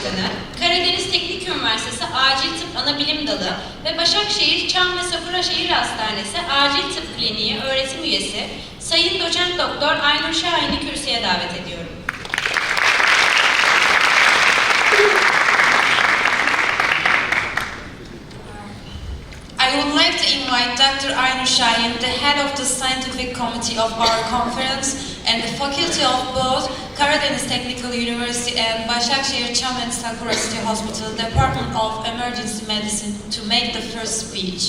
Başkanı, Karadeniz Teknik Üniversitesi Acil Tıp Anabilim Dalı ve Başakşehir Çam ve Safranbolu Hastanesi Acil Tıp Kliniği öğretim üyesi Sayın Doçent Doktor Aynur Şahin'i kürsüye davet ediyorum. I would like to invite Dr. Aynur Şahin, the head of the scientific committee of our conference and the faculty of both Karadeniz Technical University and Başakşehir Çam and Safranbolu Hospital, Department of Emergency Medicine, to make the first speech.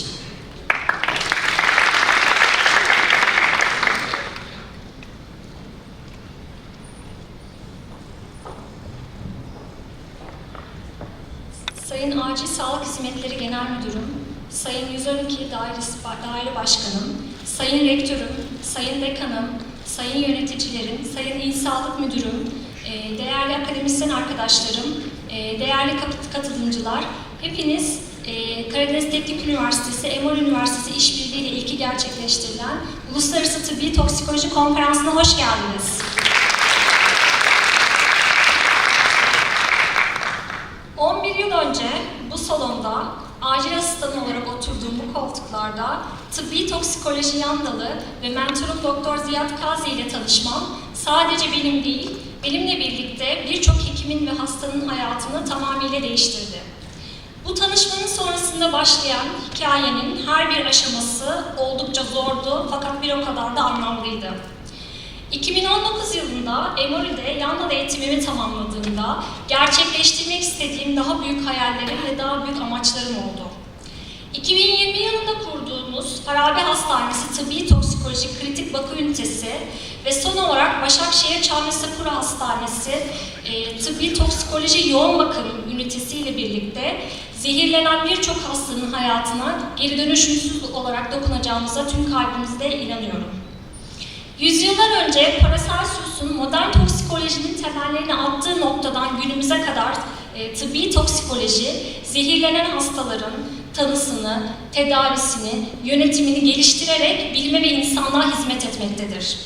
Sayın Acil Sağlık Hizmetleri Genel Müdürüm, Sayın 112 Daire Başkanım, Sayın Rektörüm, Sayın Dekanım, Sayın Yöneticilerim, Sayın İl Sağlık Müdürüm, değerli akademisyen arkadaşlarım, değerli katılımcılar, hepiniz Karadeniz Teknik Üniversitesi, Emory Üniversitesi işbirliği ile ilki gerçekleştirilen Uluslararası Tıbbi Toksikoloji Konferansı'na hoş geldiniz. 11 yıl önce bu salonda acil asistanı olarak oturduğum bu koltuklarda tıbbi toksikoloji yan dalı ve mentorum Doktor Ziyad Kazi ile tanışmam sadece benim değil, benimle birlikte birçok hekimin ve hastanın hayatını tamamıyla değiştirdi. Bu tanışmanın sonrasında başlayan hikayenin her bir aşaması oldukça zordu fakat bir o kadar da anlamlıydı. 2019 yılında Emory'de yan dal eğitimimi tamamladığımda gerçekleştirmek istediğim daha büyük hayallerim ve daha büyük amaçlarım oldu. 2020 yılında kurduğumuz Farabi Hastanesi Tıbbi Toksikoloji Kritik Bakı Ünitesi ve son olarak Başakşehir Çam ve Safranbolu Hastanesi Tıbbi Toksikoloji Yoğun Bakım Ünitesi ile birlikte zehirlenen birçok hastanın hayatına geri dönüşümsüz olarak dokunacağımıza tüm kalbimizle inanıyorum. Yüzyıllar önce Paracelsus'un modern toksikolojinin temellerini attığı noktadan günümüze kadar tıbbi toksikoloji, zehirlenen hastaların tanısını, tedavisini, yönetimini geliştirerek bilime ve insanlığa hizmet etmektedir.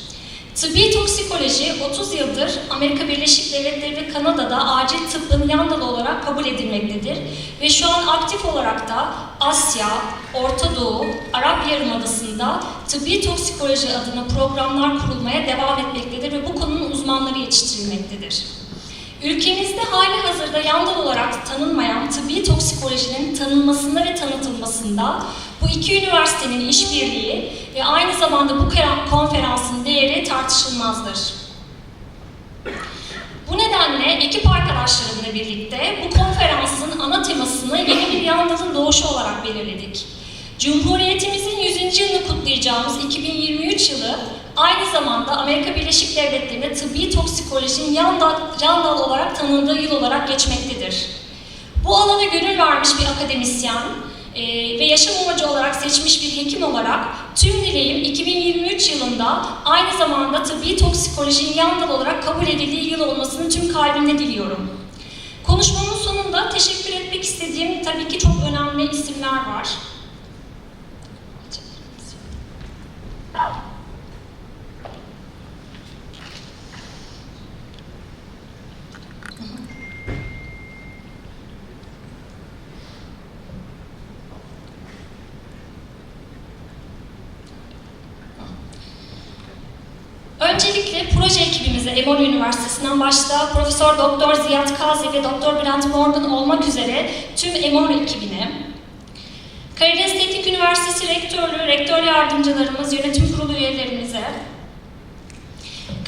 Tıbbi toksikoloji 30 yıldır Amerika Birleşik Devletleri ve Kanada'da acil tıbbın yan dalı olarak kabul edilmektedir ve şu an aktif olarak da Asya, Orta Doğu, Arap Yarımadası'nda tıbbi toksikoloji adına programlar kurulmaya devam etmektedir ve bu konunun uzmanları yetiştirilmektedir. Ülkemizde hali hazırda yan dal olarak tanınmayan tıbbi toksikolojinin tanınmasında ve tanıtılmasında bu iki üniversitenin işbirliği ve aynı zamanda bu konferansın değeri tartışılmazdır. Bu nedenle ekip arkadaşlarımla birlikte bu konferansın ana temasını yeni bir yan dalın doğuşu olarak belirledik. Cumhuriyetimizin 100. yılını kutlayacağımız 2023 yılı aynı zamanda Amerika Birleşik Devletleri'nde tıbbi toksikolojinin yan dal olarak tanındığı yıl olarak geçmektedir. Bu alana gönül vermiş bir akademisyen ve yaşam amacı olarak seçmiş bir hekim olarak tüm dileğim 2023 yılında aynı zamanda tıbbi toksikolojinin yan dal olarak kabul edildiği yıl olmasını tüm kalbimle diliyorum. Konuşmamın sonunda teşekkür etmek istediğim tabii ki çok önemli isimler var. Öncelikle proje ekibimize Emory Üniversitesi'nden başta Profesör Doktor Ziyad Kazi ve Doktor Brent Morgan olmak üzere tüm Emory ekibine, Karadeniz Teknik Üniversitesi Rektörlüğü, Rektör Yardımcılarımız, Yönetim Kurulu üyelerimize,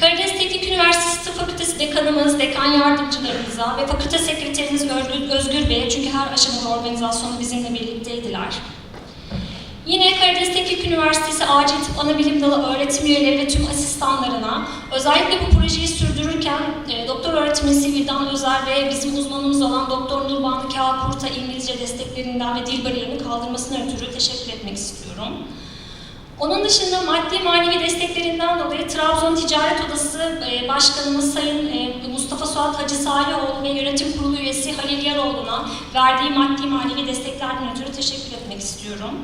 Karadeniz Teknik Üniversitesi Tıp Fakültesi Dekanımız, Dekan Yardımcılarımıza ve Fakülte Sekreterimiz Özgür Bey'e, çünkü her aşamada organizasyonu bizimle birlikteydiler. Yine Karadeniz Teknik Üniversitesi Acil Tıp Anabilim Dalı öğretim üyeleri ve tüm asistanlarına, özellikle bu projeyi sürdürürken doktor öğretimcisi Vildan Özer ve bizim uzmanımız olan Doktor Nurbanu Kağıkurt'a İngilizce desteklerinden ve dil bariyerini kaldırmasına ötürü teşekkür etmek istiyorum. Onun dışında maddi manevi desteklerinden dolayı Trabzon Ticaret Odası Başkanımız Sayın Mustafa Suat Hacı Salihoğlu ve Yönetim Kurulu üyesi Halil Yaroğlu'na verdiği maddi manevi desteklerden ötürü teşekkür etmek istiyorum.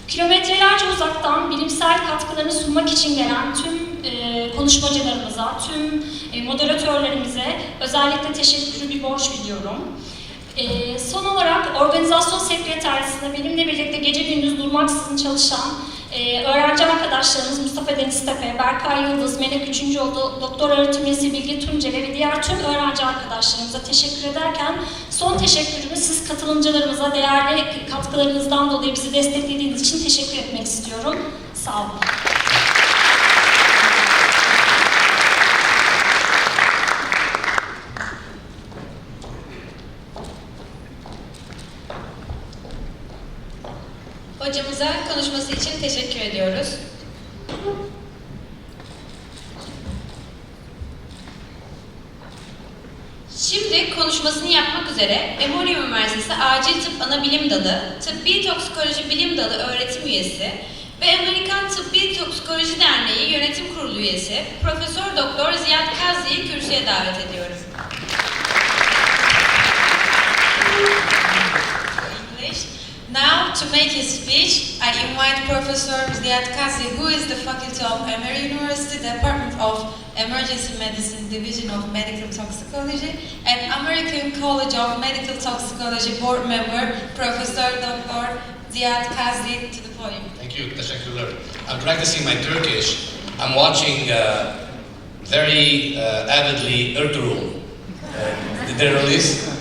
Kilometrelerce uzaktan bilimsel katkılarını sunmak için gelen tüm konuşmacılarımıza, tüm moderatörlerimize özellikle teşekkürü bir borç biliyorum. Son olarak organizasyon sekreterisine benimle birlikte gece gündüz durmaksızın çalışan öğrenci arkadaşlarımız Mustafa Deniz Tepe, Berkay Yıldız, Melek Üçüncüoğlu, Doktor Öğretim Üyesi Bilge Tunceli ve diğer tüm öğrenci arkadaşlarımıza teşekkür ederken son teşekkürümü siz katılımcılarımıza değerli katkılarınızdan dolayı bizi desteklediğiniz için teşekkür etmek istiyorum. Sağ olun. Hocamıza konuşması için teşekkür ediyoruz. Şimdi konuşmasını yapmak üzere Emory Üniversitesi Acil Tıp Anabilim Dalı, Tıbbi Toksikoloji Bilim Dalı öğretim üyesi ve Amerikan Tıbbi Toksikoloji Derneği Yönetim Kurulu üyesi Profesör Doktor Ziad Kazzi'yi kürsüye davet ediyorum. Now, to make his speech, I invite Professor Ziad Kazzi, who is the faculty of Emory University, Department of Emergency Medicine, Division of Medical Toxicology, and American College of Medical Toxicology board member, Professor Dr. Ziad Kazzi, to the podium. Thank you, teşekkürler. I'm practicing my Turkish. I'm watching very avidly Ertuğrul, the release.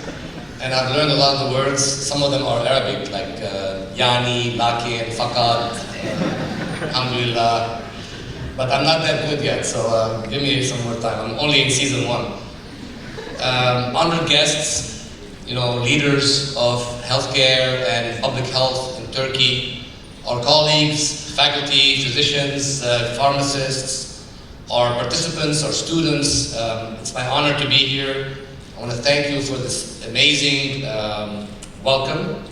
And I've learned a lot of the words. Some of them are Arabic, like yani, lakin, fakat, alhamdulillah. But I'm not that good yet, so give me some more time. I'm only in season 1. Honored guests, leaders of healthcare and public health in Turkey, our colleagues, faculty, physicians, pharmacists, our participants, our students. It's my honor to be here. I want to thank you for this amazing welcome.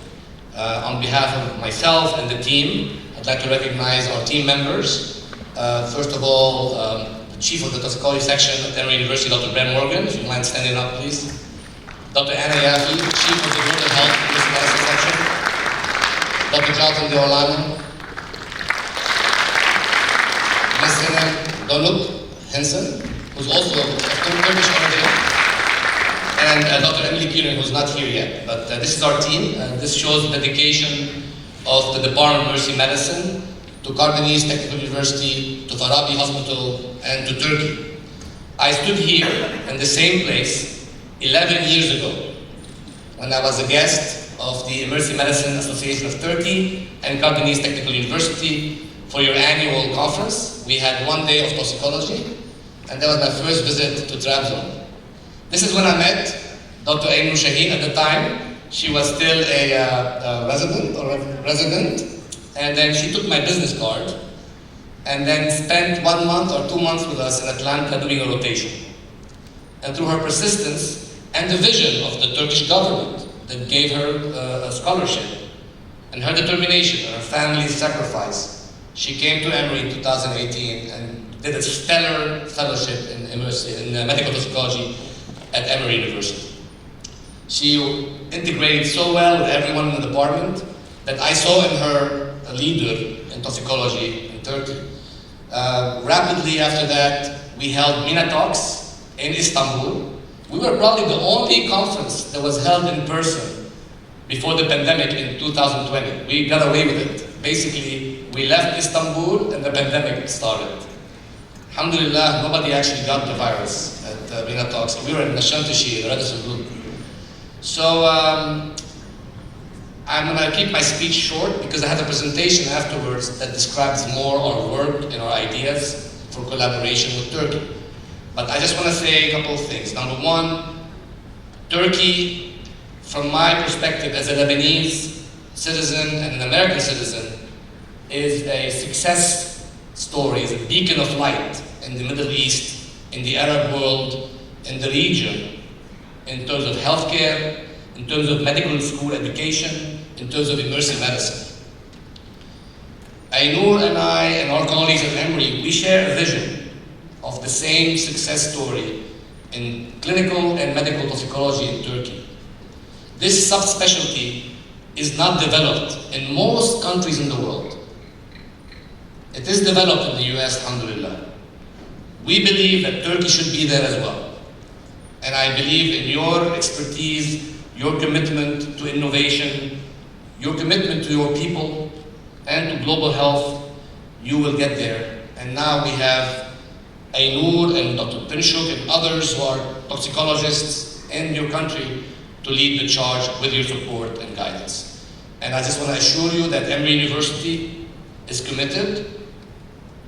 On behalf of myself and the team, I'd like to recognize our team members. First of all, the Chief of the Toxicology Section at Emory University, Dr. Ben Morgan, if you mind standing up, please. Dr. Anna Yafi, Chief of the Global Health Medicine Section. Dr. Jonathan Deolano. Ms. Sinem Donuk Henson, who's also of Turkish origin. And Dr. Emily Kieran, who's not here yet. But this is our team, and this shows the dedication of the Department of Emergency Medicine to Karadeniz Technical University, to Farabi Hospital, and to Turkey. I stood here in the same place 11 years ago when I was a guest of the Emergency Medicine Association of Turkey and Karadeniz Technical University for your annual conference. We had 1 day of toxicology, and that was my first visit to Trabzon. This is when I met Dr. Aynur Şahin at the time. She was still a resident, and then she took my business card and then spent 1 month or 2 months with us in Atlanta doing a rotation. And through her persistence and the vision of the Turkish government that gave her a scholarship and her determination and her family's sacrifice, she came to Emory in 2018 and did a stellar fellowship in medical toxicology at Emory University. She integrated so well with everyone in the department that I saw in her a leader in toxicology in Turkey. Rapidly after that, we held Minatox in Istanbul. We were probably the only conference that was held in person before the pandemic in 2020. We got away with it. Basically, we left Istanbul and the pandemic started. Alhamdulillah, nobody actually got the virus at Minatox. We were in Nashantashir, the Radisson group. So I'm going to keep my speech short because I have a presentation afterwards that describes more our work and our ideas for collaboration with Turkey. But I just want to say a couple of things. Number one, Turkey, from my perspective as a Lebanese citizen and an American citizen, is a success story, is a beacon of light in the Middle East, in the Arab world, in the region, in terms of healthcare, in terms of medical school education, in terms of immersive medicine. Aynur and I and our colleagues at Emory, we share a vision of the same success story in clinical and medical toxicology in Turkey. This subspecialty is not developed in most countries in the world. It is developed in the US, alhamdulillah. We believe that Turkey should be there as well. And I believe in your expertise, your commitment to innovation, your commitment to your people and to global health, you will get there. And now we have Aynur and Dr. Pinchuk and others who are toxicologists in your country to lead the charge with your support and guidance. And I just want to assure you that Emory University is committed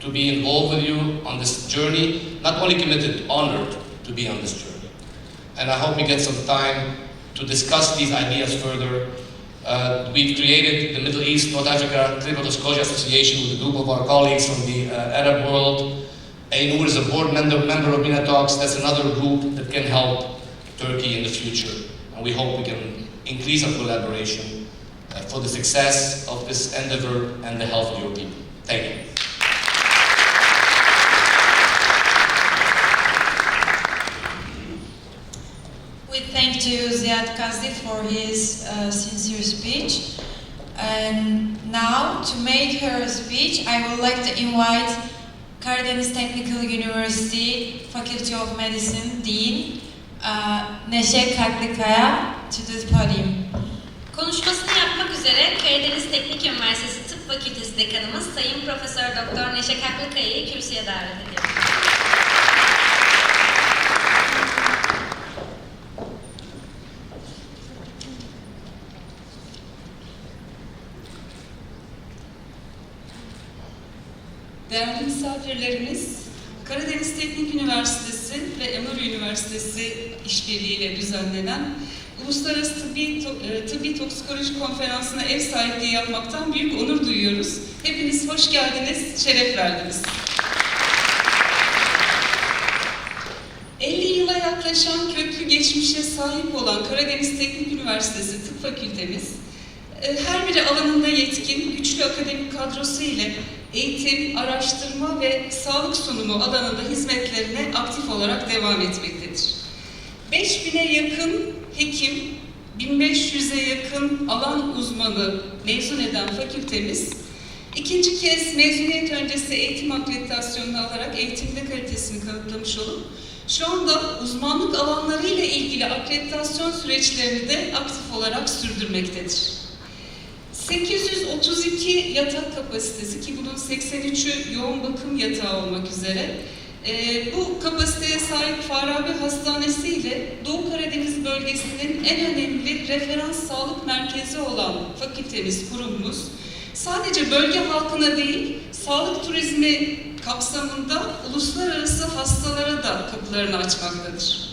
to be involved with you on this journey, not only committed, honored to be on this journey. And I hope we get some time to discuss these ideas further. We've created the Middle East, North Africa Clinical Toxicology Association with a group of our colleagues from the Arab world. Aynur is a board member of Minatox. That's another group that can help Turkey in the future. And we hope we can increase our collaboration for the success of this endeavor and the health of your people. Thank you. We thank to Ziad Kazdi for his sincere speech. And now, to make her speech, I would like to invite Karadeniz Technical University Faculty of Medicine Dean Neşe Kaklıkaya to the podium. Konuşmasını yapmak üzere Karadeniz Teknik Üniversitesi Tıp Fakültesi Dekanımız Sayın Profesör Doktor Neşe Kaklıkaya'yı kürsüye davet ediyorum. Değerli misafirlerimiz, Karadeniz Teknik Üniversitesi ve Emory Üniversitesi işbirliğiyle düzenlenen Uluslararası Tıbbi Toksikoloji Konferansı'na ev sahipliği yapmaktan büyük onur duyuyoruz. Hepiniz hoş geldiniz, şeref verdiniz. 50 yıla yaklaşan köklü geçmişe sahip olan Karadeniz Teknik Üniversitesi Tıp Fakültemiz, her biri alanında yetkin, güçlü akademik kadrosu ile eğitim, araştırma ve sağlık sunumu alanında hizmetlerine aktif olarak devam etmektedir. 5000'e yakın hekim, 1500'e yakın alan uzmanı mezun eden fakültemiz, ikinci kez mezuniyet öncesi eğitim akreditasyonunu alarak eğitimde kalitesini kanıtlamış olup, şu anda uzmanlık alanları ile ilgili akreditasyon süreçlerini de aktif olarak sürdürmektedir. 832 yatak kapasitesi, ki bunun 83'ü yoğun bakım yatağı olmak üzere, bu kapasiteye sahip Farabi Hastanesi ile Doğu Karadeniz bölgesinin en önemli referans sağlık merkezi olan fakültemiz, kurumumuz, sadece bölge halkına değil, sağlık turizmi kapsamında uluslararası hastalara da kapılarını açmaktadır.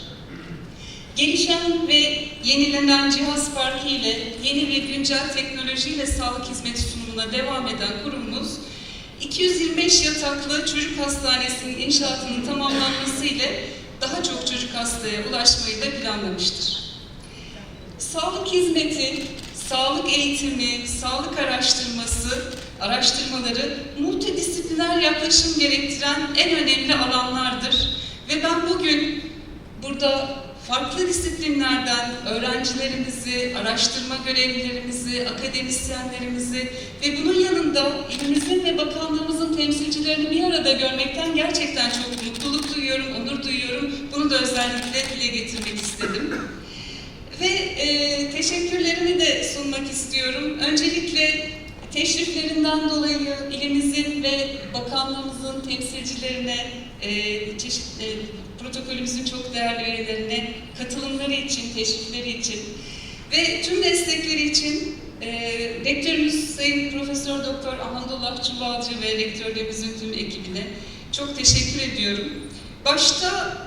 Gelişen ve yenilenen cihaz parkı ile yeni ve güncel teknolojiyle sağlık hizmeti sunumuna devam eden kurumumuz, 225 yataklı çocuk hastanesinin inşaatının tamamlanması ile daha çok çocuk hastaya ulaşmayı da planlamıştır. Sağlık hizmeti, sağlık eğitimi, sağlık araştırmaları multidisipliner yaklaşım gerektiren en önemli alanlardır. Ve ben bugün burada farklı disiplinlerden öğrencilerimizi, araştırma görevlilerimizi, akademisyenlerimizi ve bunun yanında ilimizin ve bakanlığımızın temsilcilerini bir arada görmekten gerçekten çok mutluluk duyuyorum, onur duyuyorum. Bunu da özellikle dile getirmek istedim. Ve teşekkürlerimi de sunmak istiyorum. Öncelikle teşriflerinden dolayı ilimizin ve bakanlığımızın temsilcilerine, çeşitli protokolümüzün çok değerli üyelerine katılımları için, teşrifleri için ve tüm destekleri için rektörümüz Sayın Profesör Doktor Ahmedullah Çuvalcı ve rektörlerimizin tüm ekibine çok teşekkür ediyorum. Başta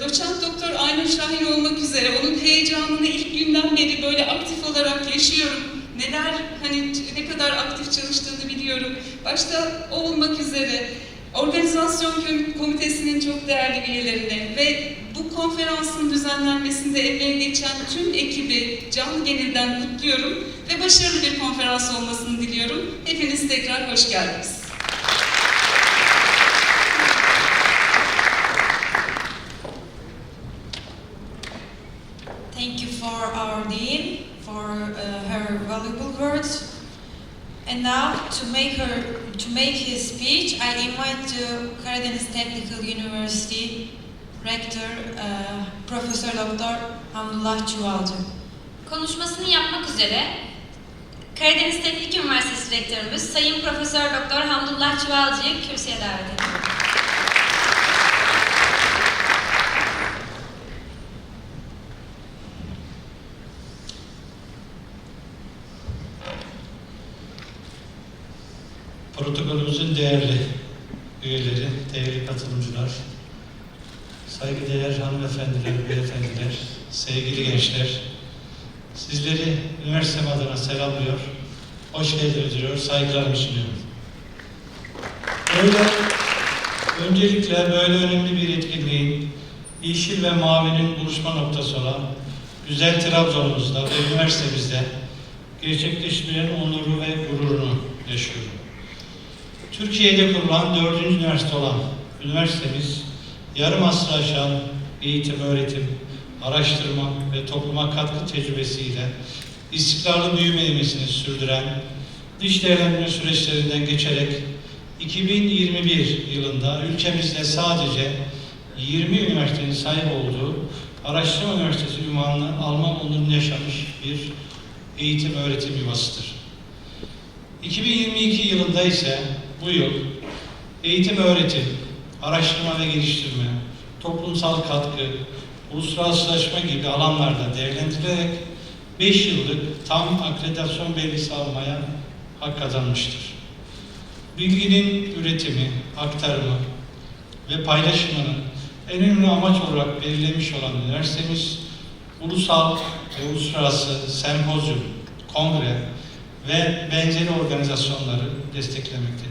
doçent doktor Aynur Şahin olmak üzere onun heyecanını ilk günden beri böyle aktif olarak yaşıyorum. Ne kadar aktif çalıştığını biliyorum. Başta o olmak üzere organizasyon komitesinin çok değerli üyelerine ve bu konferansın düzenlenmesinde emeği geçen tüm ekibi canı gönülden kutluyorum ve başarılı bir konferans olmasını diliyorum. Hepiniz tekrar hoş geldiniz. Thank you for our Dean for her valuable words. And now, to make her to make his speech, I invite to Karadeniz Technical University Rector, Professor Dr. Hamdullah Çuvalcı. Konuşmasını yapmak üzere Karadeniz Teknik Üniversitesi Rektörümüz Sayın Profesör Doktor Hamdullah Çuvalcı'yı kürsüye davet ediyorum. Protokolümüzün değerli üyeleri, değerli katılımcılar, saygıdeğer hanımefendiler, beyefendiler, sevgili gençler, sizleri üniversitem adına selamlıyor, hoş geldiniz diyor, saygılarımı sunuyorum. Öncelikle böyle önemli bir etkinliğin, yeşil ve mavinin buluşma noktası olan güzel Trabzon'umuzda ve üniversitemizde gerçekleşmenin onuru ve gururunu yaşıyorum. Türkiye'de kurulan 4. üniversite olan üniversitemiz, yarım asrı aşan eğitim, öğretim, araştırma ve topluma katkı tecrübesiyle istikrarlı büyüme ivmesini sürdüren dış değerlendirme süreçlerinden geçerek 2021 yılında ülkemizde sadece 20 üniversitenin sahip olduğu Araştırma Üniversitesi unvanını alma onurunu yaşamış bir eğitim öğretim yuvasıdır. 2022 yılında ise bu yıl eğitim öğretim, araştırma ve geliştirme, toplumsal katkı, uluslararasılaşma gibi alanlarda değerlendirilerek 5 yıllık tam akreditasyon belgesi almaya hak kazanmıştır. Bilginin üretimi, aktarımı ve paylaşımını en önemli amaç olarak belirlemiş olan üniversitemiz, ulusal ve uluslararası sempozyum, kongre ve benzeri organizasyonları desteklemektedir.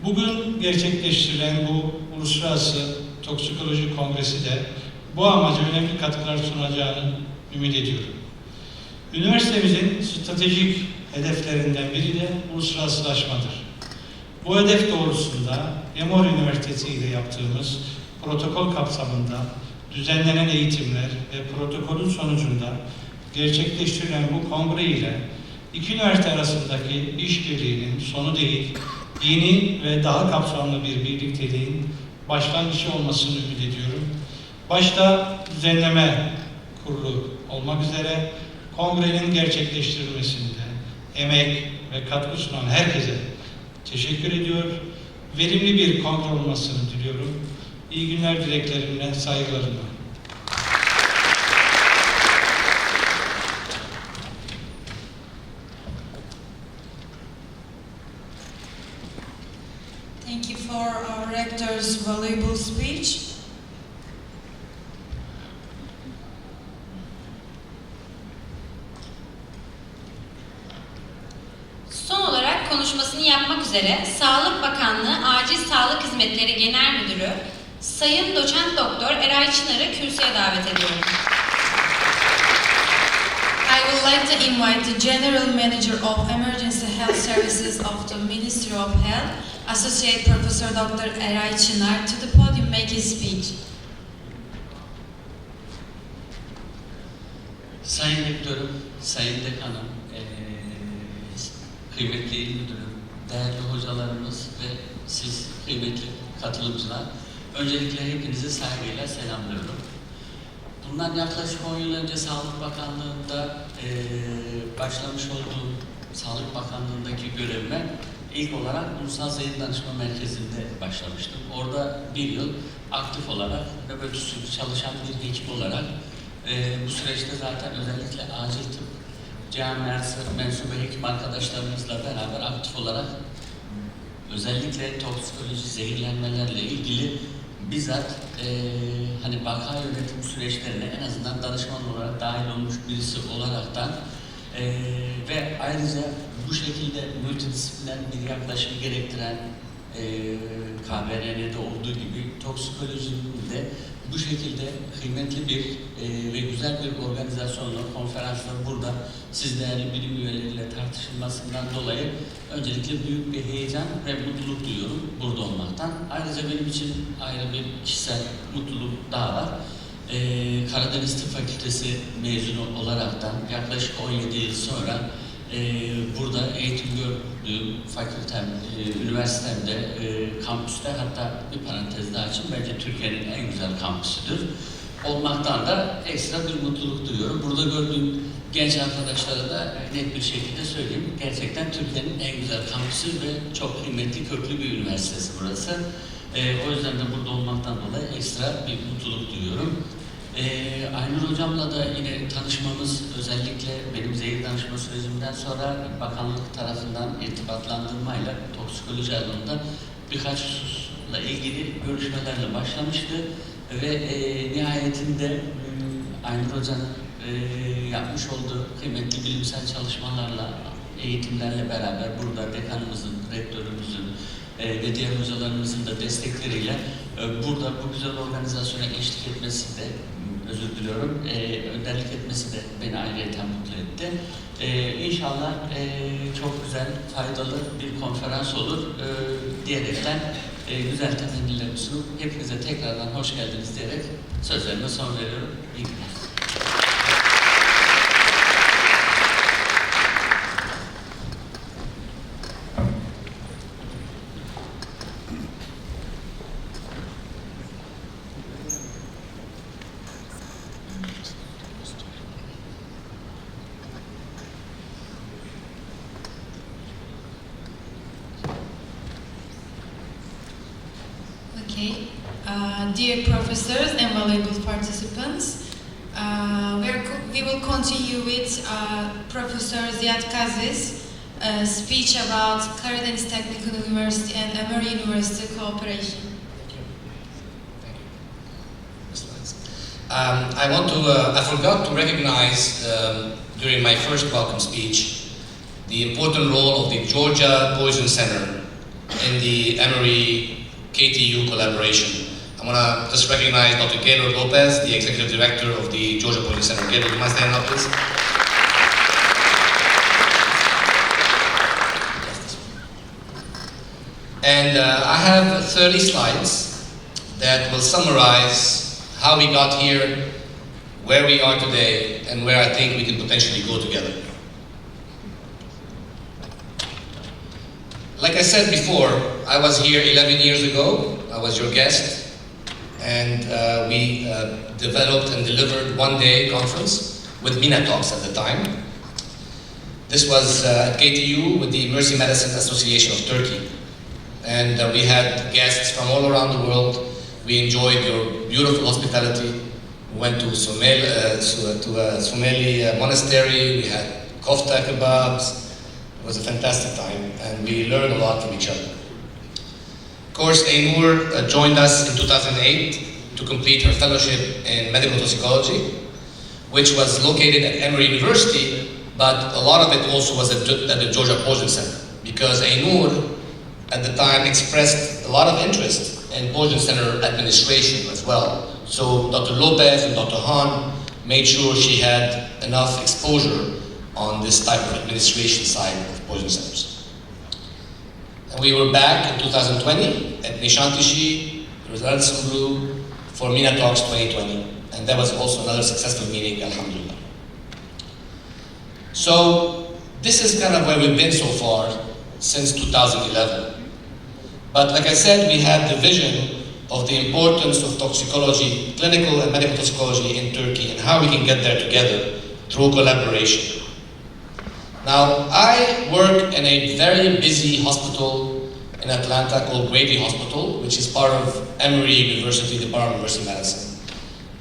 Bugün gerçekleştirilen bu Uluslararası Toksikoloji Kongresi de bu amaca önemli katkılar sunacağını ümit ediyorum. Üniversitemizin stratejik hedeflerinden biri de uluslararasılaşmadır. Bu hedef doğrultusunda Emory Üniversitesi ile yaptığımız protokol kapsamında düzenlenen eğitimler ve protokolün sonucunda gerçekleştirilen bu kongre ile iki üniversite arasındaki işbirliğinin sonu değil, yeni ve daha kapsamlı bir birlikteliğin başlangıcı olmasını ümit ediyorum. Başta düzenleme kurulu olmak üzere kongrenin gerçekleştirilmesinde emek ve katkı sunan herkese teşekkür ediyor. Verimli bir kongre olmasını diliyorum. İyi günler dileklerimle, saygılarımla. Thank you for our rector's valuable speech. Son olarak konuşmasını yapmak üzere Sağlık Bakanlığı Acil Sağlık Hizmetleri Genel Müdürü Sayın Doçent Doktor Eray Çınar'ı kürsüye davet ediyorum. I would like to invite the General Manager of Emergency Health Services of the Ministry of Health, Associate Professor Dr. Eray Çınar, to the podium make his speech. Sayın Rektörüm, Sayın Dekanım, kıymetli il müdürüm, değerli hocalarımız ve siz kıymetli katılımcılar, öncelikle hepinizi saygıyla selamlıyorum. Bundan yaklaşık 10 yıl önce Sağlık Bakanlığı'nda başlamış olduğum Sağlık Bakanlığı'ndaki görevime ilk olarak Ulusal Zehir Danışma Merkezi'nde başlamıştım. Orada bir yıl aktif olarak nöbet usulü çalışan bir ekip olarak bu süreçte zaten özellikle acil tıp camiası mensubu hekim arkadaşlarımızla beraber aktif olarak özellikle toksikoloji, zehirlenmelerle ilgili bizzat hani vaka yönetim süreçlerine en azından danışman olarak dahil olmuş birisi olaraktan ve ayrıca bu şekilde multidisipliner bir yaklaşım gerektiren KBRN'de olduğu gibi toksikolojinin de bu şekilde kıymetli bir ve güzel bir organizasyonla, konferansla burada siz değerli bilim üyeleriyle tartışılmasından dolayı öncelikle büyük bir heyecan ve mutluluk duyuyorum burada olmaktan. Ayrıca benim için ayrı bir kişisel mutluluk daha var. Karadeniz Tıp Fakültesi mezunu olaraktan yaklaşık 17 yıl sonra Burada eğitim gördüğüm fakültem, üniversitemde, kampüste, hatta bir parantez daha açayım, bence Türkiye'nin en güzel kampüsüdür. Olmaktan da ekstra bir mutluluk duyuyorum. Burada gördüğüm genç arkadaşlara da net bir şekilde söyleyeyim. Gerçekten Türkiye'nin en güzel kampüsü ve çok kıymetli, köklü bir üniversitesi burası. O yüzden de burada olmaktan dolayı ekstra bir mutluluk duyuyorum. Aynur Hocam'la da yine tanışmamız, özellikle benim zehir danışma sürecimden sonra bakanlık tarafından irtibatlandırmayla toksikoloji alanında birkaç hususla ilgili görüşmelerle başlamıştı. Ve nihayetinde Aynur Hoca'nın yapmış olduğu kıymetli bilimsel çalışmalarla, eğitimlerle beraber burada dekanımızın, rektörümüzün ve diğer hocalarımızın da destekleriyle burada bu güzel organizasyona eşlik etmesi de, özür diliyorum, önderlik etmesi de beni ayrıyeten mutlu etti. İnşallah çok güzel, faydalı bir konferans olur diyerekten güzel temennilerimi sunup hepinize tekrardan hoş geldiniz diyerek sözlerime son veriyorum. İyi günler. Okay, dear professors and valuable participants, we will continue with Professor Ziad Kazi's speech about Karadeniz Technical University and Emory University cooperation. I forgot to recognize during my first welcome speech the important role of the Georgia Poison Center in the Emory KTU collaboration. I want to just recognize Dr. Gaylord Lopez, the Executive Director of the Georgia Poison Center. Gaylord, you must stand up, please. And I have 30 slides that will summarize how we got here, where we are today, and where I think we can potentially go together. Like I said before, I was here 11 years ago. I was your guest, and we developed and delivered one-day conference with Talks at the time. This was at KTU with the Emergency Medicine Association of Turkey, and we had guests from all around the world. We enjoyed your beautiful hospitality. We went to Sumeli Monastery. We had kofta kebabs. It was a fantastic time, and we learned a lot from each other. Of course, Aynur joined us in 2008 to complete her fellowship in medical toxicology, which was located at Emory University, but a lot of it also was at the Georgia Poison Center, because Aynur at the time expressed a lot of interest in Poison Center administration as well. So Dr. Lopez and Dr. Han made sure she had enough exposure on this type of administration side of poison centers. And we were back in 2020 at Nishantishi, Rizal for Talks 2020. And that was also another successful meeting, alhamdulillah. So this is kind of where we've been so far since 2011. But like I said, we have the vision of the importance of toxicology, clinical and medical toxicology in Turkey, and how we can get there together through collaboration. Now, I work in a very busy hospital in Atlanta called Grady Hospital, which is part of Emory University, Department of Emergency Medicine.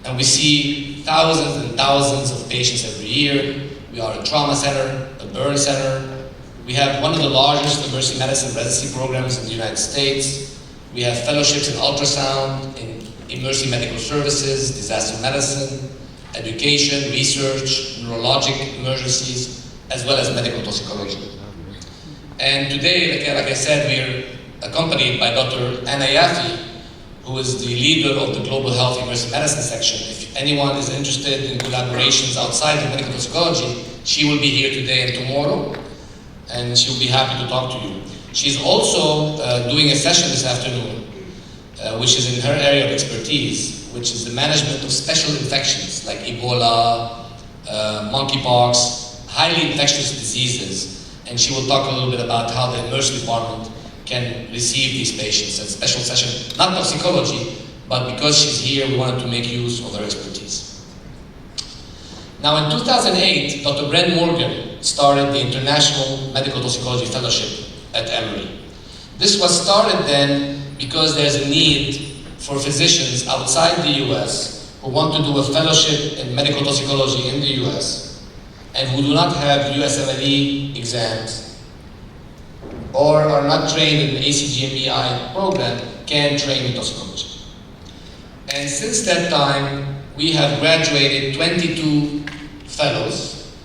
And we see thousands and thousands of patients every year. We are a trauma center, a burn center. We have one of the largest emergency medicine residency programs in the United States. We have fellowships in ultrasound, in emergency medical services, disaster medicine, education, research, neurologic emergencies, as well as medical toxicology. And today, like I said, we're accompanied by Dr. Anna Yafi, who is the leader of the Global Health Emergency Medicine section. If anyone is interested in collaborations outside of medical toxicology, she will be here today and tomorrow, and she'll be happy to talk to you. She's also doing a session this afternoon, which is in her area of expertise, which is the management of special infections like Ebola, monkeypox, highly infectious diseases, and she will talk a little bit about how the emergency department can receive these patients at special session, not toxicology, but because she's here, we wanted to make use of her expertise. Now in 2008, Dr. Brent Morgan started the International Medical Toxicology Fellowship at Emory. This was started then because there's a need for physicians outside the US who want to do a fellowship in medical toxicology in the US and who do not have USMLE exams or are not trained in the ACGMEI program can train in toxicology. And since that time, we have graduated 22 fellows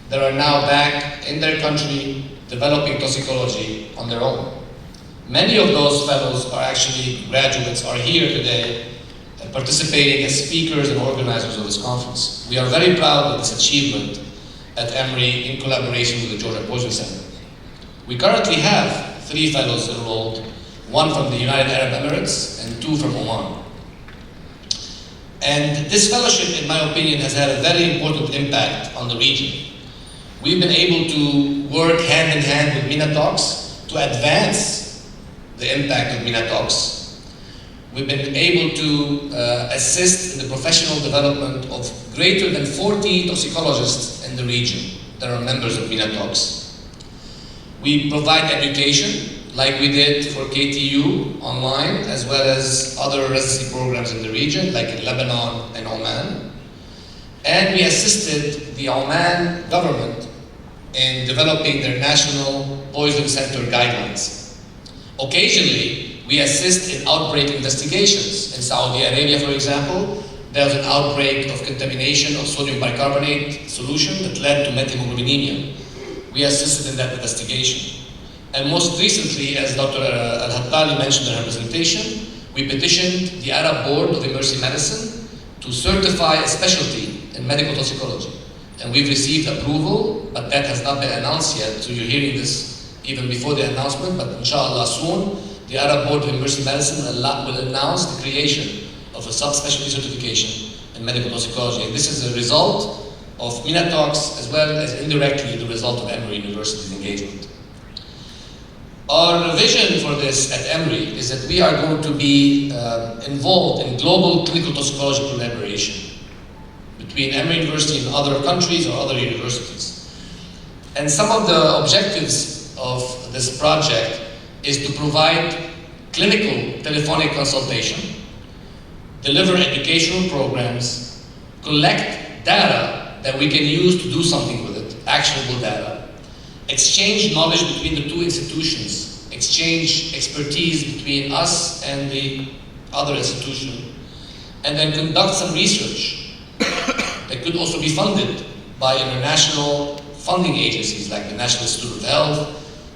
that are now back in their country developing toxicology on their own. Many of those fellows are actually graduates, are here today participating as speakers and organizers of this conference. We are very proud of this achievement at Emory in collaboration with the Georgia Poison Center. We currently have 3 fellows enrolled, 1 from the United Arab Emirates and 2 from Oman. And this fellowship, in my opinion, has had a very important impact on the region. We've been able to work hand in hand with MINATOX to advance the impact of MINATOX. We've been able to assist in the professional development of greater than 40 toxicologists in the region that are members of MINATOX. We provide education, like we did for KTU online, as well as other residency programs in the region, like in Lebanon and Oman. And we assisted the Oman government in developing their national poison center guidelines. Occasionally, we assist in outbreak investigations. In Saudi Arabia, for example, there was an outbreak of contamination of sodium bicarbonate solution that led to methemoglobinemia. We assisted in that investigation. And most recently, as Dr. Al-Hattali mentioned in her presentation, we petitioned the Arab Board of Emergency Medicine to certify a specialty in medical toxicology. And we've received approval, but that has not been announced yet, so you're hearing this even before the announcement, but inshallah soon, the Arab Board of Emergency Medicine will announce the creation of a subspecialty certification in medical toxicology. And this is a result of MINATOX, as well as indirectly the result of Emory University's engagement. Our vision for this at Emory is that we are going to be involved in global clinical toxicology collaboration between Emory University and other countries or other universities. And some of the objectives of this project is to provide clinical telephonic consultation, deliver educational programs, collect data that we can use to do something with it, actionable data, exchange knowledge between the 2 institutions, exchange expertise between us and the other institution, and then conduct some research that could also be funded by international funding agencies like the National Institute of Health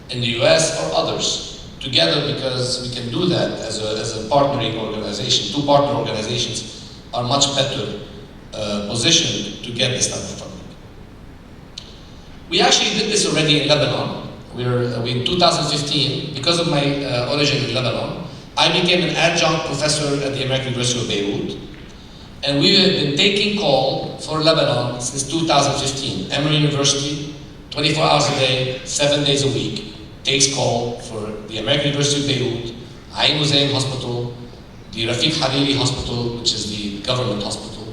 in the US or others together, because we can do that as a partnering organization. 2 partner organizations are much better positioned to get this type of funding. We actually did this already in Lebanon. In 2015, because of my origin in Lebanon, I became an adjunct professor at the American University of Beirut. And we have been taking call for Lebanon since 2015. Emory University, 24 hours a day, 7 days a week, takes call for the American University of Beirut, Ain Hussein Hospital, the Rafiq Hariri Hospital, which is the government hospital,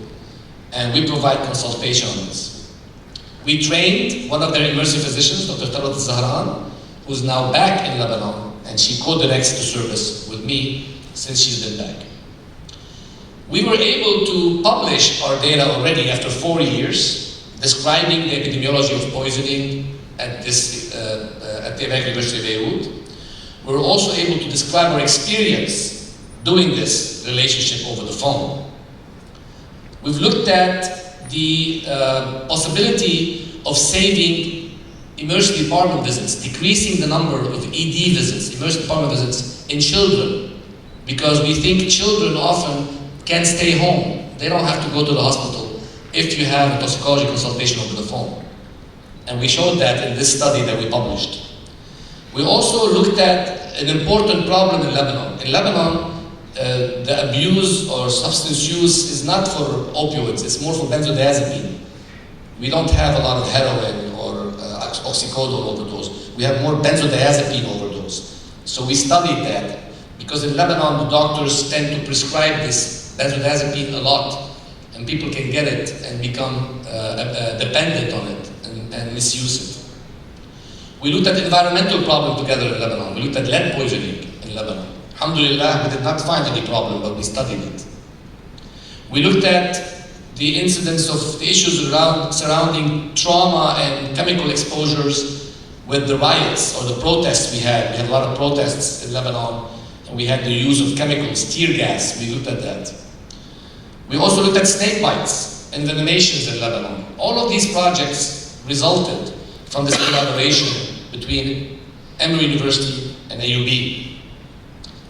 and we provide consultation on this. We trained one of their emergency physicians, Dr. Tarot Zahran, who's now back in Lebanon, and she co-directs the service with me since she's been back. We were able to publish our data already after 4 years, describing the epidemiology of poisoning at the American University of Beirut. We were also able to describe our experience doing this relationship over the phone. We've looked at the possibility of saving emergency department visits, decreasing the number of ED visits, emergency department visits in children, because we think children often can stay home. They don't have to go to the hospital if you have a toxicology consultation over the phone. And we showed that in this study that we published. We also looked at an important problem in Lebanon. In Lebanon, the abuse or substance use is not for opioids, it's more for benzodiazepine. We don't have a lot of heroin or oxycodone overdose. We have more benzodiazepine overdose. So we studied that because in Lebanon the doctors tend to prescribe this benzodiazepine a lot, and people can get it and become dependent on it and misuse it. We looked at the environmental problem together in Lebanon. We looked at lead poisoning in Lebanon. Alhamdulillah, we did not find any problem, but we studied it. We looked at the incidence of the issues surrounding trauma and chemical exposures with the riots or the protests we had. We had a lot of protests in Lebanon, and we had the use of chemicals, tear gas. We looked at that. We also looked at snake bites and venomations in Lebanon. All of these projects resulted from this collaboration between Emory University and AUB.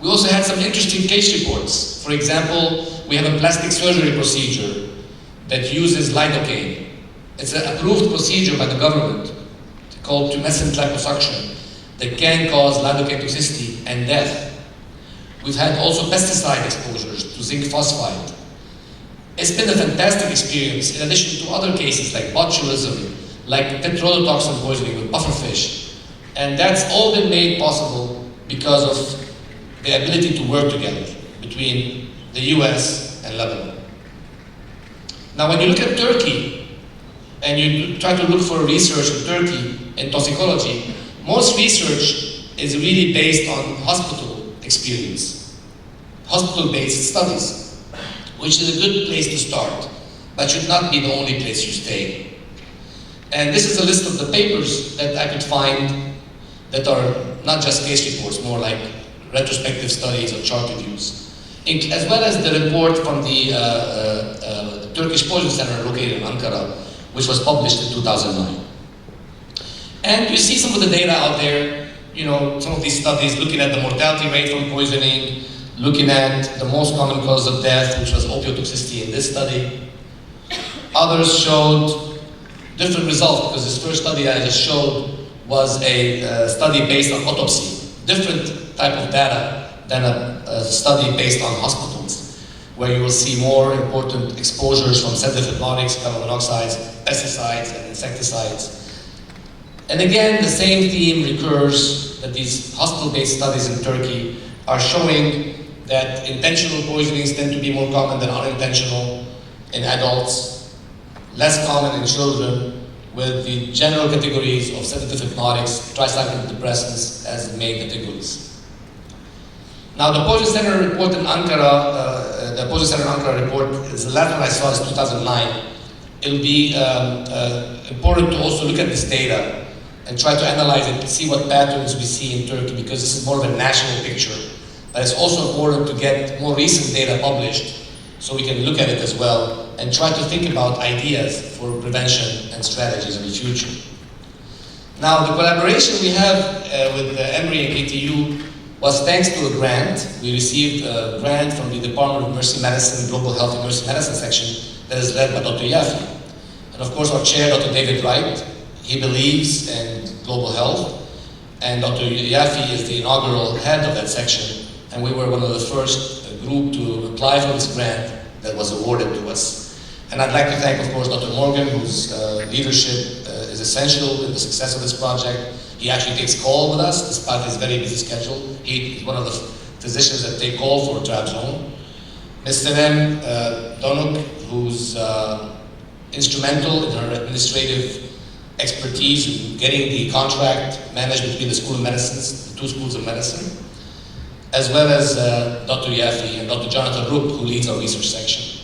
We also had some interesting case reports. For example, we have a plastic surgery procedure that uses lidocaine. It's an approved procedure by the government called tumescent liposuction that can cause lidocaine toxicity and death. We've had also pesticide exposures to zinc phosphide. It's been a fantastic experience in addition to other cases like botulism, like tetrodotoxin poisoning with pufferfish. And that's all been made possible because of the ability to work together between the US and Lebanon. Now when you look at Turkey and you try to look for research in Turkey in toxicology, most research is really based on hospital experience, hospital-based studies, which is a good place to start, but should not be the only place you stay. And this is a list of the papers that I could find that are not just case reports, more like retrospective studies or chart reviews, as well as the report from the Turkish Poison Center located in Ankara, which was published in 2009. And you see some of the data out there, you know, some of these studies looking at the mortality rate from poisoning, looking at the most common cause of death, which was opioid toxicity in this study. Others showed different results, because this first study I just showed was a study based on autopsy, different type of data than a study based on hospitals, where you will see more important exposures from sedative hypnotics, carbon monoxides, pesticides, and insecticides. And again, the same theme recurs, that these hospital-based studies in Turkey are showing that intentional poisonings tend to be more common than unintentional in adults, less common in children, with the general categories of sedative hypnotics, tricyclic depressants as the main categories. Now, the Poison Center report in Ankara, the Poison Center Ankara report is the last one I saw is 2009. It'll be important to also look at this data and try to analyze it, see what patterns we see in Turkey, because this is more of a national picture. But it's also important to get more recent data published so we can look at it as well and try to think about ideas for prevention and strategies in the future. Now, the collaboration we have with Emory and KTU was thanks to a grant. We received a grant from the Department of Emergency Medicine, Global Health Emergency Medicine section that is led by Dr. Yafi. And of course, our chair, Dr. David Wright, he believes in global health, and Dr. Yafi is the inaugural head of that section, and we were one of the first group to apply for this grant that was awarded to us. And I'd like to thank, of course, Dr. Morgan, whose leadership is essential in the success of this project. He actually takes call with us, despite his very busy schedule. He's one of the physicians that take call for Trabzon. Ms. Senem Donuk, who's instrumental in her administrative expertise in getting the contract managed between the School of Medicine, the two schools of medicine, as well as Dr. Yafi and Dr. Jonathan Rupp, who leads our research section.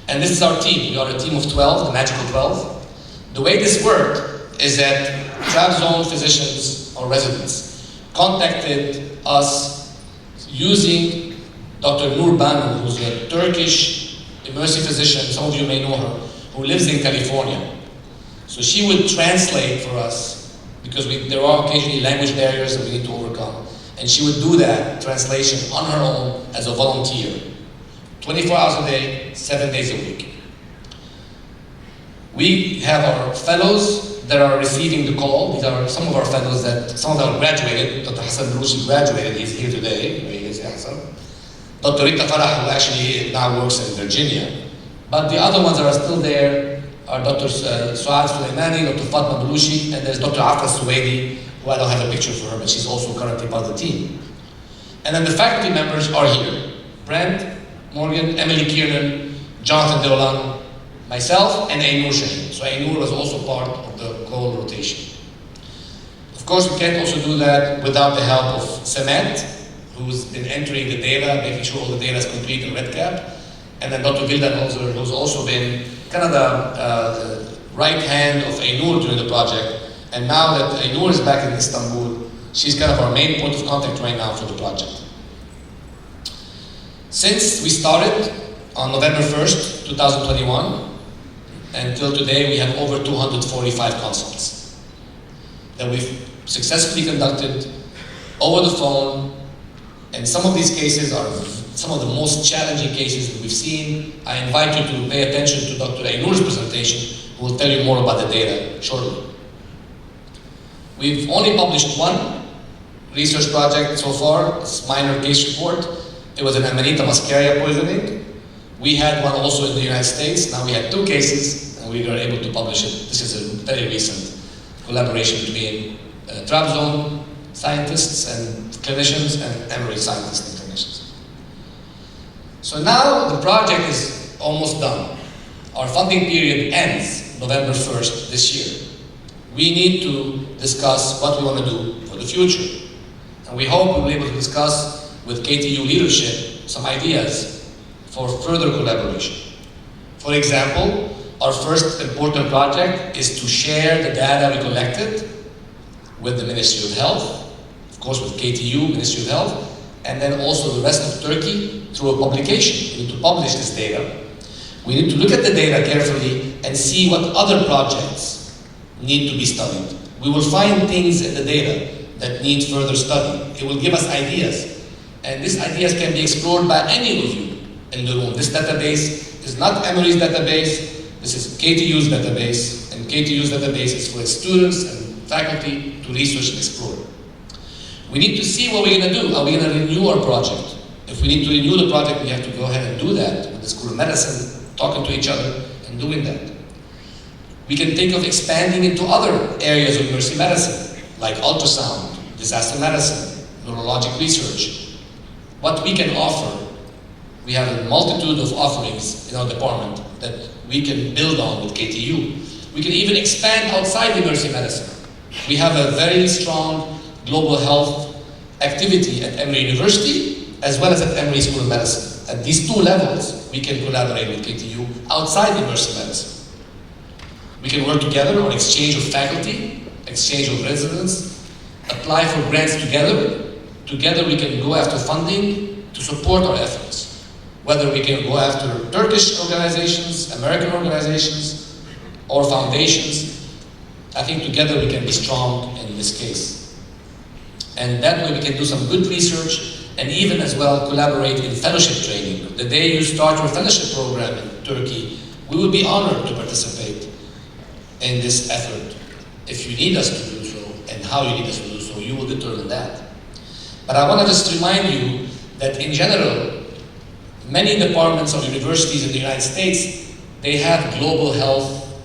And this is our team. We are a team of 12, the magical 12. The way this worked is that Trabzon physicians or residents contacted us using Dr. Nur Banu, who's a Turkish emergency physician, some of you may know her, who lives in California. So she would translate for us, because there are occasionally language barriers that we need to overcome. And she would do that translation on her own as a volunteer, 24 hours a day, 7 days a week. We have our fellows that are receiving the call. These are some of our fellows that, some of them graduated. Dr. Hassan Rushi graduated, he's here today. Where is Hassan? Dr. Rita Farah, who actually now works in Virginia. But the other ones that are still there are Dr. Suad Suleimani, Dr. Fatma Belushi, and there's Dr. Afra Suwaidi, who I don't have a picture for her, but she's also currently part of the team. And then the faculty members are here. Brent, Morgan, Emily Kiernan, Jonathan Deolan, myself, and Aynur Shaheen. So Aynur was also part of the whole rotation. Of course, we can't also do that without the help of Semet, who's been entering the data, making sure all the data is complete in RedCap, and then Dr. Vildan Holzer, who's also been kind of the right hand of Aynur during the project. And now that Aynur is back in Istanbul, she's kind of our main point of contact right now for the project. Since we started on November 1st, 2021, until today, we have over 245 consults that we've successfully conducted over the phone, and some of these cases are some of the most challenging cases that we've seen. I invite you to pay attention to Dr. Aynur's presentation, who will tell you more about the data shortly. We've only published one research project so far, it's a minor case report. It was an Amanita muscaria poisoning. We had one also in the United States. Now we had two cases, and we were able to publish it. This is a very recent collaboration between Trabzon scientists and clinicians and Emory scientists and clinicians. So now the project is almost done. Our funding period ends November 1st this year. We need to discuss what we want to do for the future. And we hope we'll be able to discuss with KTU leadership some ideas for further collaboration. For example, our first important project is to share the data we collected with the Ministry of Health, of course with KTU, Ministry of Health, and then also the rest of Turkey through a publication. We need to publish this data. We need to look at the data carefully and see what other projects need to be studied. We will find things in the data that need further study. It will give us ideas. And these ideas can be explored by any of you in the room. This database is not Emory's database, this is KTU's database, and KTU's database is for its students and faculty to research and explore. We need to see what we're going to do. Are we going to renew our project? If we need to renew the project, we have to go ahead and do that with the School of Medicine, talking to each other and doing that. We can think of expanding into other areas of emergency medicine, like ultrasound, disaster medicine, neurologic research. What we can offer, we have a multitude of offerings in our department that we can build on with KTU. We can even expand outside emergency medicine. We have a very strong global health activity at Emory University, as well as at Emory School of Medicine. At these two levels, we can collaborate with KTU outside emergency medicine. We can work together on exchange of faculty, exchange of residents, apply for grants together. Together we can go after funding to support our efforts. Whether we can go after Turkish organizations, American organizations, or foundations, I think together we can be strong in this case. And that way we can do some good research and even as well collaborate in fellowship training. The day you start your fellowship program in Turkey, we would be honored to participate in this effort. If you need us to do so and how you need us to do so, you will determine that. But I want to just remind you that in general, many departments of universities in the United States, they have global health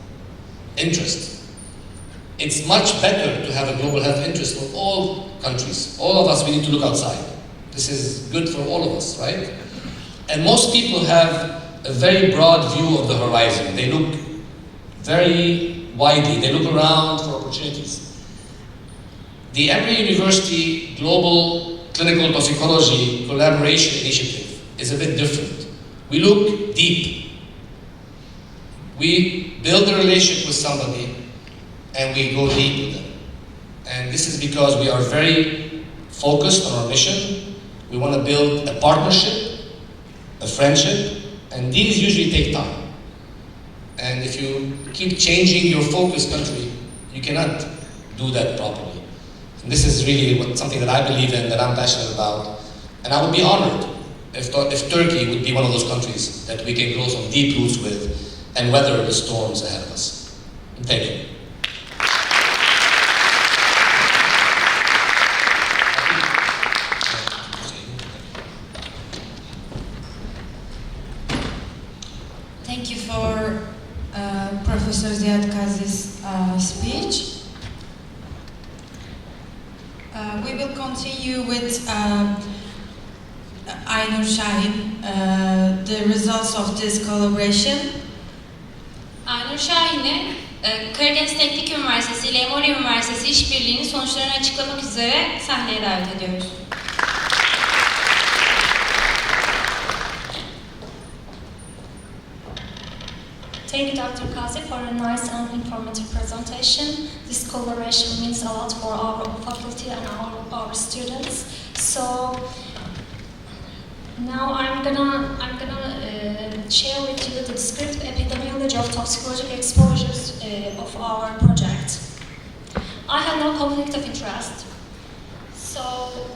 interest. It's much better to have a global health interest for all countries. All of us, we need to look outside. This is good for all of us, right? And most people have a very broad view of the horizon. They look very widely. They look around for opportunities. The Emory University Global Clinical Toxicology Collaboration Initiative is a bit different. We look deep. We build a relationship with somebody and we go deep with them. And this is because we are very focused on our mission. We want to build a partnership, a friendship, and these usually take time. And if you keep changing your focus country, you cannot do that properly. And this is really something that I believe in, that I'm passionate about. And I would be honored if Turkey would be one of those countries that we can grow some deep roots with and weather the storms ahead of us. And thank you. Thank you for Professor We will continue with Aynur Şahin, the results of this collaboration. Aynur Şahin'i Karadeniz Teknical University ile Emory Üniversitesi işbirliğinin sonuçlarını açıklamak üzere sahneye davet ediyoruz. Thank you, Dr. Kazi, for a nice and informative presentation. This collaboration means a lot for our faculty and our students. So now I'm gonna share with you the descriptive epidemiology of toxicological exposures of our project. I have no conflict of interest. So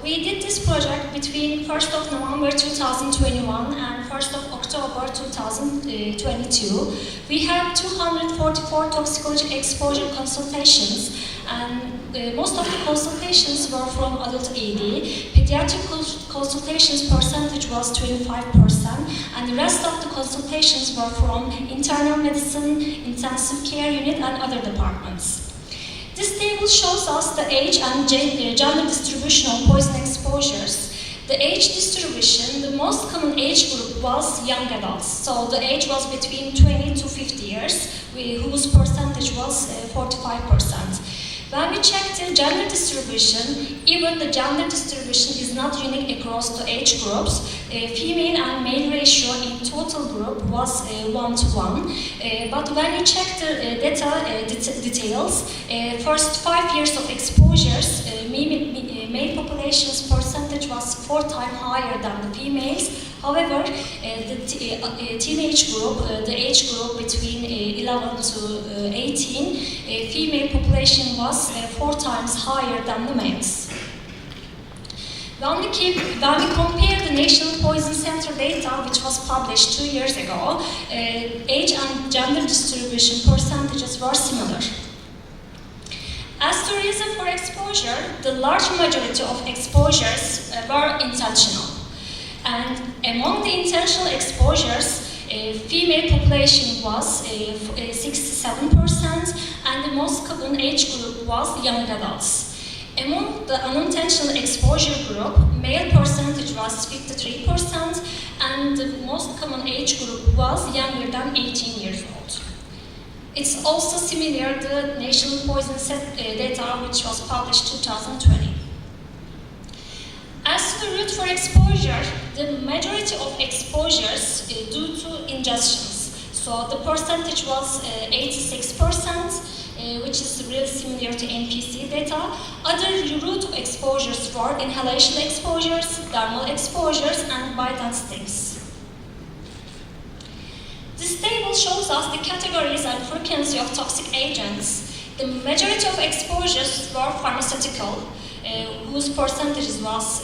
we did this project between 1st of November 2021 and 1st of October 2022. We had 244 toxicology exposure consultations, and most of the consultations were from adult AD. Pediatric consultations percentage was 25%, and the rest of the consultations were from internal medicine, intensive care unit, and other departments. This table shows us the age and gender distribution of poison exposures. The age distribution, the most common age group was young adults. So the age was between 20 to 50 years, whose percentage was 45%. When we check the gender distribution, even the gender distribution is not unique across the age groups. Female and male ratio in total group was 1:1. But when you check the details, first 5 years of exposures, male population's percentage was 4 times higher than the females. However, the teenage group, the age group between 11 to 18, female population was 4 times higher than the males. When we compare the National Poison Center data, which was published 2 years ago, age and gender distribution percentages were similar. As the reason for exposure, the large majority of exposures were intentional. And among the intentional exposures, female population was 67%, and the most common age group was young adults. Among the unintentional exposure group, male percentage was 53%, and the most common age group was younger than 18 years old. It's also similar to the National Poison Set data, which was published 2020. As to the route for exposure, the majority of exposures due to ingestions. So the percentage was 86%, which is really similar to NPC data. Other route of exposures were inhalation exposures, dermal exposures, and bite and stings. This table shows us the categories and frequency of toxic agents. The majority of exposures were pharmaceutical, whose percentage was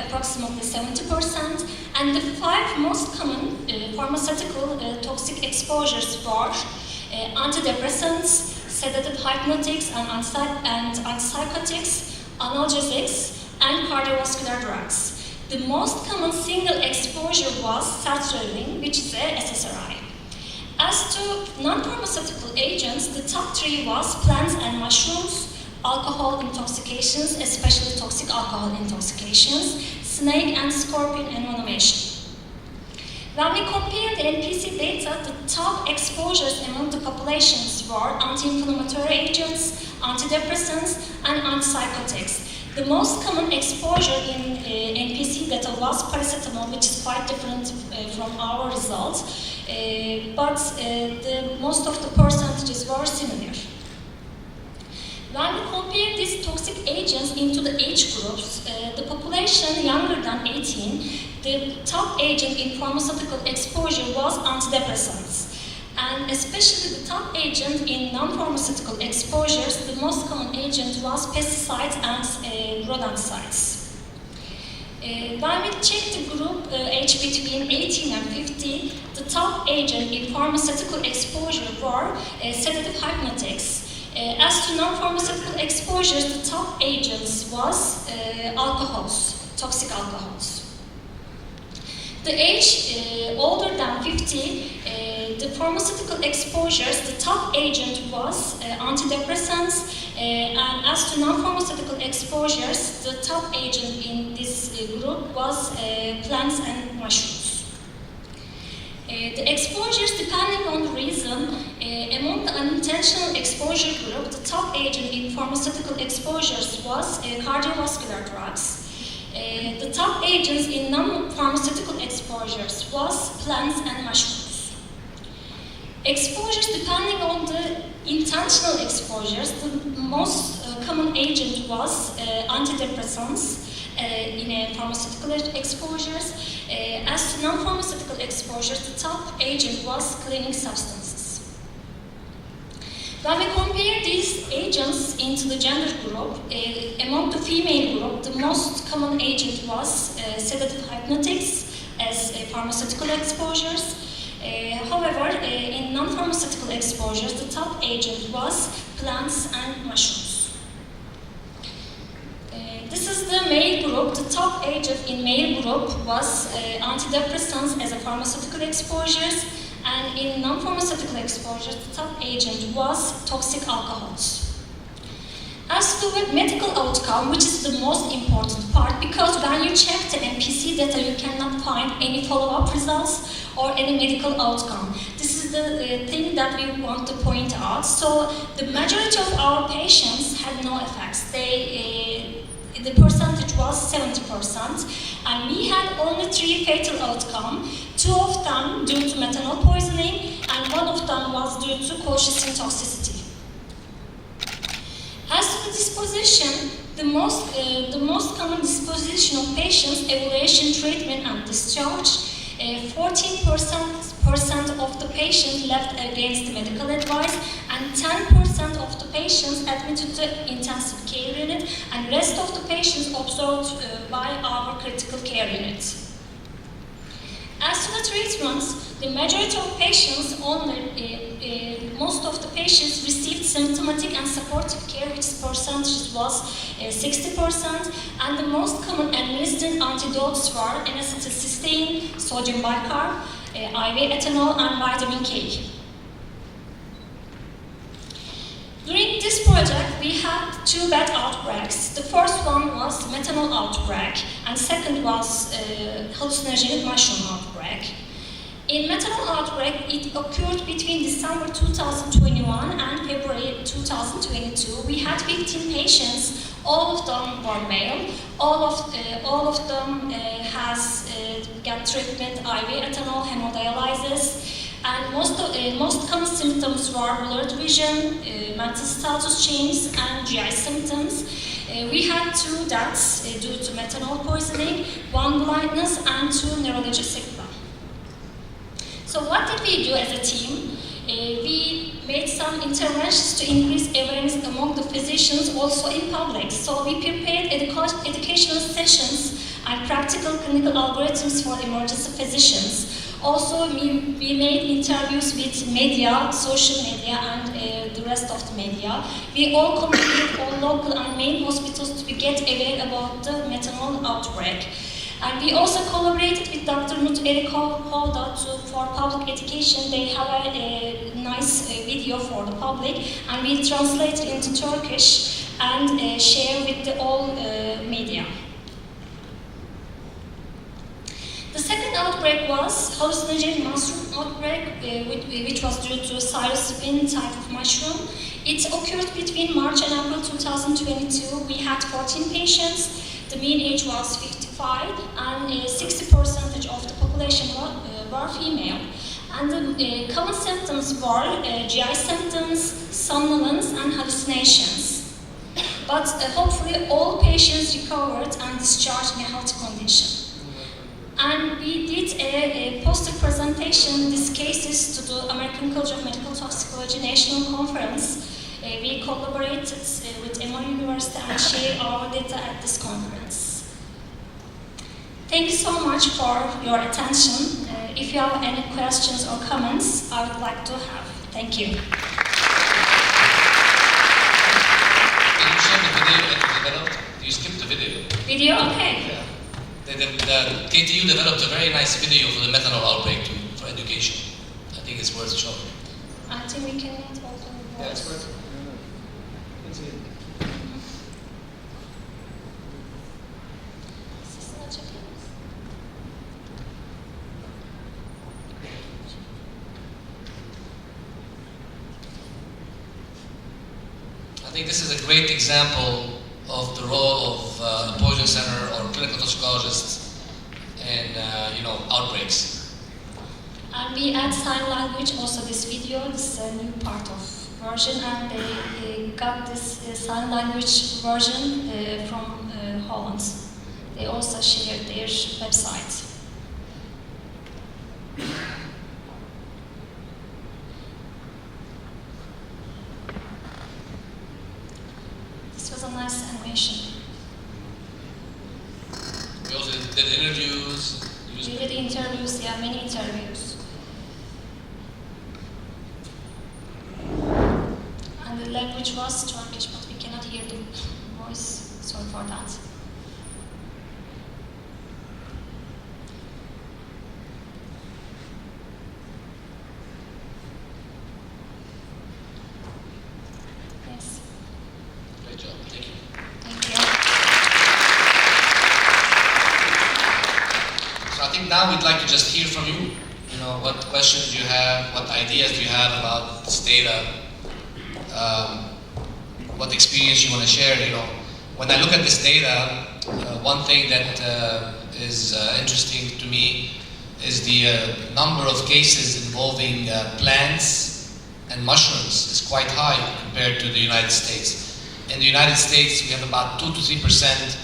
approximately 70%, and the 5 most common pharmaceutical toxic exposures were antidepressants, sedative hypnotics and antipsychotics, analgesics, and cardiovascular drugs. The most common single exposure was sertraline, which is a SSRI. As to non-pharmaceutical agents, the top 3 was plants and mushrooms, alcohol intoxications, especially toxic alcohol intoxications, snake and scorpion envenomation. When we compare the NPC data, the top exposures among the populations were anti-inflammatory agents, antidepressants, and antipsychotics. The most common exposure in NPC data was paracetamol, which is quite different from our results, but most of the percentages were similar. When we compare these toxic agents into the age groups, the population younger than 18, the top agent in pharmaceutical exposure was antidepressants. And especially the top agent in non-pharmaceutical exposures, the most common agent was pesticides and rodenticides. When we check the group age between 18 and 50, the top agent in pharmaceutical exposure were sedative hypnotics. As to non-pharmaceutical exposures, the top agents was alcohols, toxic alcohols. The age older than 50, the pharmaceutical exposures, the top agent was antidepressants, and as As to non-pharmaceutical exposures, the top agent in this group was plants and mushrooms. The exposures, depending on the reason, among the unintentional exposure group, the top agent in pharmaceutical exposures was cardiovascular drugs. The top agents in non-pharmaceutical exposures was plants and mushrooms. Exposures, depending on the intentional exposures, the most common agent was antidepressants in pharmaceutical exposures. As to non-pharmaceutical exposures, the top agent was cleaning substances. When we compare these agents into the gender group, among the female group, the most common agent was sedative hypnotics as pharmaceutical exposures. However, in non-pharmaceutical exposures, the top agent was plants and mushrooms. This is the male group. The top agent in male group was antidepressants as a pharmaceutical exposures, and in non-pharmaceutical exposures, the top agent was toxic alcohols. As to the medical outcome, which is the most important part, because when you check the MPC data, you cannot find any follow-up results or any medical outcome. This is the thing that we want to point out. So the majority of our patients had no effects. The percentage was 70%, and we had only 3 fatal outcomes, 2 of them due to methanol poisoning, and 1 of them was due to colchicine toxicity. As to the disposition, the most common disposition of patients, evaluation, treatment, and discharge, 14% of the patients left against the medical advice, and 10% of the patients admitted to intensive care unit, and rest of the patients observed by our critical care unit. As to the treatments, the majority of patients, most of the patients received symptomatic and supportive care, which percentage was 60%, and the most common administered antidotes were N-acetylcysteine, sodium bicarb, IV ethanol, and vitamin K. During this project, we had 2 bad outbreaks. The first one was methanol outbreak, and second was hallucinogenic mushroom outbreak. In methanol outbreak, it occurred between December 2021 and February 2022. We had 15 patients. All of them were male. All of them got treatment, IV ethanol, hemodialysis, and most common symptoms were blurred vision, mental status change, and GI symptoms. We had 2 deaths due to methanol poisoning, 1 blindness, and 2 neurologic sequelae. So what did we do as a team? We made some interventions to increase awareness among the physicians, also in public. So we prepared educational sessions and practical clinical algorithms for emergency physicians. Also, we made interviews with media, social media, and the rest of the media. We all communicated on local and main hospitals to get aware about the methanol outbreak. And we also collaborated with Dr. Nut Erikoğlu for public education. They have a nice video for the public, and we translated into Turkish and share with the all media. The second outbreak was hallucinogenic mushroom outbreak, which was due to psilocybin type of mushroom. It occurred between March and April 2022. We had 14 patients. The mean age was 55, and 60% of the population were female. And the common symptoms were GI symptoms, somnolence, and hallucinations. But hopefully all patients recovered and discharged in a healthy condition. And we did a poster presentation, these cases, to the American College of Medical Toxicology National Conference. We collaborated with Emory University and shared our data at this conference. Thank you so much for your attention. If you have any questions or comments, I would like to have. Thank you. Can you show the video that you developed? You skipped the video. Video? Okay. Yeah. The KTU developed a very nice video for the methanol outbreak for education. I think it's worth showing. I think we can also. Yeah, it's worth it. think this is a great example of the role of a poison center or clinical toxicologist in outbreaks. And we add sign language also this video. This is a new part of version, and they got this sign language version from Holland. They also shared their website. This was a nice animation. We also did interviews. We did interviews, yeah, many interviews. And the language was Turkish, but we cannot hear the voice. Sorry for that. Yes. Great job. Thank you. Thank you. So I think now we'd like to just hear from you. What questions you have, what ideas do you have about this data, what experience you want to share. When I look at this data, one thing that is interesting to me is the number of cases involving plants and mushrooms is quite high compared to the United States. In the United States, we have about 2 to 3%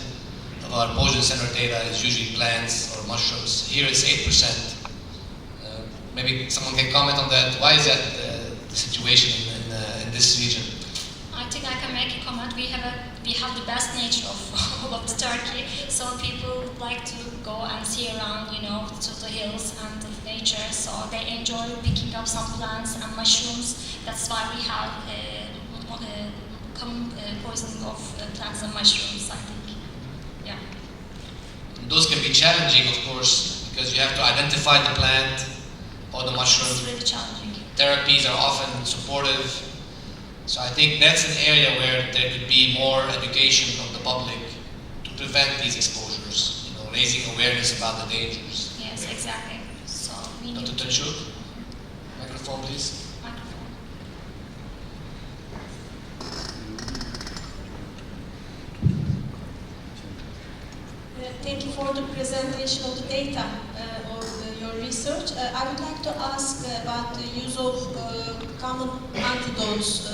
of our poison center data is usually plants or mushrooms. Here it's 8%. Maybe someone can comment on that. Why is that the situation in this region? I think I can make a comment. We have the best nature of all of the Turkey, so people like to go and see around, to the hills and the nature. So they enjoy picking up some plants and mushrooms. That's why we have common poisoning of plants and mushrooms, I think. Yeah. Those can be challenging, of course, because you have to identify the plant or the mushroom. It's really challenging. Therapies are often supportive. So I think that's an area where there could be more education of the public to prevent these exposures, raising awareness about the dangers. Yes, exactly. So we need Dr. Tanchuk, microphone please. microphone. Thank you for the presentation of the data of your research. I would like to ask about the use of common antidotes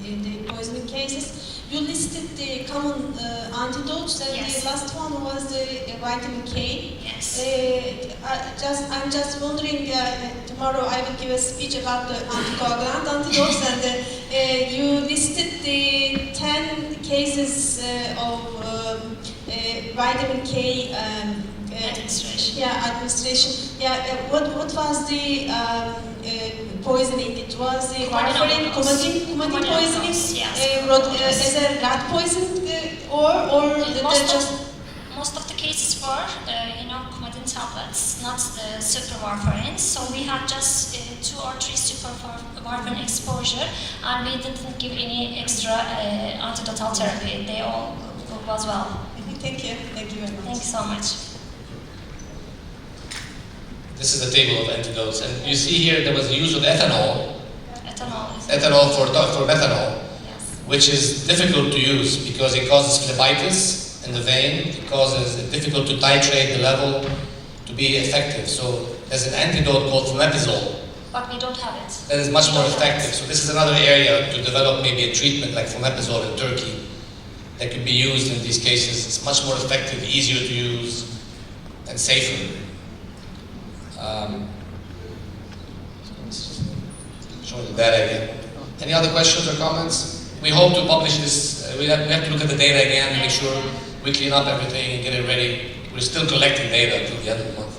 in the poisoning cases. You listed the common antidotes, and Yes. the last one was the vitamin K. Yes. I'm just wondering, tomorrow I will give a speech about the anticoagulant antidotes, and you listed the 10 cases of vitamin K Administration. administration. What was the poisoning? It was the warfarin, coumadin poisoning, Yes. as a rat poison, or just Most of the cases were, coumadin tablets, not super warfarin. So we had just 2 or 3 super warfarin exposure, and we didn't give any extra antidotal therapy. They all was well. Thank you very much. Thank you so much. This is a table of antidotes, and you see here there was the use of ethanol. Ethanol is For methanol, yes. which is difficult to use because it causes phlebitis in the vein. It causes it difficult to titrate the level to be effective. So there's an antidote called fomepizole But we don't have it. that is much We more don't have effective. it. So this is another area to develop maybe a treatment like fomepizole in Turkey that could be used in these cases. It's much more effective, easier to use, and safer. Show the data again. Any other questions or comments? We hope to publish this. We have to look at the data again and make sure we clean up everything and get it ready. We're still collecting data until the end of the month.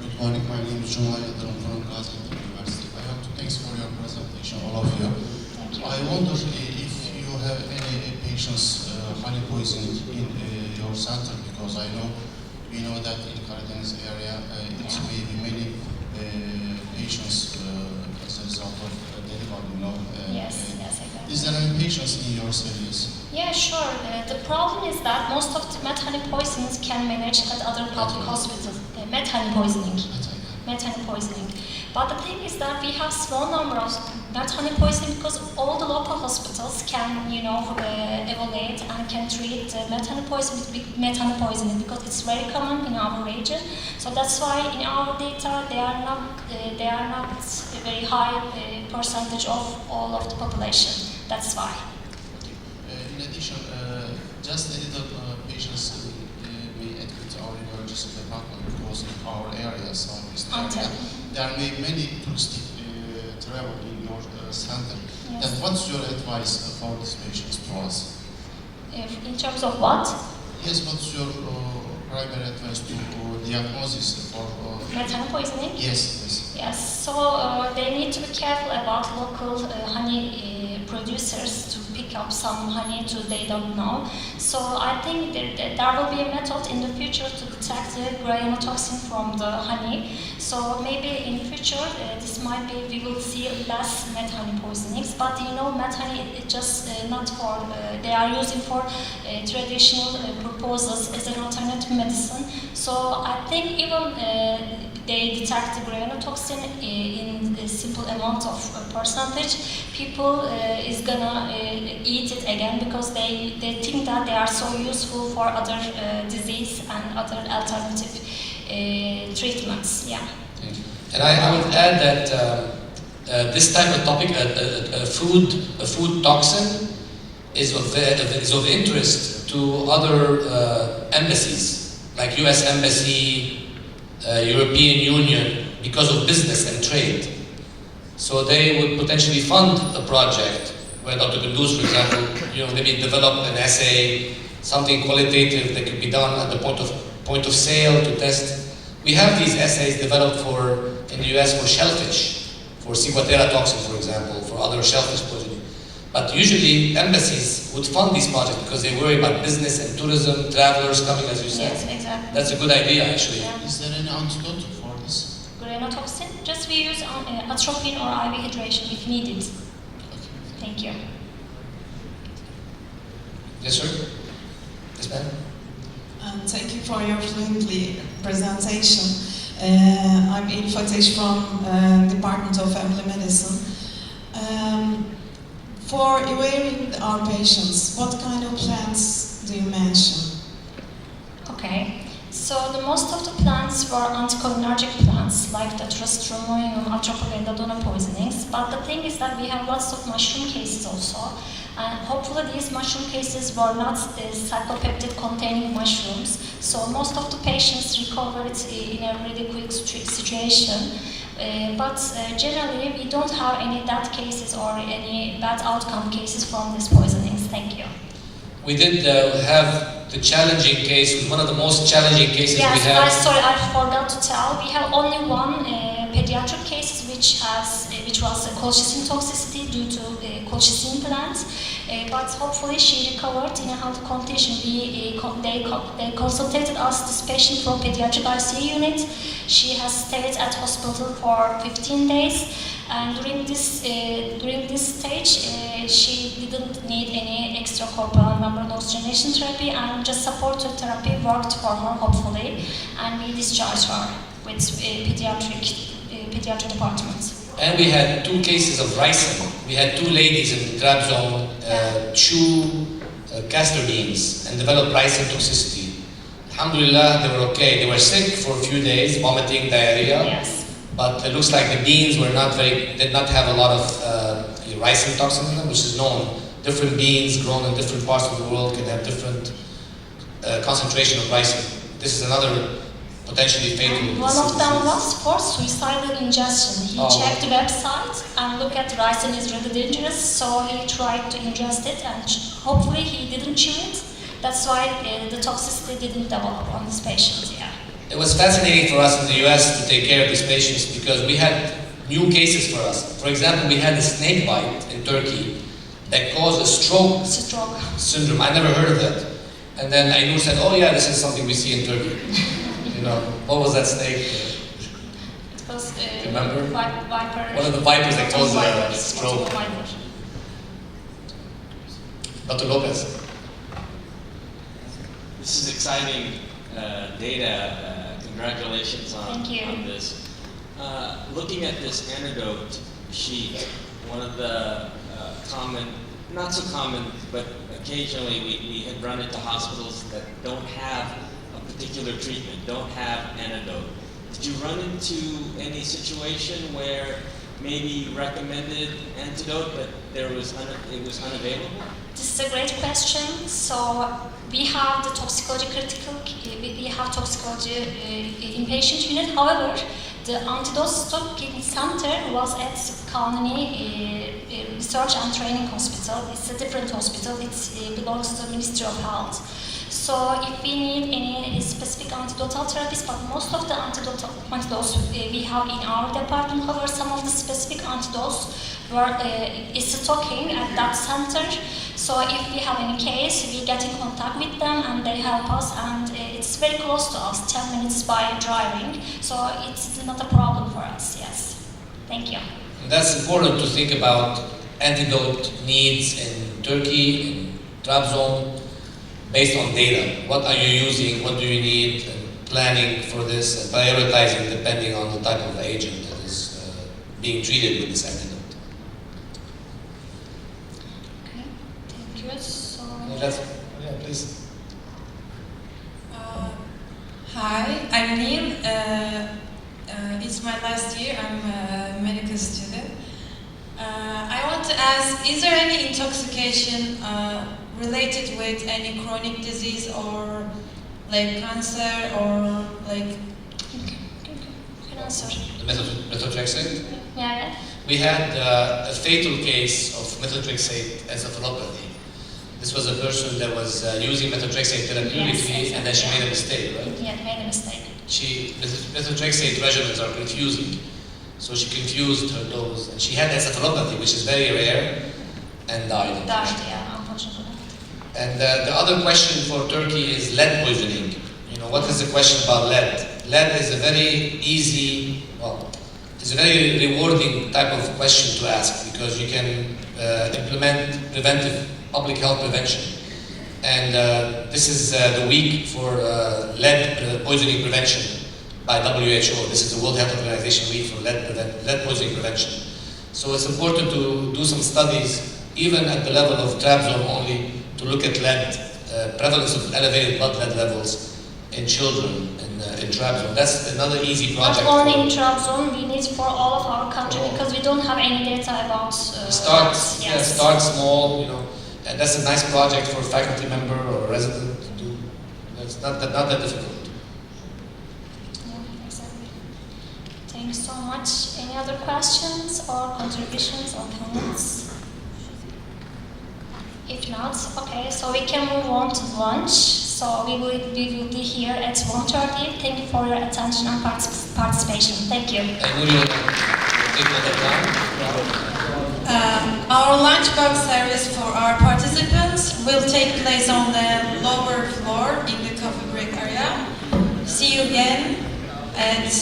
Good morning, my name is John Yadram from Karadeniz University. I have to thanks for your presentation, all of you. I wonder if you have any patients honey poisoning in your center, because we know that in Karadeniz area it may be many patients as a result of delivery, Yes, exactly. Is there any patients in your studies? Yeah, sure. The problem is that most of the methane poisonings can manage at other public hospitals. Methane poisoning. But the thing is that we have small number of not honey poisoning because all the local hospitals can, evaluate and can treat honey poisoning because it's very common in our region. So that's why in our data they are not a very high percentage of all of the population. That's why. In addition, just a little patients we admit our emergency department because in our area, southeast area, there may be many touristic travel in your center. Yes. Then what's your advice for these patients to us? In terms of what? Yes, what's your primary advice to diagnosis for Honey poisoning? Yes. Yes, so they need to be careful about local honey producers to pick up some honey they don't know. So I think there will be a method in the future to detect the granulotoxin from the honey. So maybe in the future this might be we will see less meth honey poisonings. But meth honey is just not for they are using for traditional purposes as an alternative medicine. So I think even they detect the granulotoxin in a simple amount of percentage, people is gonna eat it again because they think that they are so useful for other disease and other alternative treatments. Yeah. And I would add that this type of topic, a food toxin, is of interest to other embassies, like U.S. Embassy, European Union, because of business and trade. So they would potentially fund a project where Dr. Kunduz, for example, maybe develop an assay, something qualitative that could be done at the point of sale to test. We have these assays developed in the US for shellfish, for ciguatera toxin, for example, for other shellfish poisoning. But usually embassies would fund these projects because they worry about business and tourism, travelers coming, as you said. Yes, exactly. That's a good idea, actually. Yeah. Is there any antidote for this? Granulotoxin, just we use atropine or IV hydration if needed. Thank you. Yes, sir? Yes, ma'am? Thank you for your friendly presentation. I'm Elif Ateş from Department of Family Medicine. For evaluating our patients, what kind of plants do you mention? Okay. So the most of the plants were anticholinergic plants like the Trastramonium, atropine, and Ladonna poisonings. But the thing is that we have lots of mushroom cases also. And hopefully these mushroom cases were not cyclopeptide containing mushrooms. So most of the patients recovered in a really quick situation. But generally we don't have any death cases or any bad outcome cases from these poisonings. Thank you. We did have the challenging case, one of the most challenging cases we had. Yes, I forgot to tell. We have only one pediatric case which was a colchicine toxicity due to colchicine plant. But hopefully she recovered in a healthy condition. They consulted us, this patient from pediatric ICU unit. She has stayed at hospital for 15 days. And during this stage, she didn't need any extracorporeal membrane oxygenation therapy, and just supportive therapy worked for her, hopefully, and we discharged her with pediatric department. And we had 2 cases of ricin. We had 2 ladies in Trabzon chew castor beans and developed ricin toxicity. Alhamdulillah, they were okay. They were sick for a few days, vomiting, diarrhea. Yes. But it looks like the beans did not have a lot of ricin toxin in them, which is known. Different beans grown in different parts of the world can have different concentration of ricin. This is another potentially fatal. One of them was for suicidal ingestion. He checked the website and looked at ricin is really dangerous, so he tried to ingest it, and hopefully he didn't chew it. That's why the toxicity didn't develop on this patient. Yeah. It was fascinating for us in the US to take care of these patients because we had new cases for us. For example, we had a snake bite in Turkey that caused a stroke syndrome. I never heard of that. And then Aynur said, oh yeah, this is something we see in Turkey. What was that snake? It was remember? Viper. One of the vipers that caused a stroke. Dr. Lopez. This is exciting data. Congratulations on this. looking at this antidote sheet, one of the common, not so common, but occasionally we had run into hospitals that don't have a particular treatment, don't have antidote. Did you run into any situation where maybe you recommended antidote, but it was unavailable? This is a great question. So we have the toxicology we have toxicology inpatient unit. However, the antidote stocking center was at Karadeniz Research and Training Hospital. It's a different hospital. It belongs to the Ministry of Health. So if we need any specific antidotal therapies, but most of the antidotes we have in our department. However, some of the specific antidotes were stocking at that center. So if we have any case, we get in contact with them and they help us, and it's very close to us, 10 minutes by driving. So it's not a problem for us, yes. Thank you. And that's important to think about antidote needs in Turkey, in Trabzon, based on data. What are you using, what do you need, and planning for this, and prioritizing depending on the type of agent that is being treated with this antidote. Okay, thank you. So, Yeah, please. Hi, I'm Neil. It's my last year. I'm a medical student. I want to ask, is there any intoxication related with any chronic disease or like cancer or like... can answer. Methotrexate? Yeah. We had a fatal case of methotrexate encephalopathy. This was a person that was using methotrexate therapeutically, and then she made a mistake, right? Yeah, made a mistake. Methotrexate regimens are confusing, so she confused her dose, and she had encephalopathy, which is very rare, and died. Died, yeah, unfortunately. And the other question for Turkey is lead poisoning. You know, what is the question about lead? Lead is a very easy, well, it's a very rewarding type of question to ask, because you can implement preventive public health prevention. And this is the week for lead poisoning prevention by WHO. This is the World Health Organization week for lead poisoning prevention. So it's important to do some studies, even at the level of Trabzon only, to look at lead, prevalence of elevated blood lead levels in children in Trabzon. That's another easy project. Not only in Trabzon, we need for all of our country, because we don't have any data about start small, you know, and that's a nice project for a faculty member or a resident to do. It's not that difficult. Yeah, exactly. Thanks so much. Any other questions or contributions or comments? If not, okay, so we can move on to lunch. So we will be here at 1:30. Thank you for your attention and participation. Thank you. Our lunchbox service for our participants will take place on the lower floor in the coffee break area. See you again at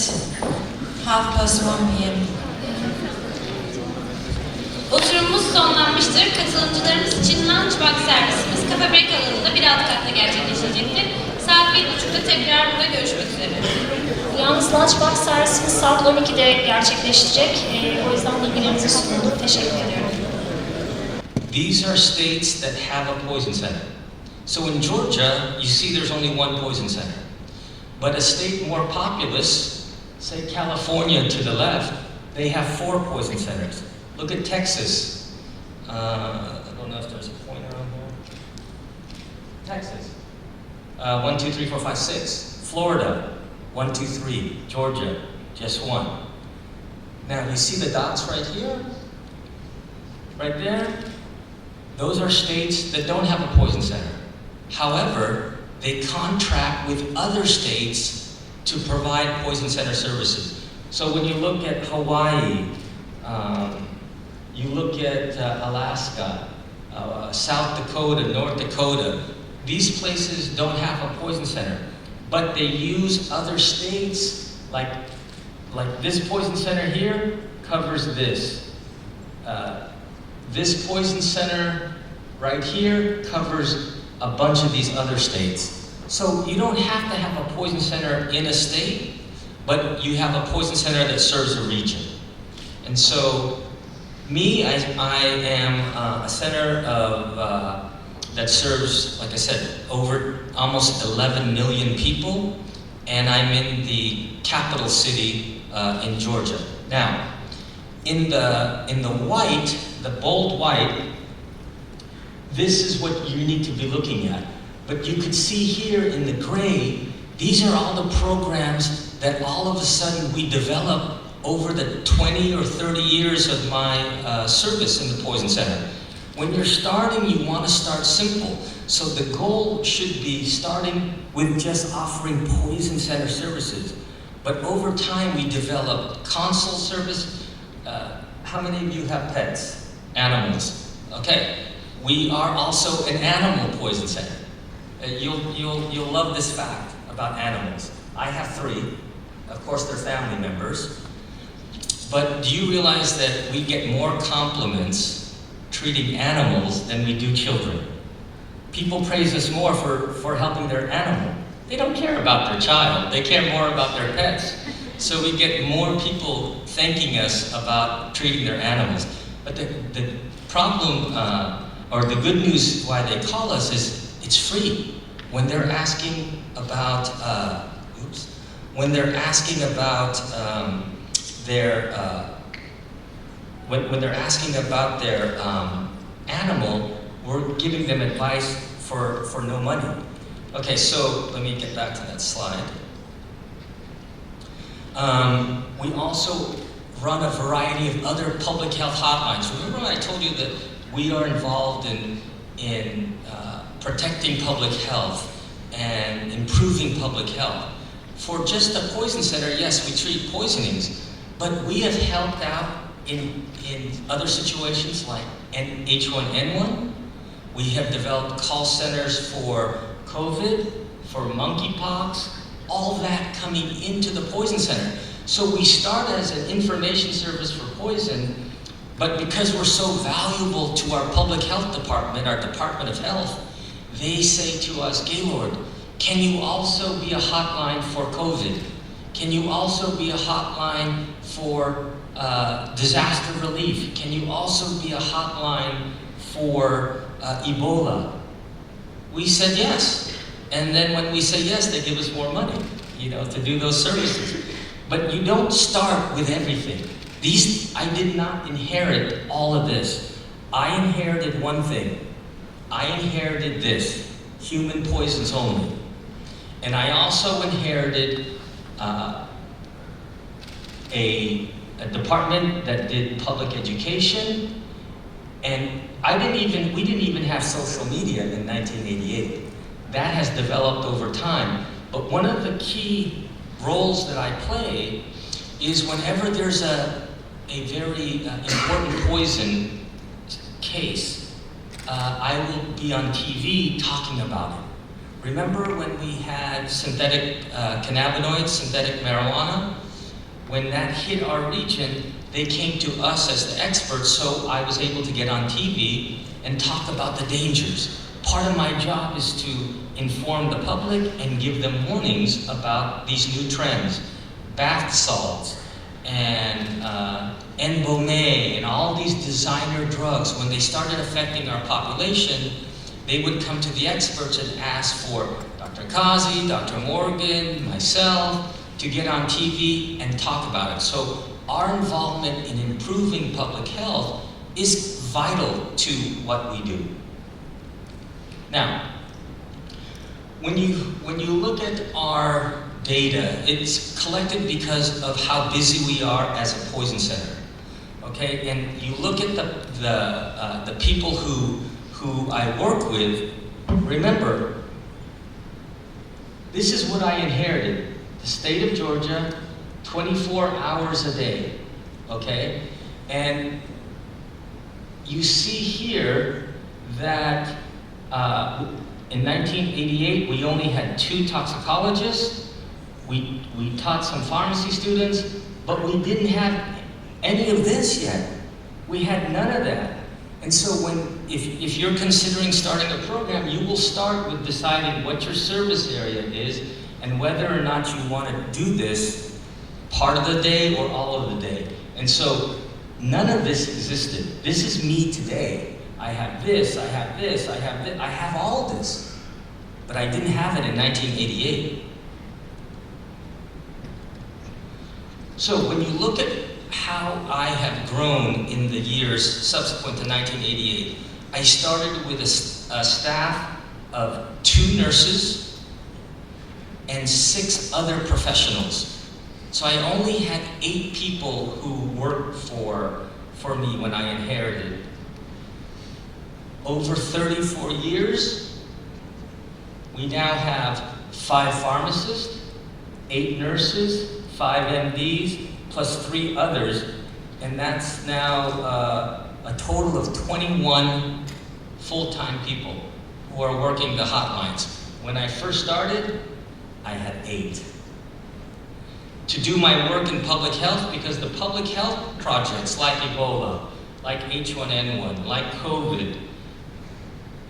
1:30 p.m. Oturumumuz sonlanmıştır. Katılımcılarımız için lunchbox servisimiz kafe break alanında bir alt katta gerçekleşecektir. Saat 1:30'da tekrar burada görüşmek üzere. Yalnız lunchbox servisimiz saat 12'de gerçekleşecek. O yüzden bilgilerinizi sunduk. Teşekkür ediyorum. These are states that have a poison center. So in Georgia, you see there's only one poison center. But a state more populous, say California to the left, they have 4 poison centers. Look at Texas. I don't know if there's a pointer on here. Texas. 1, 2, 3, 4, 5, 6. Florida. 1, 2, 3. Georgia. Just 1. Now you see the dots right here? Right there? Those are states that don't have a poison center. However, they contract with other states to provide poison center services. So when you look at Hawaii, you look at Alaska, South Dakota, North Dakota, these places don't have a poison center, but they use other states, like this poison center here covers this. This poison center right here covers a bunch of these other states. So you don't have to have a poison center in a state, but you have a poison center that serves a region. And so, I am a center of, that serves, like I said, over almost 11 million people, and I'm in the capital city in Georgia. Now, in the white, the bold white, this is what you need to be looking at. But you could see here in the gray, these are all the programs that all of a sudden we develop over the 20 or 30 years of my service in the Poison Center. When you're starting, you want to start simple. So the goal should be starting with just offering Poison Center services. But over time, we developed consult service. How many of you have pets? Animals. Okay. We are also an animal poison center. You'll love this fact about animals. I have 3. Of course, they're family members. But do you realize that we get more compliments treating animals than we do children? People praise us more for helping their animal. They don't care about their child. They care more about their pets. So we get more people thanking us about treating their animals. But the problem, or the good news why they call us is it's free. When they're asking about, when they're asking about when they're asking about their animal, we're giving them advice for no money. Okay, so let me get back to that slide. We also run a variety of other public health hotlines. Remember when I told you that we are involved in protecting public health and improving public health? For just the poison center, yes, we treat poisonings, but we have helped out in other situations like H1N1. We have developed call centers for COVID, for monkeypox, all that coming into the poison center. So we start as an information service for poison, but because we're so valuable to our public health department, our Department of Health, they say to us, Gaylord, can you also be a hotline for COVID? Can you also be a hotline for disaster relief? Can you also be a hotline for Ebola? We said yes. And then when we say yes, they give us more money, to do those services. But you don't start with everything. I did not inherit all of this. I inherited one thing. I inherited this, human poisons only. And I also inherited a department that did public education, and we didn't even have social media in 1988. That has developed over time. But one of the key roles that I play is whenever there's a very important poison case, I will be on TV talking about it. Remember when we had synthetic cannabinoids, synthetic marijuana? When that hit our region, they came to us as the experts, so I was able to get on TV and talk about the dangers. Part of my job is to inform the public and give them warnings about these new trends. Bath salts and Enbome and all these designer drugs, when they started affecting our population, they would come to the experts and ask for Dr. Kazi, Dr. Morgan, myself, to get on TV and talk about it. So our involvement in improving public health is vital to what we do. Now, when you look at our data, it's collected because of how busy we are as a poison center. Okay, and you look at the people who I work with. Remember, this is what I inherited. The state of Georgia, 24 hours a day, okay? And you see here that in 1988, we only had 2 toxicologists. We taught some pharmacy students, but we didn't have any of this yet. We had none of that. And so if you're considering starting a program, you will start with deciding what your service area is and whether or not you want to do this part of the day or all of the day. And so none of this existed. This is me today. I have this, I have this, I have this, I have all this. But I didn't have it in 1988. So when you look at how I have grown in the years subsequent to 1988, I started with a staff of 2 nurses and 6 other professionals. So I only had 8 people who worked for me when I inherited. Over 34 years, we now have 5 pharmacists, 8 nurses, 5 MDs, plus 3 others, and that's now a total of 21 full-time people who are working the hotlines. When I first started, I had 8. To do my work in public health, because the public health projects like Ebola, like H1N1, like COVID,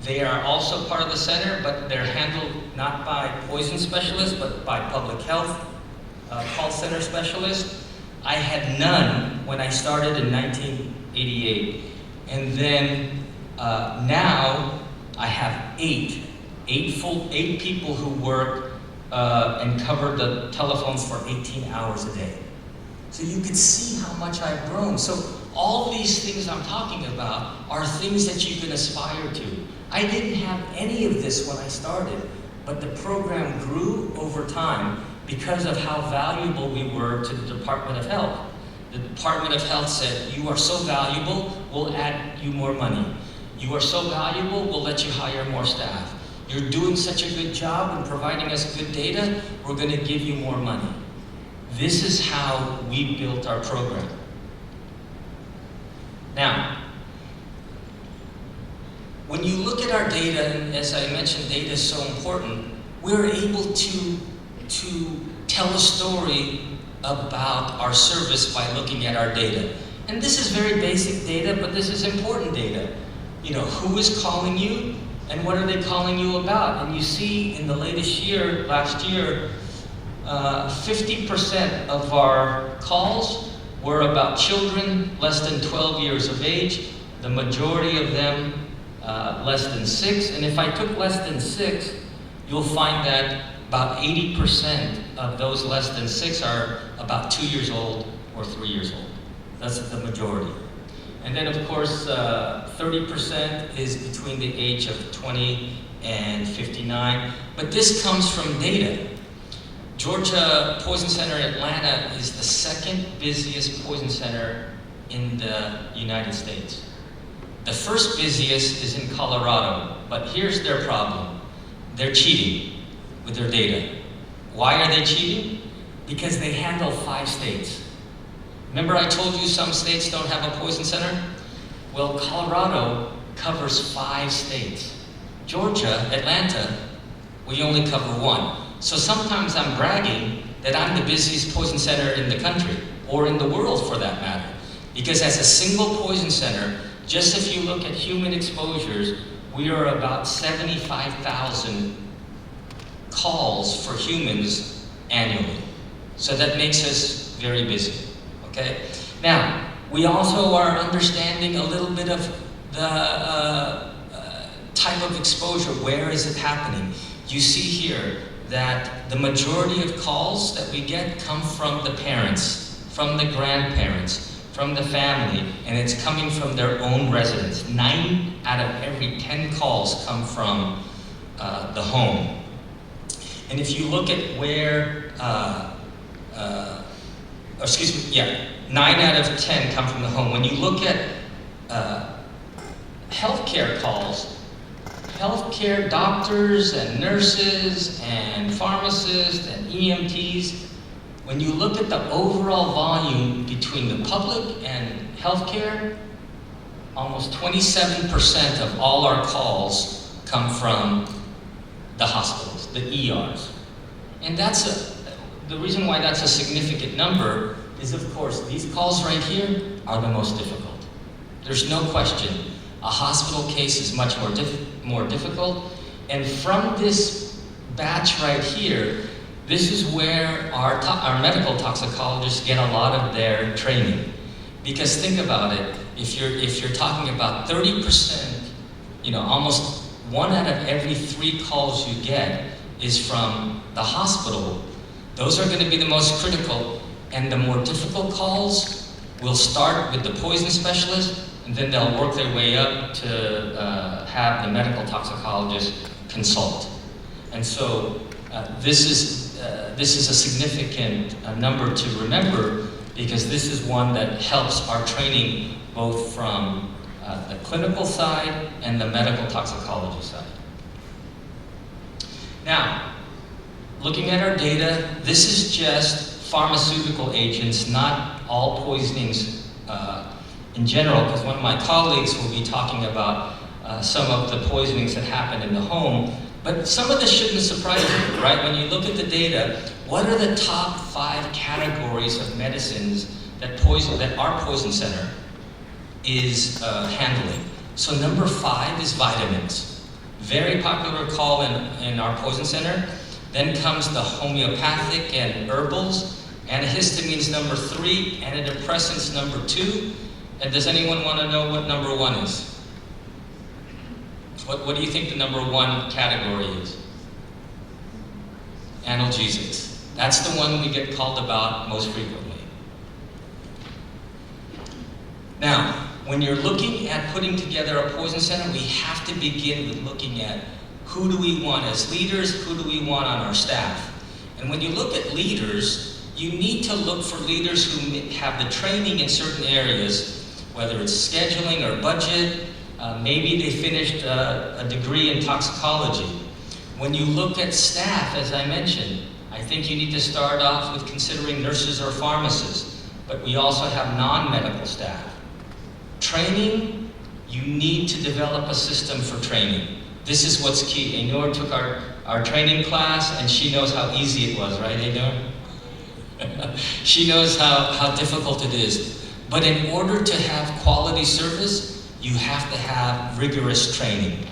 they are also part of the center, but they're handled not by poison specialists, but by public health call center specialists. I had none when I started in 1988. And then now I have 8 people who work and cover the telephone for 18 hours a day. So you can see how much I've grown. So all these things I'm talking about are things that you can aspire to. I didn't have any of this when I started, but the program grew over time because of how valuable we were to the Department of Health. The Department of Health said, you are so valuable, we'll add you more money. You are so valuable, we'll let you hire more staff. You're doing such a good job and providing us good data, we're going to give you more money. This is how we built our program. Now, when you look at our data, and as I mentioned, data is so important, we're able to tell a story about our service by looking at our data. And this is very basic data, but this is important data. You know, who is calling you and what are they calling you about? And you see in the latest year, last year, 50% of our calls were about children less than 12 years of age, the majority of them less than 6. And if I took less than 6, you'll find that about 80% of those less than 6 are about 2 years old or 3 years old. That's the majority. And then of course, 30% is between the age of 20 and 59. But this comes from data. Georgia Poison Center in Atlanta is the 2nd busiest poison center in the United States. The 1st busiest is in Colorado, but here's their problem. They're cheating with their data. Why are they cheating? Because they handle 5 states. Remember I told you some states don't have a poison center? Well, Colorado covers 5 states. Georgia, Atlanta, we only cover 1. So sometimes I'm bragging that I'm the busiest poison center in the country, or in the world for that matter. Because as a single poison center, just if you look at human exposures, we are about 75,000 calls for humans annually. So that makes us very busy, okay? Now, we also are understanding a little bit of the type of exposure. Where is it happening? You see here that the majority of calls that we get come from the parents, from the grandparents, from the family, and it's coming from their own residents. 9 out of every 10 calls come from the home. And if you look at where, 9 out of 10 come from the home. When you look at healthcare calls, healthcare doctors and nurses and pharmacists and EMTs, when you look at the overall volume between the public and healthcare, almost 27% of all our calls come from the hospitals, the ERs. And the reason why that's a significant number is, of course, these calls right here are the most difficult. There's no question. A hospital case is much more difficult. And from this batch right here, This is where our medical toxicologists get a lot of their training. Because think about it, if you're talking about 30%, almost 1 out of every 3 calls you get is from the hospital. Those are going to be the most critical, and the more difficult calls will start with the poison specialist, and then they'll work their way up to have the medical toxicologist consult. And so this is a significant number to remember, because this is one that helps our training both from the clinical side and the medical toxicology side. Now, looking at our data, this is just pharmaceutical agents, not all poisonings in general, because one of my colleagues will be talking about some of the poisonings that happen in the home. But some of this shouldn't surprise you, right? When you look at the data, what are the top 5 categories of medicines that our poison center is handling? So number 5 is vitamins. Very popular call in our poison center. Then comes the homeopathic and herbals. Antihistamines number 3, antidepressants number 2. And does anyone want to know what number 1 is? What do you think the number 1 category is? Analgesics. That's the one we get called about most frequently. Now, when you're looking at putting together a poison center, we have to begin with looking at who do we want as leaders, who do we want on our staff. And when you look at leaders, you need to look for leaders who have the training in certain areas, whether it's scheduling or budget. Maybe they finished a degree in toxicology. When you look at staff, as I mentioned, I think you need to start off with considering nurses or pharmacists, but we also have non-medical staff. Training, you need to develop a system for training. This is what's key. Enor took our training class, and she knows how easy it was, right, Enor? She knows how difficult it is. But in order to have quality service, you have to have rigorous training.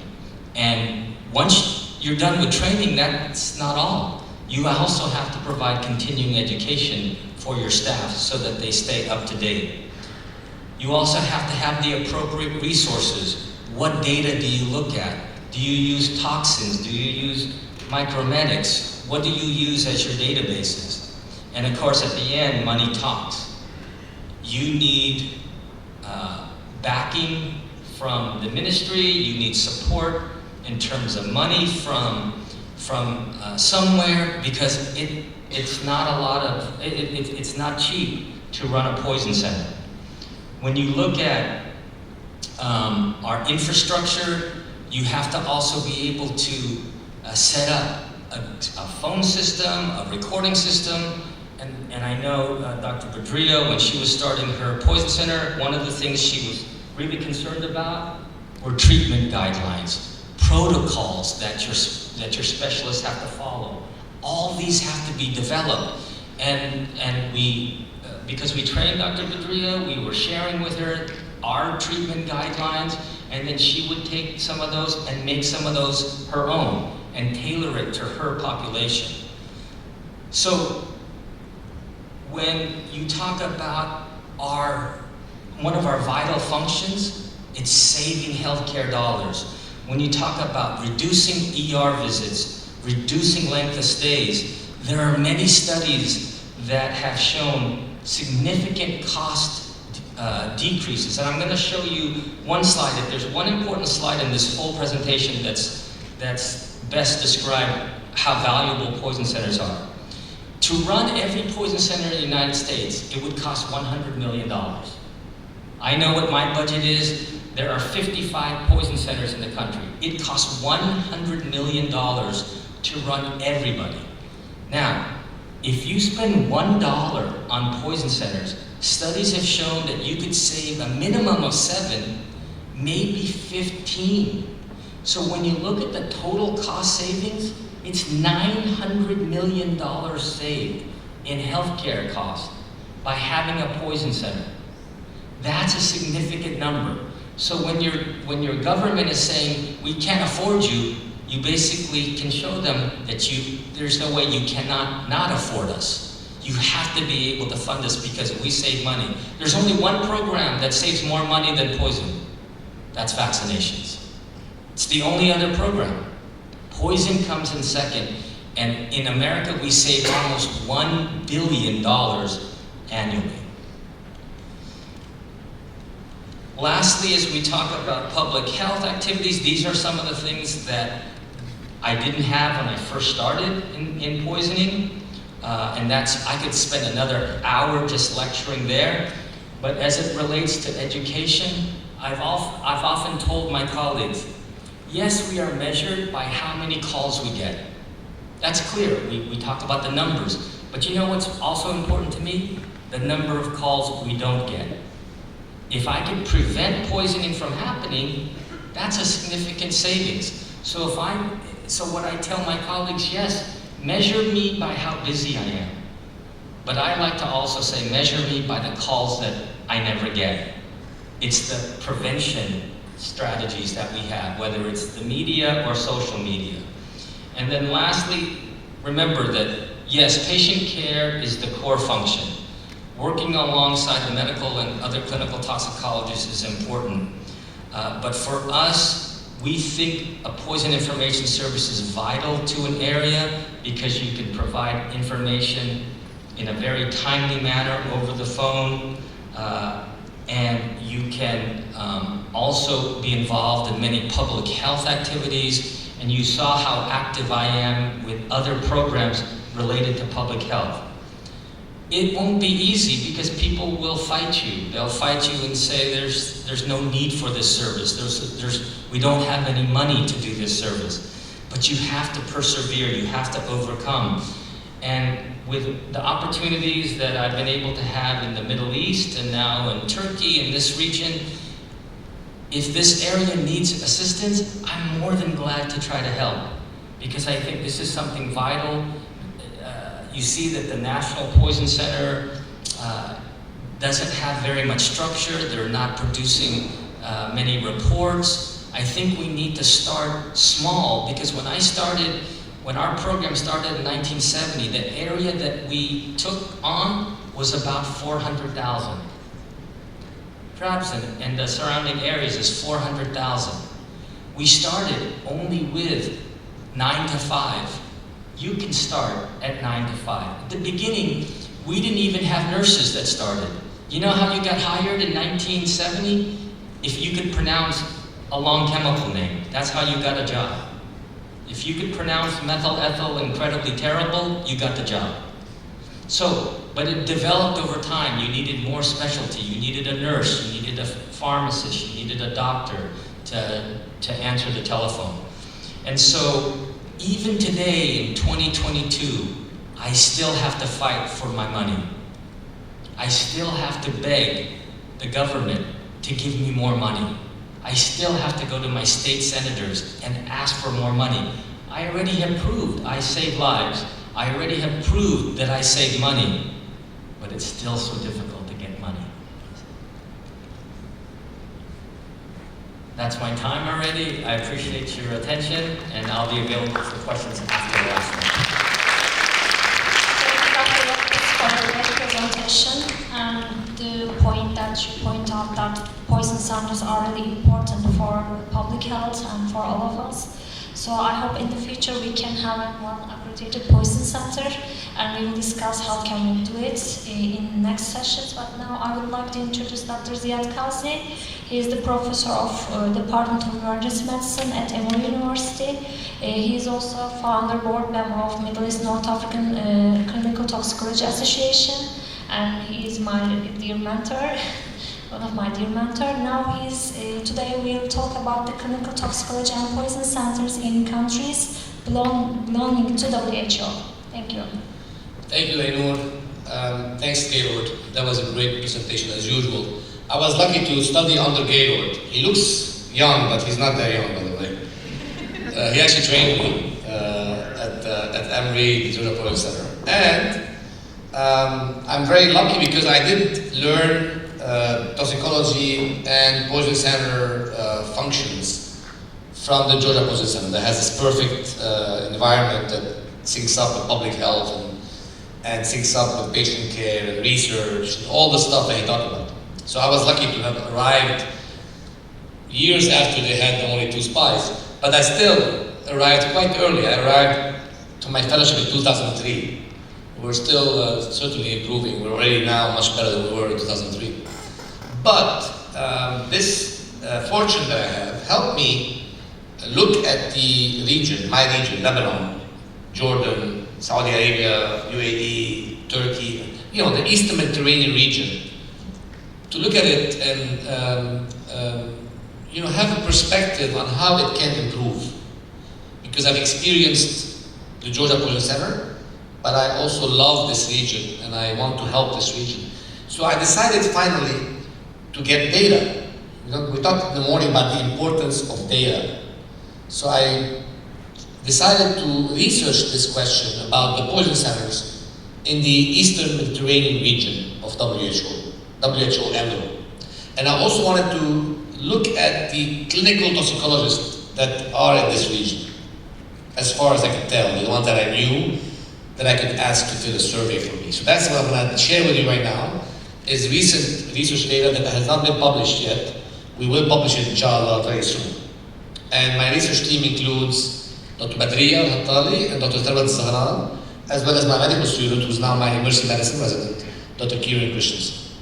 And once you're done with training, that's not all. You also have to provide continuing education for your staff so that they stay up to date. You also have to have the appropriate resources. What data do you look at? Do you use toxins? Do you use micromedics? What do you use as your databases? And of course, at the end, money talks. You need backing from the ministry. You need support in terms of money from somewhere, because it's not it's not cheap to run a poison center. When you look at our infrastructure, you have to also be able to set up a phone system, a recording system. And I know Dr. Badria, when she was starting her poison center, one of the things she was really concerned about were treatment guidelines, protocols that your specialists have to follow. All these have to be developed. And we, because we trained Dr. Badria, we were sharing with her our treatment guidelines, and then she would take some of those and make some of those her own and tailor it to her population. So when you talk about one of our vital functions, it's saving healthcare dollars. When you talk about reducing ER visits, reducing length of stays, there are many studies that have shown significant cost decreases. And I'm going to show you one slide. If there's one important slide in this whole presentation that's best described how valuable poison centers are. To run every poison center in the United States, it would cost $100 million. I know what my budget is. There are 55 poison centers in the country. It costs $100 million to run everybody. Now, if you spend $1 on poison centers, studies have shown that you could save a minimum of 7, maybe 15. So when you look at the total cost savings, it's $900 million saved in healthcare costs by having a poison center. That's a significant number. So when your government is saying, we can't afford you, you basically can show them that there's no way you cannot not afford us. You have to be able to fund us because we save money. There's only one program that saves more money than poison. That's vaccinations. It's the only other program. Poison comes in second, and in America we save almost $1 billion annually. Lastly, as we talk about public health activities, these are some of the things that I didn't have when I first started in poisoning. And I could spend another hour just lecturing there. But as it relates to education, I've often told my colleagues, yes, we are measured by how many calls we get. That's clear, we talked about the numbers. But you know what's also important to me? The number of calls we don't get. If I could prevent poisoning from happening, that's a significant savings. So what I tell my colleagues, yes, measure me by how busy I am. But I like to also say, measure me by the calls that I never get. It's the prevention strategies that we have, whether it's the media or social media. And then lastly, remember that, yes, patient care is the core function. Working alongside the medical and other clinical toxicologists is important. But for us, we think a poison information service is vital to an area because you can provide information in a very timely manner over the phone, and you can also be involved in many public health activities, and you saw how active I am with other programs related to public health. It won't be easy because people will fight you. They'll fight you and say there's no need for this service. We don't have any money to do this service. But you have to persevere, you have to overcome. And with the opportunities that I've been able to have in the Middle East and now in Turkey, in this region, if this area needs assistance, I'm more than glad to try to help. Because I think this is something vital. You see that the National Poison Center doesn't have very much structure. They're not producing many reports. I think we need to start small because when our program started in 1970, the area that we took on was about 400,000. Trabzon and the surrounding areas is 400,000. We started only with 9 to 5. You can start at 9 to 5. At the beginning, we didn't even have nurses that started. You know how you got hired in 1970? If you could pronounce a long chemical name, that's how you got a job. If you could pronounce methyl ethyl incredibly terrible, you got the job. But it developed over time. You needed more specialty. You needed a nurse, you needed a pharmacist, you needed a doctor to answer the telephone. And so, even today in 2022, I still have to fight for my money. I still have to beg the government to give me more money. I still have to go to my state senators and ask for more money. I already have proved I save lives. I already have proved that I save money, but it's still so difficult to get money. That's my time already. I appreciate your attention, and I'll be available for questions after the last one. Thank you, Dr. Lopez, for the great presentation and the point that you point out that poison centers are really important for public health and for all of us. So I hope in the future we can have one accredited poison center, and we will discuss how can we do it in next sessions. But now I would like to introduce Dr. Ziad Kazi. He is the professor of Department of Emergency Medicine at Emory University. He is also a founder board member of Middle East North African Clinical Toxicology Association, and he is my dear mentor. One of my dear mentors. Now today we'll talk about the clinical toxicology and poison centers in countries belonging to WHO. Thank you. Thank you, Aynur. Thanks, Gaylord. That was a great presentation as usual. I was lucky to study under Gaylord. He looks young, but he's not that young, by the way. He actually trained me at Emory, the Poison Center. And I'm very lucky because I did learn toxicology and poison center functions from the Georgia Poison Center that has this perfect environment that syncs up with public health and syncs up with patient care and research and all the stuff that he talked about. So I was lucky to have arrived years after they had the only 2 spies, but I still arrived quite early. I arrived to my fellowship in 2003. We're still certainly improving. We're already now much better than we were in 2003. But this fortune that I have helped me look at the region, my region, Lebanon, Jordan, Saudi Arabia, UAE, Turkey, the Eastern Mediterranean region, to look at it and have a perspective on how it can improve. Because I've experienced the Georgia Poison Center, but I also love this region and I want to help this region. So I decided finally to get data. We talked in the morning about the importance of data. So I decided to research this question about the poison centers in the Eastern Mediterranean region of WHO EMERO. And I also wanted to look at the clinical toxicologists that are in this region, as far as I could tell, the ones that I knew that I could ask to fill a survey for me. So that's what I'm going to share with you right now, is recent research data that has not been published yet. We will publish it, inshallah, very soon. And my research team includes Dr. Badriya Al-Hattali and Dr. Tarwat Zahran, as well as my medical student, who's now my emergency medicine resident, Dr. Kieran Christensen.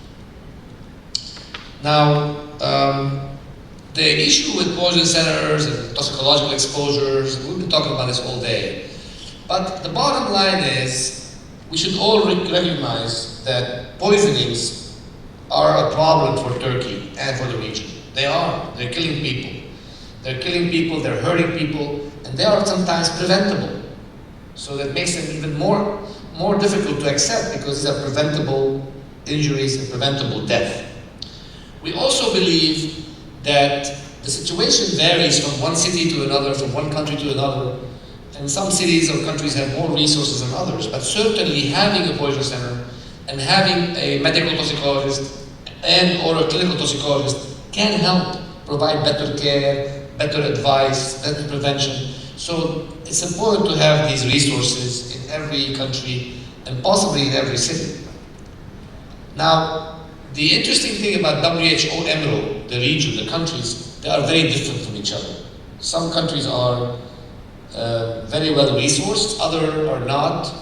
Now, the issue with poison centers and toxicological exposures, we've been talking about this all day. But the bottom line is, we should all recognize that poisonings are a problem for Turkey and for the region. They are. They're killing people. They're killing people, they're hurting people, and they are sometimes preventable. So that makes them even more difficult to accept, because these are preventable injuries and preventable death. We also believe that the situation varies from one city to another, from one country to another, and some cities or countries have more resources than others, but certainly having a poison center and having a medical toxicologist and or a clinical toxicologist can help provide better care, better advice, better prevention. So it's important to have these resources in every country and possibly in every city. Now, the interesting thing about WHO EMERO, the region, the countries, they are very different from each other. Some countries are very well resourced, others are not.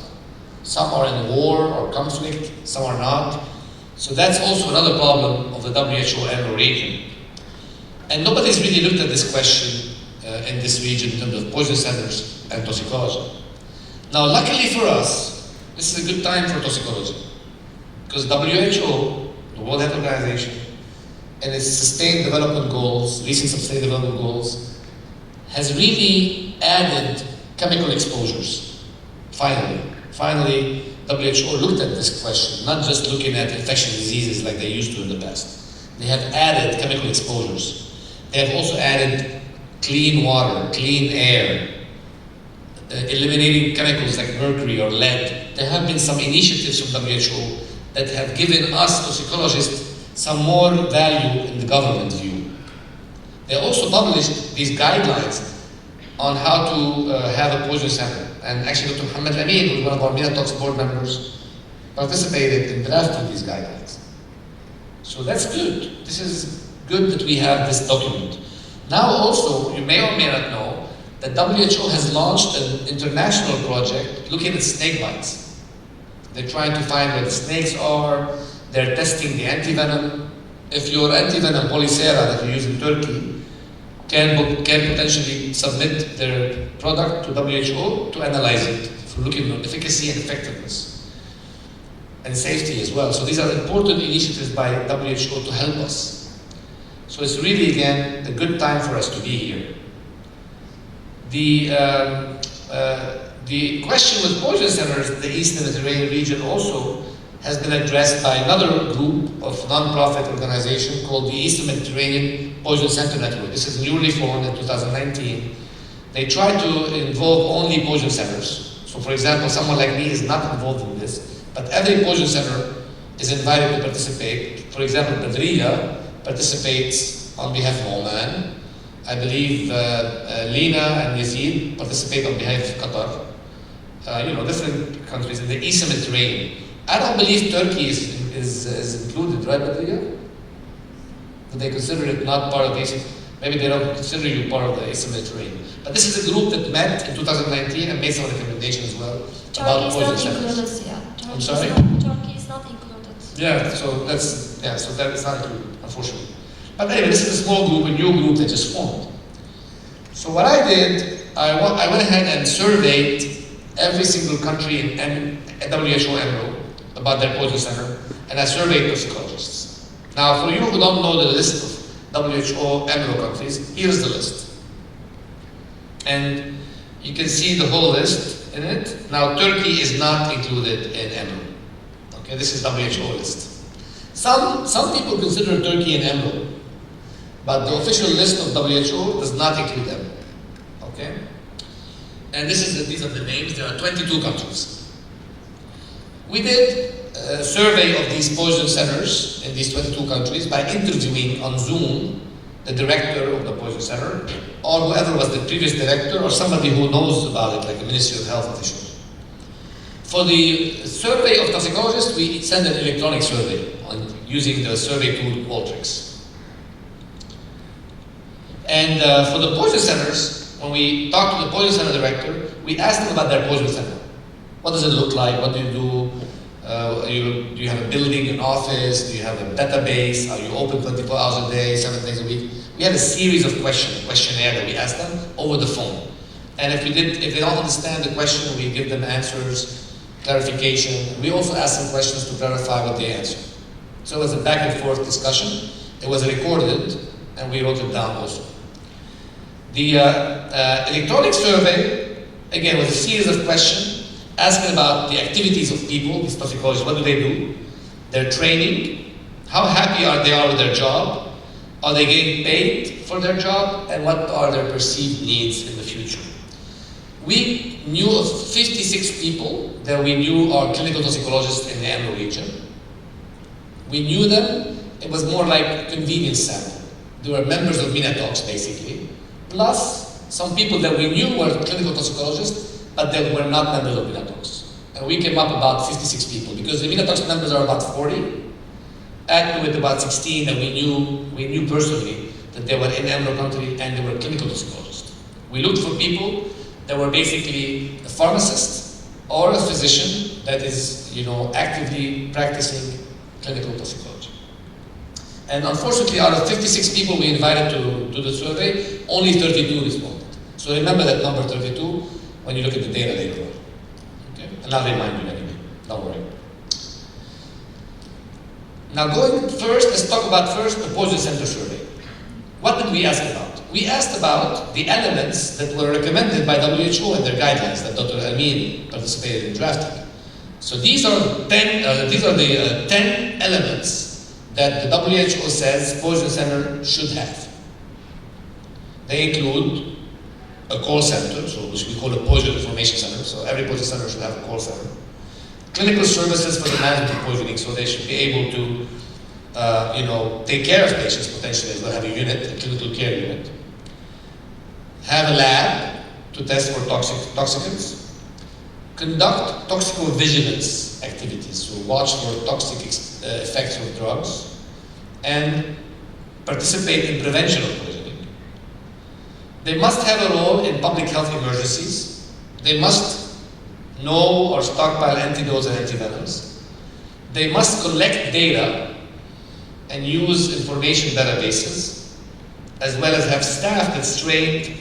Some are in war or conflict, some are not. So that's also another problem of the WHO EMERO region. And nobody's really looked at this question in this region in terms of poison centers and toxicology. Now, luckily for us, this is a good time for toxicology, because WHO, the World Health Organization, and its sustained development goals, recent sustained development goals, has really added chemical exposures. Finally, WHO looked at this question, not just looking at infectious diseases like they used to in the past. They have added chemical exposures. They have also added clean water, clean air, eliminating chemicals like mercury or lead. There have been some initiatives from WHO that have given us toxicologists some more value in the government view. They also published these guidelines on how to have a poison center. And actually Dr. Mohammed Amin, who is one of our MINATOX board members, participated in drafting these guidelines. So that's good. This is good that we have this document. Now also, you may or may not know that WHO has launched an international project looking at snake bites. They're trying to find where the snakes are. They're testing the antivenom. If your antivenom Polycera that you use in Turkey can potentially submit their product to WHO to analyze it for looking at efficacy and effectiveness and safety as well. So these are important initiatives by WHO to help us. So it's really, again, a good time for us to be here. The question with poison centers in the Eastern Mediterranean region also has been addressed by another group of non-profit organization called the Eastern Mediterranean Poison Center Network. This is newly formed in 2019. They try to involve only poison centers. So for example, someone like me is not involved in this, but every poison center is invited to participate. For example, Badriya participates on behalf of Oman. I believe Lina and Yazid participate on behalf of Qatar. Different countries in the East Mediterranean. I don't believe Turkey is included, right, Badriya? Do they consider it not part of the East? Maybe they don't consider you part of the East Mediterranean. But this is a group that met in 2019 and made some recommendations as well about poison centers. I'm sorry? Turkey is not included. Yeah, so that's not included, unfortunately. But anyway, this is a small group, a new group that just formed. So what I did, I went ahead and surveyed every single country in WHO Emro about their poison center, and I surveyed toxicologists. Now, for you who don't know the list of WHO Emro countries, here's the list. And you can see the whole list in it. Now, Turkey is not included in Emro. Okay, this is WHO list. Some people consider Turkey an Emro, but the official list of WHO does not include Emro. Okay? And these are the names. There are 22 countries. We did a survey of these poison centers in these 22 countries by interviewing on Zoom the director of the poison center, or whoever was the previous director, or somebody who knows about it, like a Ministry of Health official. For the survey of toxicologists, we send an electronic survey using the survey tool Qualtrics. And for the poison centers, when we talked to the poison center director, we asked them about their poison center. What does it look like? What do you do? Do you have a building, an office? Do you have a database? Are you open 24 hours a day, 7 days a week? We had a series of questions, a questionnaire that we asked them over the phone. And if they don't understand the question, we give them answers, clarification. We also asked them questions to clarify what they answered. So it was a back and forth discussion. It was recorded, and we wrote it down also. The electronic survey, again, was a series of questions asking about the activities of people, these toxicologists. What do they do? Their training, how happy they are with their job, are they getting paid for their job, and what are their perceived needs in the future. We knew of 56 people that we knew are clinical toxicologists in the Emro region. We knew them. It was more like a convenience sample. They were members of Minatox, basically. Plus, some people that we knew were clinical toxicologists, but they were not members of Minatox. And we came up about 56 people, because the Minatox members are about 40, add to it about 16 that we knew personally that they were in Emro country and they were clinical toxicologists. We looked for people that were basically a pharmacist or a physician that is, actively practicing clinical toxicology. And unfortunately, out of 56 people we invited to do the survey, only 32 responded. So remember that number 32 when you look at the data later on. Okay? And I'll remind you anyway, don't worry. Now let's talk about first the poison center survey. What did we ask about? We asked about the elements that were recommended by WHO and their guidelines that Dr. Amin participated in drafting. So these are the 10 elements that the WHO says poison center should have. They include a call center, which we call a poison information center. So every poison center should have a call center. Clinical services for the management of poisoning, so they should be able to, take care of patients potentially as well. Have a unit, a clinical care unit. Have a lab to test for toxicants. Conduct toxicovigilance activities, so watch for toxic effects of drugs, and participate in prevention of poisoning. They must have a role in public health emergencies. They must know or stockpile antidotes and antivenoms. They must collect data and use information databases, as well as have staff that's trained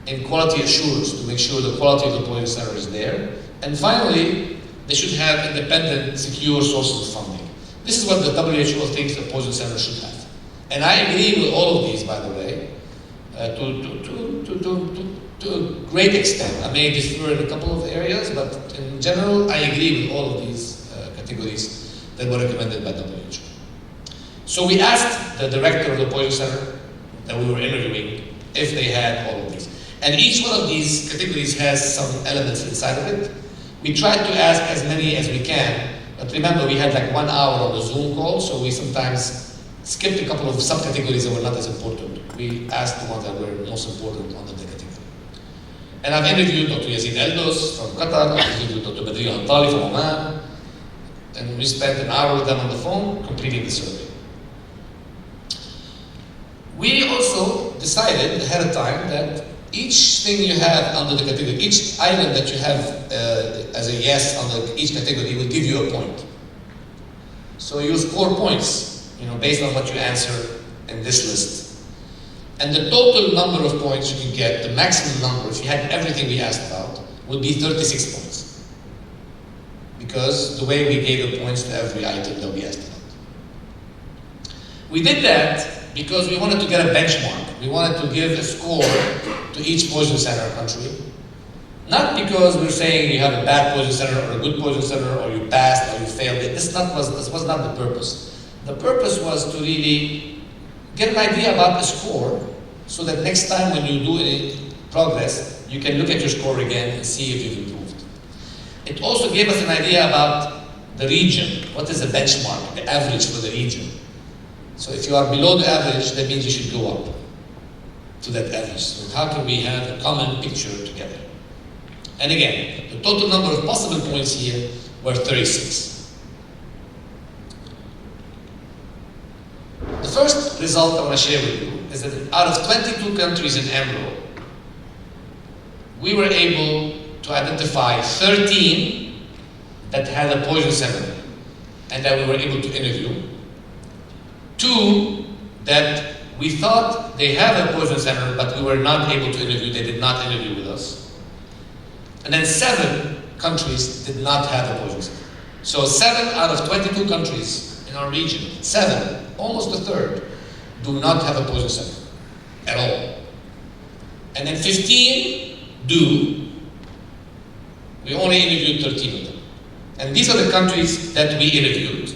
in quality assurance to make sure the quality of the poison center is there. And finally, they should have independent, secure sources of funding. This is what the WHO thinks a poison center should have. And I agree with all of these, by the way, to a great extent. I may differ in a couple of areas, but in general, I agree with all of these categories that were recommended by WHO. So we asked the director of the poison center that we were interviewing if they had all of these. And each one of these categories has some elements inside of it. We tried to ask as many as we can, but remember we had like 1 hour on the Zoom call, so we sometimes skipped a couple of subcategories that were not as important. We asked the ones that were most important under the category. And I've interviewed Dr. Yazid Eldos from Qatar, I've interviewed Dr. Badri Hattali from Oman, and we spent an hour with them on the phone completing the survey. We also decided ahead of time that each thing you have under the category, each item that you have as a yes under each category will give you a point. So you score points, based on what you answer in this list. And the total number of points you can get, the maximum number, if you had everything we asked about, would be 36 points. Because the way we gave the points to every item that we asked about. We did that because we wanted to get a benchmark. We wanted to give a score to each poison center country. Not because we're saying you have a bad poison center or a good poison center, or you passed or you failed. This was not the purpose. The purpose was to really get an idea about the score, so that next time when you do any progress, you can look at your score again and see if you've improved. It also gave us an idea about the region. What is the benchmark, the average for the region? So if you are below the average, that means you should go up to that average. So how can we have a common picture together? And again, the total number of possible points here were 36. The first result I want to share with you is that out of 22 countries in EMRO, we were able to identify 13 that had a poison center and that we were able to interview. 2 that we thought they have a poison center, but we were not able to interview. They did not interview with us. And then 7 countries did not have a poison center. So 7 out of 22 countries in our region, 7, almost a third, do not have a poison center at all. And then 15 do. We only interviewed 13 of them. And these are the countries that we interviewed,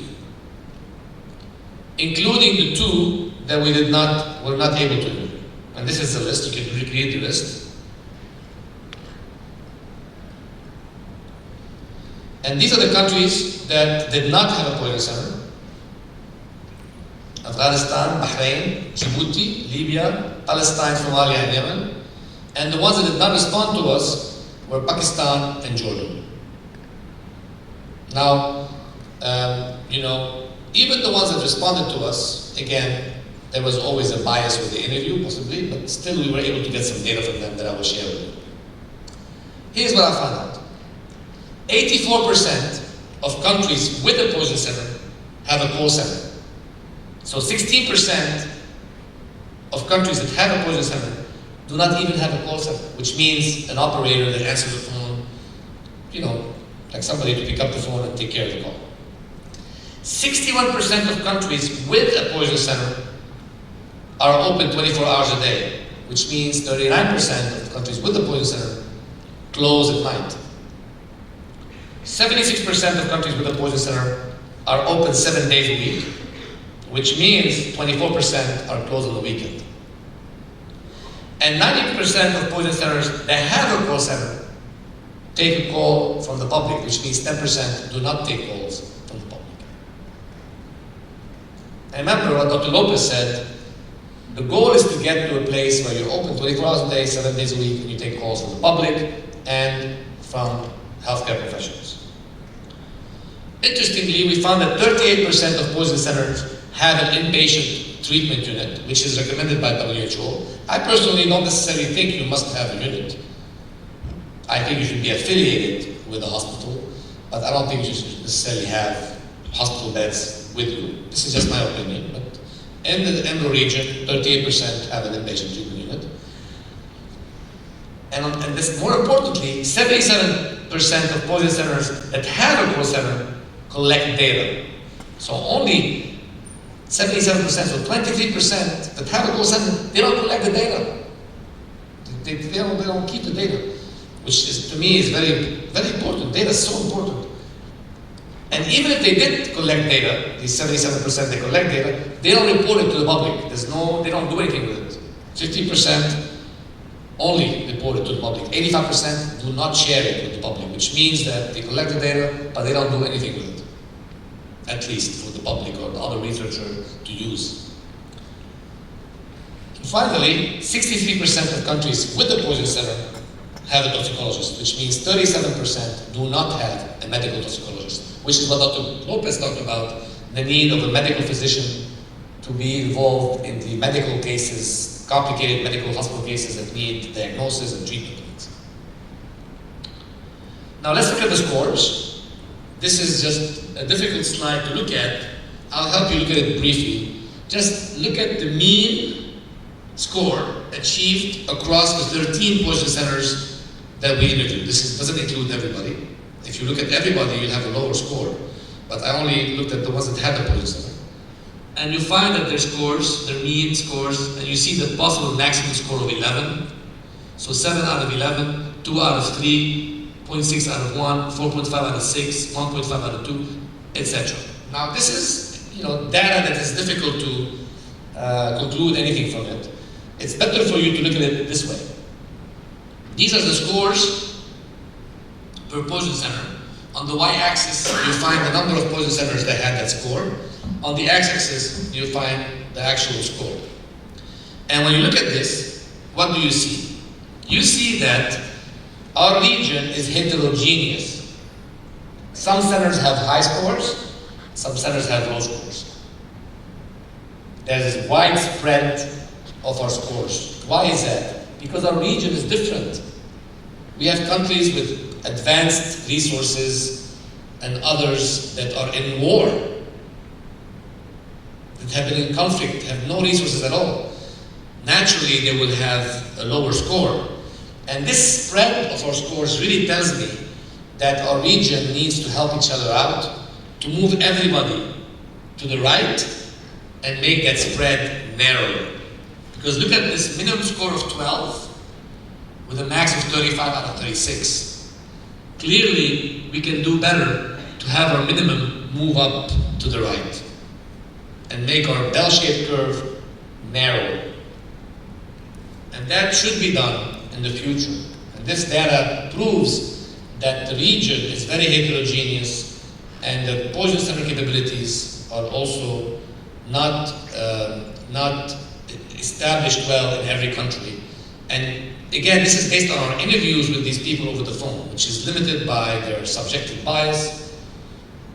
including the 2 that we were not able to interview. And this is the list. You can recreate the list. And these are the countries that did not have a poison center: Afghanistan, Bahrain, Djibouti, Libya, Palestine, Somalia, and Yemen. And the ones that did not respond to us were Pakistan and Jordan. Now, even the ones that responded to us, again, there was always a bias with the interview, possibly, but still we were able to get some data from them that I will share with you. Here's what I found out. 84% of countries with a poison center have a call center. So 16% of countries that have a poison center do not even have a call center, which means an operator that answers the phone, like somebody to pick up the phone and take care of the call. 61% of countries with a poison center are open 24 hours a day, which means 39% of countries with a poison center close at night. 76% of countries with a poison center are open 7 days a week, which means 24% are closed on the weekend. And 90% of poison centers that have a call center take a call from the public, which means 10% do not take calls from the public. I remember what Dr. Lopez said: the goal is to get to a place where you're open 24 hours a day, 7 days a week, and you take calls from the public and from healthcare professionals. Interestingly, we found that 38% of poison centers have an inpatient treatment unit, which is recommended by WHO. I personally don't necessarily think you must have a unit. I think you should be affiliated with a hospital, but I don't think you should necessarily have hospital beds with you. This is just my opinion, but in the EMRO region, 38% have an inpatient treatment unit. And this, more importantly, 77% of poison centers that have a call center collect data. So only 77%, so 23% that have a call center, they don't collect the data. They don't keep the data, which is, to me, is very, very important. Data is so important. And even if they did collect data, these 77% they collect data, they don't report it to the public. They don't do anything with it. 50% only report it to the public. 85% do not share it with the public, which means that they collect the data, but they don't do anything with it. at least for the public or the other researcher to use. And finally, 63% of countries with a poison center have a toxicologist, which means 37% do not have a medical toxicologist, which is what Dr. Lopez talked about, the need of a medical physician to be involved in the medical cases, complicated medical hospital cases that need diagnosis and treatment needs. Now let's look at the scores. This is just a difficult slide to look at. I'll help you look at it briefly. Just look at the mean score achieved across the 13 poison centers that we interviewed. This doesn't include everybody. If you look at everybody, you'll have a lower score. But I only looked at the ones that had the poison center. And you find that their scores, their mean scores, and you see the possible maximum score of 11. So 7 out of 11, 2 out of 3, 0.6 out of 1, 4.5 out of 6, 1.5 out of 2, etc. Now this is data that is difficult to conclude anything from it. It's better for you to look at it this way. These are the scores per poison center. On the y-axis, you find the number of poison centers that had that score. On the x-axis, you find the actual score. And when you look at this, what do you see? You see that our region is heterogeneous. Some centers have high scores, some centers have low scores. There's this widespread of our scores. Why is that? Because our region is different. We have countries with advanced resources and others that are in war, that have been in conflict, have no resources at all. Naturally, they will have a lower score. And this spread of our scores really tells me that our region needs to help each other out, to move everybody to the right and make that spread narrower. Because look at this minimum score of 12 with a max of 35 out of 36. Clearly, we can do better to have our minimum move up to the right and make our bell-shaped curve narrower. And that should be done in the future. And this data proves that the region is very heterogeneous and the poison center capabilities are also not established well in every country. And again, this is based on our interviews with these people over the phone, which is limited by their subjective bias.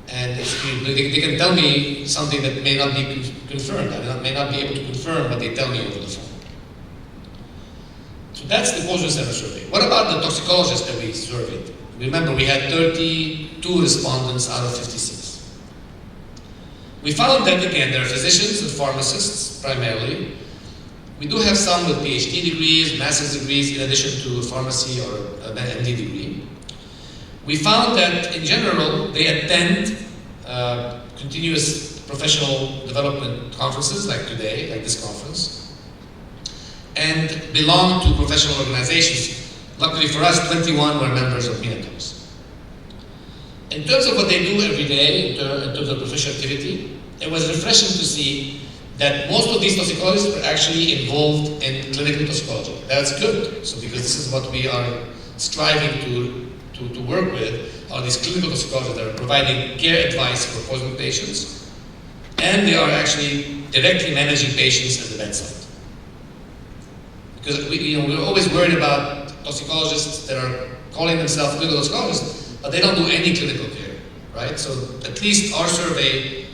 And they can tell me something that may not be confirmed. I may not be able to confirm what they tell me over the phone. So that's the poison center survey. What about the toxicologists that we surveyed? Remember, we had 32 respondents out of 56. We found that, again, there are physicians and pharmacists, primarily. We do have some with PhD degrees, master's degrees, in addition to a pharmacy or an MD degree. We found that, in general, they attend continuous professional development conferences like today, like this conference, and belong to professional organizations. Luckily for us, 21 were members of Minotaurs. In terms of what they do every day, in terms of professional activity, it was refreshing to see that most of these toxicologists were actually involved in clinical toxicology. That's good, so because this is what we are striving to work with, are these clinical toxicologists that are providing care advice for poison patients, and they are actually directly managing patients at the bedside. Because we're always worried about toxicologists that are calling themselves clinical toxicologists, but they don't do any clinical care, right? So at least our survey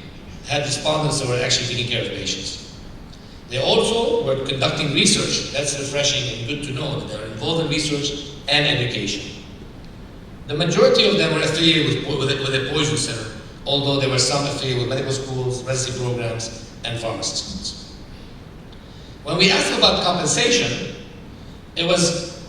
had respondents that were actually taking care of patients. They also were conducting research. That's refreshing and good to know that they're involved in research and education. The majority of them were affiliated with a poison center, although there were some affiliated with medical schools, residency programs, and pharmacy schools. When we asked them about compensation, it was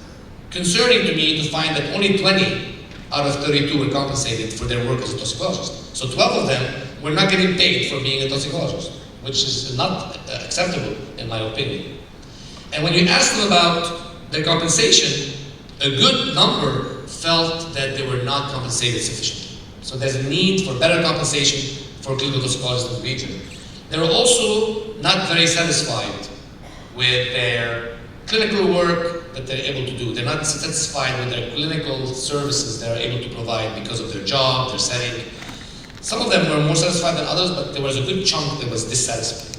concerning to me to find that only 20 out of 32 were compensated for their work as a toxicologist. So 12 of them were not getting paid for being a toxicologist, which is not acceptable in my opinion. And when you ask them about their compensation, a good number felt that they were not compensated sufficiently. So there's a need for better compensation for clinical toxicologists in the region. They were also not very satisfied with their clinical work that they're able to do. They're not satisfied with their clinical services they're able to provide because of their job, their setting. Some of them were more satisfied than others, but there was a good chunk that was dissatisfied.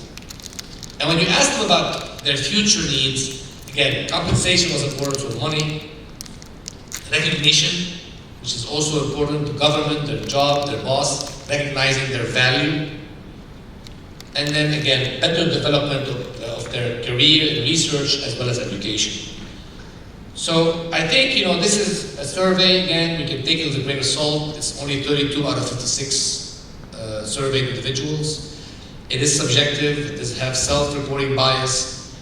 And when you asked them about their future needs, again, compensation was important, so money, recognition, which is also important, the government, their job, their boss, recognizing their value, and then again, better development of their career in research as well as education. So I think, this is a survey, again, we can take it with a grain of salt. It's only 32 out of 56 surveyed individuals. It is subjective, it does have self-reporting bias.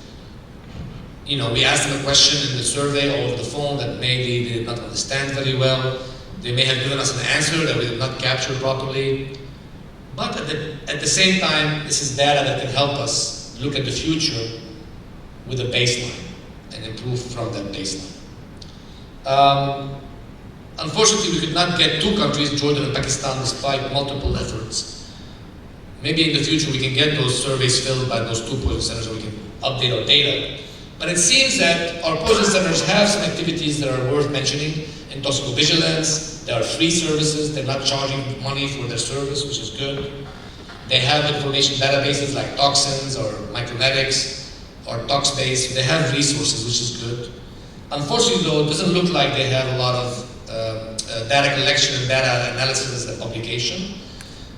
We asked them a question in the survey over the phone that maybe they did not understand very well. They may have given us an answer that we did not capture properly. But at the same time, this is data that can help us look at the future with a baseline and improve from that baseline. Unfortunately, we could not get 2 countries, Jordan and Pakistan, despite multiple efforts. Maybe in the future we can get those surveys filled by those 2 poison centers, or we can update our data. But it seems that our poison centers have some activities that are worth mentioning. In toxicovigilance, there are free services, they're not charging money for their service, which is good. They have information databases like toxins or micromedics or ToxBase. They have resources, which is good. Unfortunately, though, it doesn't look like they have a lot of data collection and data analysis and publication.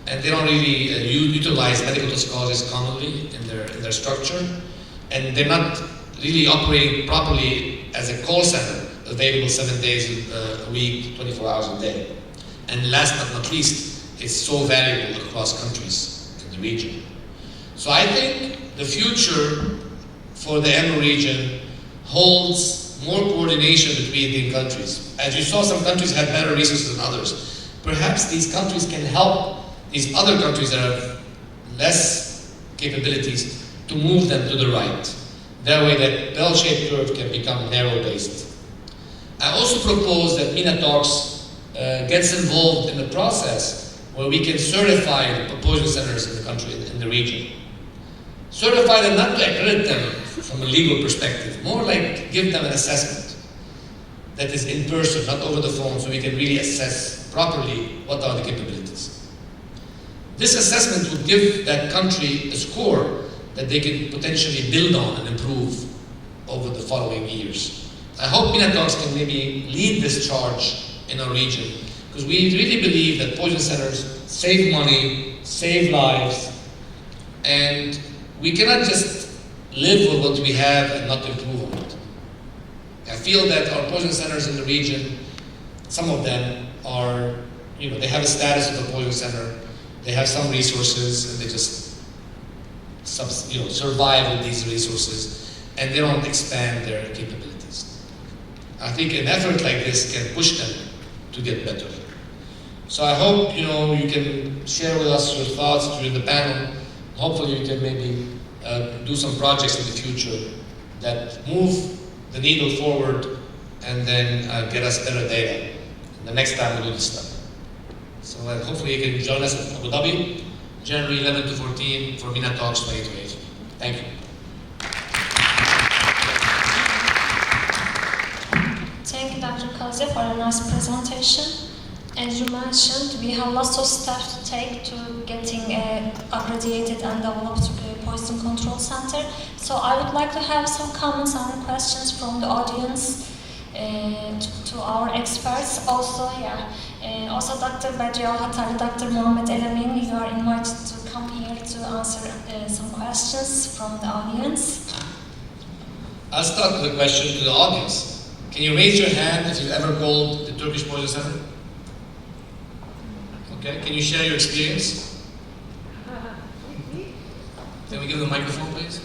And they don't really utilize medical toxicologists commonly in their structure. And they're not really operating properly as a call center, available 7 days a week, 24 hours a day. And last but not least, it's so valuable across countries in the region. So I think the future for the Emory region holds more coordination between the countries. As you saw, some countries have better resources than others. Perhaps these countries can help these other countries that have less capabilities to move them to the right. That way that bell-shaped curve can become narrow-based. I also propose that MINA-Tox gets involved in the process where we can certify the poison centers in the country, in the region. Certify them not to accredit them from a legal perspective, more like give them an assessment that is in person, not over the phone, so we can really assess properly what are the capabilities. This assessment would give that country a score that they can potentially build on and improve over the following years. I hope MINA-Tox can maybe lead this charge in our region, because we really believe that poison centers save money, save lives, and we cannot just live with what we have and not improve on it. I feel that our poison centers in the region, some of them are, they have a status of a poison center, they have some resources, and they just survive with these resources, and they don't expand their capabilities. I think an effort like this can push them to get better. So I hope you can share with us your thoughts during the panel. Hopefully you can maybe do some projects in the future that move the needle forward and then get us better data the next time we do this stuff. So hopefully you can join us in Abu Dhabi, January 11 to 14 for MINA-Tox 2020. Thank you. Thank you, Dr. Kazi, for a nice presentation. As you mentioned, we have lots of steps to take to getting accredited and developed poison control center. So I would like to have some comments and questions from the audience to our experts. Also, also Dr. Badiou Hatari, Dr. Mohamed Elamin, you are invited to come here to answer some questions from the audience. I'll start with a question to the audience. Can you raise your hand if you've ever called the Turkish Poison Center? Okay, can you share your experience? Can we give the microphone, please?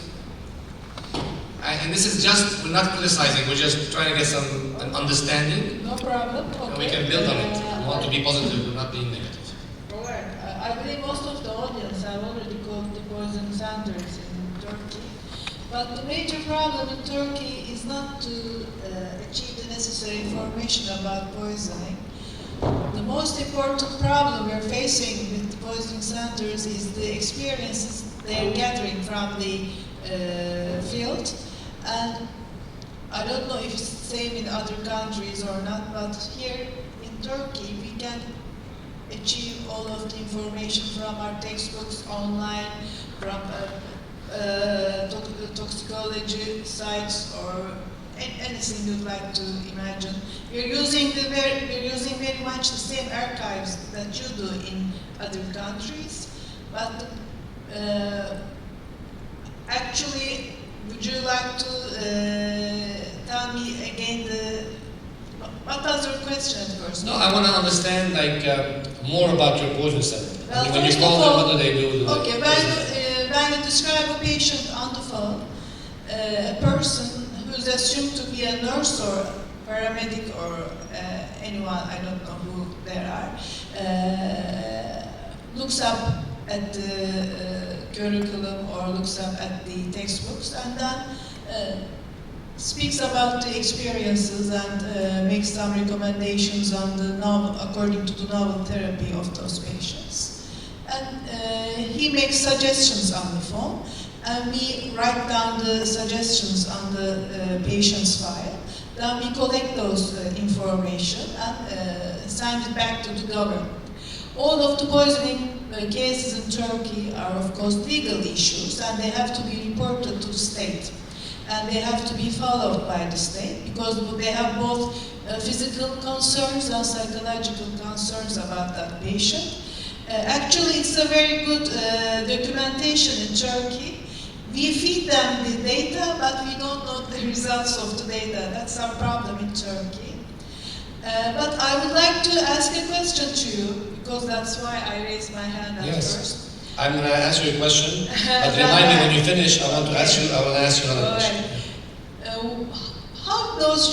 And this is just, we're not criticizing, we're just trying to get some understanding. No problem. Okay. And we can build on it. We want to be positive, we're not being negative. Alright, I believe most of the audience have already called the poison centers in Turkey. But the major problem in Turkey is not to achieve the necessary information about poisoning. The most important problem we're facing with the poisoning centers is the experiences they're gathering from the field. And I don't know if it's the same in other countries or not, but here in Turkey we can achieve all of the information from our textbooks online, from toxicology sites, or anything you'd like to imagine. We're using very much the same archives that you do in other countries, but actually, would you like to tell me again what was your question at first? No, I want to understand more about your poison center. Well, when you call them, what do they do? Okay, when you describe a patient on the phone, a person who's assumed to be a nurse or paramedic or anyone, I don't know who there are, looks up at the curriculum or looks up at the textbooks and then speaks about the experiences and makes some recommendations on the according to the novel therapy of those patients. And he makes suggestions on the phone, and we write down the suggestions on the patient's file. Then we collect those information and send it back to the government. All of the poisoning cases in Turkey are, of course, legal issues, and they have to be reported to the state. And they have to be followed by the state, because they have both physical concerns and psychological concerns about that patient. Actually, it's a very good documentation in Turkey. We feed them the data, but we don't know the results of the data. That's our problem in Turkey. But I would like to ask a question to you, because that's why I raised my hand at first. I'm going to answer your question, but remind me when you finish. I want to ask you another question. How those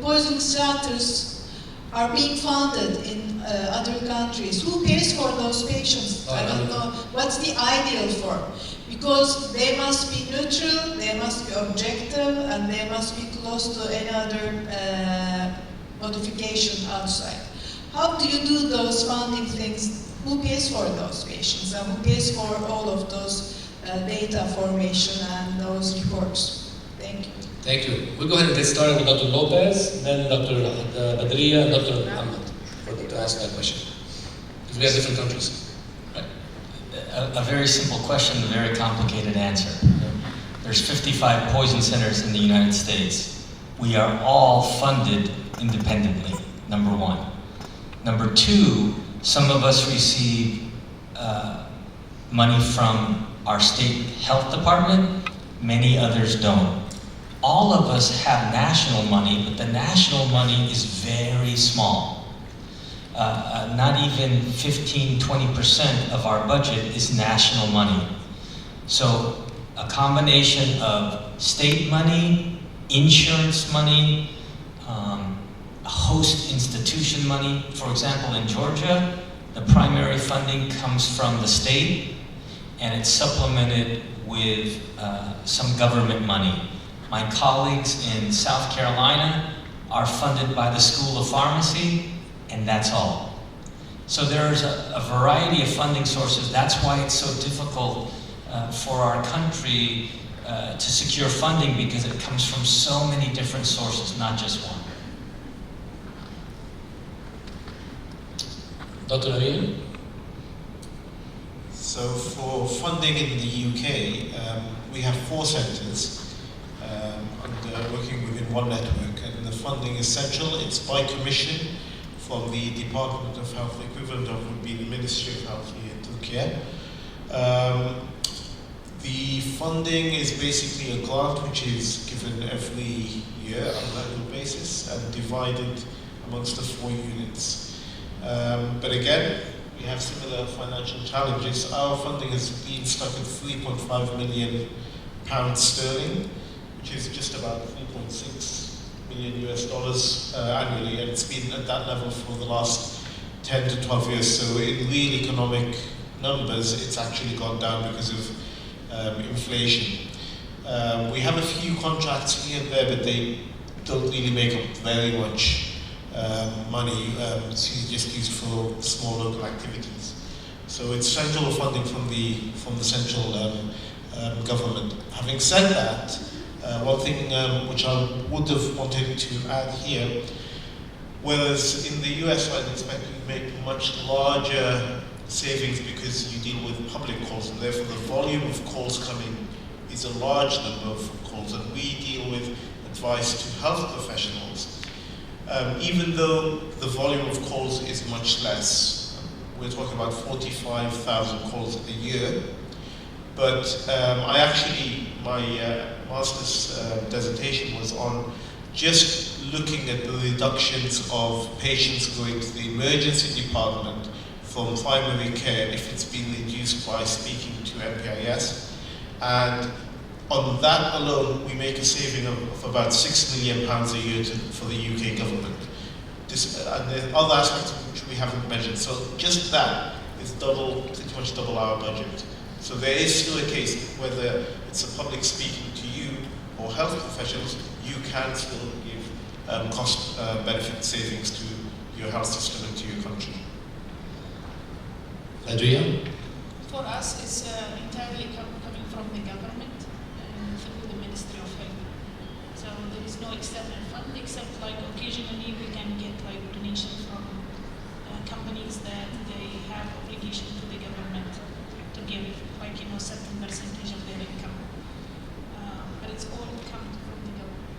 poison shelters are being funded in other countries? Who pays for those patients? I don't know. What's the ideal form? Because they must be neutral, they must be objective, and they must be close to any other modification outside. How do you do those funding things? Who pays for those patients, and who pays for all of those data formation and those reports? Thank you. Thank you. We'll go ahead and get started with Dr. Lopez, then Dr. Badria, and Dr. Muhammad to ask that question. Because we have different countries. A very simple question, a very complicated answer. There's 55 poison centers in the United States. We are all funded independently, number one. Number two, some of us receive money from our state health department, many others don't. All of us have national money, but the national money is very small. Not even 15–20% of our budget is national money. So a combination of state money, insurance money, host institution money. For example, in Georgia, the primary funding comes from the state, and it's supplemented with some government money. My colleagues in South Carolina are funded by the School of Pharmacy, and that's all. So there's a variety of funding sources. That's why it's so difficult for our country to secure funding, because it comes from so many different sources, not just one. Dr. Ariel? So for funding in the UK, we have 4 centres and working within one network, and the funding is central. It's by commission from the Department of Health. The equivalent of would be the Ministry of Health here in Türkiye. The funding is basically a grant which is given every year on an annual basis and divided amongst the 4 units. But again, we have similar financial challenges. Our funding has been stuck at £3.5 million sterling, which is just about $3.6 million annually, and it's been at that level for the last 10 to 12 years. So in real economic numbers, it's actually gone down because of inflation. We have a few contracts here and there, but they don't really make up very much money. It's just used for small local activities. So it's central funding from the central government. Having said that, one thing which I would have wanted to add here, Whereas in the US, I'd expect you to make much larger savings because you deal with public calls, and therefore the volume of calls coming is a large number of calls, and we deal with advice to health professionals. Even though the volume of calls is much less, we're talking about 45,000 calls a year, but my master's dissertation was on just looking at the reductions of patients going to the emergency department from primary care if it's been reduced by speaking to MPIS. And on that alone, we make a saving of about £6 million a year for the UK government. And there are other aspects which we haven't measured. So just that is pretty much double our budget. So there is still a case, whether it's a public speaking to you or health professionals, you can still give cost benefit savings to your health system and to your country. Adrian? For us, it's entirely coming from the government and through the Ministry of Health. So there is no external fund, except like occasionally we can get like donations from companies that they have obligation to the government to give, like certain percentage of their income. But it's all coming from the government.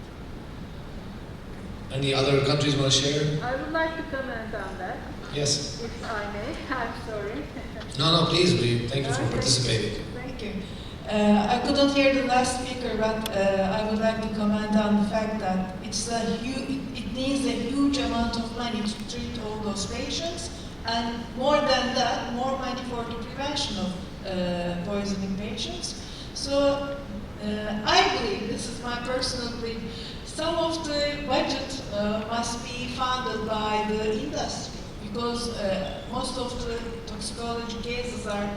Any other countries want to share? I would like to comment on that. Yes. If I may, I'm sorry. No, please. Thank you for participating. Thank you. I couldn't hear the last speaker, but I would like to comment on the fact that it needs a huge amount of money to treat all those patients, and more than that, more money for the prevention of poisoning patients. So I believe, this is my personal belief, some of the budget must be funded by the industry, because most of the toxicology cases are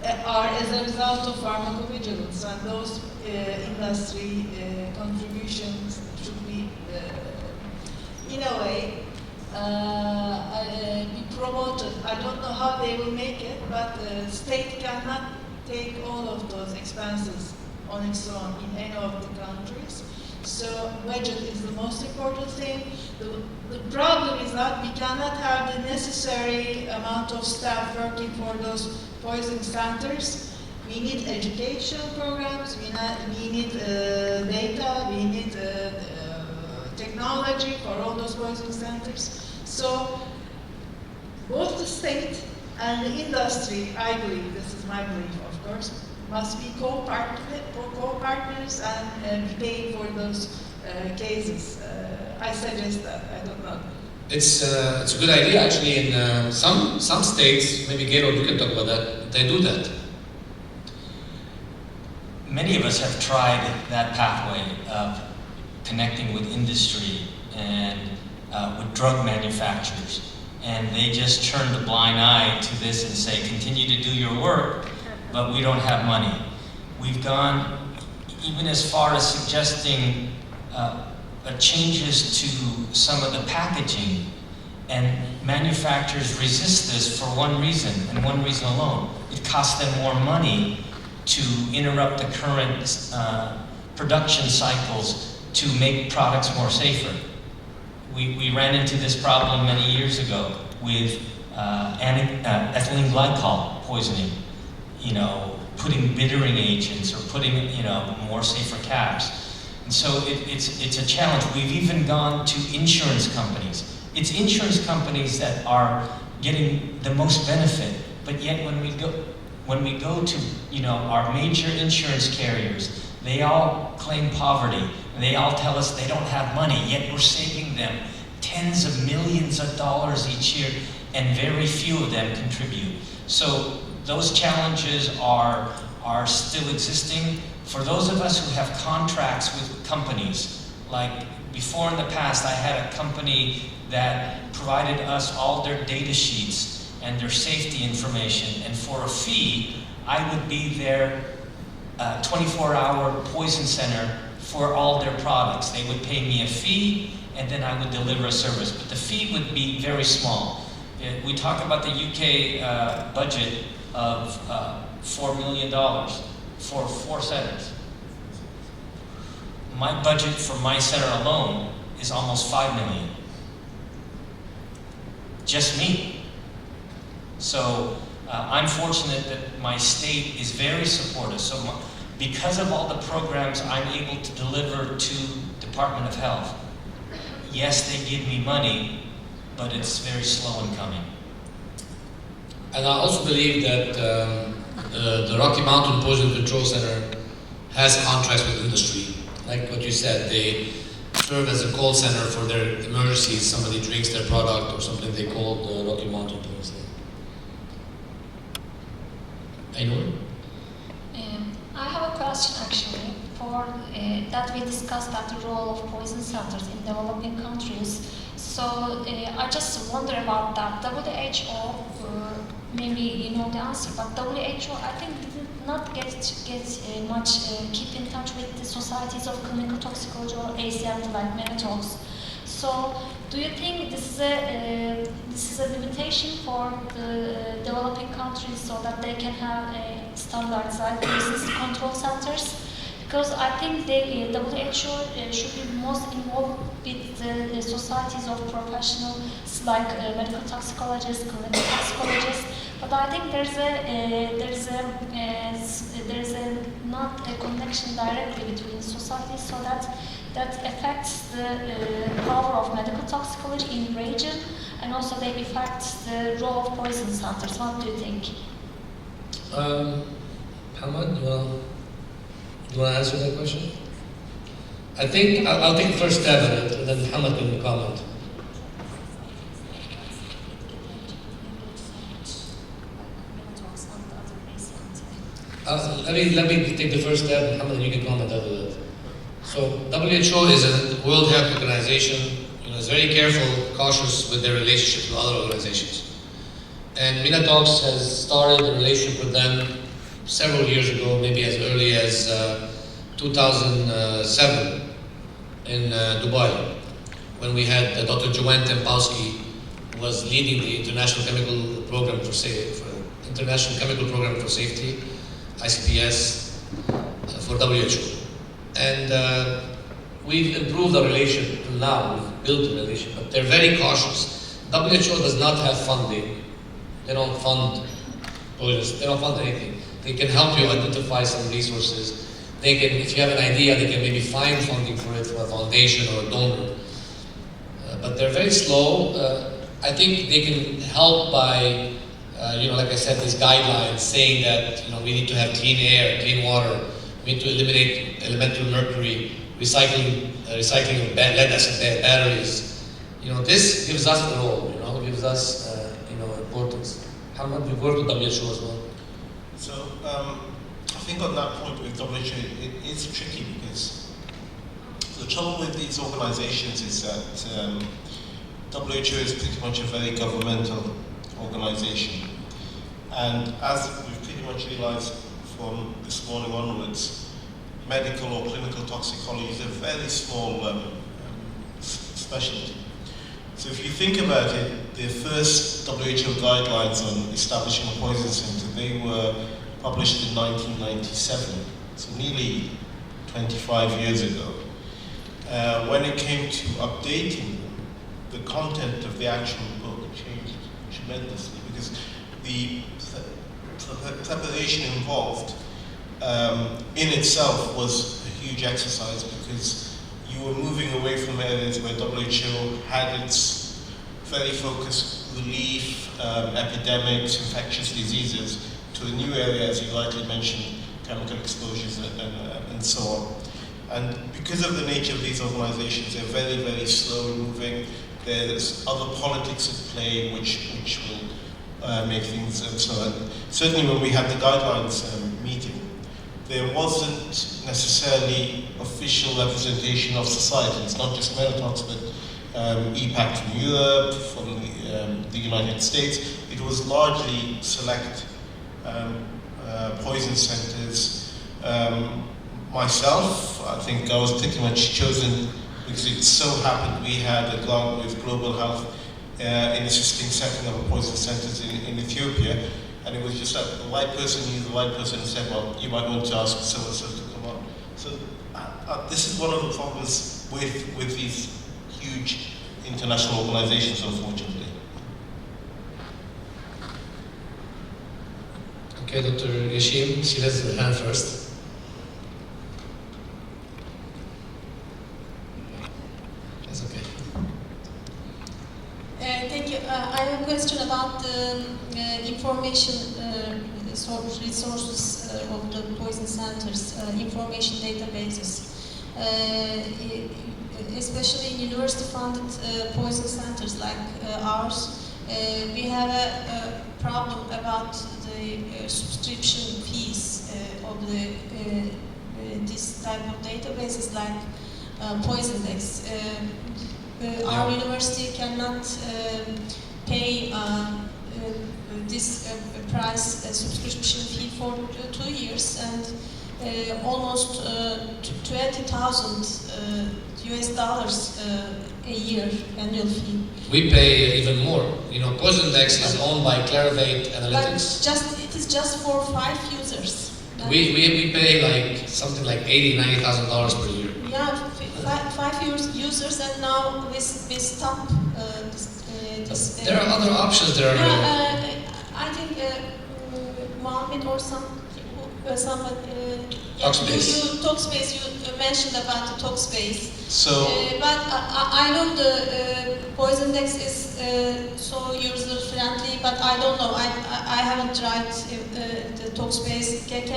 as a result of pharmacovigilance, and those industry contributions should be, in a way, be promoted. I don't know how they will make it, but the state cannot take all of those expenses on its own in any of the countries. So budget is the most important thing. The problem is that we cannot have the necessary amount of staff working for those poison centers. We need education programs, we need data, we need technology for all those poison centers. So both the state and the industry, I believe, this is my belief of course, must be co-partners and be paying for those cases. I suggest that, I don't know. It's a good idea actually. In some states, maybe Gaylord, you can talk about that, they do that. Many of us have tried that pathway of connecting with industry and with drug manufacturers, and they just turn the blind eye to this and say, continue to do your work, but we don't have money. We've gone even as far as suggesting changes to some of the packaging, and manufacturers resist this for one reason, and one reason alone. It costs them more money to interrupt the current production cycles to make products more safer. We ran into this problem many years ago with ethylene glycol poisoning. Putting bittering agents or putting, more safer caps. And so it's a challenge. We've even gone to insurance companies. It's insurance companies that are getting the most benefit, but yet when we go to, our major insurance carriers, they all claim poverty, and they all tell us they don't have money, yet we're saving them tens of millions of dollars each year, and very few of them contribute. So those challenges are still existing. For those of us who have contracts with companies, like before in the past I had a company that provided us all their data sheets and their safety information, and for a fee I would be their 24-hour poison center for all their products. They would pay me a fee and then I would deliver a service, but the fee would be very small. We talk about the UK budget of $4 million for 4 centers. My budget for my center alone is almost $5 million. just me. So I'm fortunate that my state is very supportive. So because of all the programs I'm able to deliver to Department of Health, yes, they give me money, but it's very slow in coming. And I also believe that the Rocky Mountain Poison Control Center has contracts with industry. Like what you said, they serve as a call center for their emergencies. Somebody drinks their product or something, they call the Rocky Mountain Poison. Anyone? I have a question actually. For that we discussed that the role of poison centers in developing countries. So I just wonder about that. WHO, maybe you know the answer, but WHO I think did not get much keep in touch with the societies of clinical toxicology or ACM like many talks. So do you think this is a limitation for the developing countries so that they can have standardized disease control centers? Because I think the WHO should be most involved with the societies of professionals like medical toxicologists, clinical toxicologists. But I think there's a not a connection directly between societies, so that affects the power of medical toxicology in region, and also they affect the role of poison centers. What do you think? Hamad, do you want to answer that question? I think I'll take the first stab at it, and then Hamad can comment. Let me take the first stab, and Hamad, you can comment after that. So WHO is a World Health Organization. Is very careful, cautious with their relationships with other organizations. And Minatox has started a relationship with them several years ago, maybe as early as 2007 in Dubai, when we had Dr. Joanne Tempowski, who was leading the International Chemical Program for Safety, ICPS, for WHO. And we've improved our relationship till now. We've built a relationship, but they're very cautious. WHO does not have funding. They don't fund poisons. They don't fund anything. They can help you identify some resources. They can, if you have an idea, they can maybe find funding for it from a foundation or a donor. But they're very slow. I think they can help by, like I said, these guidelines saying that we need to have clean air, clean water. We need to eliminate elemental mercury, recycling of lead acid batteries. This gives us a role. Gives us importance. How much we've worked with WHO as well. So I think on that point with WHO, it is tricky because the trouble with these organizations is that WHO is pretty much a very governmental organization. And as we've pretty much realized from this morning onwards, medical or clinical toxicology is a very small specialty. So if you think about it, the first WHO guidelines on establishing a poison center, they were published in 1997, so nearly 25 years ago. When it came to updating them, the content of the actual book changed tremendously because the preparation involved in itself was a huge exercise because you were moving away from areas where WHO had its very focused relief, epidemics, infectious diseases, to a new area, as you rightly mentioned, chemical exposures and so on. And because of the nature of these organizations, they're very, very slow moving. There's other politics at play which will make things so. Certainly when we had the guidelines meeting, there wasn't necessarily official representation of societies, not just Melatox, but EPAC from Europe, from the United States. It was largely select poison centers. Myself, I think I was pretty much chosen because it so happened we had a grant with Global Health in assisting setting up poison centers in Ethiopia. And it was just that the right person knew the right person and said, well, you might want to ask so-and-so to come on. So this is one of the problems with these huge international organizations, unfortunately. Okay, Dr. Yashim, she raised her hand first. That's okay. Thank you. I have a question about the information resources of the poison centers, information databases. Especially in university-funded poison centers like ours, we have a problem about the subscription fees of this type of databases like Poisondex. Our university cannot pay this price subscription fee for 2 years, and almost 20,000 US dollars a year annual fee. We pay even more. You know, Poisondex is owned by Clarivate Analytics. But it is just for 5 users. We pay like something like $80,000-$90,000 per year. Yeah, 5 users, and now we stop this. There are other options. There are. I think Mohammed or someone. Talkspace. Talkspace. You mentioned about the Talkspace. So, but I know the Poisondex is so user friendly, but I don't know. I haven't tried the Talkspace. Can you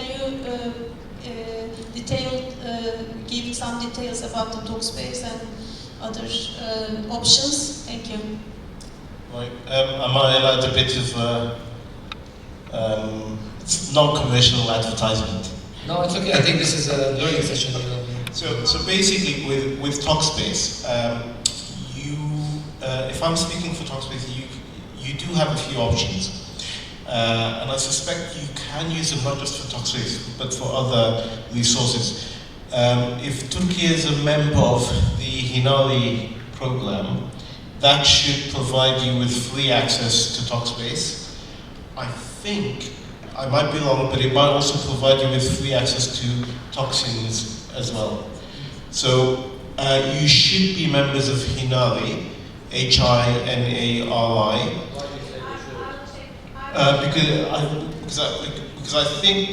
give some details about the Talkspace and other options? Thank you. right, am I allowed a bit of non-commercial advertisement? No, it's okay. I think this is a learning session. You know. So basically, with Talkspace, if I'm speaking for Talkspace, you do have a few options, and I suspect you can use them not just for Talkspace, but for other resources. If Türkiye is a member of the Hinari program, that should provide you with free access to Talkspace. I think, I might be wrong, but it might also provide you with free access to toxins as well. So you should be members of Hinari, Hinari. Because I think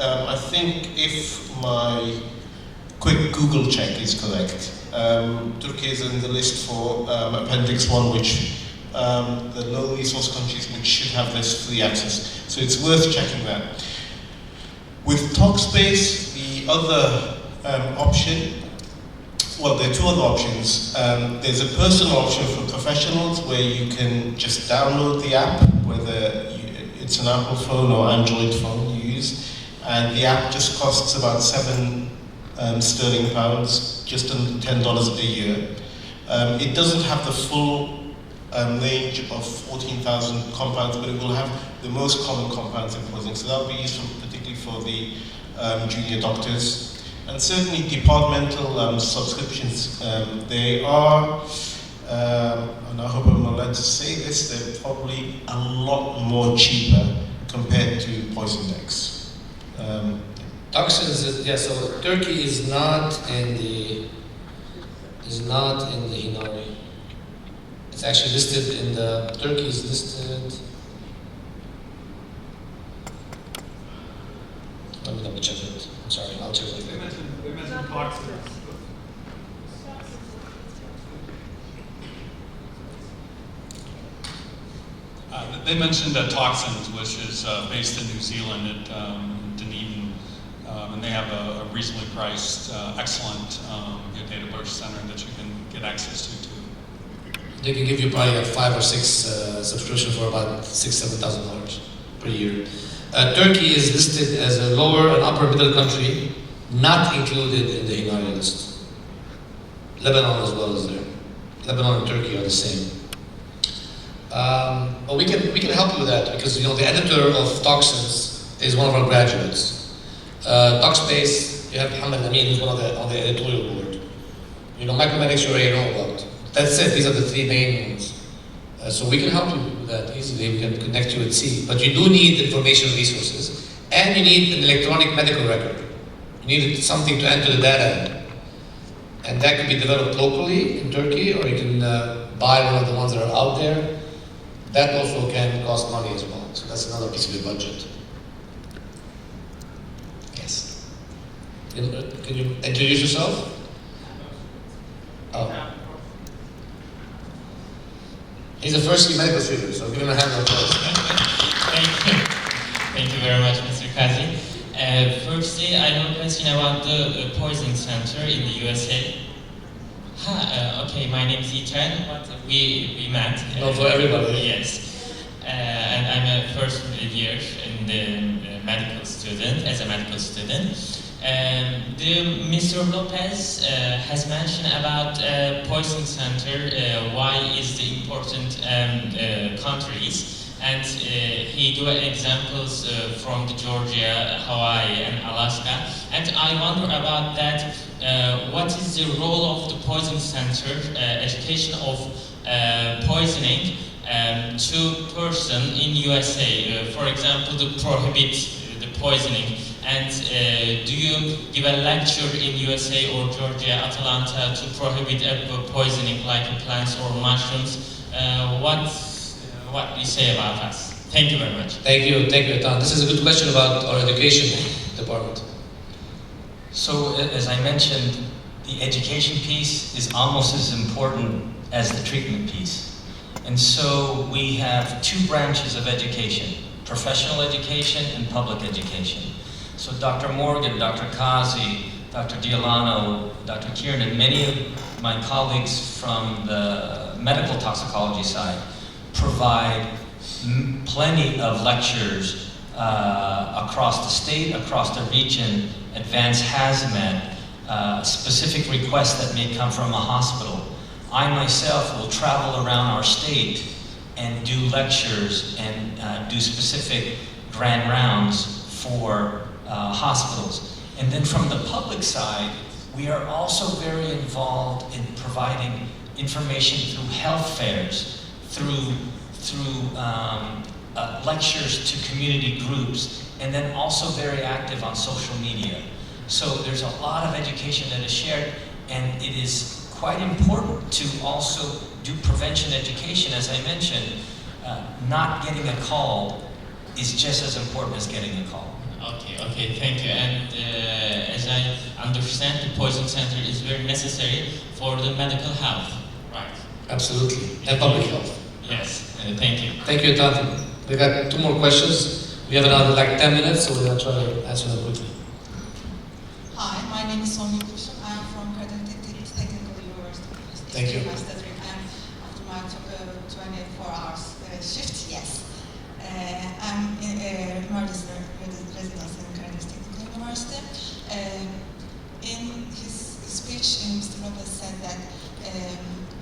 I think if my quick Google check is correct, Turkey is in the list for Appendix 1, which the low resource countries which should have this free access. So it's worth checking that. With Talkspace, the other option, well, there are 2 other options. There's a personal option for professionals where you can just download the app, whether it's an Apple phone or Android phone you use, and the app just costs about £7 sterling, just under $10 a year. It doesn't have the full range of 14,000 compounds, but it will have the most common compounds in poisoning. So that will be useful particularly for the junior doctors. And certainly departmental subscriptions, they are, and I hope I'm allowed to say this, they're probably a lot more cheaper compared to Poisondex. Toxins, yeah. So Turkey is not in the Hinari. It's actually listed in the. Turkey is listed. Let me double check it. I'm sorry, I'll check it later. They mentioned toxins. They mentioned toxins, which is based in New Zealand at Dunedin, and they have a reasonably priced, excellent data birth center that you can get access to. They can give you probably like 5 or 6 subscription for about $6,000-$7,000 per year. Turkey is listed as a lower and upper middle country, not included in the Hinari list. Lebanon as well is there. Lebanon and Turkey are the same. But we can help you with that because the editor of Toxins is one of our graduates. Talkspace, you have Mohammed Amin, who's on the editorial board. Micromedics you already know about. That's it. These are the 3 main ones. So we can help you with that easily. We can connect you with C. But you do need information resources, and you need an electronic medical record. You need something to enter the data in. And that can be developed locally in Turkey, or you can buy one of the ones that are out there. That also can cost money as well. So that's another piece of your budget. Can you introduce yourself? Oh. He's a first-year medical student, so give him a hand of applause. Thank you. Thank you very much, Mr. Kazi. Firstly, I have a question about the poison center in the USA. Okay, my name is Ethan, but we met. No, for everybody. Yes. And I'm a first year in the medical student, as a medical student. Mr. Lopez has mentioned about poison center, why is the important countries, and he do examples from the Georgia, Hawaii, and Alaska. And I wonder about that. What is the role of the poison center, education of poisoning to person in USA? For example, to prohibit the poisoning. And do you give a lecture in USA or Georgia, Atlanta to prohibit poisoning like plants or mushrooms? What do you say about us? Thank you very much. Thank you, Ethan. This is a good question about our education department. So, as I mentioned, the education piece is almost as important as the treatment piece. And so we have two branches of education, professional education and public education. So Dr. Morgan, Dr. Kazi, Dr. Dialano, Dr. Kieran, many of my colleagues from the medical toxicology side provide plenty of lectures across the state, across the region, advanced hazmat, specific requests that may come from a hospital. I myself will travel around our state and do lectures and do specific grand rounds for hospitals. And then from the public side, we are also very involved in providing information through health fairs, through lectures to community groups, and then also very active on social media. So there's a lot of education that is shared, and it is quite important to also do prevention education. As I mentioned, not getting a call is just as important as getting a call. Okay, thank you. And as I understand, the poison center is very necessary for the medical health, right? Absolutely, and public health. Yes, thank you. Thank you, Ethan. We got two more questions. We have another like 10 minutes, so we're going to try to answer them quickly. Hi, my name is Sonia Kushan. I am from Karadeniz Technical University. Thank you. I'm after my 24 hours shift, yes. I'm in emergency residence in Karadeniz Technical University. In his speech, Mr. Lopez said that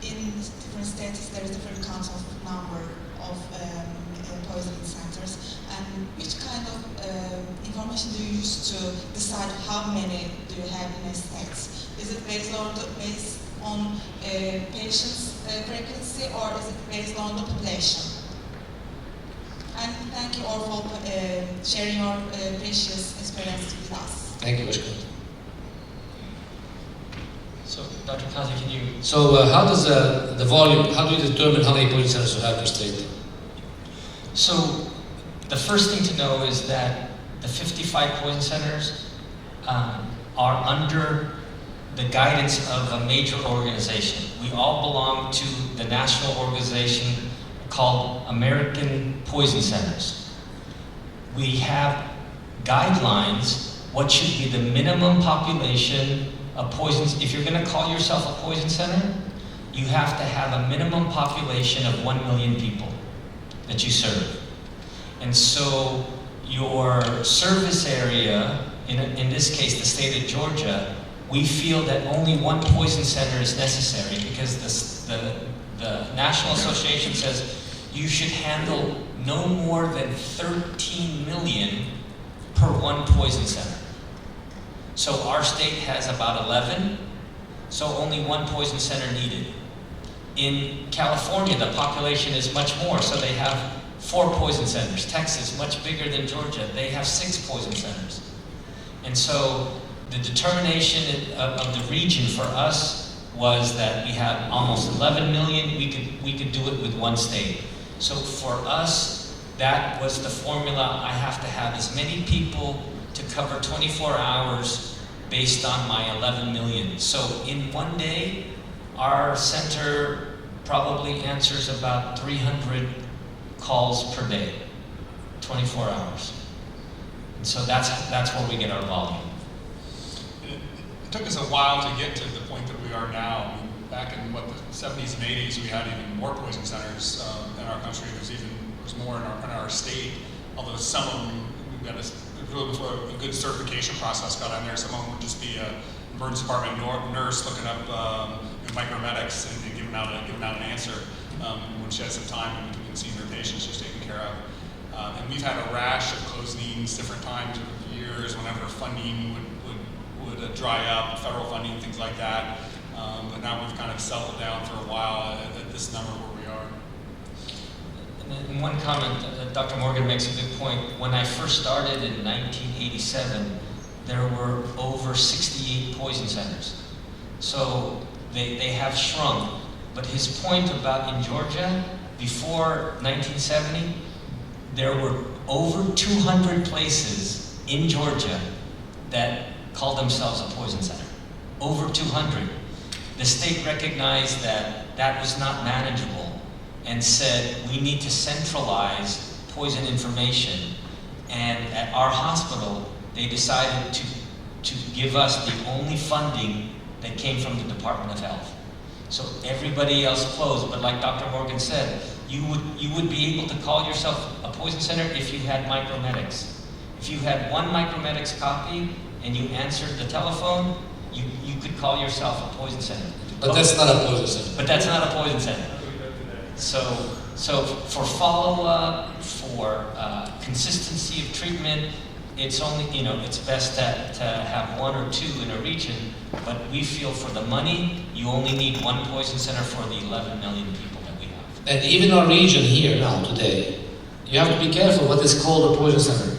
in different states there is different counts of number of poisoning centers. And which kind of information do you use to decide how many do you have in a state? Is it based on patients' frequency, or is it based on the population? And thank you all for sharing your precious experience with us. Thank you, Vishka. So, Dr. Kazi, can you... So, how does the volume, how do you determine how many poison centers you have per state? So, the first thing to know is that the 55 poison centers are under the guidance of a major organization. We all belong to the national organization called American Poison Centers. We have guidelines, what should be the minimum population of poisons. If you're going to call yourself a poison center, you have to have a minimum population of 1 million people that you serve. And so your service area, in this case the state of Georgia, we feel that only one poison center is necessary because the National Association says you should handle no more than 13 million per one poison center. So our state has about 11, so only one poison center needed. In California, the population is much more, so they have 4 poison centers. Texas, much bigger than Georgia, they have 6 poison centers. And so the determination of the region for us was that we had almost 11 million, we could do it with one state. So for us, that was the formula. I have to have as many people to cover 24 hours based on my 11 million. So in one day, our center probably answers about 300 calls per day, 24 hours. And so that's where we get our volume. It took us a while to get to the point that we are now. I mean, back in the 70s and 80s, we had even more poison centers in our country. There's more in our state. Although some of them, we've got a good certification process got on there. Some of them would just be an emergency department nurse looking up micromedics and giving out an answer when she has some time in between seeing her patients she's taking care of. And we've had a rash of closings different times over the years whenever funding would dry up, federal funding, things like that. But now we've kind of settled down for a while at this number where we are. And one comment, Dr. Morgan makes a good point. When I first started in 1987, there were over 68 poison centers. So they have shrunk. But his point about in Georgia, before 1970, there were over 200 places in Georgia that called themselves a poison center. Over 200. The state recognized that that was not manageable and said, we need to centralize poison information. And at our hospital, they decided to give us the only funding that came from the Department of Health. So everybody else closed, but like Dr. Morgan said, you would be able to call yourself a poison center if you had micromedics. If you had one micromedics copy and you answered the telephone, you could call yourself a poison center. But that's not a poison center. But that's not a poison center. So for follow-up, for consistency of treatment, it's only, it's best to have one or two in a region, but we feel for the money, you only need one poison center for the 11 million people that we have. And even our region here now, today, you have to be careful what is called a poison center.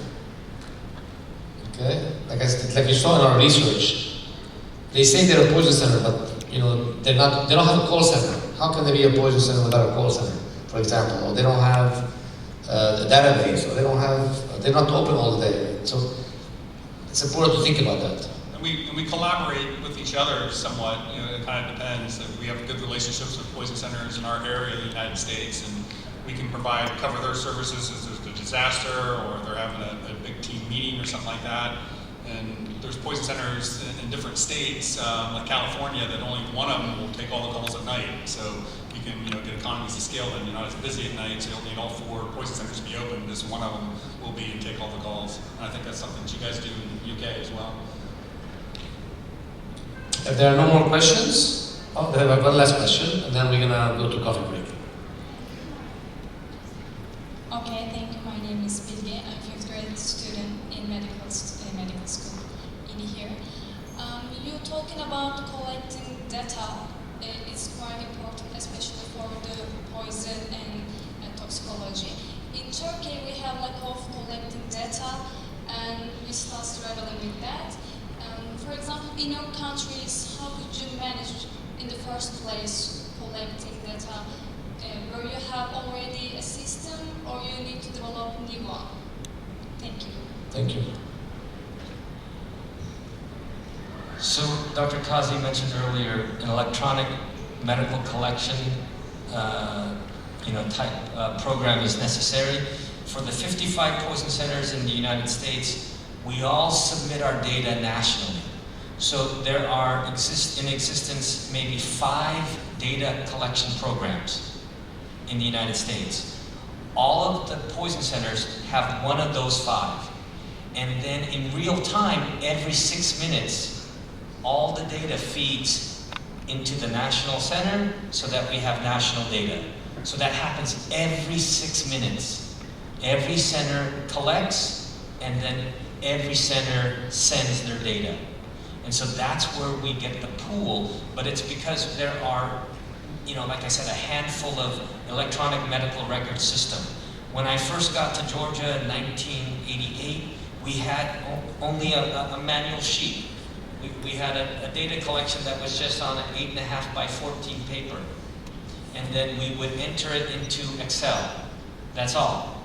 Okay? Like you saw in our research, they say they're a poison center, but they don't have a call center. How can they be a poison center without a call center, for example? Or they don't have a database, or they're not open all the day. So it's important to think about that. And we collaborate with each other somewhat. It kind of depends. We have good relationships with poison centers in our area of the United States, and we can cover their services as there's a disaster or they're having a big team meeting or something like that. And there's poison centers in different states, like California, that only one of them will take all the calls at night. So you can get economies of scale, and you're not as busy at night, so you'll need all 4 poison centers to be open. Just one of them will be and take all the calls. And I think that's something that you guys do in the UK as well. If there are no more questions, we have one last question, and then we're gonna go to coffee break. Okay, thank you. My name is Bilge. I'm a 5th grade student in medical school in here. You're talking about collecting data. It's quite important, especially for the poison and toxicology. In Turkey, we have lack of collecting data, and we start struggling with that. For example, in your countries, how would you manage in the first place collecting data? Where you have already a system, or you need to develop a new one? Thank you. Thank you. So Dr. Kazi mentioned earlier, an electronic medical collection type program is necessary. For the 55 poison centers in the United States, we all submit our data nationally. So there are in existence maybe 5 data collection programs in the United States. All of the poison centers have one of those 5. And then in real time, every 6 minutes, all the data feeds into the national center so that we have national data. So that happens every 6 minutes. Every center collects, and then every center sends their data. And so that's where we get the pool, but it's because there are, like I said, a handful of electronic medical record system. When I first got to Georgia in 1988, we had only a manual sheet. We had a data collection that was just on an 8.5 by 14 paper. And then we would enter it into Excel. That's all.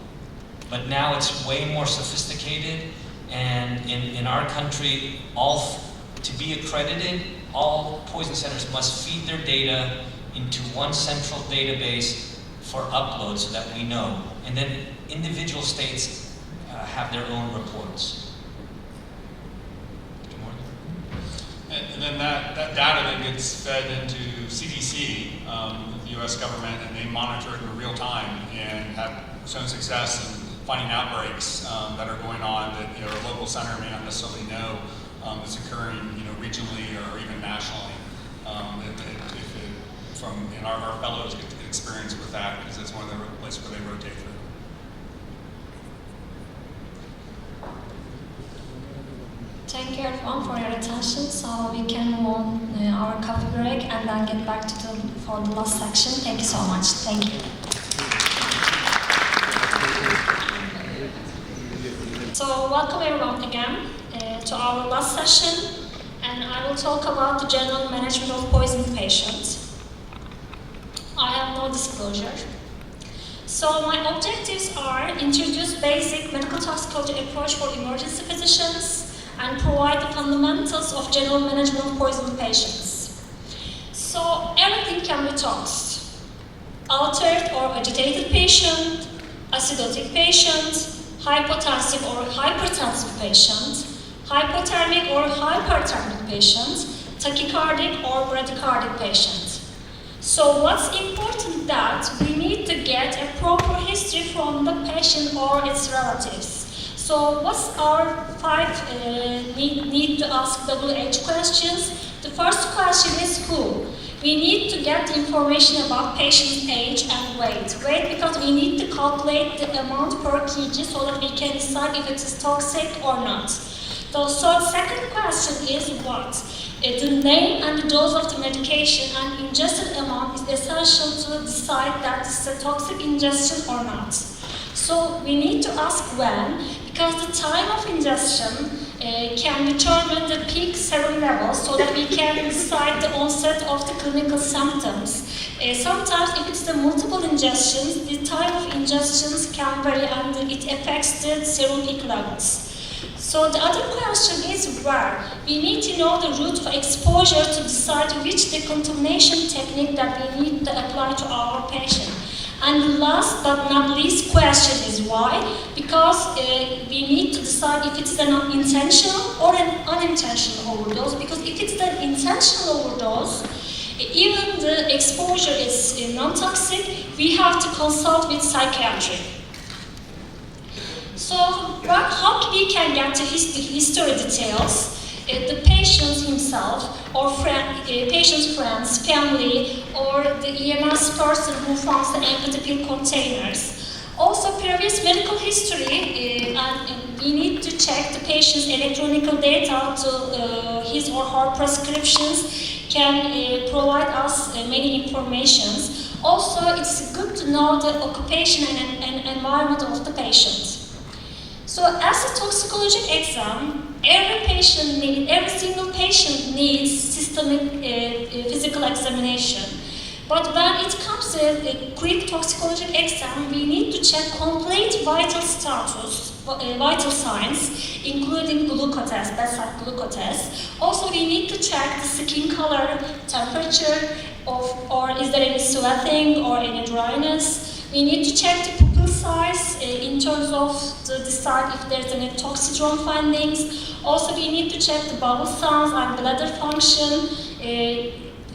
But now it's way more sophisticated, and in our country, To be accredited, all poison centers must feed their data into one central database for upload so that we know. And then individual states have their own reports. And then that data then gets fed into CDC, the US government, and they monitor it in real time and have shown success in finding outbreaks that are going on that a local center may not necessarily know is occurring regionally or even nationally. And our fellows get experience with that because it's one of the places where they rotate through. Thank you everyone for your attention. So we can move on our coffee break and then get back for the last section. Thank you so much. Thank you. So welcome everyone again to our last session, and I will talk about the general management of poison patients. I have no disclosure. So my objectives are introduce basic medical toxicology approach for emergency physicians and provide the fundamentals of general management of poison patients. So everything can be toxed. Altered or agitated patient, acidotic patient, hypotensive or hypertensive patient, hypothermic or hyperthermic patient, tachycardic or bradycardic patient. So what's important that we need to get a proper history from the patient or its relatives. So what's our 5 need to ask WH questions? The first question is who? We need to get the information about patient's age and weight. Weight because we need to calculate the amount per kg so that we can decide if it is toxic or not. So second question is what? The name and the dose of the medication and ingested amount is essential to decide that this is a toxic ingestion or not. So we need to ask when, because the time of ingestion can determine the peak serum levels so that we can decide the onset of the clinical symptoms. Sometimes if it's the multiple ingestions, the time of ingestions can vary and it affects the serum peak levels. So the other question is where. We need to know the route of exposure to decide which decontamination technique that we need to apply to our patient. And the last but not least question is why? Because we need to decide if it's an intentional or an unintentional overdose. Because if it's an intentional overdose, even the exposure is non-toxic, we have to consult with psychiatry. So how we can get the history details? The patient himself, or patient's friends, family, or the EMS person who finds the empathy pill containers. Also, previous medical history, and we need to check the patient's electronic data to his or her prescriptions can provide us many informations. Also, it's good to know the occupation and environment of the patient. So as a toxicology exam, every single patient needs systemic physical examination. But when it comes to a quick toxicology exam, we need to check complete vital status, vital signs, including glucotest, bedside glucotest. Also, we need to check the skin color, temperature, or is there any sweating or any dryness. We need to check the pupil size in terms of to decide if there's any toxidrome findings. Also, we need to check the bowel sounds and bladder function.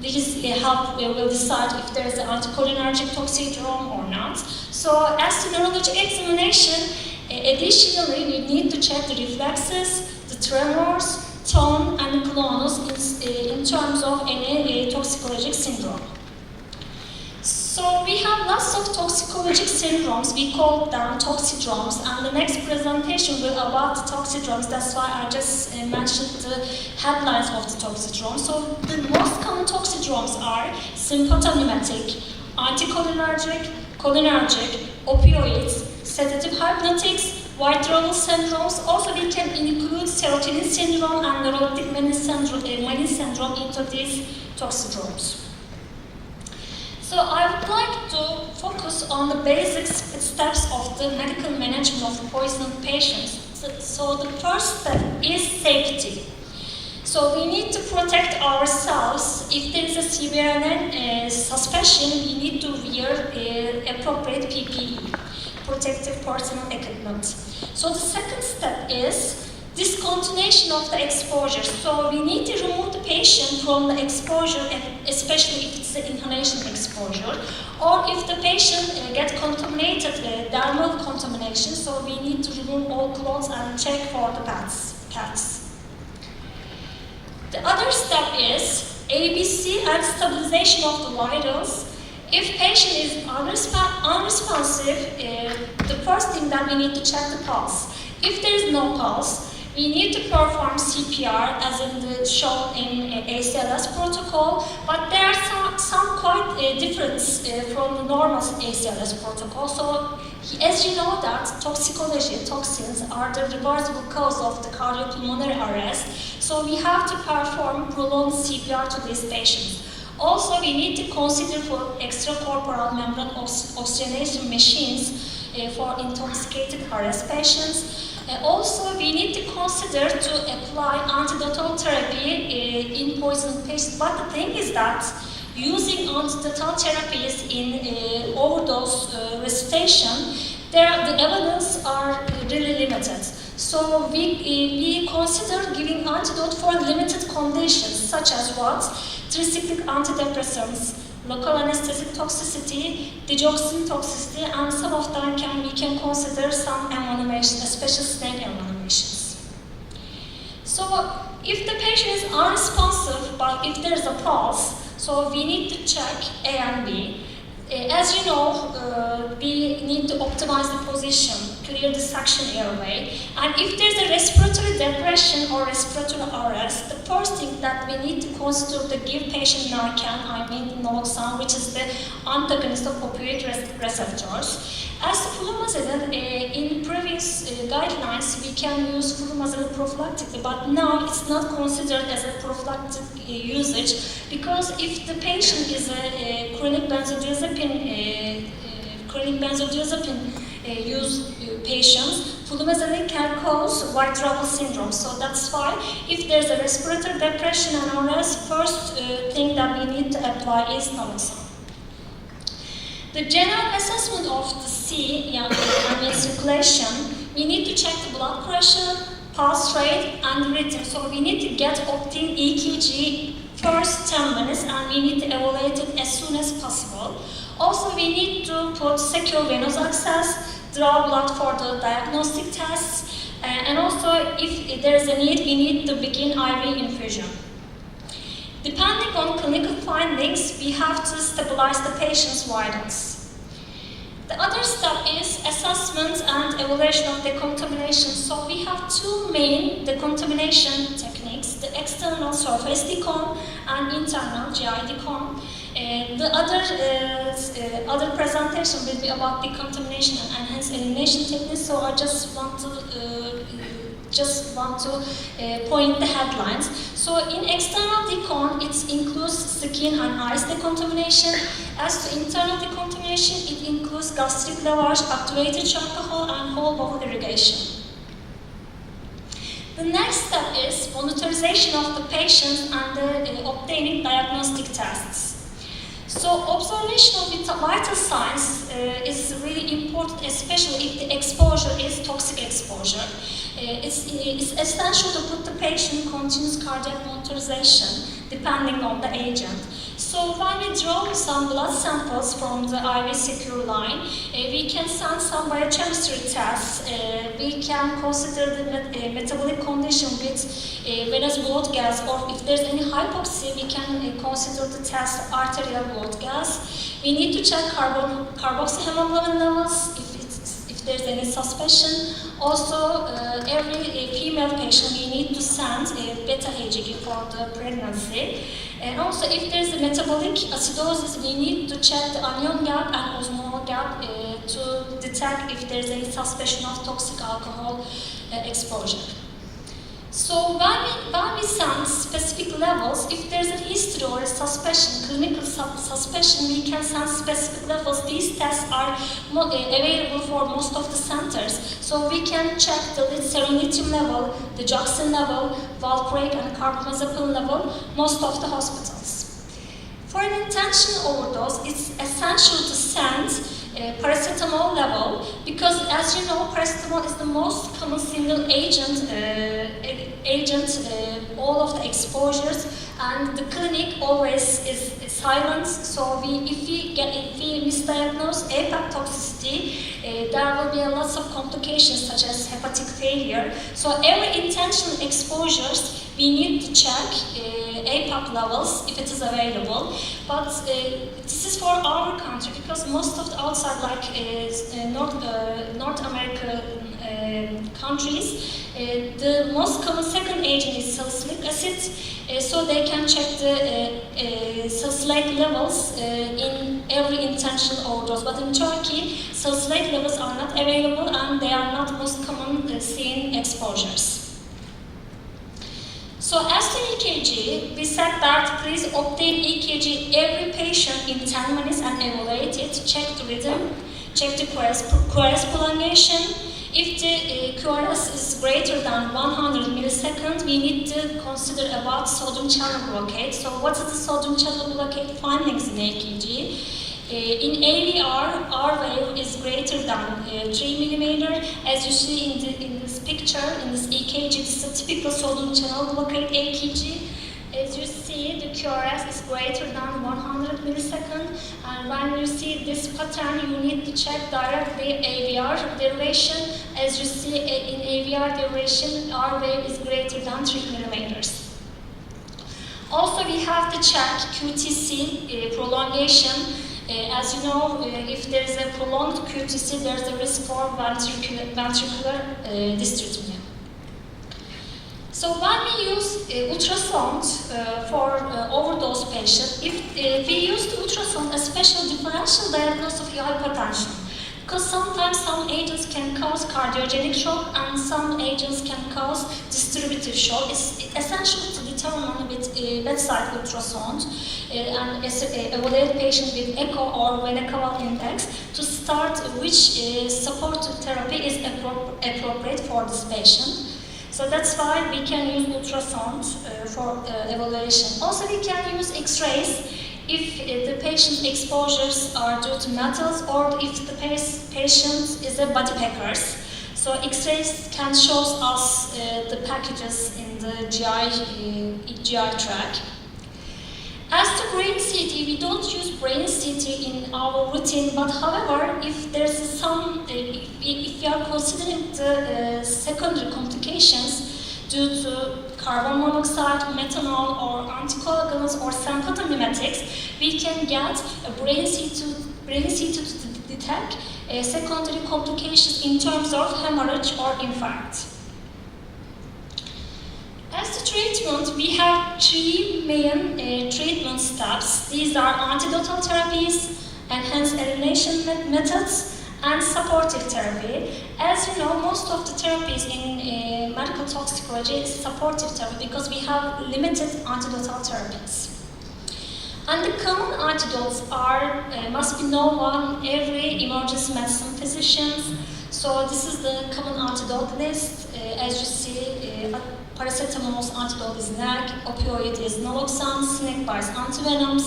This will decide if there's an anticholinergic toxidrome or not. So, as to neurology examination, additionally, we need to check the reflexes, the tremors, tone, and the clonus in terms of any toxicologic syndrome. So we have lots of toxicologic syndromes. We call them toxidromes, and the next presentation will about the toxidromes. That's why I just mentioned the headlines of the toxidromes. So the most common toxidromes are sympathomimetic, anticholinergic, cholinergic, opioids, sedative hypnotics, withdrawal syndromes. Also, we can include serotonin syndrome and neuroleptic mania syndrome into these toxidromes. So I would like to focus on the basic steps of the medical management of poisoned patients. So the first step is safety. So we need to protect ourselves. If there is a severe suspicion, we need to wear appropriate PPE, protective personal equipment. So the second step is discontinuation of the exposure. So we need to remove the patient from the exposure, especially if it's the inhalation exposure, or if the patient gets contaminated, dermal contamination, so we need to remove all clothes and check for the pads. The other step is ABC and stabilization of the vitals. If patient is unresponsive, the first thing that we need to check the pulse. If there is no pulse, we need to perform CPR as in shown in ACLS protocol, but there are some quite difference from the normal ACLS protocol. So as you know that toxicology, toxins are the reversible cause of the cardiopulmonary arrest, so we have to perform prolonged CPR to these patients. Also, we need to consider for extracorporeal membrane oxygenation machines for intoxicated arrest patients. Also, we need to consider to apply antidotal therapy in poisoned patients. But the thing is that using antidotal therapies in overdose resuscitation, the evidence are really limited. So we consider giving antidote for limited conditions, such as what? Tricyclic antidepressants, local anesthetic toxicity, digoxin toxicity, and some of them we can consider some envenomation, especially snake envenomations. So if the patient is unresponsive, but if there is a pulse, so we need to check A and B. As you know, we need to optimize the position, clear the suction airway, and if there's a respiratory depression or respiratory arrest, the first thing that we need to consider to give patient Narcan, I mean naloxone, which is the antagonist of opioid receptors. As flumazenil, in previous guidelines, we can use flumazenil prophylactically, but now it's not considered as a prophylactic usage, because if the patient is a chronic benzodiazepine use patients, flumazenil can cause white trouble syndrome. So that's why if there's a respiratory depression and arrest, first thing that we need to apply is naloxone. The general assessment of the C, I mean circulation, we need to check the blood pressure, pulse rate, and rhythm. So we need to get obtain EKG first 10 minutes, and we need to evaluate it as soon as possible. Also, we need to put secure venous access, draw blood for the diagnostic tests, and also if there is a need, we need to begin IV infusion. Depending on clinical findings, we have to stabilize the patient's vitals. The other step is assessment and evaluation of decontamination. So we have two main decontamination techniques, the external surface decon and internal GI decon. The other presentation will be about decontamination and enhanced elimination techniques, so I just want to point the headlines. So in external decon, it includes skin and eyes decontamination. As to internal decontamination, it includes gastric lavage, activated alcohol, and whole body irrigation. The next step is monitorization of the patient and obtaining diagnostic tests. So observation of vital signs is really important, especially if the exposure is toxic exposure. It's essential to put the patient in continuous cardiac monitorization depending on the agent. So when we draw some blood samples from the IV secure line, we can send some biochemistry tests. We can consider the metabolic condition with venous blood gas, or if there's any hypoxia, we can consider the test arterial blood gas. We need to check carboxyhemoglobin levels if there's any suspicion. Also, every female patient, we need to send a beta-HCG for the pregnancy. And also, if there's a metabolic acidosis, we need to check the anion gap and osmolar gap to detect if there's any suspicion of toxic alcohol exposure. So when we send specific levels, if there's a history or a suspicion, clinical suspicion, we can send specific levels. These tests are available for most of the centers. So we can check the serotonin level, the digoxin level, valproic and carbamazepine level, most of the hospitals. For an intentional overdose, it's essential to send paracetamol level, because as you know, paracetamol is the most common single agent, all of the exposures, and the clinic always is silent. So if we misdiagnose APAP toxicity, there will be a lot of complications such as hepatic failure. So every intentional exposures, we need to check APAP levels if it is available. But this is for our country, because most of the outside, like North American countries, the most common second agent is salicylic acid, so they can check the salicylate levels in every intentional overdose. But in Turkey, salicylate levels are not available and they are not most common seen exposures. So as to EKG, we said that please obtain EKG every patient in 10 minutes and evaluate it, check the rhythm, check the QRS prolongation. If the QRS is greater than 100 milliseconds, we need to consider about sodium channel blockade. So what is the sodium channel blockade findings in EKG? In AVR, R wave is greater than 3 millimeter. As you see in this picture, in this EKG, this is a typical sodium channel blockade EKG. As you see, the QRS is greater than 100 milliseconds. And when you see this pattern, you need to check directly AVR derivation. As you see in AVR derivation, R wave is greater than 3 millimeters. Also, we have to check QTC prolongation. As you know, if there is a prolonged QTC, there is a risk for ventricular dysrhythmia. So when we use ultrasound for overdose patients, if we use the ultrasound, a special differential diagnosis of hypertension, because sometimes some agents can cause cardiogenic shock and some agents can cause distributive shock. It's essential to determine with bedside ultrasound and evaluate patient with echo or vena cava index to start which supportive therapy is appropriate for this patient. So that's why we can use ultrasound for evaluation. Also, we can use X-rays if the patient exposures are due to metals or if the patient is a body packers. So X-rays can show us the packages in the GI tract. As to brain CT, we don't use brain CT in our routine, but however, if there's if we are considering the secondary complications due to carbon monoxide, methanol, or anticoagulants or sympathomimetics, we can get a brain CT to detect secondary complications in terms of hemorrhage or infarct. As to treatment, we have three main treatment steps. These are antidotal therapies, enhanced elimination methods, and supportive therapy. As you know, most of the therapies in medical toxicology is supportive therapy because we have limited antidotal therapies. And the common antidotes must be known on every emergency medicine physicians. So this is the common antidote list. As you see, paracetamol's antidote is NAC, opioid is naloxone, snake bites antivenoms,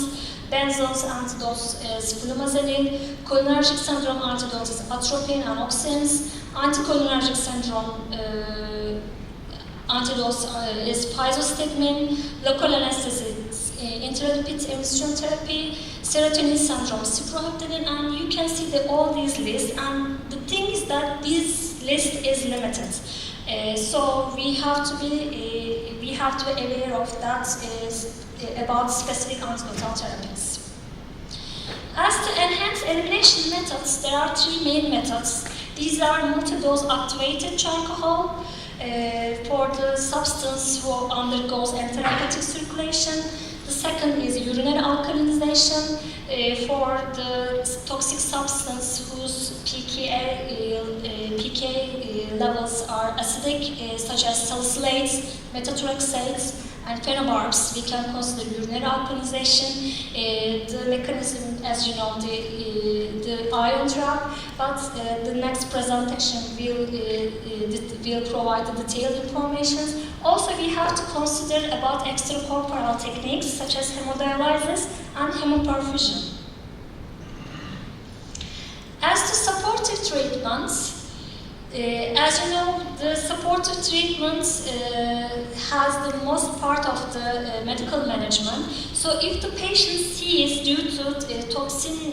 benzos antidote is flumazenil, cholinergic syndrome antidote is atropine and oxins, anticholinergic syndrome antidote is pizostigmine, local anesthesia intrahepatic emission therapy, serotonin syndrome, ciproheptadine, and you can see all these lists. And the thing is that this list is limited, so we have to be aware of that about specific antidotal therapies. As to enhanced elimination methods, there are three main methods. These are multi-dose activated charcoal for the substance who undergoes enterohepatic circulation. The second is urinary alkalinization for the toxic substance whose pK levels are acidic, such as salicylates, metatrexates, and phenobarbs. We can consider urinary alkalinization. The mechanism, as you know, the ion trap, but the next presentation will provide the detailed information. Also, we have to consider about extracorporeal techniques such as hemodialysis and hemoperfusion. As to supportive treatments, as you know, the supportive treatments has the most part of the medical management. So if the patient sees due to toxin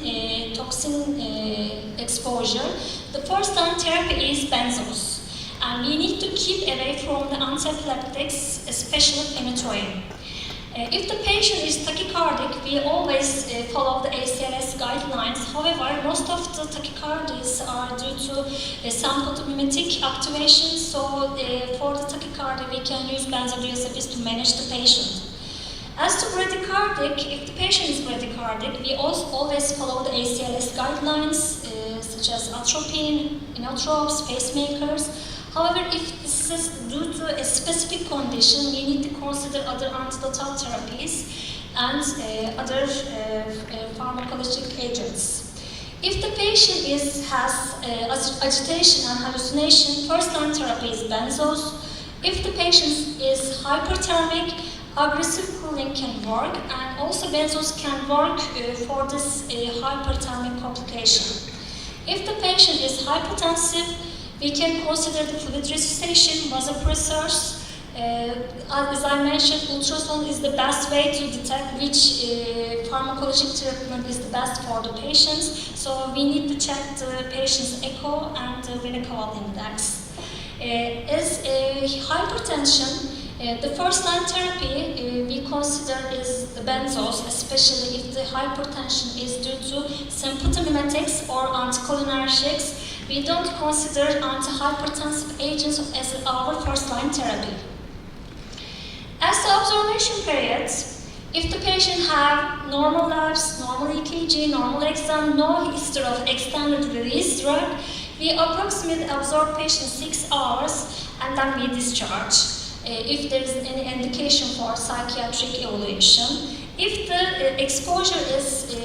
exposure, the first line therapy is benzos. And we need to keep away from the antiepileptics, especially phenytoin. If the patient is tachycardic, we always follow the ACLS guidelines. However, most of the tachycardias are due to symptomatic activation. So for the tachycardia, we can use benzodiazepines to manage the patient. As to bradycardic, if the patient is bradycardic, we also always follow the ACLS guidelines, such as atropine, inotropes, pacemakers. However, if this is due to a specific condition, we need to consider other antidotal therapies and other pharmacologic agents. If the patient has agitation and hallucination, first-line therapy is benzos. If the patient is hyperthermic, aggressive cooling can work, and also benzos can work for this hyperthermic complication. If the patient is hypotensive, we can consider the fluid resuscitation, vasopressors. As I mentioned, ultrasound is the best way to detect which pharmacologic treatment is the best for the patients. So we need to check the patient's echo and the Vena-Cava index. As hypertension, the first-line therapy we consider is the benzos, especially if the hypertension is due to sympathomimetics or anticholinergics. We don't consider antihypertensive agents as our first-line therapy. As the observation periods, if the patient have normal labs, normal EKG, normal exam, no history of extended release drug, we approximately observe patient 6 hours and then we discharge. If there is any indication for psychiatric evaluation. If the exposure is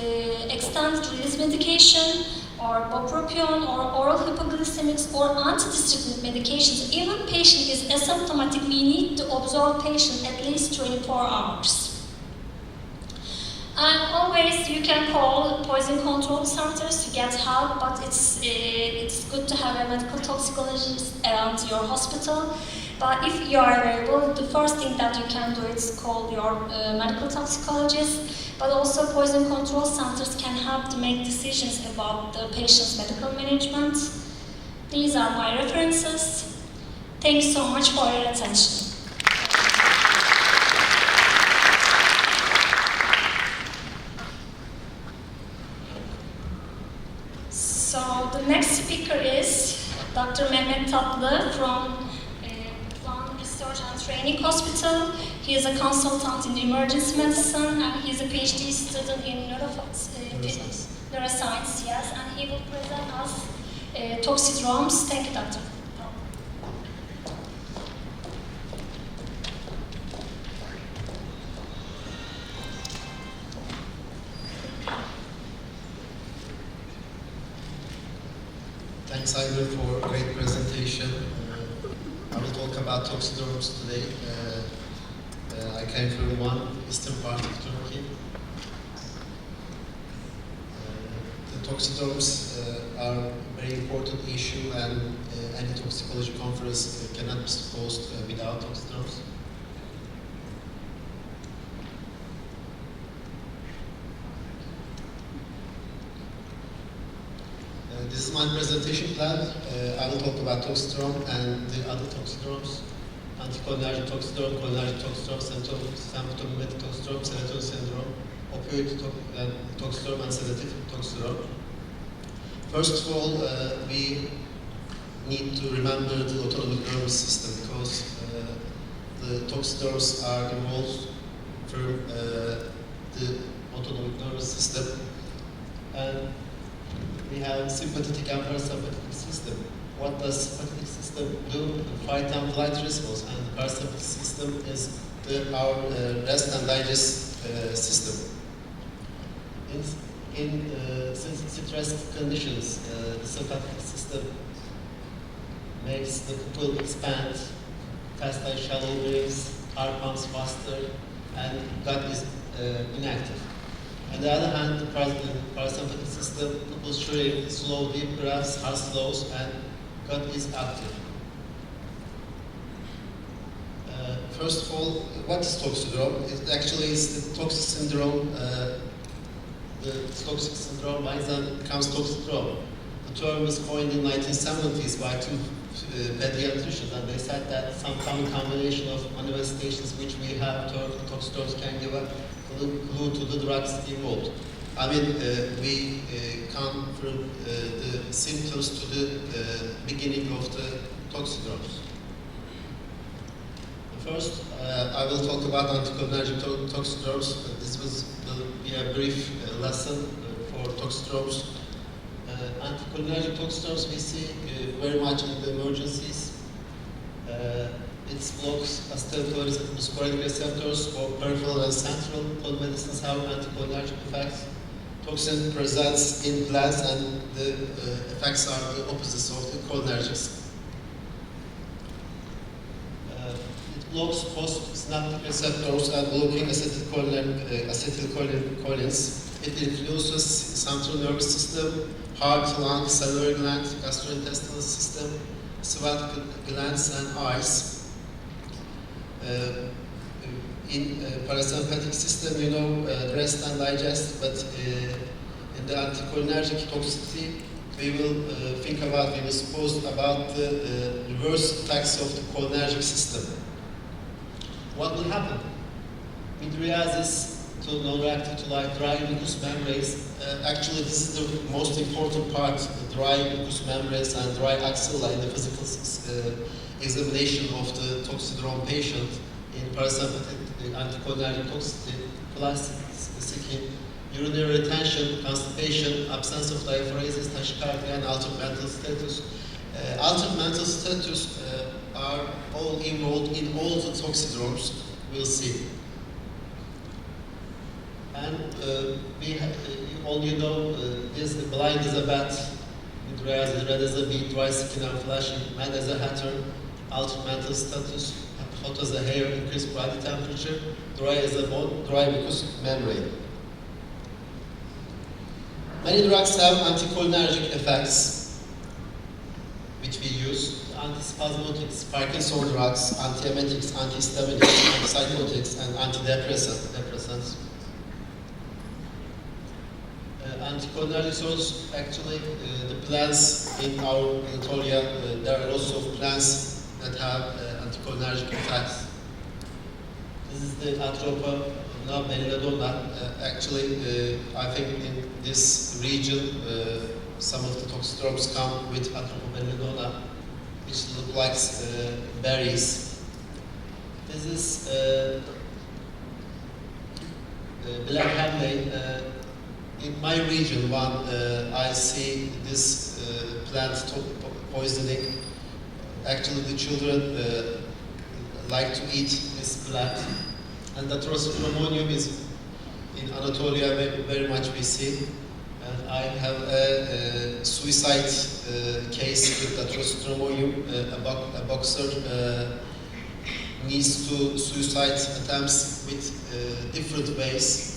extended release medication or bupropion or oral hypoglycemics or antidistressant medications, even patient is asymptomatic, we need to observe patient at least 24 hours. And always you can call poison control centers to get help, but it's good to have a medical toxicologist around your hospital. But if you are available, the first thing that you can do is call your medical toxicologist. But also poison control centers can help to make decisions about the patient's medical management. These are my references. Thanks so much for your attention. So the next speaker is Dr. Mehmet Tatlı from Research and Training Hospital. He is a consultant in emergency medicine and he is a PhD student in neuroscience, yes, and he will present us toxidromes. Thank you, Doctor. Thanks, Aynur, for a great presentation. I will talk about toxidromes today. I came from one eastern part of Turkey. The toxidromes are a very important issue, and any toxicology conference cannot be supposed without toxidromes. This is my presentation plan. I will talk about toxidrome and the other toxidromes. Anticholinergic toxidrome, cholinergic toxidrome, symptomatic toxidrome, serotonin syndrome, opioid toxidrome, and sedative toxidrome. First of all, we need to remember the autonomic nervous system because the toxidromes are involved from the autonomic nervous system. And we have sympathetic and parasympathetic system. What does sympathetic system do? The fight and flight response, and the parasympathetic system is our rest and digest system. In stress conditions, the sympathetic system makes the pupil expand, fast and shallow breaths, heart pumps faster, and gut is inactive. On the other hand, the parasympathetic system, pupil shrink, slow deep breaths, heart slows, and gut is active. First of all, what is toxidrome? It actually is the toxic syndrome. The toxic syndrome by then becomes toxidrome. The term was coined in the 1970s by two pediatricians, and they said that some common combination of manifestations which we have toxidromes can give a clue to the drugs involved. I mean, we come from the symptoms to the beginning of the toxidromes. First, I will talk about anticholinergic toxidromes. This will be a brief lesson for toxidromes. Anticholinergic toxidromes we see very much in the emergencies. It blocks acetylcholine receptors for peripheral and central. All medicines have anticholinergic effects. Toxin presents in glands, and the effects are the opposites of the cholinergics. Blocks postsynaptic receptors and blocking acetylcholine. It influences central nervous system, heart, lung, salivary gland, gastrointestinal system, sweat glands, and eyes. In parasympathetic system, you know, rest and digest, but in the anticholinergic toxicity, we will suppose about the reverse effects of the cholinergic system. What will happen? Mydriasis to non-reactive to light dry mucous membranes. Actually, this is the most important part, the dry mucous membranes and dry axilla in the physical examination of the toxidrome patient in parasympathetic anticholinergic toxicity, flaccid skin, urinary retention, constipation, absence of diaphoresis, tachycardia, and altered mental status. Altered mental status are all involved in all the toxidromes we'll see. And all you know, is blind as a bat, mydriasis, red as a bee, dry skin and flashing, mad as a hatter, altered mental status, hot as a hair, increased body temperature, dry as a bone, dry mucous membrane. Many drugs have anticholinergic effects, which we use. Antispasmodics, Parkinson drugs, antiemetics, antihistaminics, antipsychotics, and antidepressants. Anticholinergics, actually, the plants in our Anatolia, there are lots of plants that have anticholinergic effects. This is the Atropa belladonna. Actually, I think in this region, some of the toxidromes come with Atropa belladonna, which look like berries. This is Black Hamley. In my region, I see this plant poisoning. Actually, the children like to eat this plant. And the Trosphromonium is in Anatolia very much we see. And I have a suicide case with the Trosphromonium. A boxer needs to suicide attempts with different ways.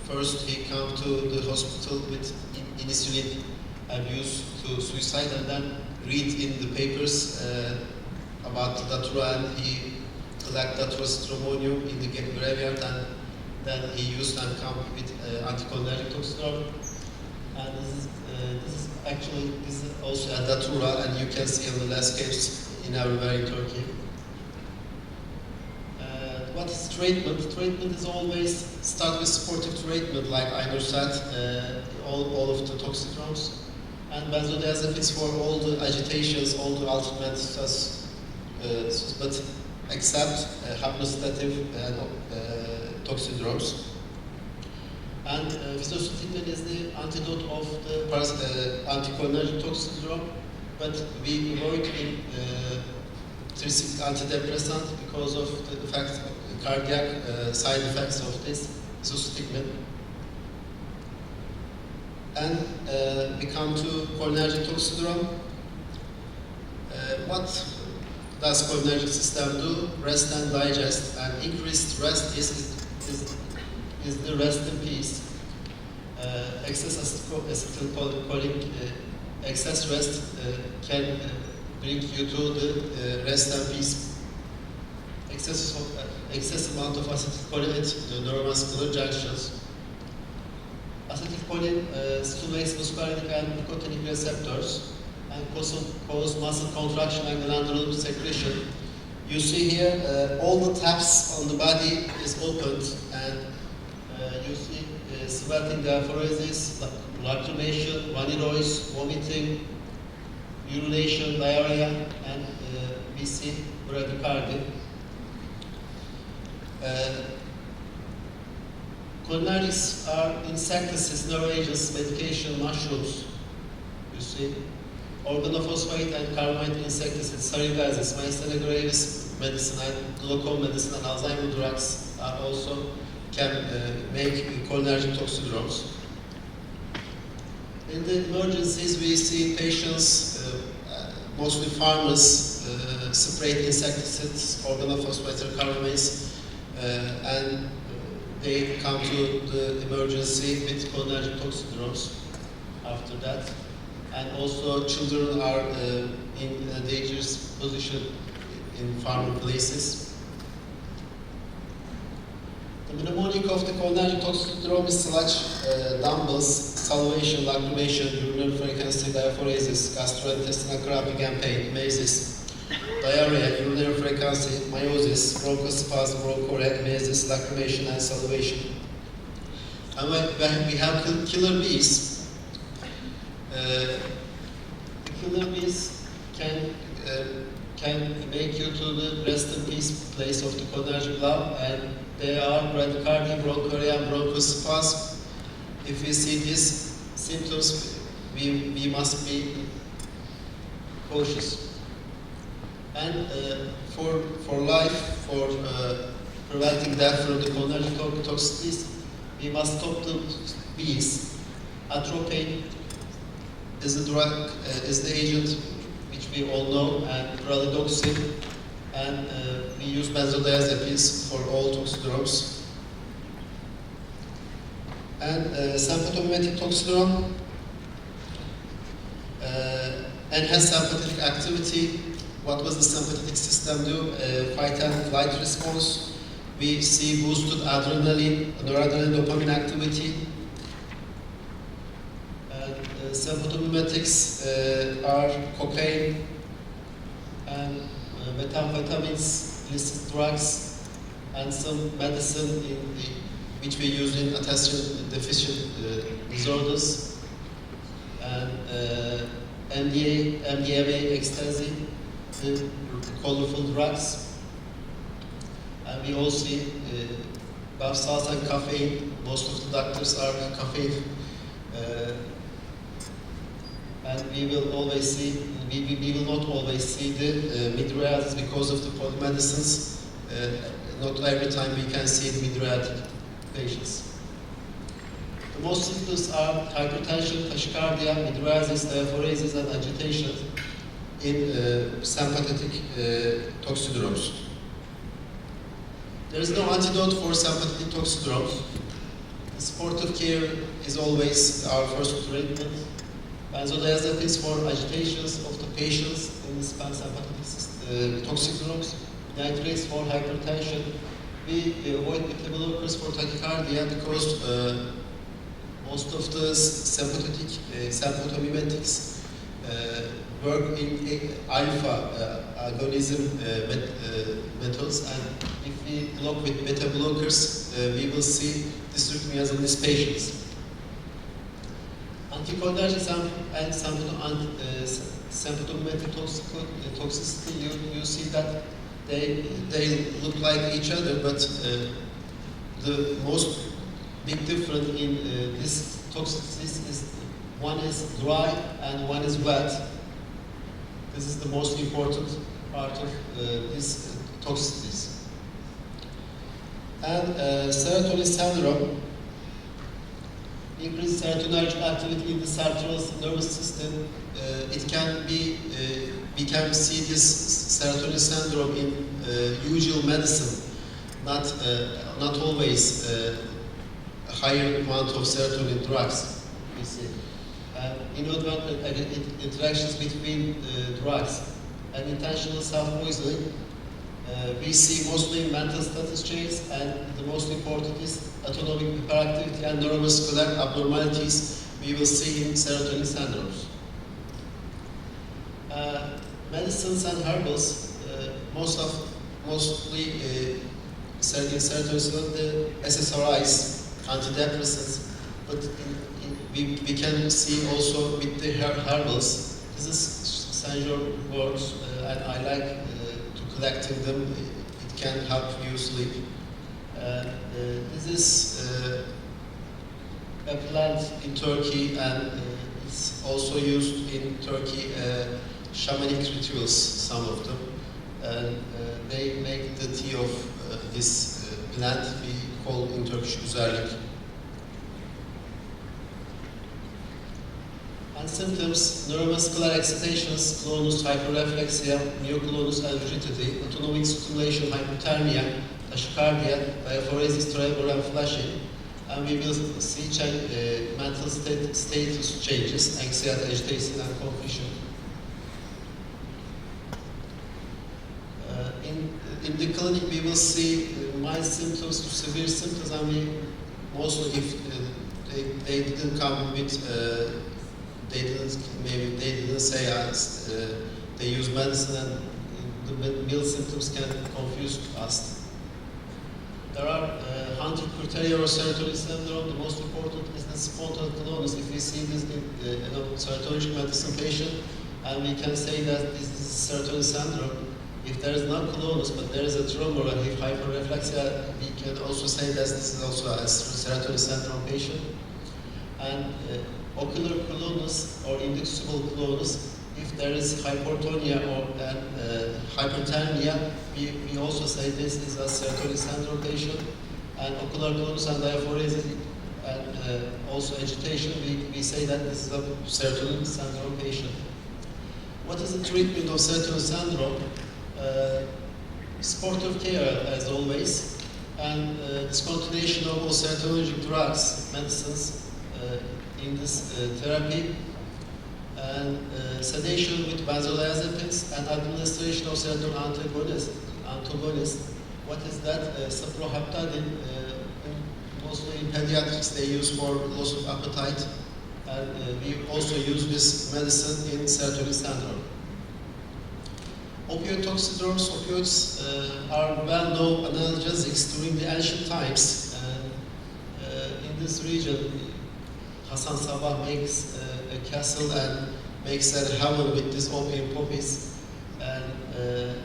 First, he comes to the hospital with insulin abuse to suicide, and then read in the papers about the datura, and he collect Trosphromonium in the graveyard, and then he used and come with anticholinergic toxidrome. And this is also a datura, and you can see on the landscapes in everywhere in Turkey. What is treatment? Treatment is always start with supportive treatment, like Aynur said, all of the toxidromes. And benzodiazepines for all the agitations, all the altered mental status, but except hypnosedative toxidromes. And physostigmine is the antidote of the anticholinergic toxidrome, but we avoid in antidepressant because of the fact cardiac side effects of this physostigmine. And we come to cholinergic toxidrome. What does cholinergic system do? Rest and digest. And increased rest is the rest in peace. Excess acetylcholic, excess rest can bring you to the rest and peace. Excess amount of acetylcholine at the neuromuscular junctions. Acetylcholine stimulates muscarinic and nicotinic receptors and cause muscle contraction and glandular secretion. You see here all the taps on the body is opened, and you see sweating, diaphoresis, lacrimation, vanillois, vomiting, urination, diarrhea, and we see bradycardia. Cholinergics are insecticides, neuroagents, medication, mushrooms. You see, organophosphate and carbamide insecticides, sarigazis, myasthenia gravis medicine, and glaucoma medicine, and Alzheimer drugs are also can make cholinergic toxidromes. In the emergencies, we see patients, mostly farmers, sprayed insecticides, organophosphate or carbamates, and they come to the emergency with cholinergic toxidromes after that. And also children are in a dangerous position in farming places. The mnemonic of the cholinergic toxidrome is sludge, dumbbells, salivation, lacrimation, urinary frequency, diaphoresis, gastrointestinal cramping and pain, mesis, diarrhea, urinary frequency, meiosis, bronchospasm, bronchoria, mesis, lacrimation, and salivation. And when we have killer bees, the killer bees can make you to the rest in peace place of the cholinergic lab, and they are bradycardia, bronchoria, and bronchospasm. If we see these symptoms, we must be cautious. And for life, for preventing death from the cholinergic toxicities, we must stop the bees. Atropine is the drug, is the agent which we all know, and pralidoxin, and we use benzodiazepines for all toxidromes. And sympathomimetic toxidrome enhance sympathetic activity. What was the sympathetic system do? Fight and flight response. We see boosted adrenaline, noradrenaline, dopamine activity. Sympathomimetics are cocaine and methamphetamines, illicit drugs, and some medicine which we use in attention deficient disorders, and MDMA, ecstasy, the colorful drugs. And we all see bath salts and caffeine. Most of the doctors are caffeine. And we will always see, we will not always see the mydriasis because of the polymedicines. Not every time we can see the mydriatic patients. The most symptoms are hypertension, tachycardia, mydriasis, diaphoresis, and agitation in sympathetic toxidromes. There is no antidote for sympathetic toxidromes. Supportive care is always our first treatment. Benzodiazepines for agitations of the patients in the sympathetic toxidromes, nitrates for hypertension. We avoid beta blockers for tachycardia because most of the sympathetic sympathomimetics work in alpha agonism methods, and if we block with beta blockers, we will see dysrhythmias in these patients. Anticholinergic and symptomatic toxicity, you see that they look like each other, but the most big difference in this toxicities is one is dry and one is wet. This is the most important part of this toxicities. And serotonin syndrome, increased serotonergic activity in the central nervous system. It can be, we can see this serotonin syndrome in usual medicine, not always a higher amount of serotonin drugs, we see. Inadvertent interactions between drugs and intentional self-poisoning. We see mostly mental status change, and the most important is autonomic hyperactivity and neuromuscular abnormalities we will see in serotonin syndromes. Medicines and herbals, mostly in serotonin syndrome, the SSRIs, antidepressants, but we can see also with the herbals. This is syndrome words, and I like collecting them. It can help you sleep. This is a plant in Turkey, and it's also used in Turkey, shamanic rituals, some of them. And they make the tea of this plant, we call in Turkish güzellik. And symptoms: neuromuscular excitations, clonus, hyperreflexia, neoclonus, and rigidity, autonomic stimulation, hypothermia, tachycardia, diaphoresis, tremor, and flashing. And we will see mental status changes, anxiety, agitation, and confusion. In the clinic, we will see mild symptoms to severe symptoms, and we also, if they didn't come with maybe they didn't say us, they use medicine, and the mild symptoms can confuse us. There are 100 criteria of serotonin syndrome. The most important is the spontaneous. If we see this in serotonergic medicine patient, and we can say that this is serotonin syndrome. If there is no clonus, but there is a tremor and hyperreflexia, we can also say that this is also a serotonin syndrome patient. And ocular clonus or inducible clonus, if there is hypertonia or hyperthermia, we also say this is a serotonin syndrome patient. And ocular clonus and diaphoresis and also agitation, we say that this is a serotonin syndrome patient. What is the treatment of serotonin syndrome? Supportive care, as always, and discontinuation of all serotonergic drugs, medicines in this therapy, and sedation with benzodiazepines, and administration of serotonin antagonist. What is that? Cyproheptadine, mostly in pediatrics they use for loss of appetite, and we also use this medicine in serotonin syndrome. Opioid toxidromes. Opioids are well-known analgesics during the ancient times. In this region, Hasan Sabah makes a castle and makes a heaven with these opium poppies. And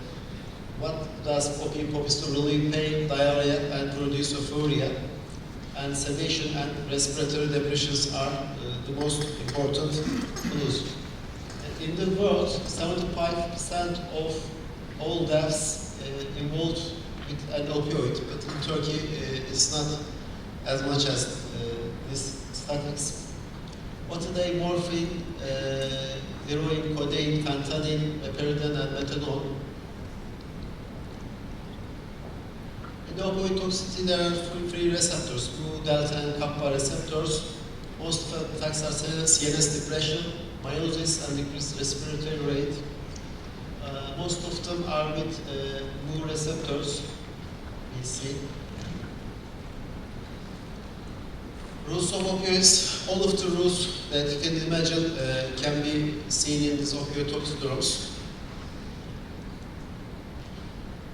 what does opium poppies to relieve pain, diarrhea, and produce euphoria? And sedation and respiratory depressions are the most important clues. In the world, 75% of all deaths involved with an opioid, but in Turkey it's not as much as this statistics. What are they? Morphine, heroin, codeine, fentanyl, meperidine, and methanol. In the opioid toxicity, there are three receptors: mu, delta, and kappa receptors. Most of the attacks are CNS depression, meiosis, and decreased respiratory rate. Most of them are with mu receptors, we see. Rules of opioids, all of the rules that you can imagine can be seen in these opioid toxidromes.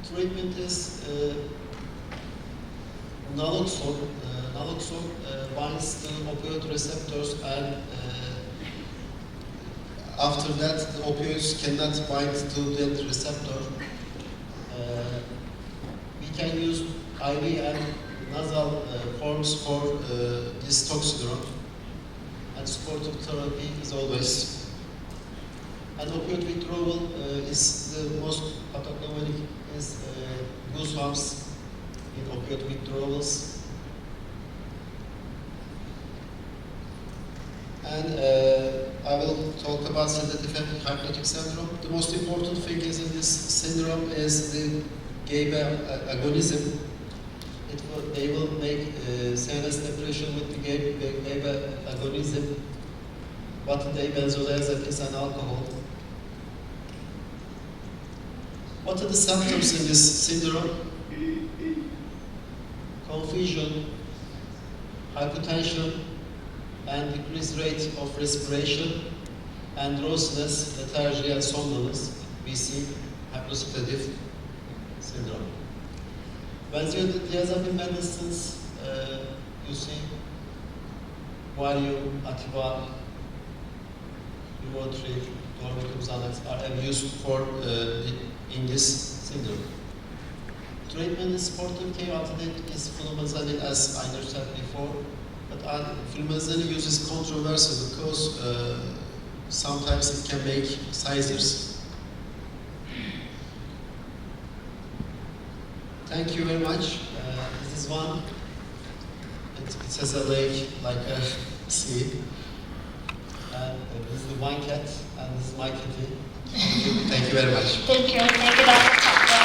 Treatment is naloxone. Naloxone binds the opioid receptors, and after that, the opioids cannot bind to that receptor. We can use IV and nasal forms for this toxidrome, and supportive therapy is always. And opioid withdrawal is the most pathognomonic is goosebumps in opioid withdrawals. And I will talk about sedative and hypnotic syndrome. The most important thing is in this syndrome is the GABA agonism. They will make CNS depression with the GABA agonism, button-day benzodiazepines and alcohol. What are the symptoms in this syndrome? Confusion, hypotension, and decreased rate of respiration, and drowsiness, lethargy, and somnolence. We see hyposedative syndrome. Benzodiazepine medicines, you see, Valium, Ativan, Rivotril, Dormicum, Xanax are used for in this syndrome. Treatment is supportive care. Alternate is flumazenil, as I said before. But flumazenil use is controversial because sometimes it can make seizures. Thank you very much. This is one. It has a lake like a sea. And this is the wine cat, and this is my kitty. Thank you very much. Thank you. Thank you, Dr. Kaplan.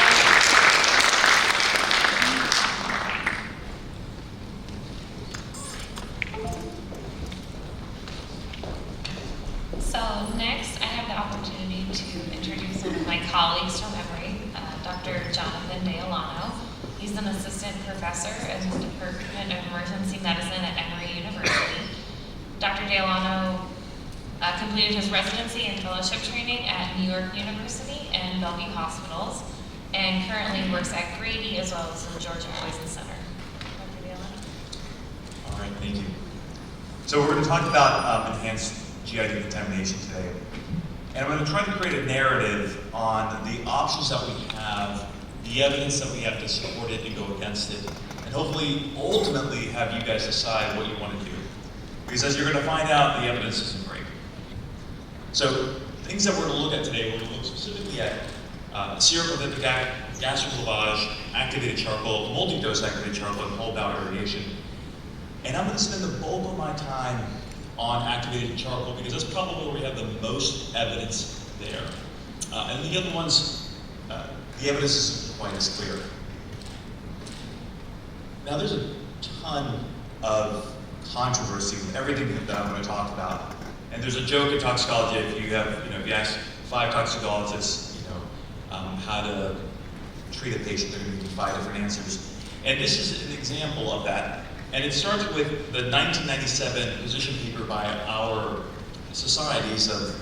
So next, I have the opportunity to introduce one of my colleagues from Emory, Dr. Jonathan Deolano. He's an assistant professor in the Department of Emergency Medicine at Emory University. Dr. Deolano completed his residency and fellowship training at New York University and Bellevue Hospitals, and currently works at Grady as well as the Georgia Poison Center. Dr. Deolano. All right, thank you. So we're going to talk about enhanced GI decontamination today. And I'm going to try to create a narrative on the options that we have, the evidence that we have to support it and go against it, and hopefully, ultimately, have you guys decide what you want to do. Because as you're going to find out, the evidence isn't great. So, things that we're going to look at today, we're going to look specifically at seroprotective gastric lavage, activated charcoal, multi-dose activated charcoal, and whole bowel irradiation. And I'm going to spend the bulk of my time on activated charcoal because that's probably where we have the most evidence there. And the other ones, the evidence isn't quite as clear. Now there's a ton of controversy with everything that I'm going to talk about. And there's a joke in toxicology if you ask 5 toxicologists, how to treat a patient, they're going to give you 5 different answers. And this is an example of that. And it starts with the 1997 position paper by our societies of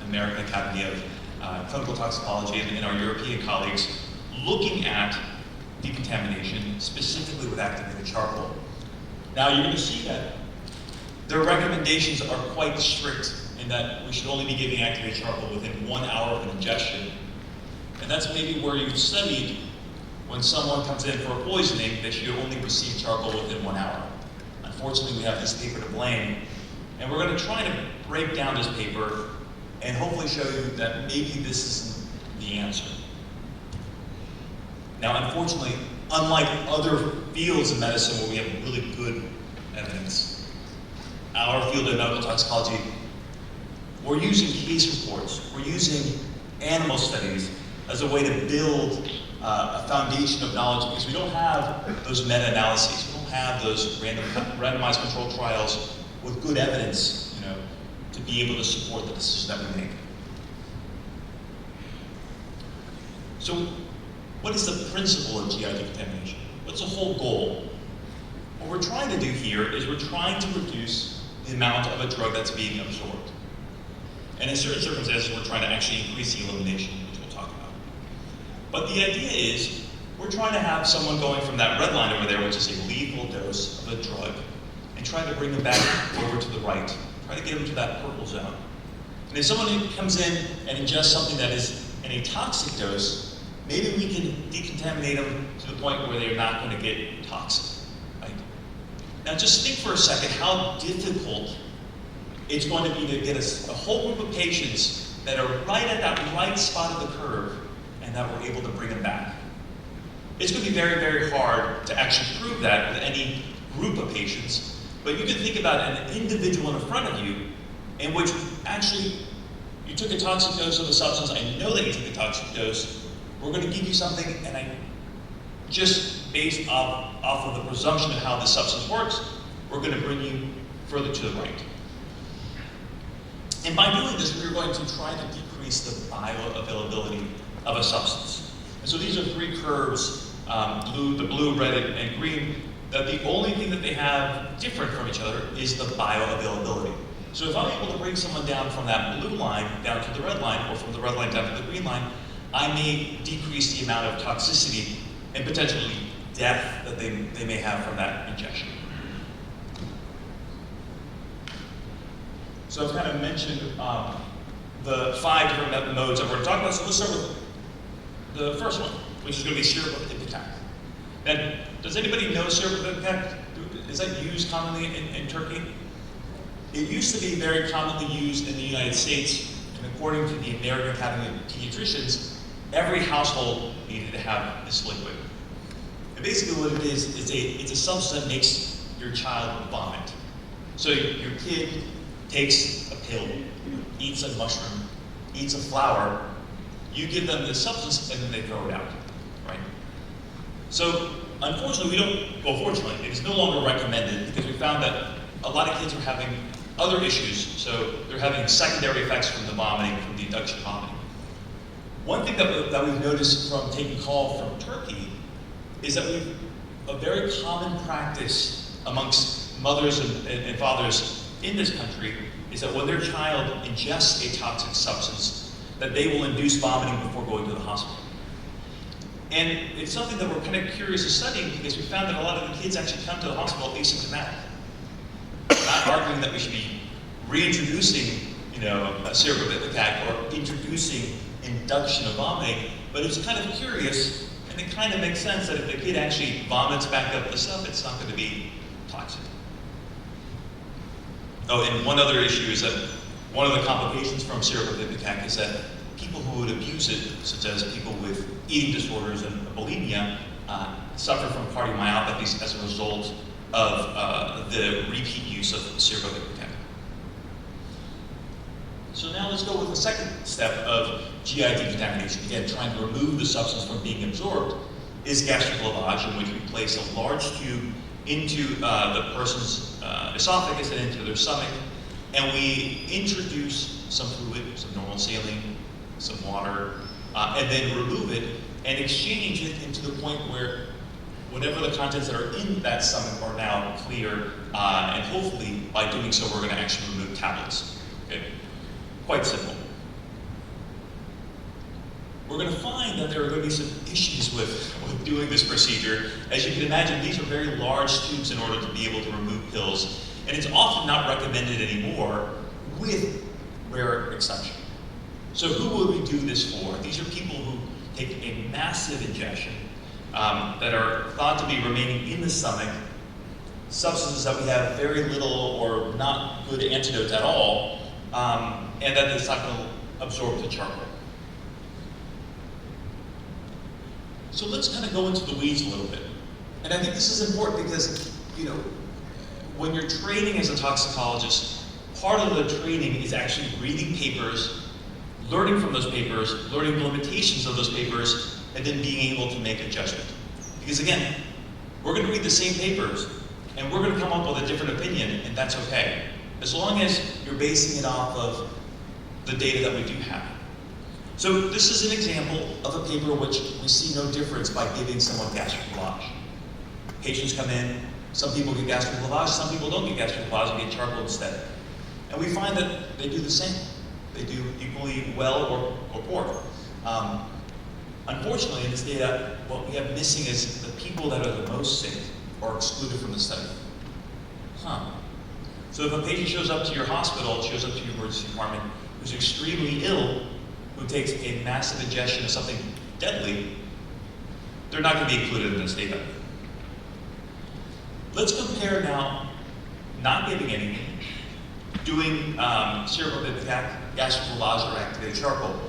American Academy of Clinical Toxicology and our European colleagues looking at decontamination, specifically with activated charcoal. Now you're going to see that their recommendations are quite strict in that we should only be giving activated charcoal within 1 hour of an ingestion. And that's maybe where you've studied when someone comes in for a poisoning, they should only receive charcoal within 1 hour. Unfortunately, we have this paper to blame, and we're going to try to break down this paper and hopefully show you that maybe this isn't the answer. Now, unfortunately, unlike other fields of medicine where we have really good evidence, our field of medical toxicology, we're using case reports, we're using animal studies as a way to build a foundation of knowledge because we don't have those meta-analyses, we don't have those randomized controlled trials with good evidence, to be able to support the decisions that we make. So, what is the principle of GI decontamination? What's the whole goal? What we're trying to do here is we're trying to reduce the amount of a drug that's being absorbed. And in certain circumstances, we're trying to actually increase the elimination, which we'll talk about. But the idea is, we're trying to have someone going from that red line over there, which is a lethal dose of a drug, and trying to bring them back over to the right. Try to get them to that purple zone. And if someone comes in and ingests something that is in a toxic dose, maybe we can decontaminate them to the point where they're not going to get toxic. Now just think for a second how difficult it's going to be to get a whole group of patients that are right at that right spot of the curve and that we're able to bring them back. It's going to be very, very hard to actually prove that with any group of patients, but you can think about an individual in front of you in which actually you took a toxic dose of a substance, I know that you took a toxic dose, we're going to give you something, and I just based off of the presumption of how the substance works, we're going to bring you further to the right. And by doing this, we're going to try to decrease the bioavailability of a substance. And so these are three curves, the blue, red, and green, that the only thing that they have different from each other is the bioavailability. So if I'm able to bring someone down from that blue line down to the red line, or from the red line down to the green line, I may decrease the amount of toxicity and potentially death that they may have from that injection. So I've kind of mentioned the 5 different modes that we're talking about. So let's start with the first one, which is going to be syrup of ipecac. Now, does anybody know syrup of ipecac? Is that used commonly in Turkey? It used to be very commonly used in the United States, and according to the American Academy of Pediatricians, every household needed to have this liquid. And basically what it is it's a substance that makes your child vomit. So your kid takes a pill, eats a mushroom, eats a flower, you give them this substance and then they throw it out, right? So unfortunately fortunately, it is no longer recommended because we found that a lot of kids are having other issues, so they're having secondary effects from the vomiting, from the induction vomiting. One thing that we've noticed from taking call from Turkey is that a very common practice amongst mothers and fathers in this country is that when their child ingests a toxic substance, that they will induce vomiting before going to the hospital. And it's something that we're kind of curious of studying because we found that a lot of the kids actually come to the hospital asymptomatic. We're not arguing that we should be reintroducing, a syrup of ipecac or introducing induction of vomiting, but it's kind of curious, and it kind of makes sense that if the kid actually vomits back up the stuff, it's not going to be toxic. Oh, and one other issue is that one of the complications from syrup of ipecac is that people who would abuse it, such as people with eating disorders and bulimia, suffer from cardiomyopathies as a result of the repeat use of syrup of ipecac. So now let's go with the second step of GI decontamination. Again, trying to remove the substance from being absorbed is gastric lavage, in which we place a large tube into the person's esophagus and into their stomach, and we introduce some fluid, some normal saline, some water, and then remove it and exchange it into the point where whatever the contents that are in that stomach are now clear, and hopefully by doing so we're going to actually remove tablets. Okay? Quite simple. We're going to find that there are going to be some issues with doing this procedure. As you can imagine, these are very large tubes in order to be able to remove pills, and it's often not recommended anymore, with rare exception. So who would we do this for? These are people who take a massive ingestion that are thought to be remaining in the stomach, substances that we have very little or not good antidotes at all, and that it's not going to absorb the charcoal. So let's kind of go into the weeds a little bit. And I think this is important because, when you're training as a toxicologist, part of the training is actually reading papers, learning from those papers, learning the limitations of those papers, and then being able to make a judgment. Because again, we're going to read the same papers, and we're going to come up with a different opinion, and that's okay. As long as you're basing it off of the data that we do have. So this is an example of a paper which we see no difference by giving someone gastric lavage. Patients come in, some people get gastric lavage, some people don't get gastric lavage and get charcoal instead. And we find that they do the same. They do equally well or poor. Unfortunately, in this data, what we have missing is the people that are the most sick are excluded from the study. So if a patient shows up to your hospital, shows up to your emergency department, who's extremely ill, who takes a massive ingestion of something deadly, they're not going to be included in this data. Let's compare now, not giving anything, doing cerebral gastric lavage or activated charcoal.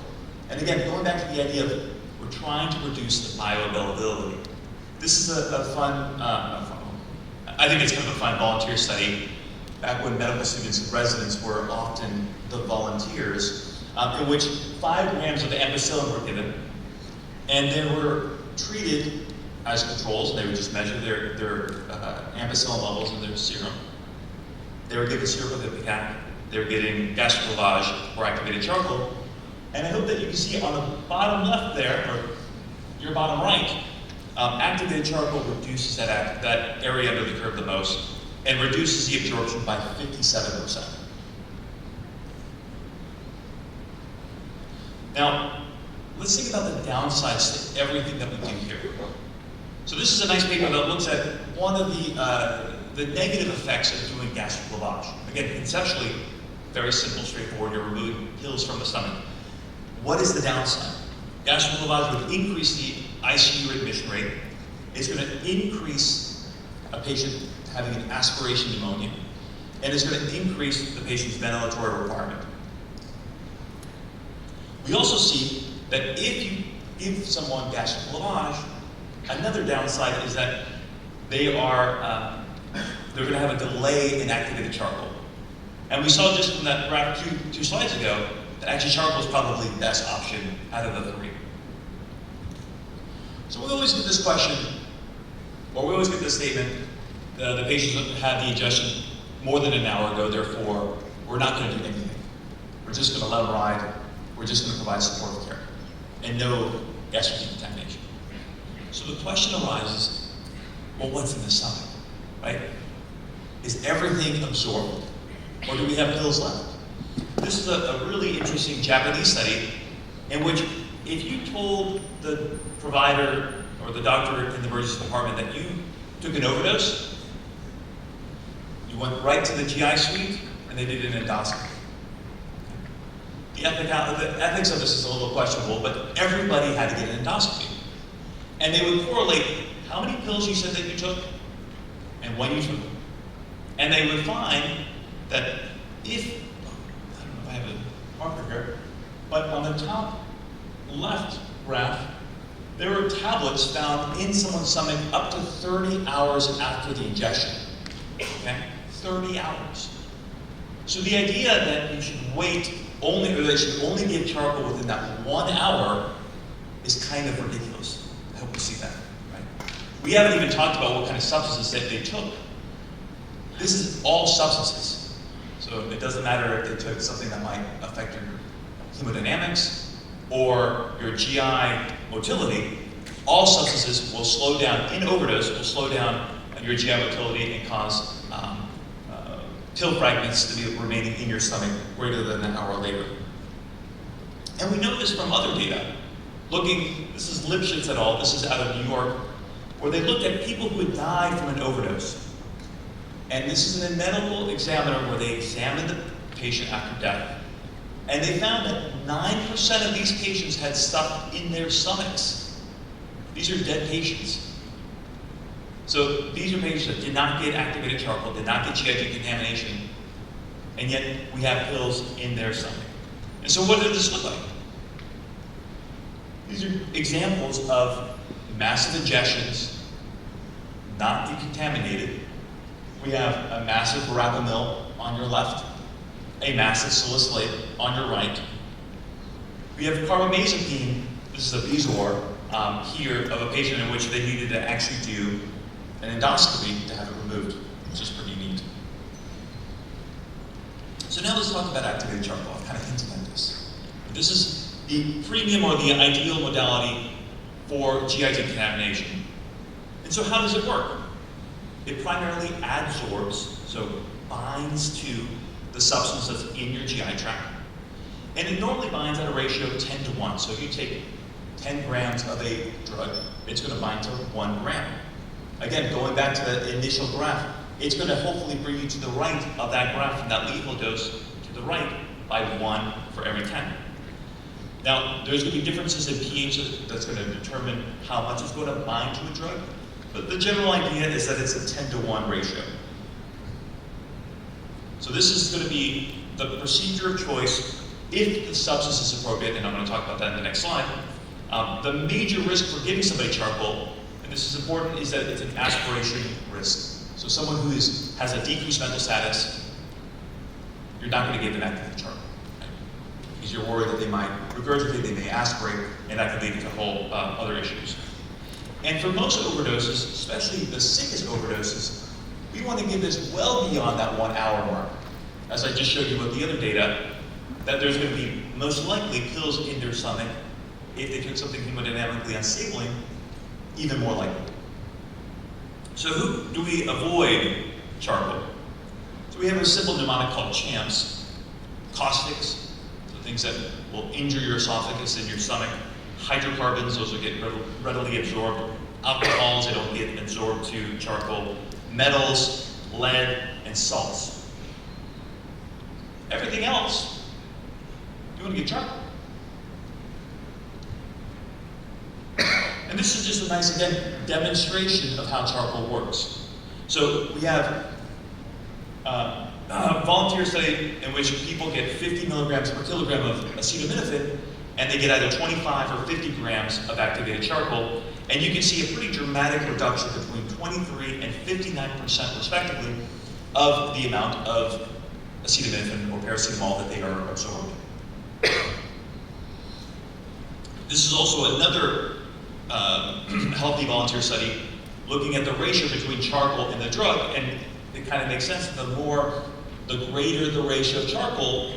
And again, going back to the idea of we're trying to reduce the bioavailability. This is a fun, I think it's kind of a fun volunteer study. Back when medical students and residents were often the volunteers, in which 5 grams of ampicillin were given, and they were treated as controls, and they would just measure their ampicillin levels in their serum. They were given cerebral ipecac, they were getting gastric lavage or activated charcoal, and I hope that you can see on the bottom left there, or your bottom right, activated charcoal reduces that area under the curve the most, and reduces the absorption by 57%. Now, let's think about the downsides to everything that we do here. So this is a nice paper that looks at one of the negative effects of doing gastric lavage. Again, conceptually, very simple, straightforward. You're removing pills from the stomach. What is the downside? Gastric lavage would increase the ICU admission rate. It's going to increase a patient having an aspiration pneumonia, and it's going to increase the patient's ventilatory requirement. We also see that if you give someone gastric lavage, another downside is that they're going to have a delay in activated charcoal. And we saw just from that graph two slides ago that actually charcoal is probably the best option out of the 3. So we always get this question, or we always get this statement, the patients had the ingestion more than an hour ago, therefore we're not going to do anything. We're just going to let them ride. We're just going to provide supportive care and no gastric decontamination. So the question arises, well, what's in the stomach, right? Is everything absorbed, or do we have pills left? This is a really interesting Japanese study in which if you told the provider or the doctor in the emergency department that you took an overdose, you went right to the GI suite and they did an endoscopy. The ethics of this is a little questionable, but everybody had to get an endoscopy. And they would correlate how many pills you said that you took and when you took them. And they would find that if, I don't know if I have a marker here, but on the top left graph, there were tablets found in someone's stomach up to 30 hours after the ingestion. Okay? 30 hours. So the idea that you should wait only, or they should only give charcoal within that 1 hour is kind of ridiculous. I hope you see that, right? We haven't even talked about what kind of substances that they took. This is all substances. So it doesn't matter if they took something that might affect your hemodynamics or your GI motility. All substances will slow down, in overdose, will slow down your GI motility and cause pill fragments to be remaining in your stomach greater than an hour later. And we know this from other data. This is Lipschitz et al., this is out of New York, where they looked at people who had died from an overdose. And this is in a medical examiner where they examined the patient after death. And they found that 9% of these patients had stuff in their stomachs. These are dead patients. So these are patients that did not get activated charcoal, did not get GI decontamination, and yet we have pills in their stomach. And so what does this look like? These are examples of massive ingestions, not decontaminated. We have a massive verapamil on your left, a massive salicylate on your right. We have carbamazepine, this is a Bezor, here of a patient in which they needed to actually do an endoscopy to have it removed, which is pretty neat. So now let's talk about activated charcoal. I've kind of hinted at this. This is the premium or the ideal modality for GI decontamination. And so how does it work? It primarily adsorbs, so binds to the substance that's in your GI tract. And it normally binds at a ratio of 10 to 1. So if you take 10 grams of a drug, it's going to bind to 1 gram. Again, going back to the initial graph, it's going to hopefully bring you to the right of that graph from that lethal dose to the right by 1 for every 10. Now, there's going to be differences in pH that's going to determine how much it's going to bind to a drug. But the general idea is that it's a 10-to-1 ratio. So this is going to be the procedure of choice if the substance is appropriate, and I'm going to talk about that in the next slide. The major risk for giving somebody charcoal, and this is important, is that it's an aspiration risk. So someone who has a decreased mental status, you're not going to give them active charcoal. Right? Because you're worried that they might regurgitate, they may aspirate, and that could lead to whole other issues. And for most overdoses, especially the sickest overdoses, we want to give this well beyond that 1 hour mark. As I just showed you with the other data, that there's going to be most likely pills in their stomach if they took something hemodynamically unstabling, even more likely. So who do we avoid charcoal? So we have a simple mnemonic called CHAMPS. Caustics, so things that will injure your esophagus and your stomach. Hydrocarbons, those will get readily absorbed. Alcohols, they don't get absorbed to charcoal. Metals, lead, and salts. Everything else, you want to get charcoal. And this is just a nice, again, demonstration of how charcoal works. So we have a volunteer study in which people get 50 milligrams per kilogram of acetaminophen, and they get either 25 or 50 grams of activated charcoal, and you can see a pretty dramatic reduction between 23 and 59% respectively of the amount of acetaminophen or paracetamol that they are absorbed. This is also another healthy volunteer study looking at the ratio between charcoal and the drug, and it kind of makes sense. The greater the ratio of charcoal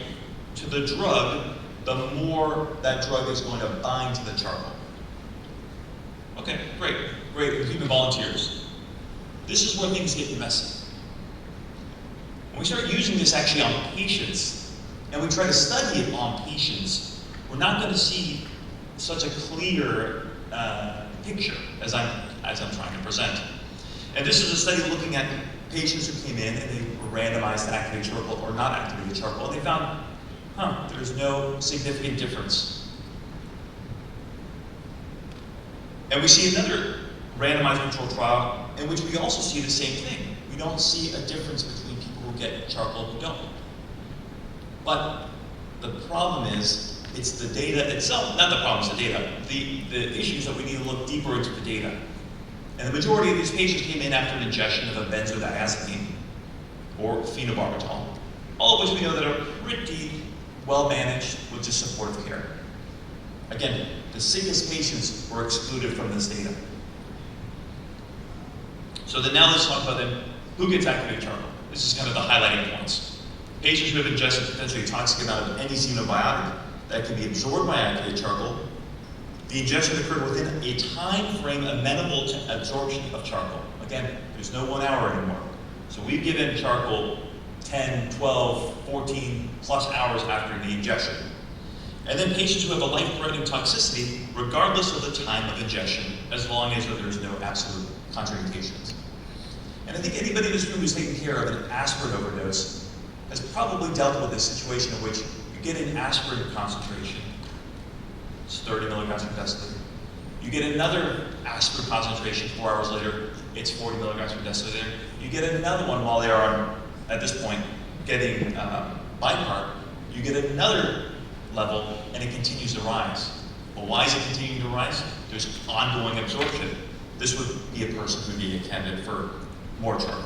to the drug, the more that drug is going to bind to the charcoal. Okay, great. Human volunteers. This is where things get messy. When we start using this actually on patients, and we try to study it on patients, we're not going to see such a clear picture as I'm trying to present. And this is a study looking at patients who came in and they were randomized to activated charcoal or not activated charcoal, and they found, there's no significant difference. And we see another randomized controlled trial in which we also see the same thing. We don't see a difference between people who get charcoal and who don't. But the problem is, it's the data itself, not the problem, it's the data. The issue is that we need to look deeper into the data. And the majority of these patients came in after an ingestion of a benzodiazepine or phenobarbital, all of which we know that are pretty well managed with just supportive care. Again, the sickest patients were excluded from this data. So then now let's talk about then who gets activated charcoal. This is kind of the highlighting points. Patients who have ingested potentially toxic amount of any xenobiotic that can be absorbed by activated charcoal. The ingestion occurred within a time frame amenable to absorption of charcoal. Again, there's no 1 hour anymore. So we've given charcoal 10, 12, 14 plus hours after the ingestion. And then patients who have a life-threatening toxicity, regardless of the time of ingestion, as long as there's no absolute contraindications. And I think anybody in this room who's taken care of an aspirin overdose has probably dealt with this situation in which you get an aspirin concentration, it's 30 milligrams per deciliter. You get another aspirin concentration 4 hours later, it's 40 milligrams per deciliter. You get another one while they are, at this point, getting bicarb. You get another level, and it continues to rise. Well, why is it continuing to rise? There's ongoing absorption. This would be a person who would be a candidate for more charcoal.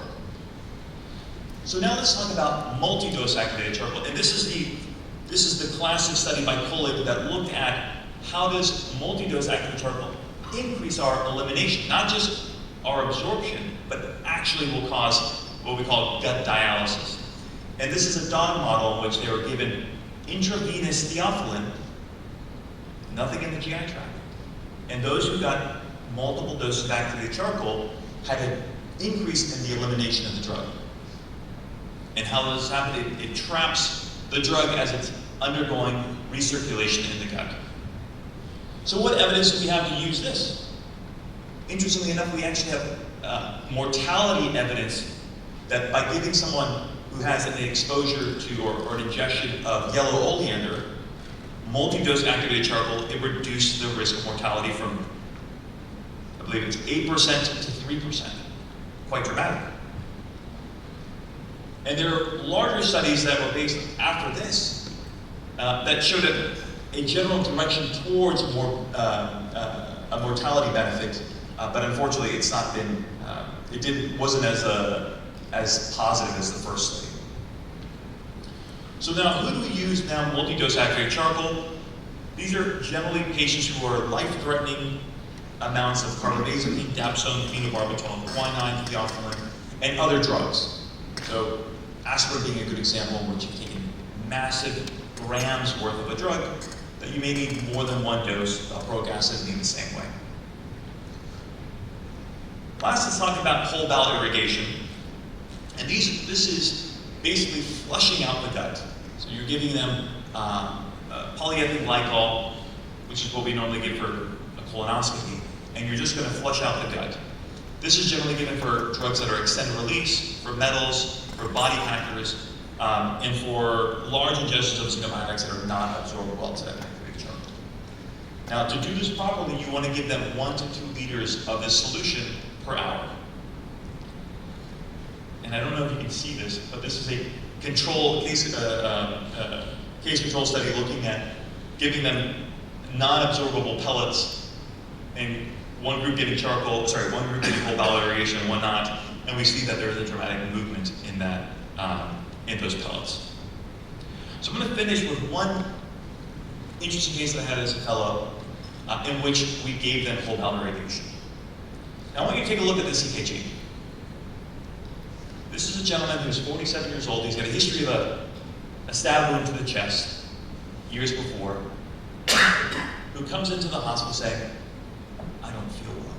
So now let's talk about multi-dose activated charcoal, and this is the classic study by Kohlig that looked at how does multi-dose activated charcoal increase our elimination, not just our absorption, but actually will cause what we call gut dialysis. And this is a dog model in which they were given intravenous theophylline, nothing in the GI tract. And those who got multiple doses of activated charcoal had an increase in the elimination of the drug. And how does this happen? It traps the drug as it's undergoing recirculation in the gut. So what evidence do we have to use this? Interestingly enough, we actually have mortality evidence that by giving someone who has an exposure to or an ingestion of yellow oleander, multi-dose activated charcoal, it reduced the risk of mortality from I believe it's 8% to 3%. Quite dramatic. And there are larger studies that were based after this that showed a general direction towards more a mortality benefit, but unfortunately, it's not been. Wasn't as positive as the first study. So now, who do we use now? Multi-dose activated charcoal. These are generally patients who are life-threatening amounts of carbamazepine, dapsone, phenobarbital, quinine, theophylline, and other drugs. So aspirin being a good example, in which you're taking massive grams worth of a drug that you may need more than one dose. Valproic acid being the same way. Last, let's talk about whole bowel irrigation. And this is basically flushing out the gut. So you're giving them polyethylene glycol, which is what we normally give for a colonoscopy, and you're just going to flush out the gut. This is generally given for drugs that are extended release, for metals, for body hackers, and for large ingestions of xenobiotics that are not absorbable well to that activated charcoal. Now, to do this properly, you want to give them 1 to 2 liters of this solution per hour. And I don't know if you can see this, but this is a case control study looking at giving them non-absorbable pellets, and one group getting whole bowel irrigation and one not, and we see that there is a dramatic movement in that in those pellets. So I'm going to finish with one interesting case that I had as a fellow, in which we gave them whole bowel irrigation. Now I want you to take a look at this EKG. This is a gentleman who's 47 years old. He's got a history of a stab wound to the chest years before, who comes into the hospital saying, I don't feel well.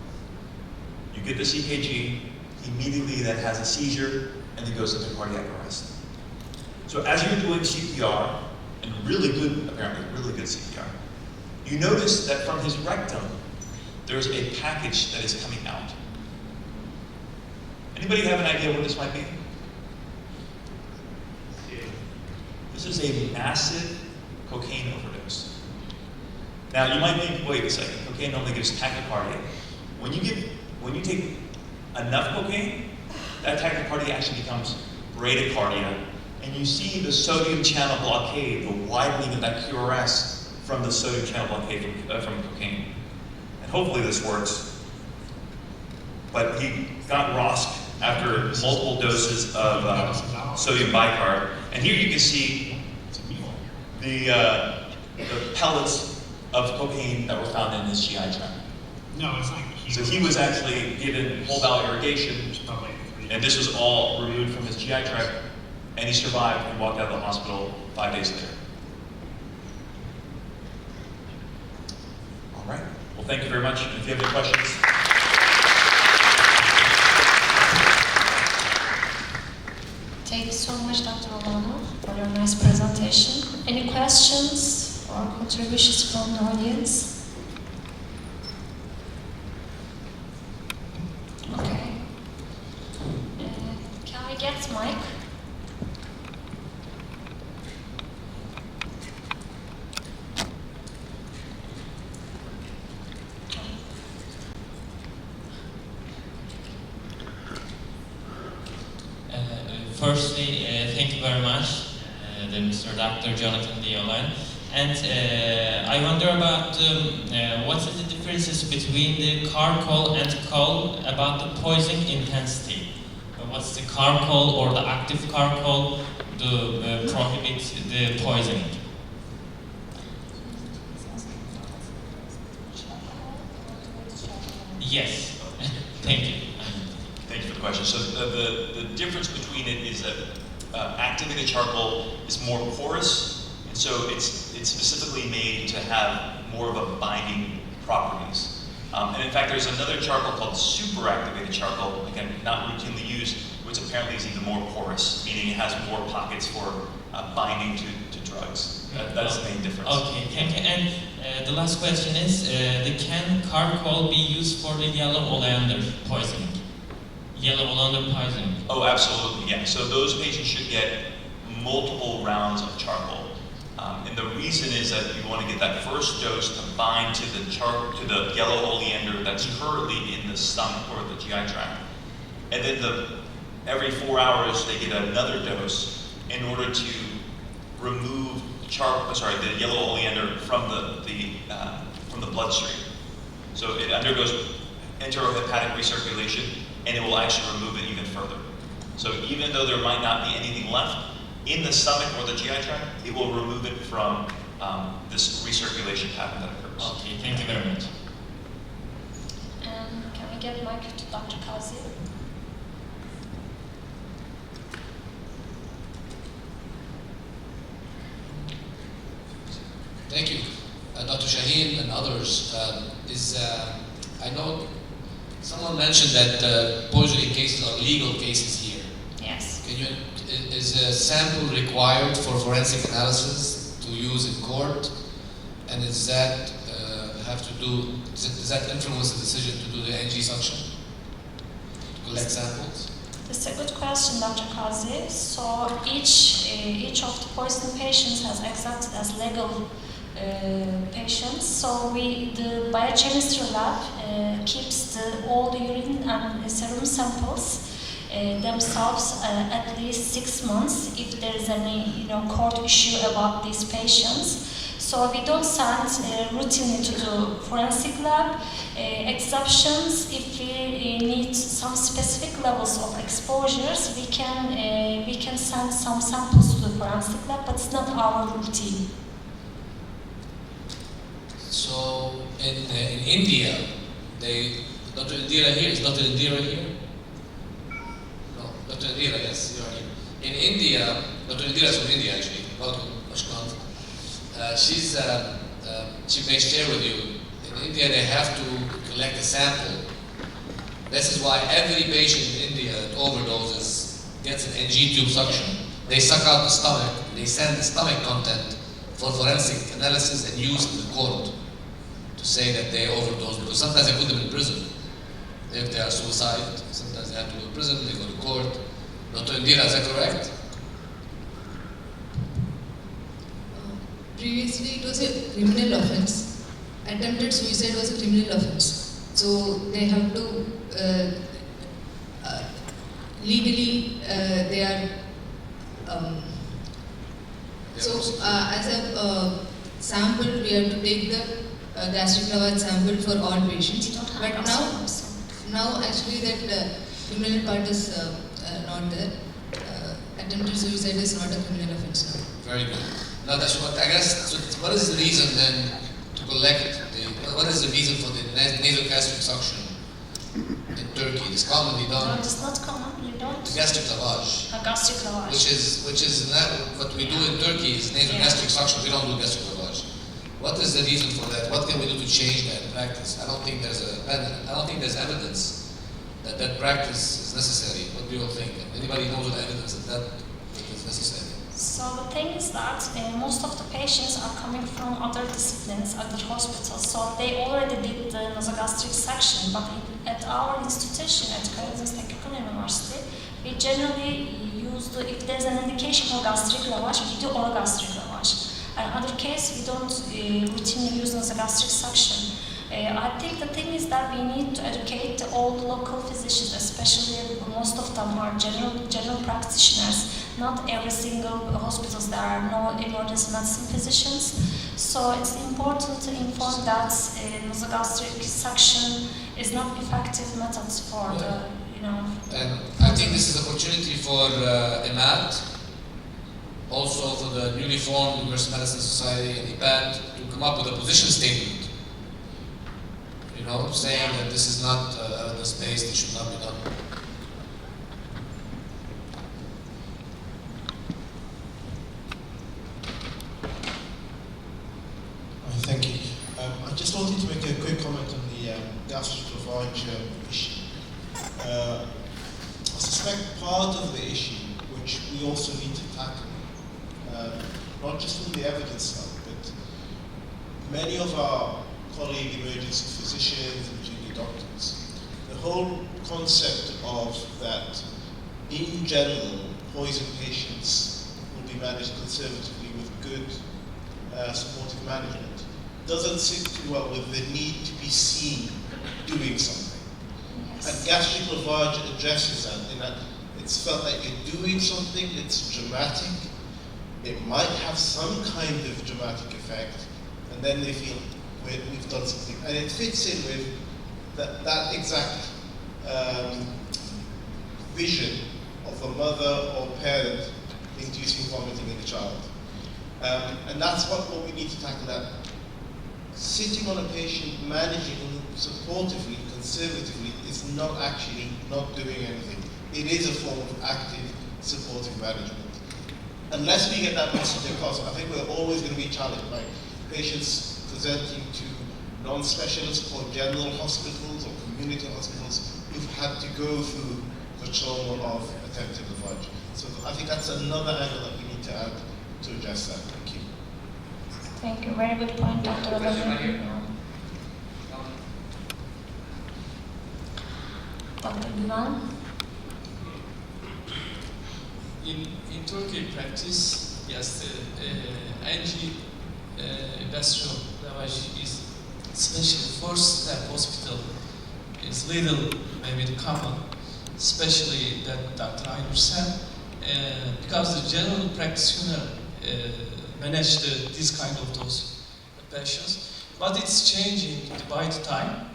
You get this EKG, he immediately then has a seizure, and then goes into cardiac arrest. So as you're doing CPR, and apparently really good CPR, you notice that from his rectum, there's a package that is coming out. Anybody have an idea what this might be? This is a massive cocaine overdose. Now you might think, wait a second, cocaine only gives tachycardia. When you take enough cocaine, that tachycardia actually becomes bradycardia, and you see the sodium channel blockade, the widening of that QRS from the sodium channel blockade from cocaine. And hopefully this works. But he got ROSC after multiple doses of sodium bicarb. And here you can see the pellets of cocaine that were found in his GI tract. No, it's not. So he was actually given whole bowel irrigation, and this was all removed from his GI tract, and he survived and walked out of the hospital 5 days later. All right. Well, thank you very much. And if you have any questions. Thank you so much, Dr. Olano, for your nice presentation. Any questions or contributions from the audience? Okay. Can I get mic? Firstly, thank you very much, Mr. Dr. Jonathan Diolan. And I wonder about what is the differences between the charcoal and coal about the poison intensity. What's the charcoal or the active charcoal to prohibit the poisoning? Yes, thank you. Thank you for the question. So the difference between it is that activated charcoal is more porous, and so it's specifically made to have more of a binding properties. And in fact, there's another charcoal called super activated charcoal, again, not routinely used, which apparently is even more porous, meaning it has more pockets for binding to drugs. That's the main difference. Okay, thank you. And the last question is, can charcoal be used for the yellow oleander poisoning? Yellow oleander poisoning? Oh, absolutely, yeah. So those patients should get multiple rounds of charcoal. And the reason is that you want to get that first dose to bind to the yellow oleander that's currently in the stomach or the GI tract. And then every 4 hours they get another dose in order to remove the yellow oleander from the bloodstream. So it undergoes enterohepatic recirculation, and it will actually remove it even further. So even though there might not be anything left in the stomach or the GI tract, it will remove it from this recirculation pattern that occurs. Okay, thank you very much. And can we get mic to Dr. Kazi? Thank you. Dr. Shaheen and others, I know someone mentioned that poisoning cases are legal cases here. Yes. Is a sample required for forensic analysis to use in court? And does that influence the decision to do the NG suction? To collect samples? It's a good question, Dr. Kazi. So each of the poison patients has accepted as legal patients. So the biochemistry lab keeps all the urine and serum samples themselves at least 6 months if there is any court issue about these patients. So we don't send routinely to the forensic lab. Exceptions, if we need some specific levels of exposures, we can send some samples to the forensic lab, but it's not our routine. So in India, Dr. Indira here, is Dr. Indira here? No, Dr. Indira, yes, you are here. In India, Dr. Indira is from India actually, welcome, Ashkant. She may share with you, in India they have to collect a sample. This is why every patient in India that overdoses gets an NG tube suction. They suck out the stomach, they send the stomach content for forensic analysis and use in the court to say that they overdosed, because sometimes they put them in prison. If they are suicide, sometimes they have to go to prison, they go to court. Dr. Indira, is that correct? Previously, it was a criminal offense. Attempted suicide was a criminal offense. So they have to legally they are. As a sample, we have to take the gastric lavage sample for all patients. But now actually that criminal part is not there. Attempted suicide is not a criminal offense now. Very good. Now that's what I guess. So what is the reason then to collect what is the reason for the nasogastric suction in Turkey? It's commonly done. No, it's not common. You don't. Gastric lavage. Gastric lavage. Which is what we do in Turkey is nasogastric suction. We don't do gastric lavage. What is the reason for that? What can we do to change that practice? I don't think there's evidence that practice is necessary. What do you all think? Anybody knows the evidence that is necessary? So the thing is that most of the patients are coming from other disciplines, other hospitals, so they already did the nasogastric section, but at our institution, at Karadeniz Technical University, we generally use if there's an indication for gastric lavage, we do all gastric lavage. In other case, we don't routinely use nasogastric suction. I think the thing is that we need to educate all the local physicians, especially most of them are general practitioners. Not every single hospitals there are no emergency medicine physicians. So it's important to inform that nasogastric suction is not effective methods for And I think this is an opportunity for EMAD, also for the newly formed Universal Medicine Society and IPAD to come up with a position statement. Saying that this is not evidence-based, it should not be done. Thank you. I just wanted to make a quick comment on the gastric lavage issue. I suspect part of the issue, which we also need to tackle, not just from the evidence side, but many of our colleague emergency physicians and junior doctors, the whole concept of that, in general, poison patients will be managed conservatively with good supportive management doesn't sit too well with the need to be seen doing something. And gastric lavage addresses that in that it's felt like you're doing something, it's dramatic, it might have some kind of dramatic effect, and then they feel we've done something. And it fits in with that exact vision of a mother or parent inducing vomiting in a child. And that's what we need to tackle, that sitting on a patient, managing supportively, conservatively, is not actually not doing anything. It is a form of active, supportive management. Unless we get that message across, I think we're always going to be challenged by patients presenting to non-specialist or general hospitals or community hospitals who've had to go through the trauma of attempted lavage. So I think that's another angle that we need to add to address that. Thank you. Thank you. Very good point, Dr. Olabilir. Dr. Güven? In Turkey practice, yes, the gastro lavage is especially first step hospital is little maybe common, especially that Dr. Aynur said, because the general practitioner manage this kind of those patients, but it's changing by the time.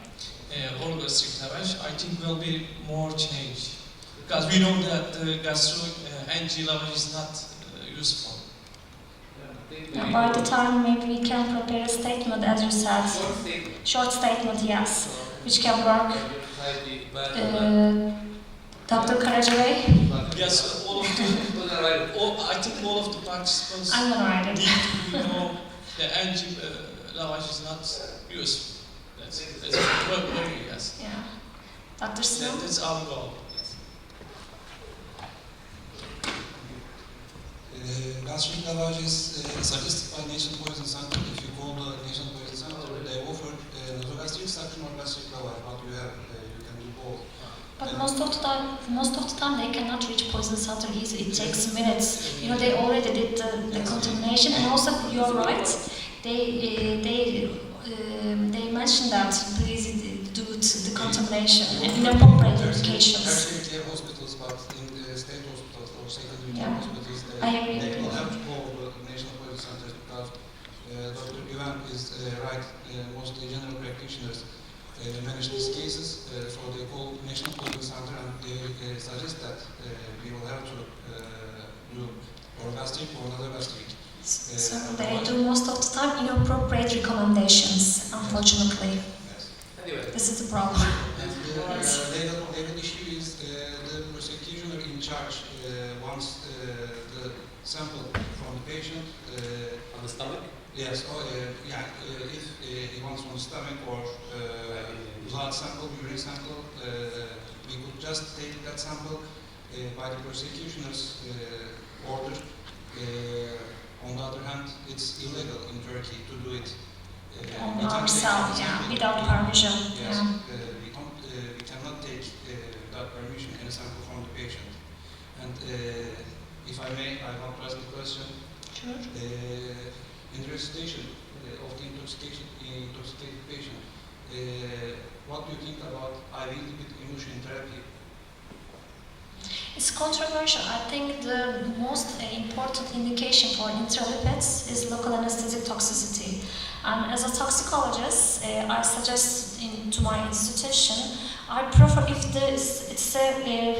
Oral gastric lavage, I think, will be more change because we know that the gastro-NG lavage is not useful. By the time maybe we can prepare a statement, as you said. Short statement, yes, which can work. Dr. Karacabey? Yes, all of the, I think all of the participants need to know the NG lavage is not useful. That's very yes. Yeah. Dr. Sinan? That's our goal. Gastric lavage is suggested by National Poison Center. If you call the National Poison Center, they offer nasogastric suction or gastric lavage, but you can do both. But most of the time they cannot reach poison center easily. It takes minutes. You know, they already did the contamination, and also you're right. They mentioned that please do the contamination and inappropriate medications. Actually, hospitals, but in the state hospitals or secondary hospitals, they will have to call the National Poison Centers because Dr. Güven is right. Mostly general practitioners manage these cases, so they call National Poison Center and they suggest that we will have to do or gastric or another gastric. So they do most of the time inappropriate recommendations, unfortunately. Yes. This is the problem. And the legal issue is the prosecutor in charge wants the sample from the patient. On the stomach? Yes, if he wants from the stomach or blood sample, urine sample, we could just take that sample by the prosecutioner's order. On the other hand, it's illegal in Turkey to do it. On ourselves, without permission. Yes, we cannot take without permission any sample from the patient. And if I may, I want to ask a question. Sure. In the recitation of the intoxicated patient, what do you think about IV lipid emulsion therapy? It's controversial. I think the most important indication for intralipids is local anesthetic toxicity. And as a toxicologist, I suggest to my institution, I prefer if it's a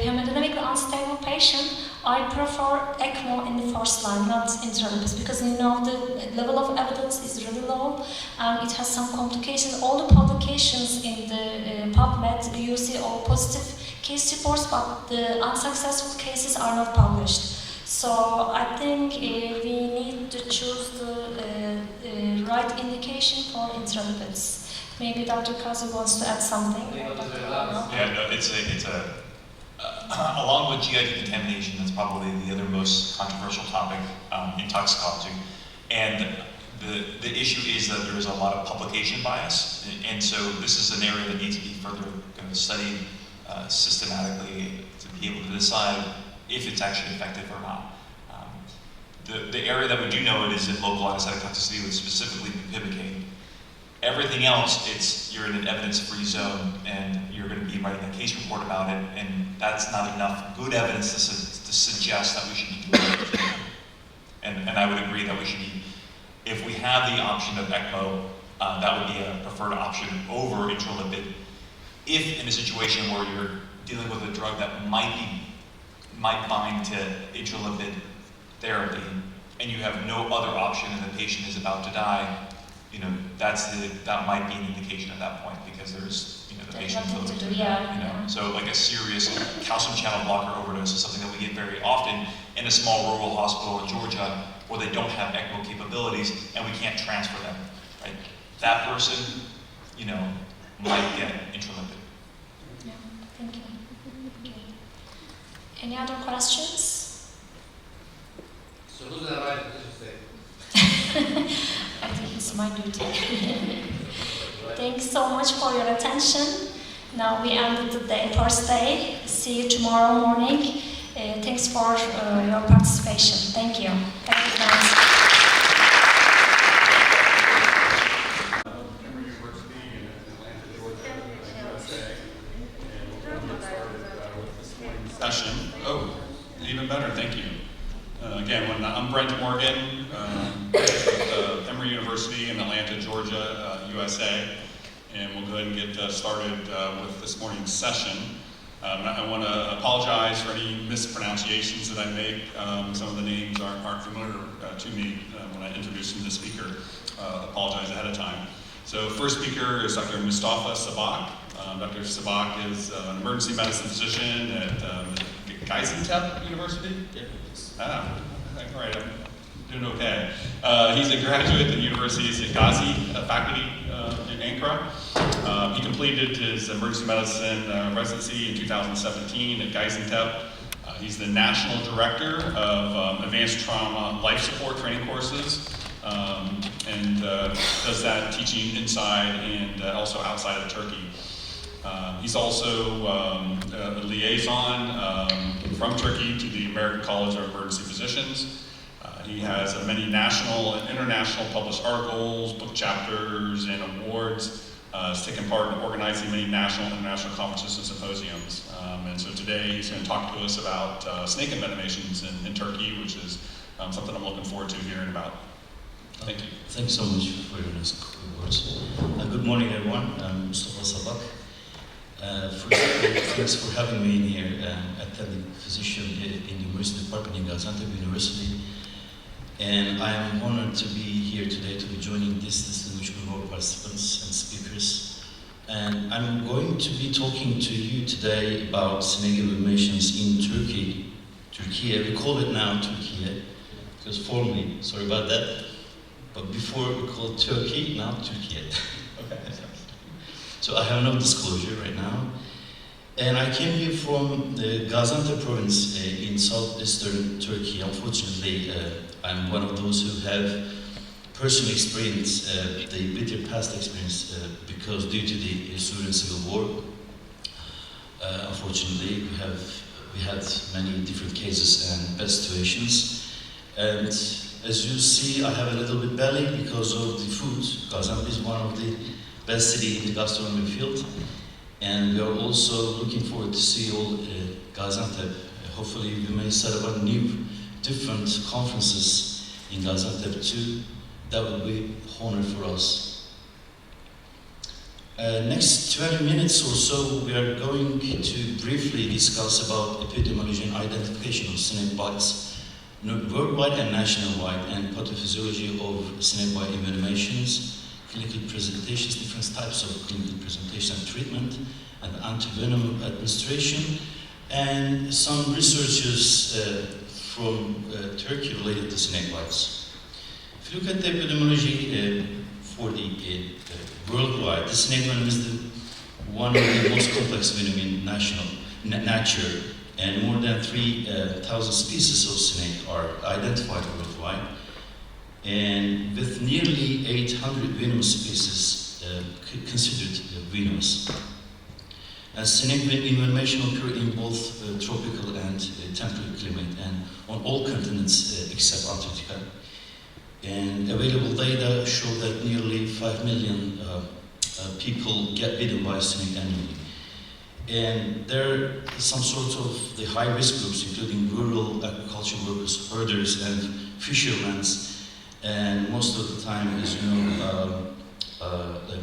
hemodynamically unstable patient, I prefer ECMO in the first line, not intralipids, because you know the level of evidence is really low and it has some complications. All the publications in the PubMed, you see all positive case reports, but the unsuccessful cases are not published. So I think we need to choose the right indication for intralipids. Maybe Dr. Kazi wants to add something. Yeah, no, it's along with GI contamination, that's probably the other most controversial topic in toxicology. And the issue is that there is a lot of publication bias, and so this is an area that needs to be further kind of studied systematically to be able to decide if it's actually effective or not. The area that we do know it is in local anesthetic toxicity with specifically bupivacaine. Everything else, you're in an evidence-free zone, and you're going to be writing a case report about it, and that's not enough good evidence to suggest that we should be doing it. And I would agree that we should be, if we have the option of ECMO, that would be a preferred option over intralipid. If in a situation where you're dealing with a drug that might bind to intralipid therapy, and you have no other option, and the patient is about to die, that might be an indication at that point, because there's, the patient is so like a serious calcium channel blocker overdose is something that we get very often in a small rural hospital in Georgia where they don't have ECMO capabilities and we can't transfer them, right? That person, might get intralipid. Yeah, thank you. Okay. Any other questions? So who's the right to say? I think it's my duty. Thanks so much for your attention. Now we ended the day, first day. See you tomorrow morning. Thanks for your participation. Thank you. Have a good night. Emory University in Atlanta, Georgia, USA, and we'll get started with this morning's session. Oh, even better, thank you. Again, I'm Brent Morgan with Emory University in Atlanta, Georgia, USA, and we'll go ahead and get started with this morning's session. I want to apologize for any mispronunciations that I make. Some of the names aren't familiar to me when I introduce the speaker. Apologize ahead of time. So first speaker is Dr. Mustafa Sabak. Dr. Sabak is an emergency medicine physician at Gaziantep University. All right, I'm doing okay. He's a graduate at the University's Gazi faculty in Ankara. He completed his emergency medicine residency in 2017 at Gaziantep. He's the national director of advanced trauma life support training courses, and does that teaching inside and also outside of Turkey. He's also a liaison from Turkey to the American College of Emergency Physicians. He has many national and international published articles, book chapters, and awards. He's taken part in organizing many national and international conferences and symposiums. And so today he's going to talk to us about snake envenomations in Turkey, which is something I'm looking forward to hearing about. Thank you. Thanks so much for your nice words. Good morning, everyone. I'm Mustafa Sabak. Thanks for having me in here, attending physician in the University Department in Gaziantep University. And I am honored to be here today to be joining this distinguished group of participants and speakers. And I'm going to be talking to you today about snake envenomations in Turkey. Türkiye, we call it now Türkiye, because formerly, sorry about that, but before we called Turkey, now Türkiye. Okay. So I have no disclosure right now. And I came here from the Gaziantep province in southeastern Turkey. Unfortunately, I'm one of those who have personally experienced the bitter past experience because due to the Syrian civil war, unfortunately, we had many different cases and bad situations. And as you see, I have a little bit belly because of the food. Gaziantep is one of the best cities in the gastronomy field. And we are also looking forward to see all Gaziantep. Hopefully we may set up a new, different conferences in Gaziantep too. That would be an honor for us. Next 20 minutes or so, we are going to briefly discuss about epidemiology and identification of snake bites, worldwide and nationwide, and pathophysiology of snake bite envenomations, clinical presentations, different types of clinical presentation and treatment, and antivenom administration, and some researchers from Turkey related to snake bites. If you look at the epidemiology for the worldwide, the snake venom is one of the most complex venom in nature, and more than 3,000 species of snake are identified worldwide. And with nearly 800 venomous species considered venomous. And snake invasion occur in both tropical and temperate climate, and on all continents except Antarctica. And available data show that nearly 5 million people get bitten by a snake annually. And there are some sort of the high-risk groups, including rural agriculture workers, herders, and fishermen. And most of the time, as you know,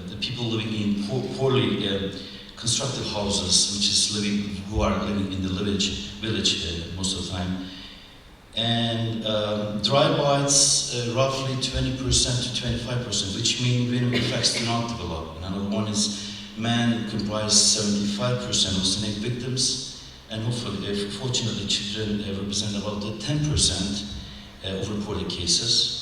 the people living in poorly constructed houses, who are living in the village most of the time. And dry bites, roughly 20% to 25%, which means venom effects do not develop. Another one is men comprise 75% of snake victims, and hopefully, fortunately, children represent about 10% of reported cases.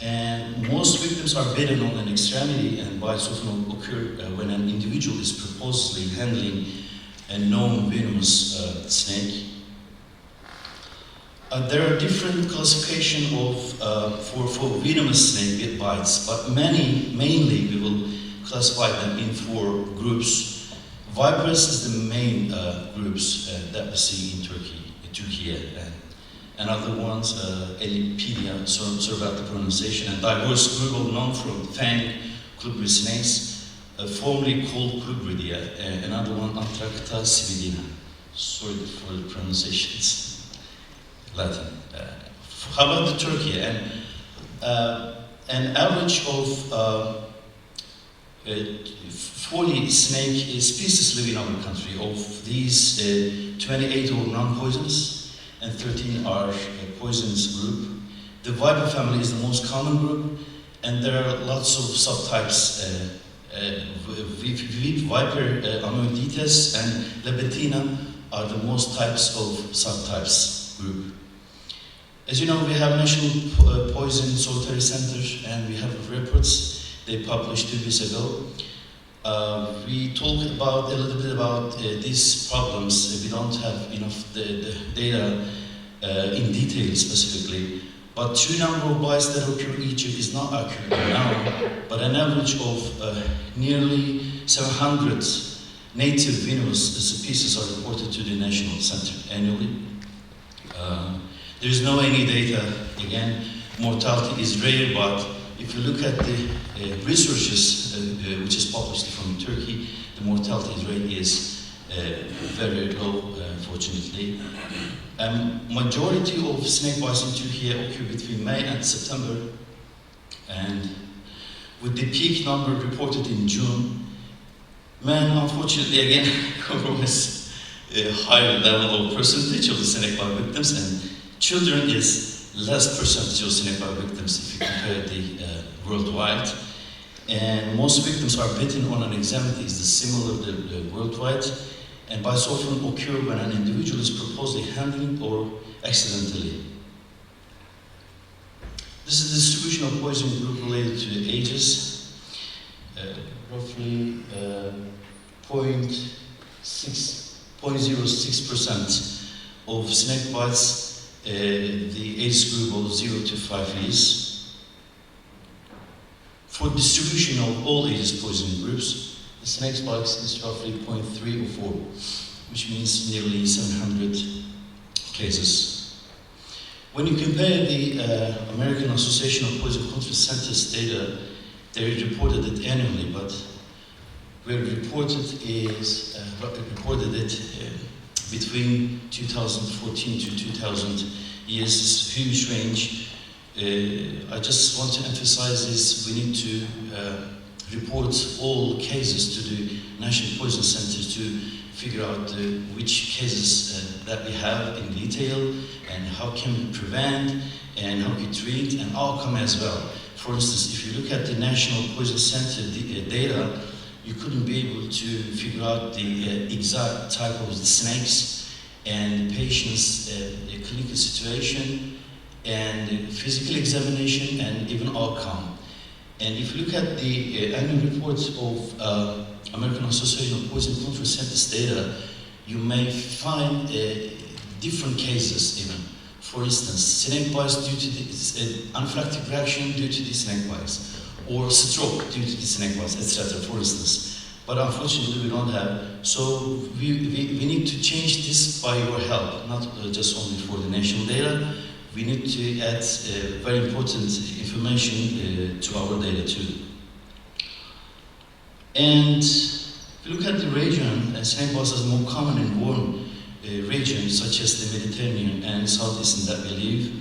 And most victims are bitten on an extremity, and bites often occur when an individual is purposely handling a known venomous snake. There are different classifications for venomous snake bites, but mainly we will classify them in 4 groups. Vipers is the main groups that we see in Türkiye, and other ones, Elipedia, sorry about the pronunciation, and diverse group of non-from fang clubrid snakes, formerly called Clubridia, and another one, Antracta cividina. Sorry for the pronunciations. Latin. How about the Turkey? And an average of 40 snake species live in our country. Of these, 28 are non-poisonous, and 13 are poisonous group. The viper family is the most common group, and there are lots of subtypes. Viper Ammoidetes and Lebetina are the most types of subtypes group. As you know, we have National Poison Solitary Center, and we have reports they published 2 weeks ago. We talked about a little bit about these problems. We don't have enough the data in detail specifically, but true number of bites that occur each year is not accurate now, but an average of nearly 700 native venomous species are reported to the National Center annually. There is no any data, again, mortality is rare, but if you look at the researches which is published from Turkey, the mortality rate is very low, fortunately. Majority of snake bites in Turkey occur between May and September, and with the peak number reported in June, men unfortunately again compromise a higher level of percentage of the snake bite victims, and children is less percentage of snake bite victims if you compare the worldwide. And most victims are bitten on an extremity is similar to worldwide, and bites often occur when an individual is purposely handling or accidentally. This is the distribution of poison group related to the ages. Roughly 0.06% of snake bites, the age group of 0 to 5 years. For distribution of all ages poison groups, the snake bites is roughly 0.3 or 4, which means nearly 700 cases. When you compare the American Association of Poison Control Centers data, they reported it annually, but where reported it between 2014 to 2000 years, is a huge range. I just want to emphasize this: we need to report all cases to the National Poison Center to figure out which cases that we have in detail, and how can we prevent, and how we treat, and outcome as well. For instance, if you look at the National Poison Center data, you couldn't be able to figure out the exact type of the snakes and the patient's clinical situation and physical examination and even outcome. And if you look at the annual reports of American Association of Poison Control Centers data, you may find different cases even. For instance, snake bites due to the anaphylactic reaction due to the snake bites, or stroke due to the snake bites, etc. For instance, but unfortunately we don't have. So we need to change this by your help, not just only for the national data. We need to add very important information to our data too. And if you look at the region, snake bites are more common in warm regions such as the Mediterranean and Southeast that we live.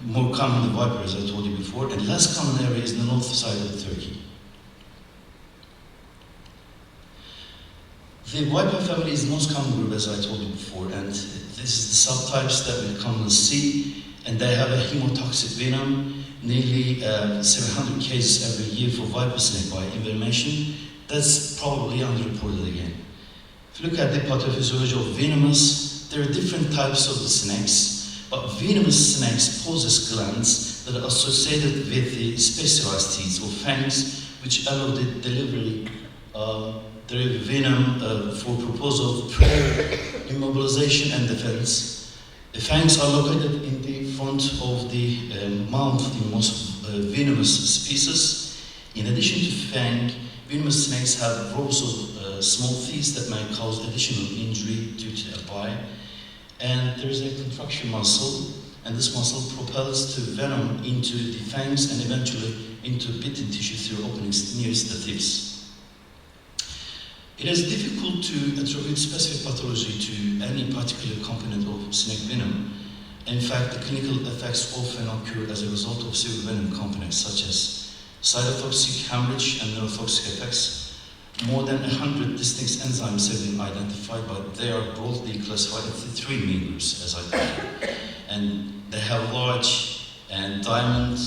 More common the viper, as I told you before, and less common area is the north side of Turkey. The viper family is the most common group, as I told you before, and this is the subtypes that we commonly see, and they have a hemotoxic venom, nearly 700 cases every year for viper snake bite information. That's probably underreported again. If you look at the pathophysiology of venomous, there are different types of the snakes. But venomous snakes possess glands that are associated with the specialized teeth or fangs, which allow the delivery of the venom for purpose of prey, immobilization, and defense. The fangs are located in the front of the mouth in most venomous species. In addition to fang, venomous snakes have rows of small teeth that may cause additional injury due to a bite. And there is a contraction muscle, and this muscle propels the venom into the fangs and eventually into bitten tissue through openings nearest the tips. It is difficult to attribute specific pathology to any particular component of snake venom. In fact, the clinical effects often occur as a result of severe venom components such as cytotoxic, hemorrhage, and neurotoxic effects. More than 100 distinct enzymes have been identified, but they are broadly classified into three main groups, as I told you. And they have large and diamond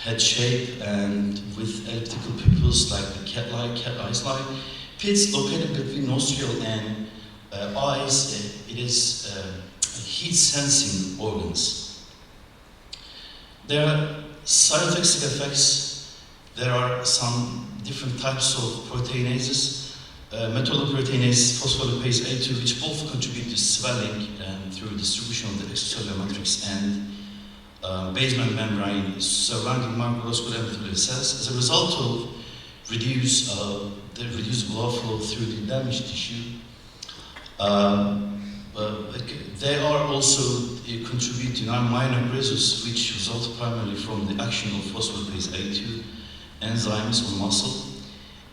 head shape and with elliptical pupils like the cat eyes like. Pits located between nostril and eyes, it is heat sensing organs. There are cytotoxic effects. There are some different types of proteinases, metalloproteinase, phospholipase A2, which both contribute to swelling through distribution of the extracellular matrix and basement membrane surrounding macrovascular endothelial cells. As a result of the reduced blood flow through the damaged tissue, they are also contributing to myelofibrosis, which results primarily from the action of phospholipase A2 enzymes on muscle.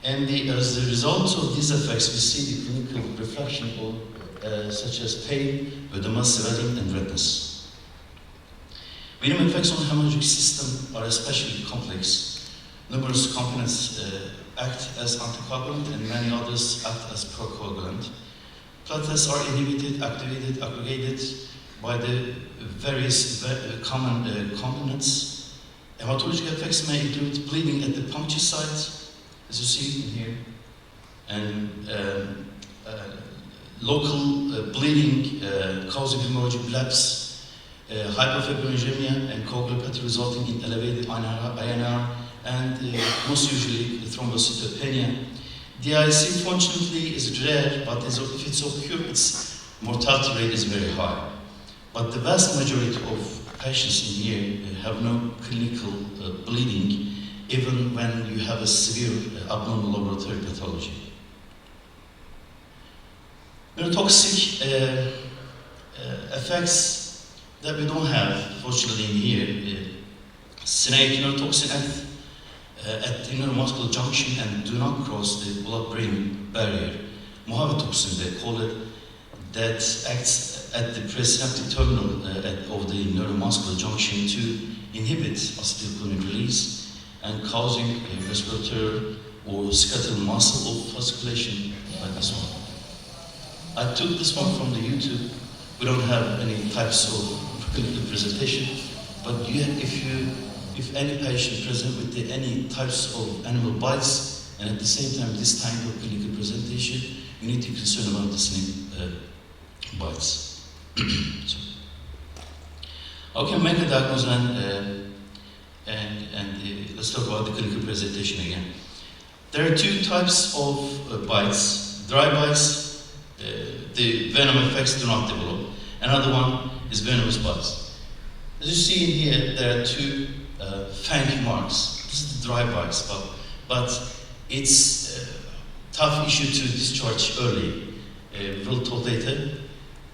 And as a result of these effects, we see the clinical reflection of such as pain, edema, swelling, and redness. Venom effects on the hemorrhagic system are especially complex. Numerous components act as anticoagulant, and many others act as procoagulant. Platelets are inhibited, activated, aggregated by the various common components. Hematologic effects may include bleeding at the puncture site, as you see in here, and local bleeding causing hemorrhagic lapse, hyperfibrinogemia, and coagulopathy resulting in elevated INR, and most usually thrombocytopenia. DIC fortunately is rare, but if it's occurred, its mortality rate is very high. But the vast majority of patients in here have no clinical bleeding, even when you have a severe abnormal laboratory pathology. Neurotoxic effects that we don't have, fortunately, in here. Snake neurotoxin act at the neuromuscular junction and do not cross the blood-brain barrier. Mojave toxin, they call it, that acts at the presynaptic terminal of the neuromuscular junction to inhibit acetylcholine release and causing a respiratory or skeletal muscle of fasciculation like this one. I took this one from the YouTube. We don't have any types of clinical presentation, but if any patient present with any types of animal bites and at the same time this type of clinical presentation, you need to be concerned about the snake bites. How can we make a diagnosis and let's talk about the clinical presentation again. There are two types of bites. Dry bites, the venom effects do not develop. Another one is venomous bites. As you see in here, there are two fang marks. This is the dry bites, but it's a tough issue to discharge early. We'll talk later.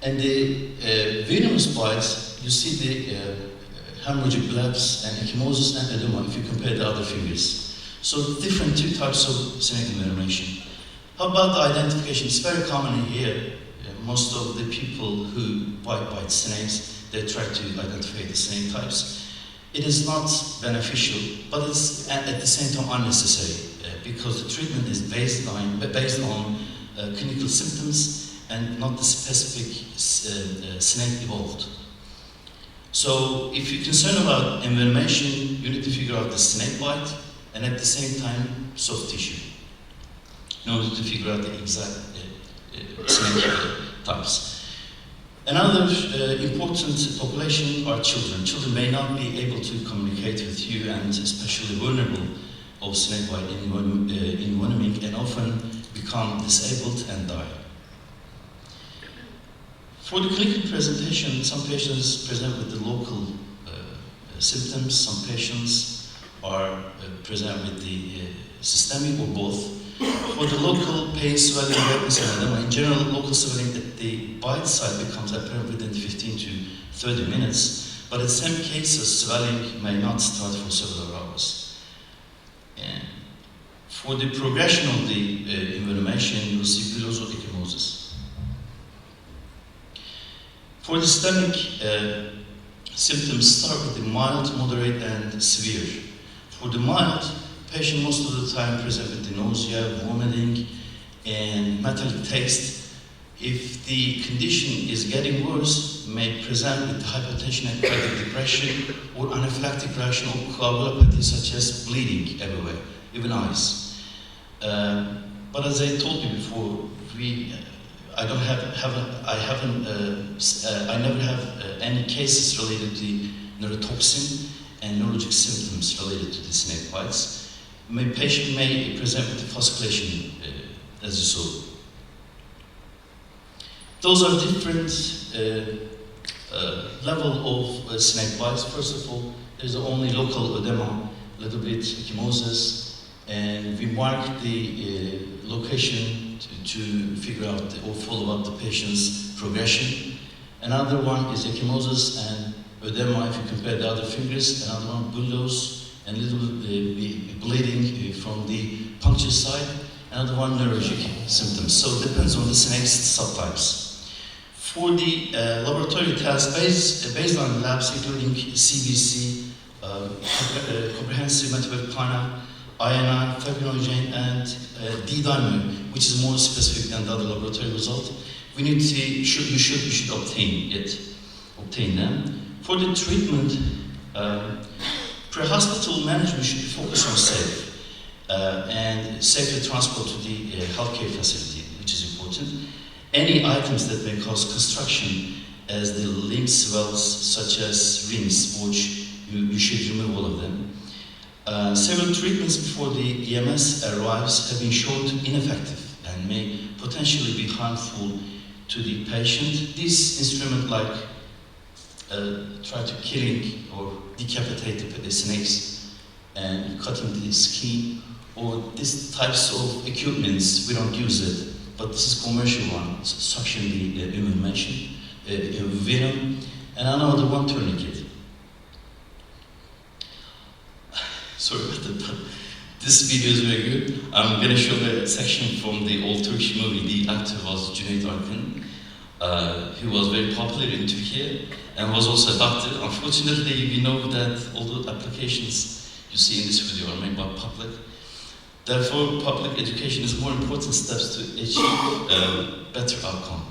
And the venomous bites, you see the hemorrhagic blebs and ecchymosis and edema if you compare the other fingers. So different two types of snake envenomation. How about the identification? It's very common here. Most of the people who bite snakes, they try to identify the snake types. It is not beneficial, but it's at the same time unnecessary because the treatment is based on clinical symptoms and not the specific snake involved. So if you're concerned about envenomation, you need to figure out the snake bite and at the same time soft tissue in order to figure out the exact snake types. Another important population are children. Children may not be able to communicate with you and especially vulnerable of snake bite envenoming and often become disabled and die. For the clinical presentation, some patients present with the local symptoms, some patients are present with the systemic or both. For the local pain, swelling, redness, and edema, in general, local swelling at the bite site becomes apparent within 15 to 30 minutes, but in some cases, swelling may not start for several hours. And for the progression of the envenomation, you will see billows of ecchymosis. For the systemic symptoms, start with the mild, moderate, and severe. For the mild, patient most of the time present with the nausea, vomiting, and metallic taste. If the condition is getting worse, may present with hypertension and cardiac depression or anaphylactic reaction or coagulopathy such as bleeding everywhere, even eyes. But as I told you before, I never have any cases related to neurotoxin and neurologic symptoms related to the snake bites. Patient may present with fasciculation, as you saw. Those are different level of snake bites. First of all, there's only local edema, a little bit ecchymosis, and we mark the location to figure out or follow up the patient's progression. Another one is ecchymosis and edema if you compare the other fingers. Another one, billows and little bleeding from the puncture site. Another one, neurologic symptoms. So it depends on the snake's subtypes. For the laboratory tests, based on labs including CBC, comprehensive metabolic panel, INI, fibrinogen, and D-dimer, which is more specific than the other laboratory result, you should obtain them. For the treatment, pre-hospital management should be focused on safe and safely transport to the healthcare facility, which is important. Any items that may cause constriction, as the limb swells, such as rings, which you should remove all of them. Several treatments before the EMS arrives have been shown to be ineffective and may potentially be harmful to the patient. This instrument, like try to killing or decapitate the snakes and cutting the skin, or these types of equipments, we don't use it, but this is commercial one, suction the envenomation, venom, and another one tourniquet. Sorry about that, but this video is very good. I'm going to show a section from the old Turkish movie. The actor was Cüneyt Arkın. He was very popular in Turkey and was also a doctor. Unfortunately, we know that all the applications you see in this video are made by public. Therefore, public education is more important steps to achieve a better outcome.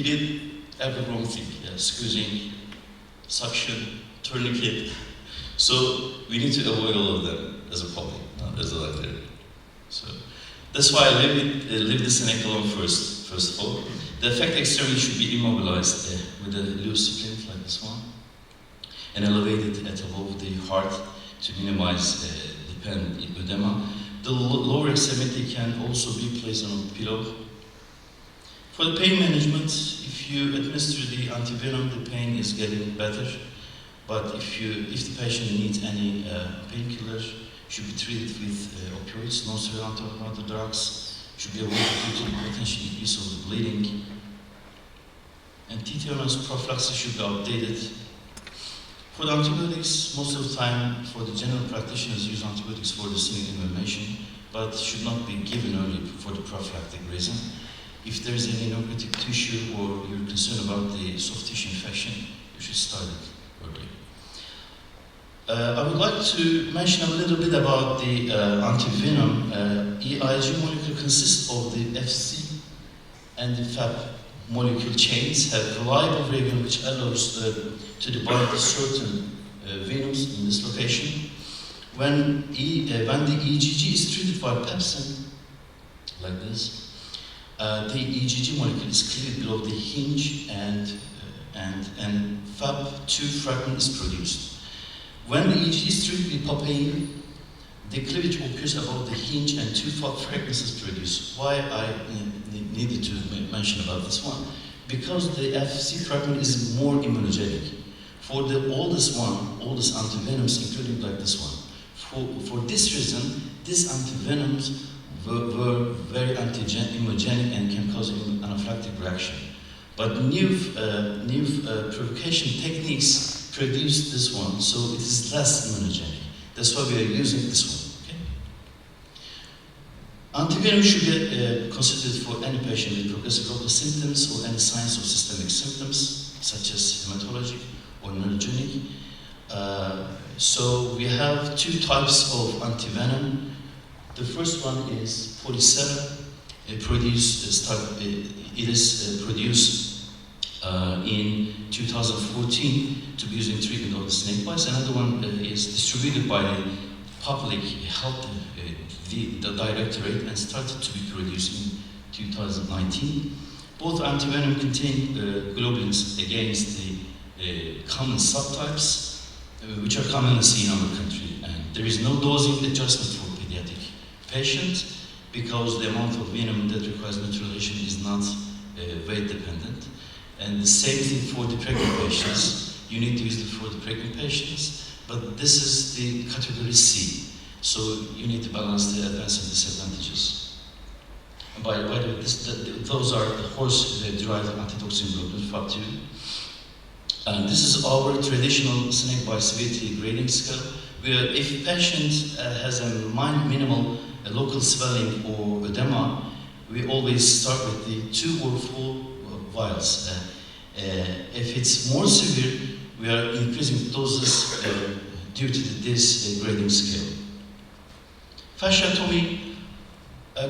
did every wrong thing, squeezing, suction, tourniquet. So we need to avoid all of them as a public, not as a library. So that's why I leave the snake alone first of all. The effect externally should be immobilized with a loose splint like this one, and elevated at above the heart to minimize the pen edema. The lower extremity can also be placed on a pillow. For the pain management, if you administer the antivenom, the pain is getting better. But if the patient needs any painkiller, should be treated with opioids, non-steroidal anti-inflammatory drugs, should be avoided due to the potential increase of the bleeding. And tetanus prophylaxis should be updated. For the antibiotics, most of the time, for the general practitioners use antibiotics for the skin inflammation, but should not be given early for the prophylactic reason. If there is any necrotic tissue or you're concerned about the soft tissue infection, you should start it early. I would like to mention a little bit about the antivenom. EIG molecule consists of the FC and the FAP molecule chains, have reliable region which allows to bind to certain venoms in this location. When the EGG is treated by pepsin, like this, the EGG molecule is cleared below the hinge and FAP2 fragment is produced. When the EGG is treated with papain, the cleavage occurs above the hinge and 2 FAP fragments is produced. Why I needed to mention about this one? Because the FC fragment is more immunogenic. For the oldest antivenoms, including like this one, for this reason, these antivenoms were very immunogenic and can cause an anaphylactic reaction. But new purification techniques produce this one, so it is less immunogenic. That's why we are using this one. Okay? Antivenom should be considered for any patient with progressive local symptoms or any signs of systemic symptoms, such as hematologic or neurogenic. So we have 2 types of antivenom. The first one is polycella. It is produced in 2014 to be used in treatment of the snake bites. Another one is distributed by the Public Health the Directorate and started to be produced in 2019. Both antivenom contain globulins against the common subtypes, which are commonly seen in our country. And there is no dosing adjustment for pediatric patients because the amount of venom that requires neutralization is not weight dependent. And the same thing for the pregnant patients. You need to use it for the pregnant patients, but this is the category C. So you need to balance the advantages and disadvantages. And by the way, those are the horse-derived antitoxin globulin FAP2. And this is our traditional snake bite severity grading scale, where if a patient has a minimal local swelling or edema, we always start with the 2 or 4 vials. If it's more severe, we are increasing doses due to this grading scale. Fasciotomy,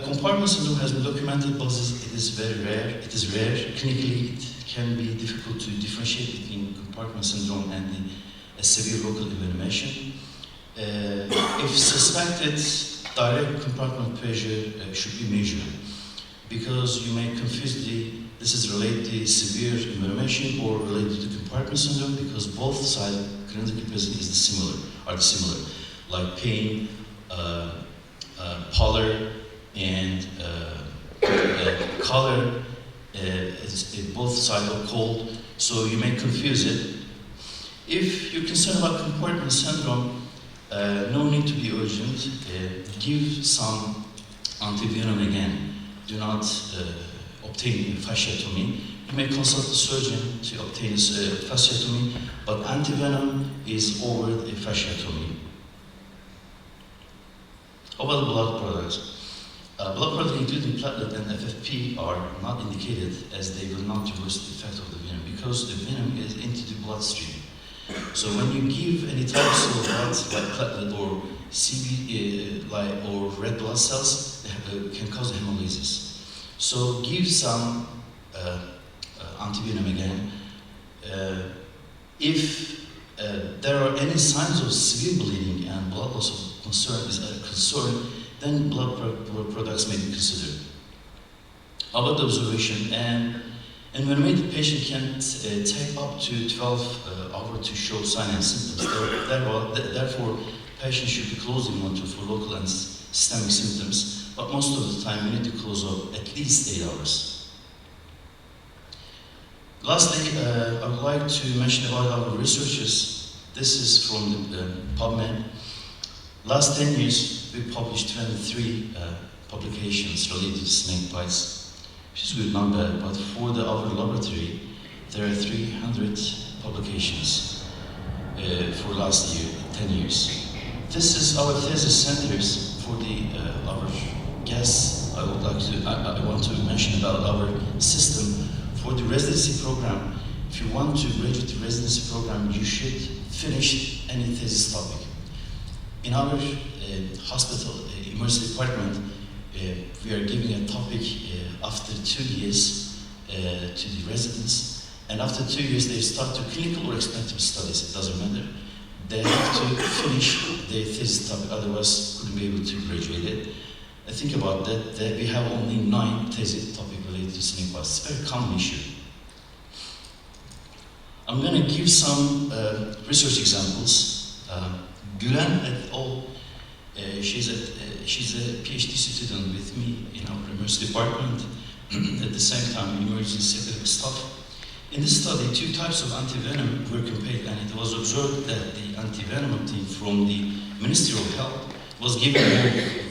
compartment syndrome has been documented, but it is very rare. It is rare. Clinically, it can be difficult to differentiate between compartment syndrome and a severe local inflammation. If suspected, direct compartment pressure should be measured, because you may confuse this is related to severe inflammation or related to compartment syndrome, because both sides clinically present are similar, like pain, pallor, and color. Both sides are cold, so you may confuse it. If you're concerned about compartment syndrome, no need to be urgent. Give some antivenom again. Do not obtain fasciotomy. You may consult the surgeon to obtain fasciotomy, but antivenom is over the fasciotomy. How about blood products? Blood products including platelet and FFP are not indicated, as they will not reverse the effect of the venom, because the venom is into the bloodstream. So when you give any types of blood, like platelet or CB, or red blood cells, they can cause hemolysis. So give some antivenom again. If there are any signs of severe bleeding and blood loss of concern, then blood products may be considered. About the observation, and when the patient can take up to 12 hours to show signs and symptoms, therefore, patients should be closely monitored for local and systemic symptoms, but most of the time we need to close up at least 8 hours. Lastly, I would like to mention about our researchers. This is from the PubMed. Last 10 years, we published 23 publications related to snake bites, which is a good number, but for our laboratory, there are 300 publications for last year, 10 years. This is our thesis centers for our guests. I want to mention about our system for the residency program. If you want to graduate the residency program, you should finish any thesis topic. In our hospital emergency department, we are giving a topic after 2 years to the residents, and after 2 years they start to clinical or experimental studies, it doesn't matter. They have to finish their thesis topic, otherwise couldn't be able to graduate it. Think about that we have only 9 thesis topics related to snake bites. It's a very common issue. I'm going to give some research examples. Gülen et al. She's a PhD student with me in our emergency department, at the same time emergency staff. In this study, 2 types of antivenom were compared, and it was observed that the antivenom team from the Ministry of Health was given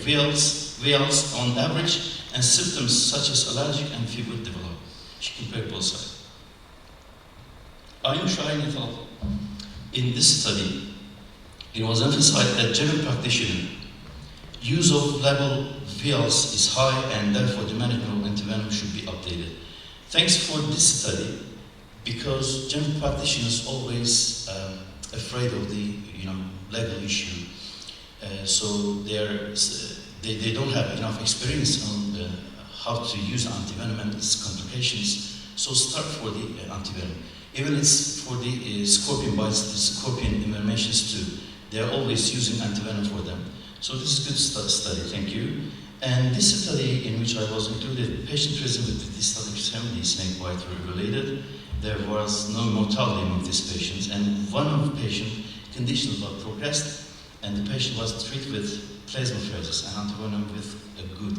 vials on average, and symptoms such as allergic and fever developed. She compared both sides. et al. In this study, it was emphasized that general practitioner use of label vials is high, and therefore the management of antivenom should be updated. Thanks for this study, because general practitioners always afraid of the label issue, so they don't have enough experience on how to use antivenom and its complications. So start for the antivenom. Even it's for the scorpion bites, the scorpion envenomations too. They are always using antivenom for them. So this is a good study, thank you. And this study in which I was included, patient present with this study 70 snake bite were related. There was no mortality among these patients, and one of the patient conditions were progressed, and the patient was treated with plasmapheresis and antivenom with a good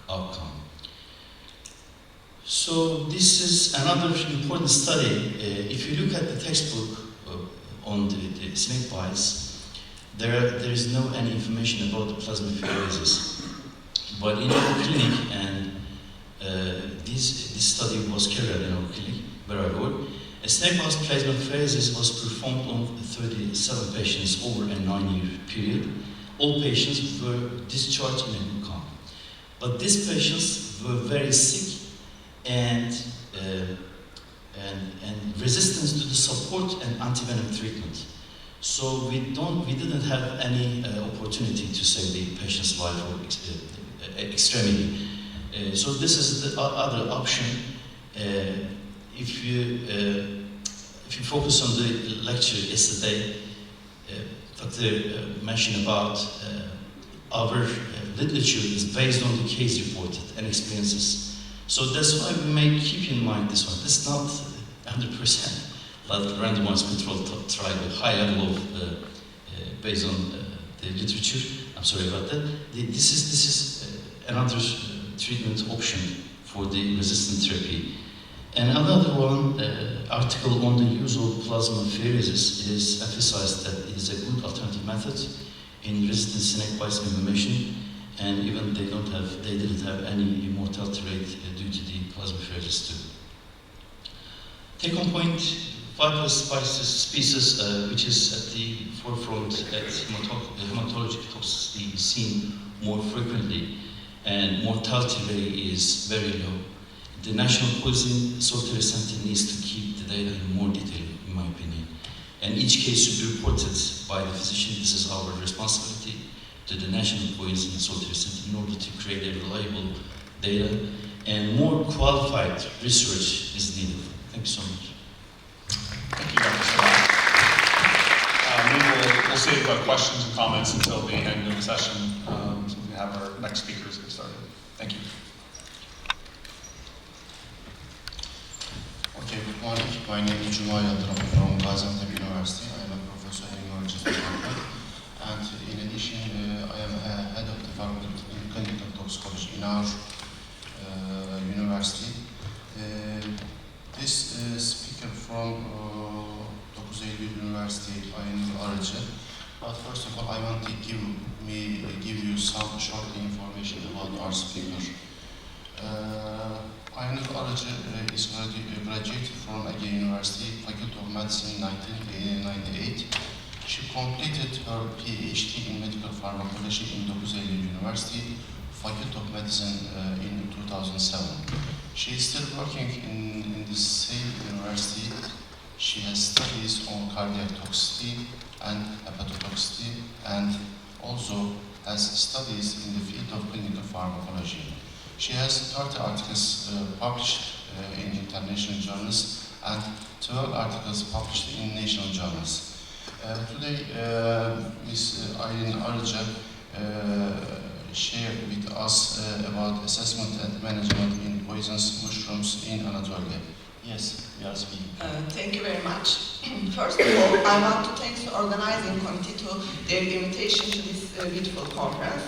outcome. So this is another important study. If you look at the textbook on the snake bites, there is no any information about the plasmapheresis. But in our clinic, and this study was carried out in our clinic where I work, a snake bite plasmapheresis was performed on 37 patients over a 9-year period. All patients were discharged in a good calm. But these patients were very sick and resistance to the support and antivenom treatment. So we didn't have any opportunity to save the patient's life or extremity. So this is the other option. If you focus on the lecture yesterday, Dr. mentioned about our literature is based on the case reported and experiences. So that's why we may keep in mind this one. It's not 100% like randomized controlled trial with high level of based on the literature. I'm sorry about that. This is another treatment option for the resistant therapy. And another one article on the use of plasmapheresis is emphasized that it is a good alternative method in resistant snake bites inflammation, and even they didn't have any mortality rate due to the plasmapheresis too. Take-home point: 5+ species, which is at the forefront at hematologic toxicity, is seen more frequently, and mortality rate is very low. The National Poison Sorter Center needs to keep the data in more detail, in my opinion. And each case should be reported by the physician. This is our responsibility to the National Poison Sorter Center in order to create a reliable data. and more qualified research is needed. Thank you so much. Thank you, Dr. Salah. Maybe we'll save questions and comments until the end of the session, so we have our next speakers get started. Thank you. Okay, good morning. My name is Cuma Yıldırım from Gaziantep University. I am a professor in neurology department. And in addition, I am head of department in clinical toxicology in our university. This speaker from Toxicology University, I am Arıcı. But first of all, I want to give you some short information about our speaker. Aynur Arıcı is graduated from Ege University, Faculty of Medicine in 1998. She completed her PhD in medical pharmacology in Toxicology University, Faculty of Medicine in 2007. She is still working in the same university. She has studies on cardiac toxicity and hepatotoxicity, and also has studies in the field of clinical pharmacology. She has 30 articles published in international journals and 12 articles published in national journals. Today, Ms. Aylin Arıcı shared with us about assessment and management in poisonous mushrooms in Anatolia. Yes, we are speaking. Thank you very much. First of all, I want to thank the organizing committee to their invitation to this beautiful conference.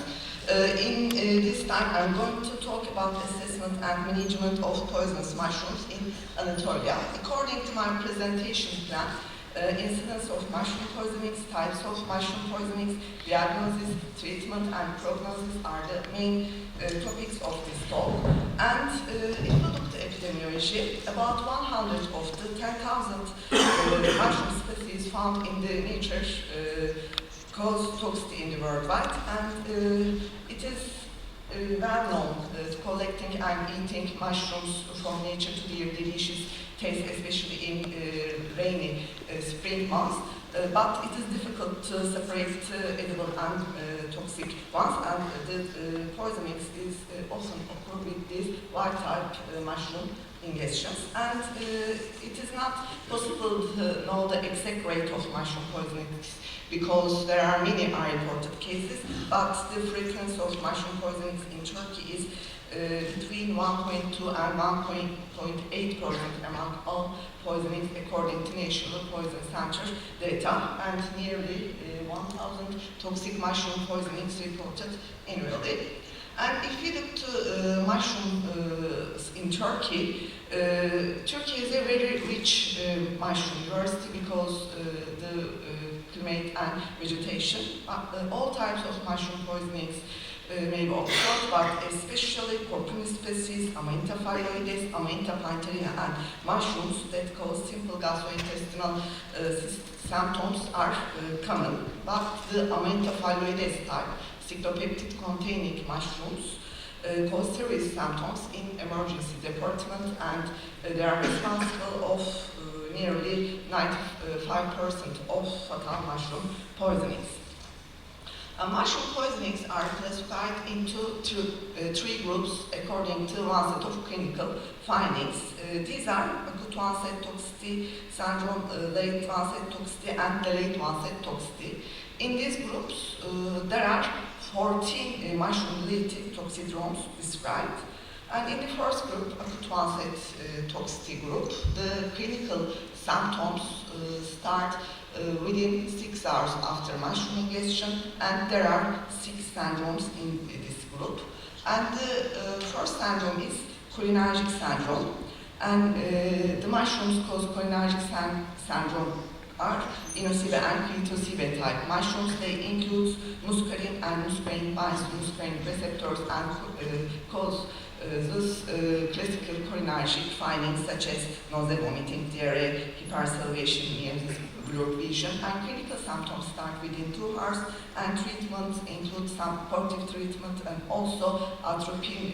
In this time, I'm going to talk about assessment and management of poisonous mushrooms in Anatolia. According to my presentation plan, incidence of mushroom poisonings, types of mushroom poisonings, diagnosis, treatment, and prognosis are the main topics of this talk. And if we look at epidemiology, about 100 of the 10,000 mushroom species found in the nature cause toxicity in the worldwide, and it is well known collecting and eating mushrooms from nature to their delicious taste, especially in rainy spring months. But it is difficult to separate edible and toxic ones, and the poisonings is often occur with these wild-type mushroom ingestions. And it is not possible to know the exact rate of mushroom poisonings because there are many unreported cases, but the frequency of mushroom poisonings in Turkey is between 1.2 and 1.8% among all poisonings according to National Poison Center data, and nearly 1,000 toxic mushroom poisonings reported annually. And if we look to mushrooms in Turkey, Turkey is a very rich mushroom university because the climate and vegetation. All types of mushroom poisonings may be observed, but especially Corpus species, Amanita phalloides, Amanita pantherina, and mushrooms that cause simple gastrointestinal symptoms are common. But the Amanita phalloides type, cyclopeptide containing mushrooms, cause serious symptoms in emergency department, and they are responsible of nearly 95% of fatal mushroom poisonings. Mushroom poisonings are classified into three groups according to one set of clinical findings. These are acute onset toxicity syndrome, late onset toxicity, and delayed onset toxicity. In these groups, there are 14 mushroom-related toxidromes described. And in the first group, acute onset toxicity group, the clinical symptoms start within 6 hours after mushroom ingestion, and there are 6 syndromes in this group. And the first syndrome is cholinergic syndrome, and the mushrooms cause cholinergic syndrome are Inosibe and Cretosibe type mushrooms. They include muscarine, and muscarine binds to muscarine receptors and cause those classical cholinergic findings such as nausea, vomiting, diarrhea, hypersalivation, near blurred vision, and clinical symptoms start within 2 hours, and treatments include some supportive treatment, and also atropine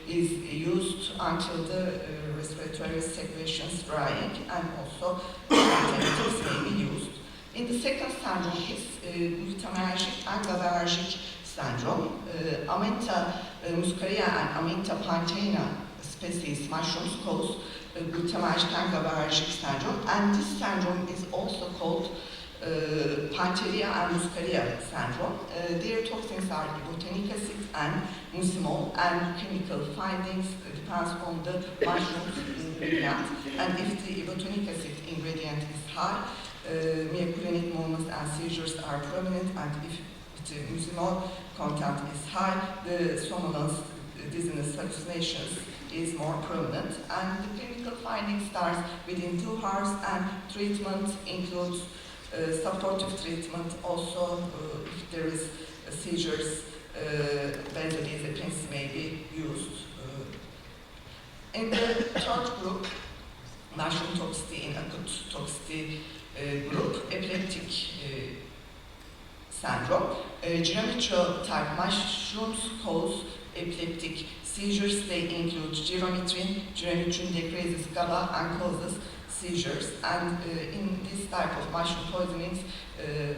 is used until the respiratory secretions drying, and also antibiotics may be used. In the second syndrome is glutamatergic and GABAergic syndrome. Amanita Muscaria and Aminta plantaina species mushrooms cause glutamagic and GABAergic syndrome, and this syndrome is also called Panteria and Muscaria syndrome. Their toxins are ibotenic acid and mucimol, and chemical findings depends on the mushroom's ingredient. And if the ibotenic acid ingredient is high, myoclonic movements and seizures are prominent, and if the mucimol content is high, the somnolence, dizziness, hallucinations is more prominent. And the clinical finding starts within 2 hours, and treatment includes supportive treatment. Also, if there is seizures, benzodiazepines may be used. In the third group, mushroom toxicity in acute toxicity group, epileptic syndrome. Geometry type mushrooms cause epileptic seizures. They include geometrin. Geometrin decreases GABA and causes seizures. And in this type of mushroom poisonings,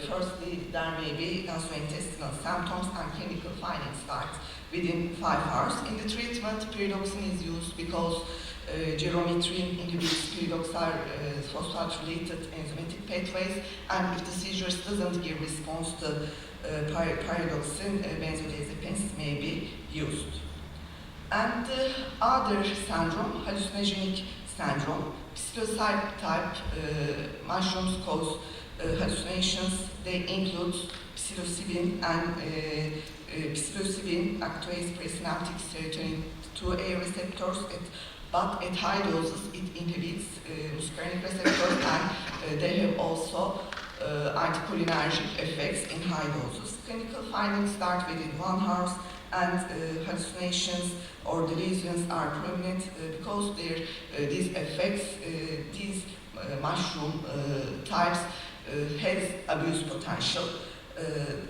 firstly there may be gastrointestinal symptoms, and clinical findings start within 5 hours. In the treatment, pyridoxine is used because geometrin inhibits pyridoxal phosphate-related enzymatic pathways, and if the seizures doesn't give response to pyridoxine, benzodiazepines may be used. And the other syndrome, hallucinogenic syndrome, psilocybe type mushrooms cause hallucinations. They include psilocybin, and psilocybin activates presynaptic serotonin 2A receptors, but at high doses it inhibits muscarinic receptors, and they have also anticholinergic effects in high doses. Clinical findings start within 1 hour, and hallucinations or delusions are prominent because these effects, these mushroom types has abuse potential,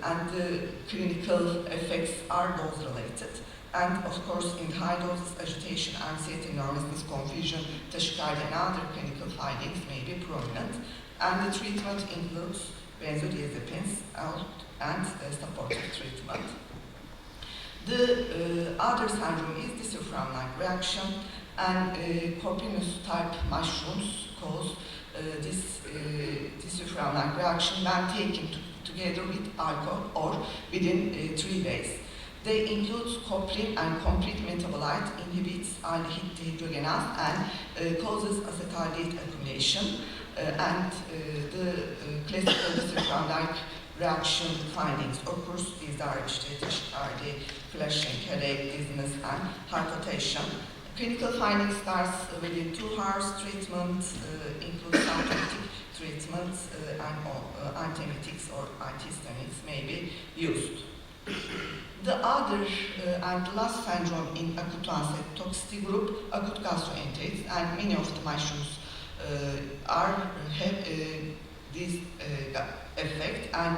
and the clinical effects are dose related. And of course, in high doses, agitation, anxiety, nervousness, confusion, tachycardia, and other clinical findings may be prominent. And the treatment includes benzodiazepines and supportive treatment. The other syndrome is disulfiram-like reaction, and Corpinus type mushrooms cause this disulfiram-like reaction when taken together with alcohol or within 3 days. They include coprin, and complete metabolite inhibits aldehyde dehydrogenase and causes acetaldehyd accumulation. And the classical disulfiram-like reaction findings occurs. These are tachycardia, flushing, headache, dizziness, and hypotension. Clinical findings starts within 2 hours. Treatment includes symptomatic treatments, and antiemetics or antihistaminics may be used. The other and last syndrome in acute onset toxicity group, acute gastroenteritis, and many of the mushrooms have this effect, and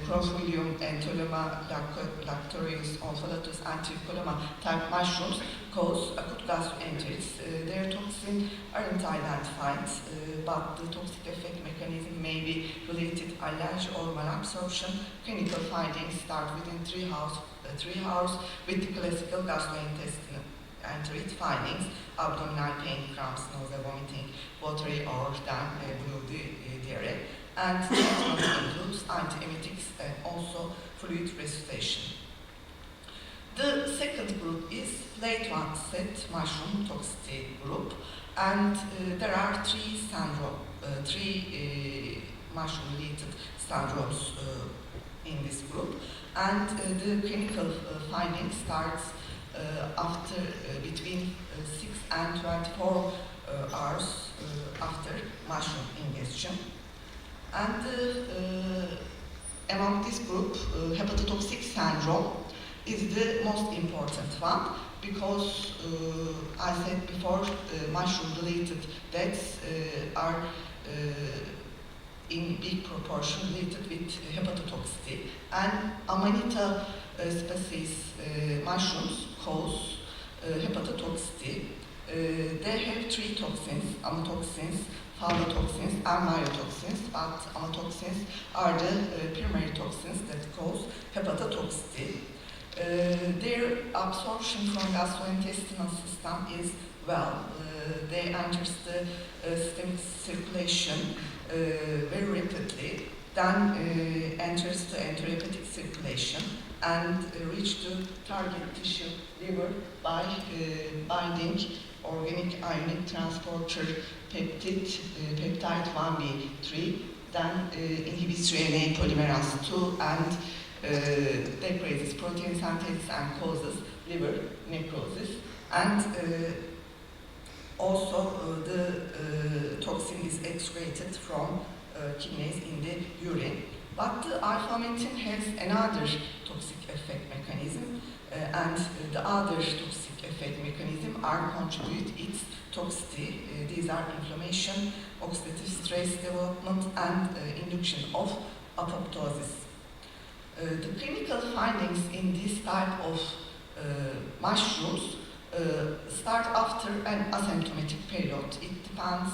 Crofolium, Entoloma, Lactorius, Omphalatus, and Tricoloma type mushrooms cause acute gastroenteritis. Their toxins aren't identified, but the toxic effect mechanism may be related allergy or malabsorption. Clinical findings start within 3 hours with the classical gastrointestinal enterite findings: abdominal pain, cramps, nausea, vomiting, watery or damp blue diarrhea. And treatment includes antiemetics and also fluid resuscitation. The second group is late onset mushroom toxicity group, and there are 3 mushroom-related syndromes in this group, and the clinical finding starts after between 6 and 24 hours after mushroom ingestion. And among this group, hepatotoxic syndrome is the most important one, because I said before, mushroom-related deaths are in big proportion related with hepatotoxicity. And Amanita species mushrooms cause hepatotoxicity. They have 3 toxins: amatoxins, phallotoxins, and mycotoxins, but amatoxins are the primary toxins that cause hepatotoxicity. Their absorption from gastrointestinal system is well. They enter the systemic circulation very rapidly, then enters the enterohepatic circulation and reach the target tissue liver by binding organic ionic transporter peptide 1B3, then inhibits RNA polymerase 2 and decreases protein synthesis and causes liver necrosis. And also the toxin is excreted from kidneys in the urine. But the alpha-amanitin has another toxic effect mechanism, and the other toxic effect mechanism are contribute its toxicity. These are inflammation, oxidative stress development, and induction of apoptosis. The clinical findings in this type of mushrooms start after an asymptomatic period. It depends.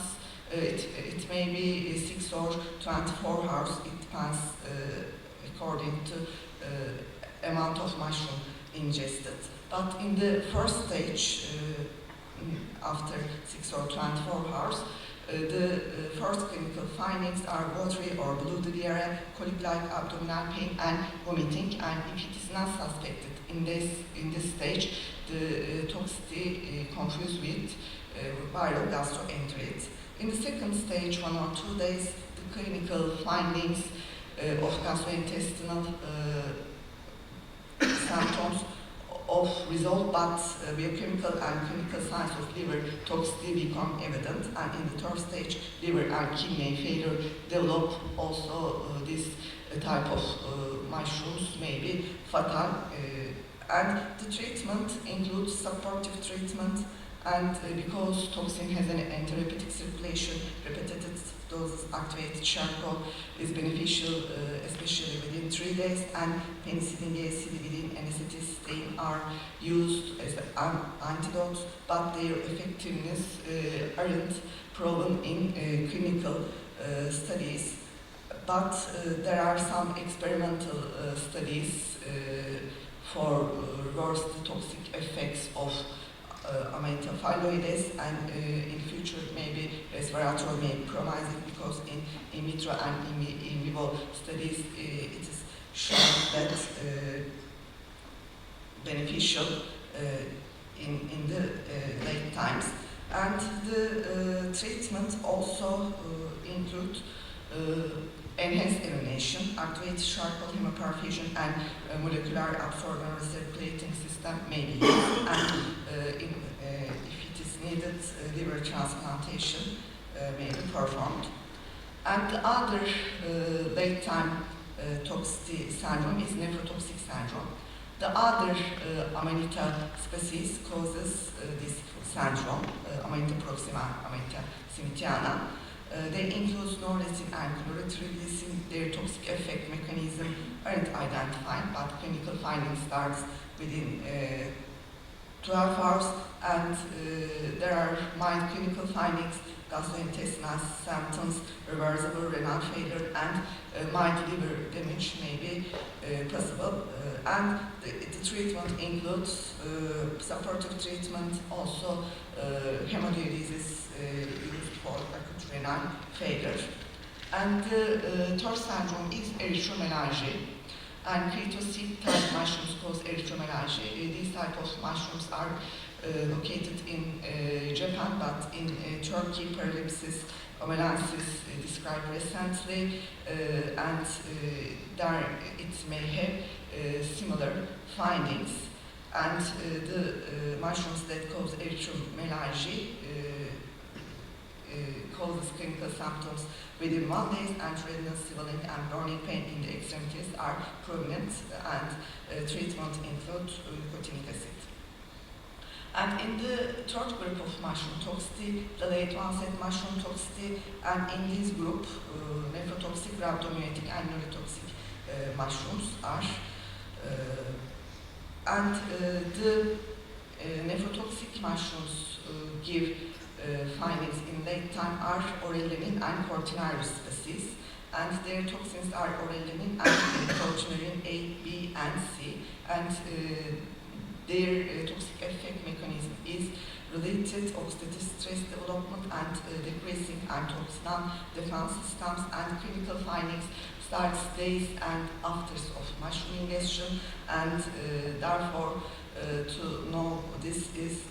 It may be 6 or 24 hours. It depends according to amount of mushroom ingested. But in the first stage, after 6 or 24 hours, the first clinical findings are watery or blue diarrhea, colic-like abdominal pain, and vomiting. And if it is not suspected in this stage, the toxicity confused with viral gastroenteritis. In the second stage, 1 or 2 days, the clinical findings of gastrointestinal symptoms of resolve, but biochemical and clinical signs of liver toxicity become evident, and in the third stage, liver and kidney failure develop. Also, this type of mushrooms may be fatal, and the treatment includes supportive treatment, and because toxin has an enterohepatic circulation, repetitive doses activated charcoal is beneficial, especially within 3 days, and penicillin A, cilidin, and acetylcysteine are used as antidotes, but their effectiveness aren't proven in clinical studies. But there are some experimental studies for reverse the toxic effects of Amanita phyloides, and in future maybe resveratrol may be promised, because in vitro and in vivo studies it is shown that beneficial in the late times. And the treatment also include enhanced elimination, activated charcoal hemoperfusion, and molecular absorption recirculating system may be used, and if it is needed, liver transplantation may be performed. And the other late-time toxicity syndrome is nephrotoxic syndrome. The other Amanita species causes this syndrome, Amanita proxima, Amanita smithsoniana. They include norepinephrine and chlorotoluene. Their toxic effect mechanism aren't identified, but clinical findings starts within 12 hours, and there are mild clinical findings, gastrointestinal symptoms, reversible renal failure, and mild liver damage may be possible. And the treatment includes supportive treatment, also hemodialysis used for acute renal failure. And the third syndrome is erythromelalgia, and cretocyte type mushrooms cause erythromelalgia. These type of mushrooms are located in Japan, but in Turkey, Paralypsis omelensis described recently, and there it may have similar findings. And the mushrooms that cause erythromelalgia causes clinical symptoms within 1 day, and redness, swelling, and burning pain in the extremities are prominent, and treatment includes nicotinic acid. And in the third group of mushroom toxicity, the late onset mushroom toxicity, and in this group, nephrotoxic, rhabdomyotic, and neurotoxic mushrooms are. The nephrotoxic mushrooms give findings in late time are orelinin and cortinarius species, and their toxins are orelinin and cortinarine A, B, and C, and their toxic effect mechanism is related oxidative stress development and decreasing antioxidant defense systems, and clinical findings starts days and afters of mushroom ingestion, and therefore to know this is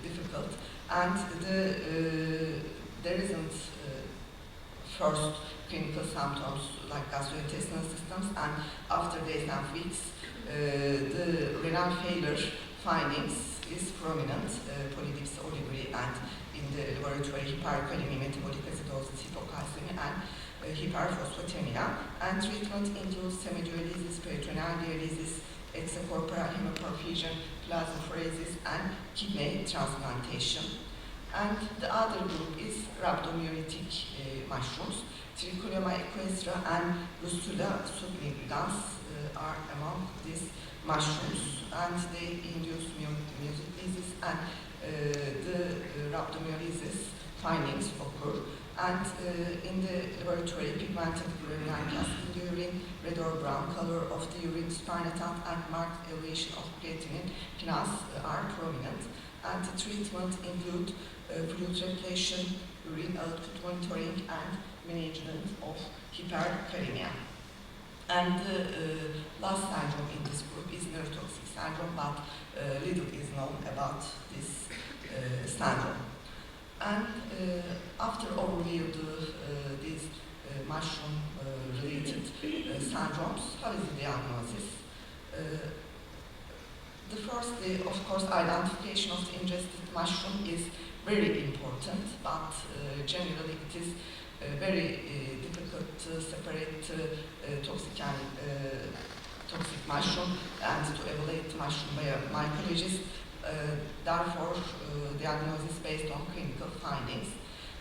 difficult, and there isn't first clinical symptoms like gastrointestinal systems, and after days and weeks the renal failure findings is prominent, polydipsolubility, and in the laboratory hyperkalemia, metabolic acidosis, hypocalcemia, and hyperphosphatemia, and treatment includes hemodialysis, peritoneal dialysis, extracorporeal hemoperfusion, plasmapheresis, and kidney transplantation. And the other group is rhabdomyolytic mushrooms. Trichoderma equestra and Russula subnigrans are among these mushrooms, and they induce mucolysis, and the rhabdomyolysis findings occur. And in the laboratory, pigmented granular acid in the urine, red or brown color of the urine, spinetant, and marked elevation of creatinine kinase are prominent. And the treatment include fluid repletion, urine output monitoring, and management of hyperkalemia. And the last syndrome in this group is neurotoxic syndrome, but little is known about this syndrome. And after overview of these mushroom-related syndromes, how is the diagnosis? The first, of course, identification of the ingested mushroom is very important, but generally it is very difficult to separate toxic and toxic mushroom and to evaluate mushroom by a mycologist. Therefore, diagnosis based on clinical findings.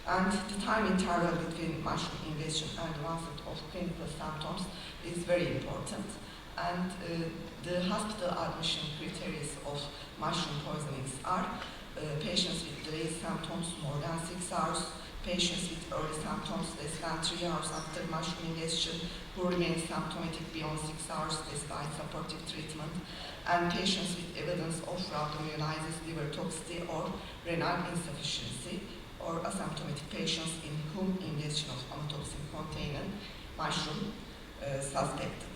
And the time interval between mushroom ingestion and the onset of clinical symptoms is very important. And the hospital admission criteria of mushroom poisonings are patients with delayed symptoms more than 6 hours, patients with early symptoms less than 3 hours after mushroom ingestion who remain symptomatic beyond 6 hours despite supportive treatment, and patients with evidence of rhabdomyolysis, liver toxicity, or renal insufficiency, or asymptomatic patients in whom ingestion of amatoxin containing mushroom suspected.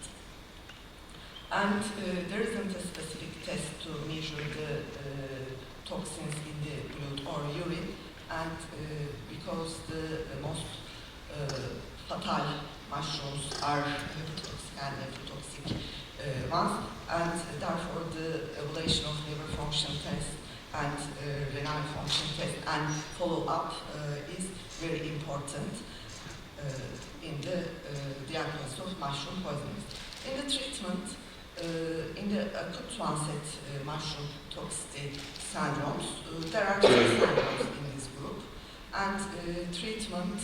And there isn't a specific test to measure the toxins in the blood or urine, and because the most fatal mushrooms are hepatotoxic and nephrotoxic ones, and therefore the evaluation of liver function test and renal function test and follow-up is very important in the diagnosis of mushroom poisoning. In the treatment, in the acute onset mushroom toxicity syndromes, there are 2 syndromes in this group, and treatment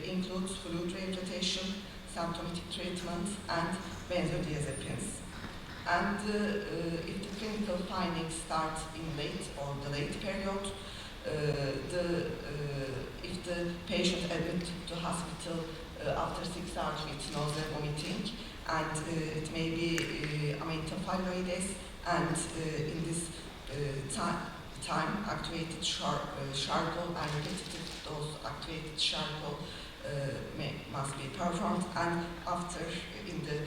includes fluid rehabilitation, symptomatic treatment, and benzodiazepines. And if the clinical findings start in late or delayed period, if the patient admitted to hospital after 6 hours with nausea, vomiting, and it may be amantophyloides, and in this time activated charcoal and repetitive dose activated charcoal must be performed, and after in the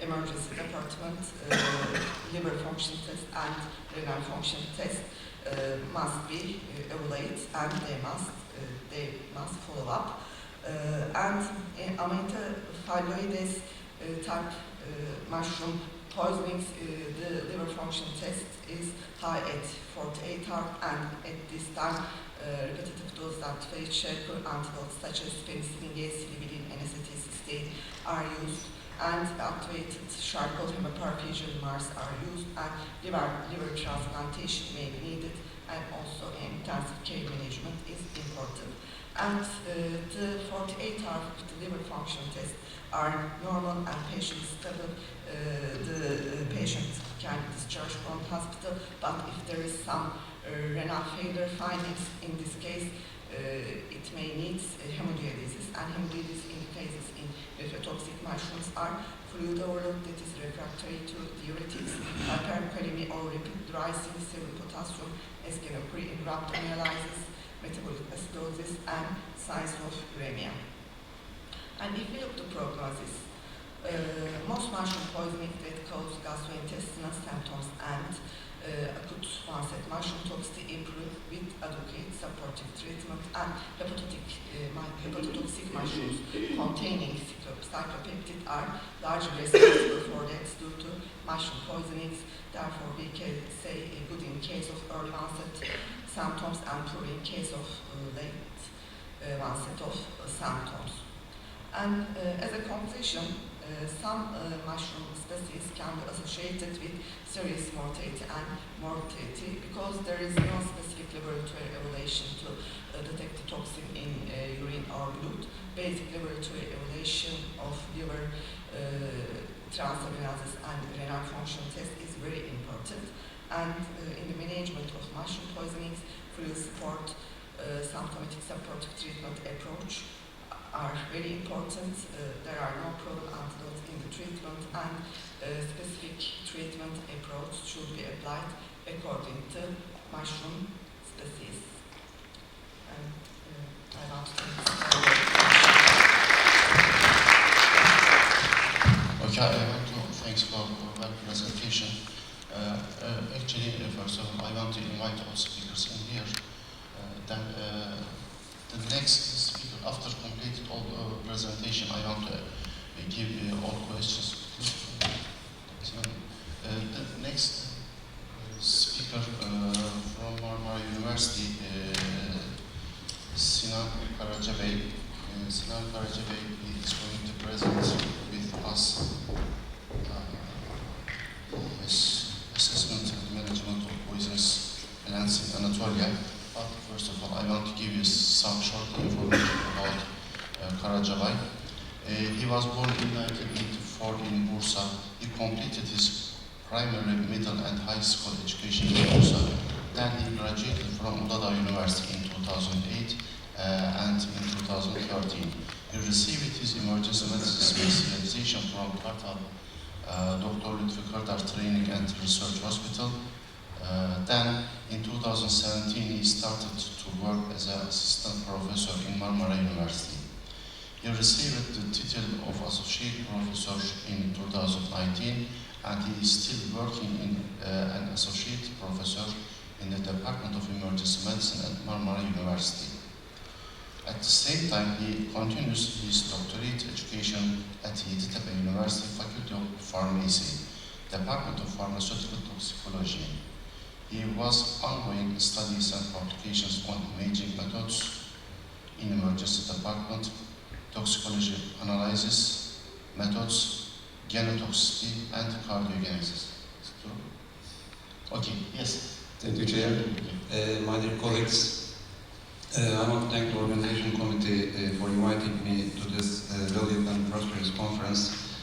emergency department liver function test and renal function test must be evaluated, and they must follow up. And amantophyloides type mushroom poisonings, the liver function test is high at 48 hours, and at this time repetitive dose activated charcoal antidotes such as penicillin A, silibidin, N-acetylcysteine are used, and activated charcoal hemoperfusion MARS are used, and liver transplantation may be needed, and also intensive care management is important. And the 48-hour liver function tests are normal and patient stable. The patient can be discharged from hospital, but if there is some renal failure findings, in this case, it may need hemodialysis, and hemodialysis indications in nephrotoxic mushrooms are fluid overload that is refractory to diuretics, hyperkalemia or rapid rising serum potassium, as can occur in rhabdomyolysis, metabolic acidosis, and signs of uremia. And if we look to prognosis, most mushroom poisoning that cause gastrointestinal symptoms and acute onset mushroom toxicity improve with adequate supportive treatment, and hepatotoxic mushrooms containing cyclopeptide are largely responsible for deaths due to mushroom poisonings. Therefore, we can say good in case of early onset symptoms and poor in case of late onset of symptoms. And as a conclusion, some mushroom species can be associated with serious mortality and morbidity because there is no specific laboratory evaluation to detect the toxin in urine or blood. Basic laboratory evaluation of liver transaminases and renal function test is very important. And in the management of mushroom poisonings, fluid support, symptomatic supportive treatment approach are very important. There are no proven antidotes in the treatment, and specific treatment approach should be applied according to mushroom species. And I want to Okay, I want to thanks for that presentation. Actually, first of all, I want to invite all speakers in here. Then the next speaker, after completed all the presentation, I want to give all questions. So, the next speaker from Marmara University, Sinan Karacabey. Sinan Karacabey is going to present with us his assessment and management of poisonous plants in Anatolia. But first of all, I want to give you some short information about Karacabey. He was born in 1984 in Bursa. He completed his primary, middle, and high school education in Bursa. Then he graduated from Uludağ University in 2008 and in 2013. He received his emergency medicine specialization from Kartal Dr. Lütfi Kırdar Training and Research Hospital. Then in 2017 he started to work as an assistant professor in Marmara University. He received the title of associate professor in 2019, and he is still working in an associate professor in the Department of Emergency Medicine at Marmara University. At the same time, he continues his doctorate education at Yeditepe University Faculty of Pharmacy, Department of Pharmaceutical Toxicology. He was ongoing studies and publications on imaging methods in emergency department, toxicology analysis methods, genotoxicity, and cardiogenesis. Okay, yes. Thank you, Chair. My dear colleagues, I want to thank the organization committee for inviting me to this valued and prosperous conference.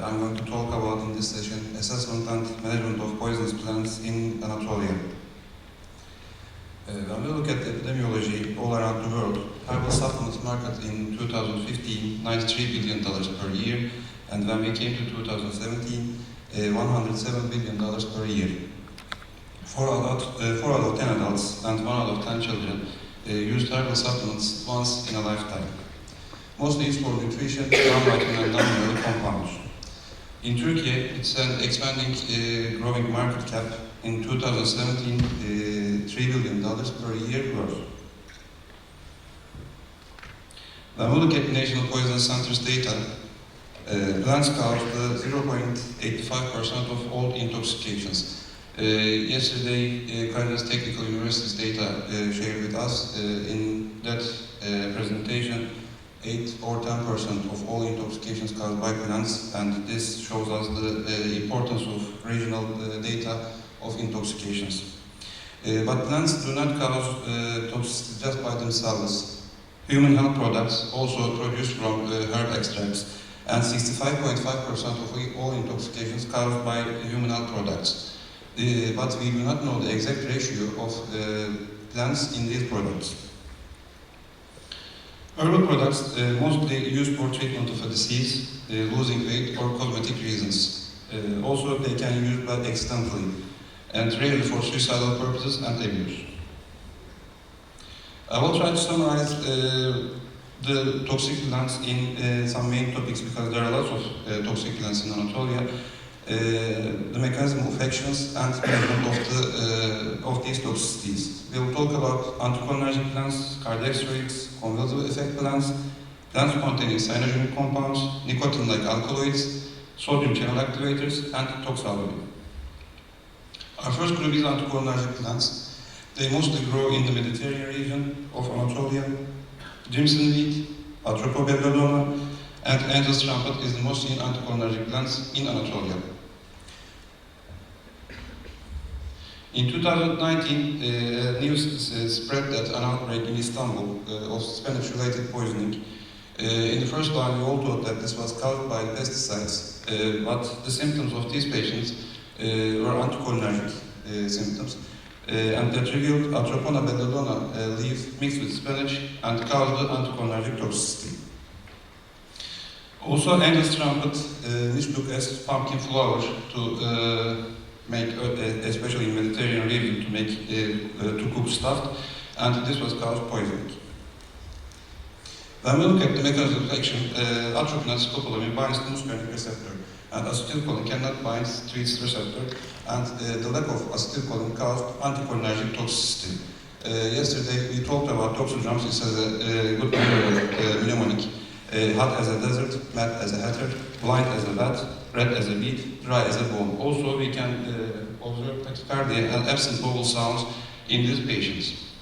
I'm going to talk about in this session assessment and management of poisonous plants in Anatolia. When we look at epidemiology all around the world, herbal supplements market in 2015 $93 billion per year, and when we came to 2017, $107 billion per year. 4 out of 10 adults and 1 out of 10 children used herbal supplements once in a lifetime. Mostly it's for nutrition, non-vitamin and non-mineral compounds. In Türkiye, it's an expanding, growing market cap. In 2017, $3 billion per year growth. When we look at National Poison Center's data, plants cause 0.85% of all intoxications. Yesterday, Karadeniz Technical University's data shared with us in that presentation, 8 or 10% of all intoxications caused by plants, and this shows us the importance of regional data of intoxications. But plants do not cause toxicity just by themselves. Human health products also produced from herb extracts, and 65.5% of all intoxications caused by human health products. But we do not know the exact ratio of plants in these products. Herbal products mostly used for treatment of a disease, losing weight, or cosmetic reasons. Also, they can be used by accidentally, and rarely for suicidal purposes and abuse. I will try to summarize the toxic plants in some main topics, because there are lots of toxic plants in Anatolia. The mechanism of actions and management of these toxicities. We will talk about anticholinergic plants, cardiac steroids, convulsive effect plants, plants containing cyanogenic compounds, nicotine-like alkaloids, sodium channel activators, and toxalbumin. Our first group is anticholinergic plants. They mostly grow in the Mediterranean region of Anatolia. Jimson wheat, Atropa belladonna, and angel's trumpet is the most seen anticholinergic plants in Anatolia. In 2019, news spread that an outbreak in Istanbul of Spanish-related poisoning. In the first line, we all thought that this was caused by pesticides, but the symptoms of these patients were anticholinergic symptoms, and that revealed Atropona belladonna leaf mixed with spinach and caused the anticholinergic toxicity. Also, angel's trumpet mistook as pumpkin flower to make, especially in Mediterranean region, to make to cook stuffed, and this was caused poisoning. When we look at the mechanism of action, atropine and scopolamine binds to muscarinic receptor, and acetylcholine cannot bind to its receptor, and the lack of acetylcholine caused anticholinergic toxicity. Yesterday we talked about toxodromes. It has a good mnemonic. Hot as a desert, mad as a hatter, blind as a bat, red as a beet, dry as a bone. Also, we can observe tachycardia and absent vowel sounds in these patients.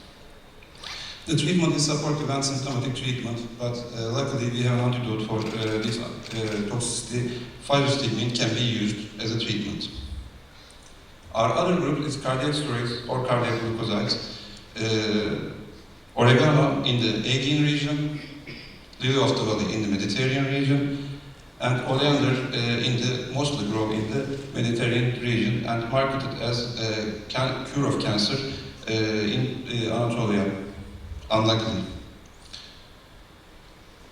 The treatment is supportive and symptomatic treatment, but luckily we have an antidote for this toxicity. Physostigmine can be used as a treatment. Our other group is cardiac steroids or cardiac glucosides. Oregano in the Aegean region, lily of the valley in the Mediterranean region, and oleander mostly grow in the Mediterranean region and marketed as a cure of cancer in Anatolia, unluckily.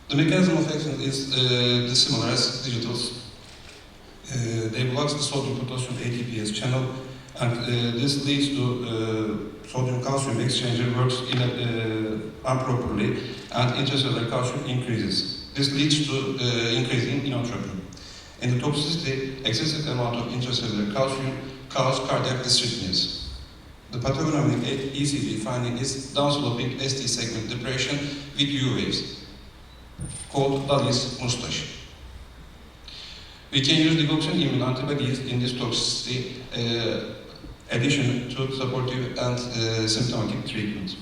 The mechanism of action is similar as digitals. They block the sodium-potassium ATPase channel, and this leads to sodium-calcium exchanger works improperly, and intracellular calcium increases. This leads to increase in inotropin. In the toxicity, excessive amount of intracellular calcium causes cardiac dysrhythmias. The pathognomonic ECG finding is downsloping ST segment depression with U waves, called Dali's mustache. We can use digoxin immune antibodies in this toxicity, addition to supportive and symptomatic treatment.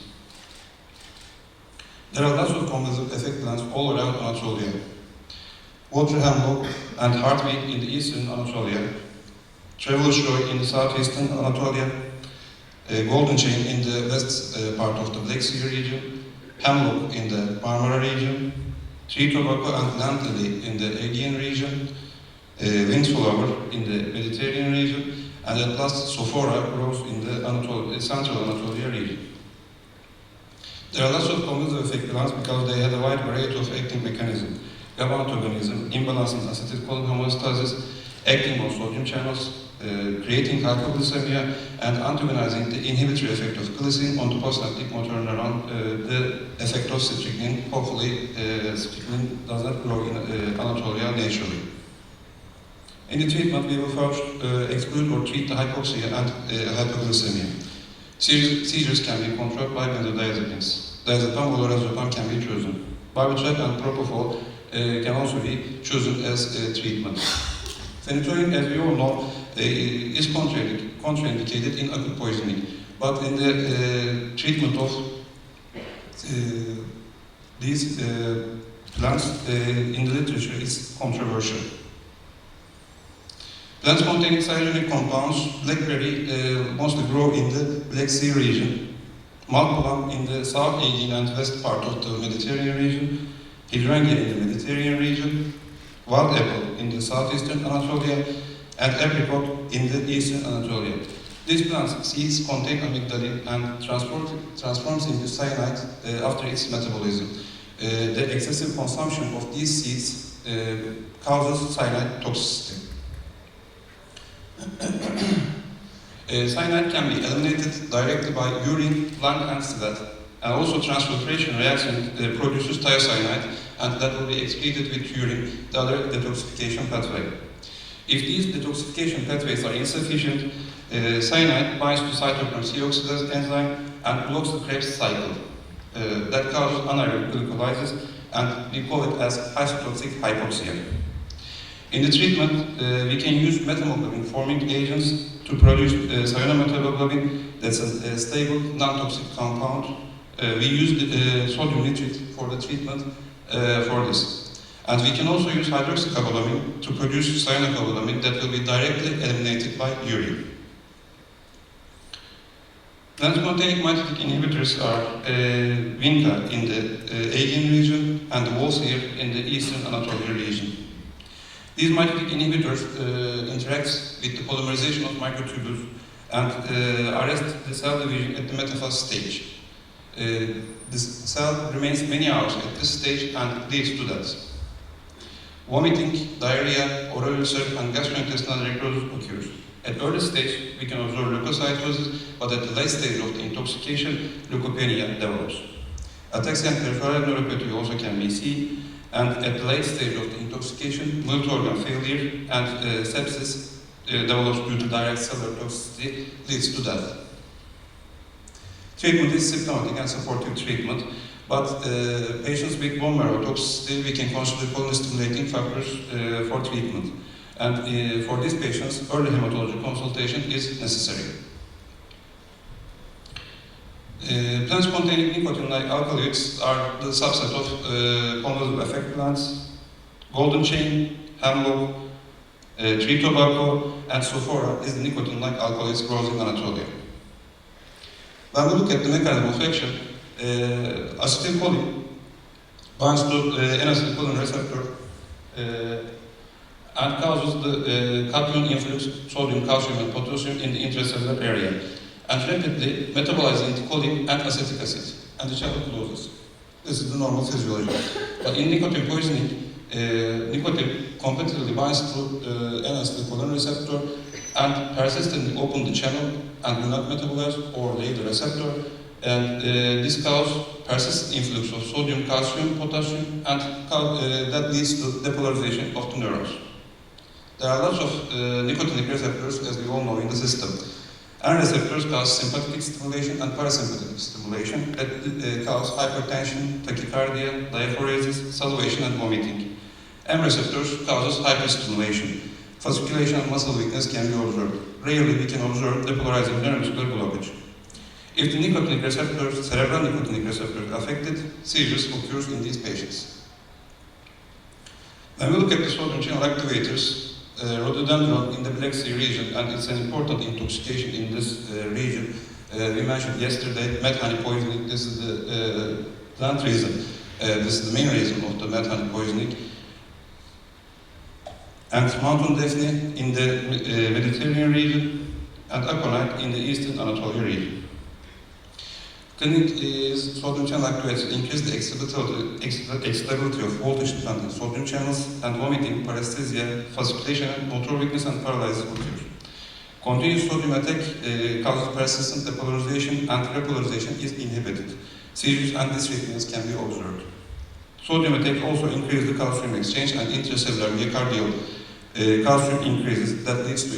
There are lots of convulsive effect plants all around Anatolia. Water hemlock and heartweed in the eastern Anatolia, traveler's joy in the southeastern Anatolia, golden chain in the west part of the Black Sea region, hemlock in the Marmara region, tree tobacco and land lily in the Aegean region, windflower in the Mediterranean region, and at last sophora grows in the central Anatolia region. There are lots of convulsive effect plants because they have a wide variety of acting mechanisms: GABA antagonism, imbalance in acetylcholine homeostasis, acting on sodium channels, creating hypoglycemia, and antagonizing the inhibitory effect of glycine on the postsynaptic motor neuron, the effect of strychnine. Hopefully, strychnine does not grow in Anatolia naturally. In the treatment, we will first exclude or treat the hypoxia and hypoglycemia. Seizures can be controlled by benzodiazepines. Diazepam or lorazepam can be chosen. Barbiturate and propofol can also be chosen as treatment. Phenytoin, as we all know, is contraindicated in acute poisoning, but in the treatment of these plants in the literature is controversial. Plants containing cyanogenic compounds, blackberry mostly grow in the Black Sea region, malplum in the South Aegean and west part of the Mediterranean region, hydrangea in the Mediterranean region, wild apple in the southeastern Anatolia, and apricot in the eastern Anatolia. These plants' seeds contain amygdalin and transforms into cyanide after its metabolism. The excessive consumption of these seeds causes cyanide toxicity. Cyanide can be eliminated directly by urine, lung, and sweat, and also transfiltration reaction produces thiocyanide, and that will be excreted with urine, the other detoxification pathway. If these detoxification pathways are insufficient, cyanide binds to cytochrome C oxidase enzyme and blocks the Krebs cycle. That causes anaerobic glycolysis, and we call it as isotoxic hypoxia. In the treatment, we can use metahemoglobin forming agents to produce cyanometahemoglobin. That's a stable, non-toxic compound. We use sodium nitrate for the treatment for this. And we can also use hydroxycobalamin to produce cyanocobalamin that will be directly eliminated by urine. Plant-spontaneous mitotic inhibitors are Vinca in the Aegean region and the Volsir in the Eastern Anatolia region. These mitotic inhibitors interact with the polymerization of microtubules and arrest the cell division at the metaphase stage. This cell remains many hours at this stage and leads to death. Vomiting, diarrhea, oral ulcer, and gastrointestinal necrosis occurs. At early stage, we can observe leukocytosis, but at the late stage of the intoxication, leukopenia develops. Ataxia and peripheral neuropathy also can be seen, and at the late stage of the intoxication, multi-organ failure and sepsis develops due to direct cellular toxicity, leads to death. Treatment is symptomatic and supportive treatment, but patients with bone marrow toxicity, we can consider colon-stimulating factors for treatment. And for these patients, early hematology consultation is necessary. Plant-spontaneous nicotine-like alkaloids are the subset of convulsive effect plants. Golden chain, hemlock, tree tobacco, and sophora is the nicotine-like alkaloids grows in Anatolia. When we look at the mechanism of action, acetylcholine binds to N-acetylcholine receptor and causes the cation influx, sodium, calcium, and potassium in the intracellular area, and rapidly metabolizes into choline and acetic acid, and the channel closes. This is the normal physiology. But in nicotine poisoning, nicotine competitively binds to N-acetylcholine receptor and persistently open the channel and do not metabolize or leave the receptor, and this causes persistent influx of sodium, calcium, potassium, and that leads to depolarization of the neurons. There are lots of nicotinic receptors, as we all know, in the system. N receptors cause sympathetic stimulation and parasympathetic stimulation that cause hypertension, tachycardia, diaphoresis, salivation, and vomiting. M receptors causes hyperstimulation. Fasciculation and muscle weakness can be observed. Rarely we can observe depolarizing neuromuscular blockage. If the nicotinic receptors, cerebral nicotinic receptors are affected, seizures occurs in these patients. When we look at the sodium channel activators, rhododendron in the Black Sea region, and it's an important intoxication in this region. We mentioned yesterday meth-honey poisoning. This is the plant reason. This is the main reason of the meth-honey poisoning. And mountain daphne in the Mediterranean region, and aconite in the Eastern Anatolia region. Clinic is sodium channel activators increase the excitability of voltage-dependent sodium channels, and vomiting, paresthesia, fasciculation, motor weakness, and paralysis occurs. Continuous sodium attack causes persistent depolarization, and repolarization is inhibited. Seizures and dysrhythmias can be observed. Sodium attack also increases the calcium exchange, and intracellular myocardial calcium increases that leads to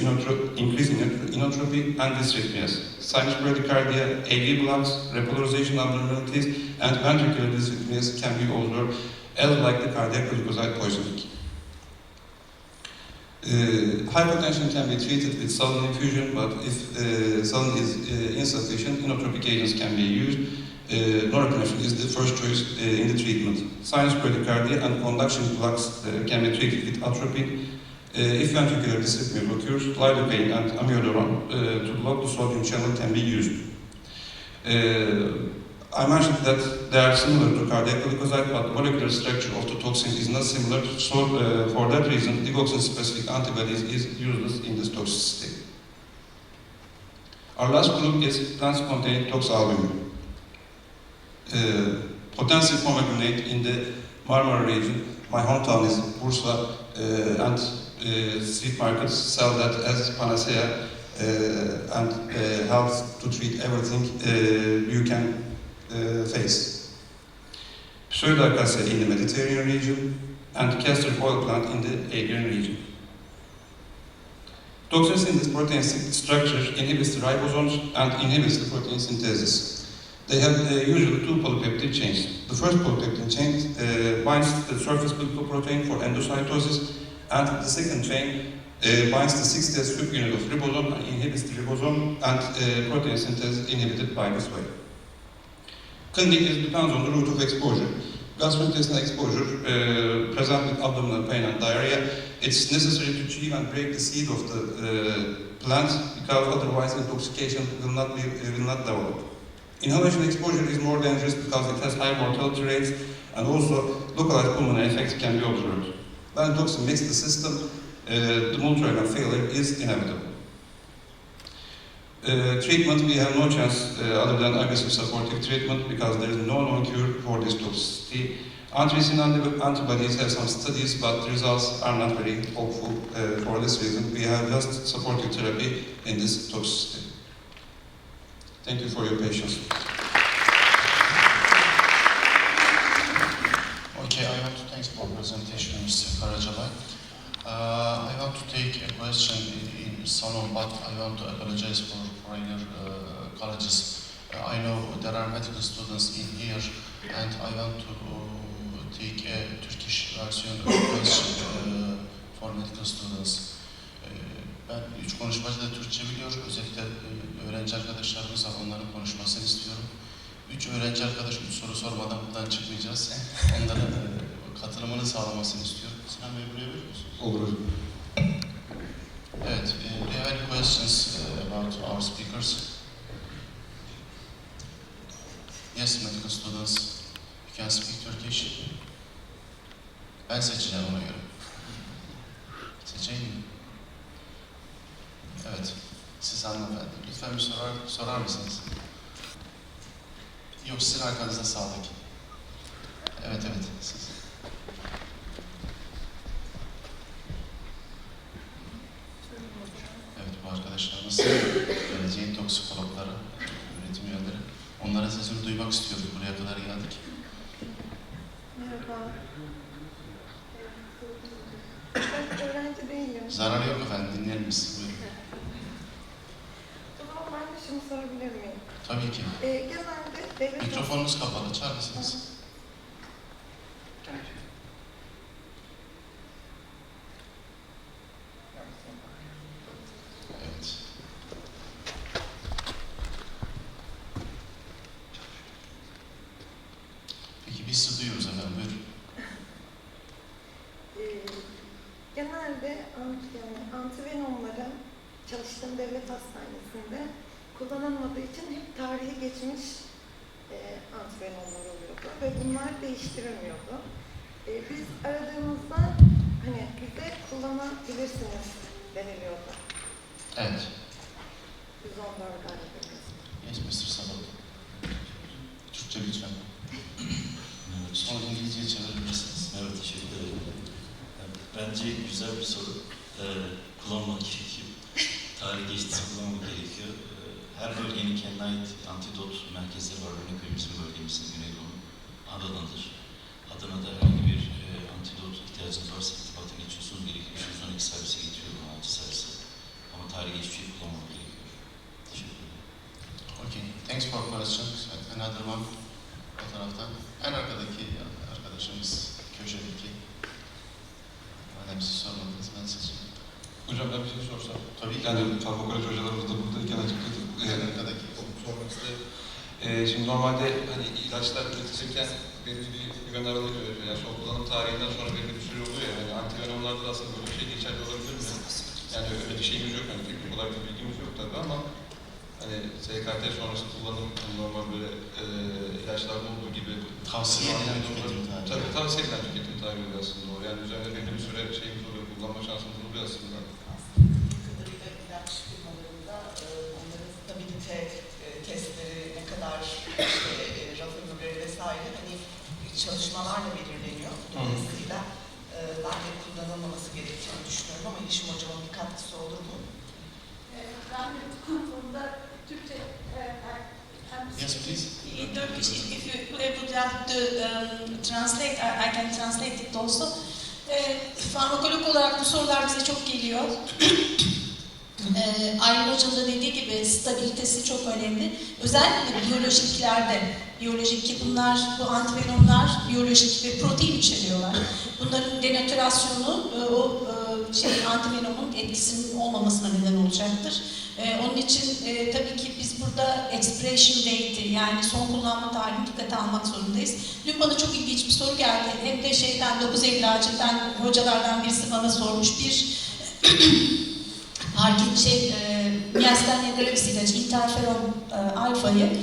increase in inotropy and dysrhythmias. Sinus bradycardia, AV blocks, repolarization abnormalities, and ventricular dysrhythmias can be observed, as like the cardiac glucoside poisoning. Hypertension can be treated with saline infusion, but if saline is insufficient, inotropic agents can be used. Norepinephrine is the first choice in the treatment. Sinus bradycardia and conduction blocks can be treated with atropine. If ventricular dysrhythmia occurs, lidocaine and amiodarone to block the sodium channel can be used. I mentioned that they are similar to cardiac glucoside, but molecular structure of the toxin is not similar, so for that reason, digoxin-specific antibodies is useless in this toxicity. Our last group is plant-spontaneous toxalbumin. Potassium pomegranate in the Marmara region. My hometown is Bursa, and street markets sell that as panacea and helps to treat everything you can face. Pseudoacacia in the Mediterranean region and castor oil plant in the Aegean region. Toxins in this protein structure inhibits the ribosomes and inhibits the protein synthesis. They have usually two polypeptide chains. The first polypeptide chain binds the surface glycoprotein for endocytosis, and the second chain binds the 6S subunit of ribosome and inhibits the ribosome, and protein synthesis inhibited by this way. Clinic depends on the route of exposure. Gastrointestinal exposure present with abdominal pain and diarrhea. It's necessary to chew and break the seed of the plant, because otherwise intoxication will not develop. Inhalation exposure is more dangerous because it has high mortality rates, and also localized pulmonary effects can be observed. When toxin makes the system, the multi-organ failure is inevitable. Treatment, we have no chance other than aggressive supportive treatment, because there is no known cure for this toxicity. Antiresin antibodies have some studies, but the results are not very hopeful. For this reason, we have just supportive therapy in this toxicity. Thank you for your patience. Okay, I want to thank for presentation, Mr. Karacabay. I want to take a question in Salon, but I want to apologize for foreigner colleges. I know there are medical students in here, and I want to take a Turkish version of the question for medical students. Ben üç konuşmacı da Türkçe biliyor, özellikle öğrenci arkadaşlarımız var, onların konuşmasını istiyorum. Üç öğrenci arkadaş üç soru sormadan buradan çıkmayacağız. Onların katılımını sağlamasını istiyorum. Sinan Bey buraya veriyor musunuz? Olur. Evet, do you have any questions about our speakers? Yes, medical students, you can speak Turkish. Ben seçeceğim ona göre. Seçeyim mi? Evet, siz hanımefendi. Lütfen bir sorar mısınız? Yok, sizin arkanızda sağdaki. Evet, siz. Evet, bu arkadaşlarımız geleceğin toksikologları, üretim üyeleri. Onların sesini duymak istiyoruz. Buraya kadar geldik. Merhaba. Ben öğrenci değilim. Zararı yok efendim, dinleyelim biz. Buyurun. O zaman ben de şunu sorabilir miyim? Tabii ki. Genelde devlet... Mikrofonunuz kapalı, açar mısınız? Evet. Peki biz sizi duyuyoruz efendim, buyurun. Genelde antivenomların çalıştığım devlet hastanesinde kullanılmadığı için hep tarihi geçmiş antivenomlar oluyordu ve bunlar değiştirilmiyordu. Biz aradığımızda hani bize kullanabilirsiniz deniliyordu. Evet. 114 aradığımız. Yes, Mr. Sabah. Türkçe lütfen. Sonra İngilizce'ye çevirebilirsiniz. Evet, teşekkür ederim. Bence güzel bir soru. Kullanmak gerekiyor. Tarih geçtiyse kullanmak gerekiyor. Her bölgenin kendine ait antidot merkezleri var. Örnek veriyorum, bizim bölgemizin Güneydoğu Adana'dır. Adana'da herhangi bir antidot ihtiyacınız varsa irtibata geçiyorsunuz. Gerekli 112 servise getiriyor, 16 servise. Ama tarih geçmiş şey kullanmak gerekiyor. Teşekkür ederim. Okay, thanks for question. Another one. O taraftan. En arkadaki arkadaşımız, köşedeki. Madem siz sormadınız, ben seçeyim. Hocam ben bir şey sorsam. Tabii ki. Yani farmakoloji hocalarımız da buradayken açıkçası sormak istedim. Şimdi normalde hani ilaçlar üretilirken belli bir güven aralığı oluyor. Yani son kullanım tarihinden sonra belli bir süre oluyor. Yani antivenomlarda da aslında böyle bir şey geçerli olabilir mi? Yani öyle bir şeyimiz yok. Hani teknik olarak bir bilgimiz yok tabii, ama hani SKT sonrası kullanım normal böyle ilaçlarda olduğu gibi tavsiye edilen tüketim tarihi. Tabii tavsiye edilen tüketim tarihi aslında o. Yani üzerinde belli bir süre şeyimiz oluyor, kullanma şansımız oluyor aslında. Kadarıyla ilaç firmalarında onların stabilite testleri ne kadar rafine vesaire, hani çalışmalarla belirleniyor. Dolayısıyla ben de kullanılmaması gerektiğini düşünüyorum ama Yeşim Hocam'ın bir katkısı olur mu? Ben de bu konuda Türkçe Yes, please. In Turkish, if you able to translate, I can translate it also. Farmakolog olarak bu sorular bize çok geliyor. Aylin Hoca'nın da dediği gibi stabilitesi çok önemli. Özellikle biyolojiklerde, ki bunlar, bu antivenomlar biyolojik ve protein içeriyorlar. Bunların denatürasyonu antivenomun etkisinin olmamasına neden olacaktır. Onun için tabii ki biz burada expiration date'i yani son kullanma tarihini dikkate almak zorundayız. Dün bana çok ilginç bir soru geldi. Hem de 9 Eylül ağacından hocalardan birisi bana sormuş. Bir miyasten gravis ilacı, interferon alfayı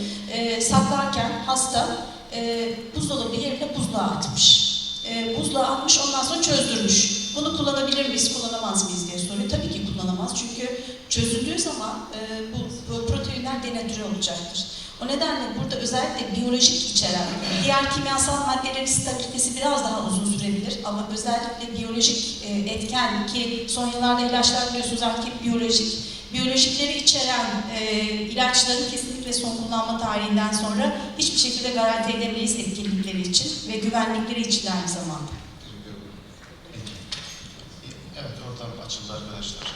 saklarken hasta buzdolabı yerine buzluğa atmış. Buzluğa atmış, ondan sonra çözdürmüş. Bunu kullanabilir miyiz, kullanamaz mıyız diye soruyor. Tabii ki kullanamaz çünkü çözüldüğü zaman bu proteinler denatüre olacaktır. O nedenle burada özellikle biyolojik içeren, diğer kimyasal maddelerin stabilitesi biraz daha uzun sürebilir ama özellikle biyolojik etken ki son yıllarda ilaçlar biliyorsunuz artık hep biyolojikleri içeren ilaçların kesinlikle son kullanma tarihinden sonra hiçbir şekilde garanti edemeyiz etkinlikleri için ve güvenlikleri için aynı zamanda. Evet, oradan açıldı arkadaşlar.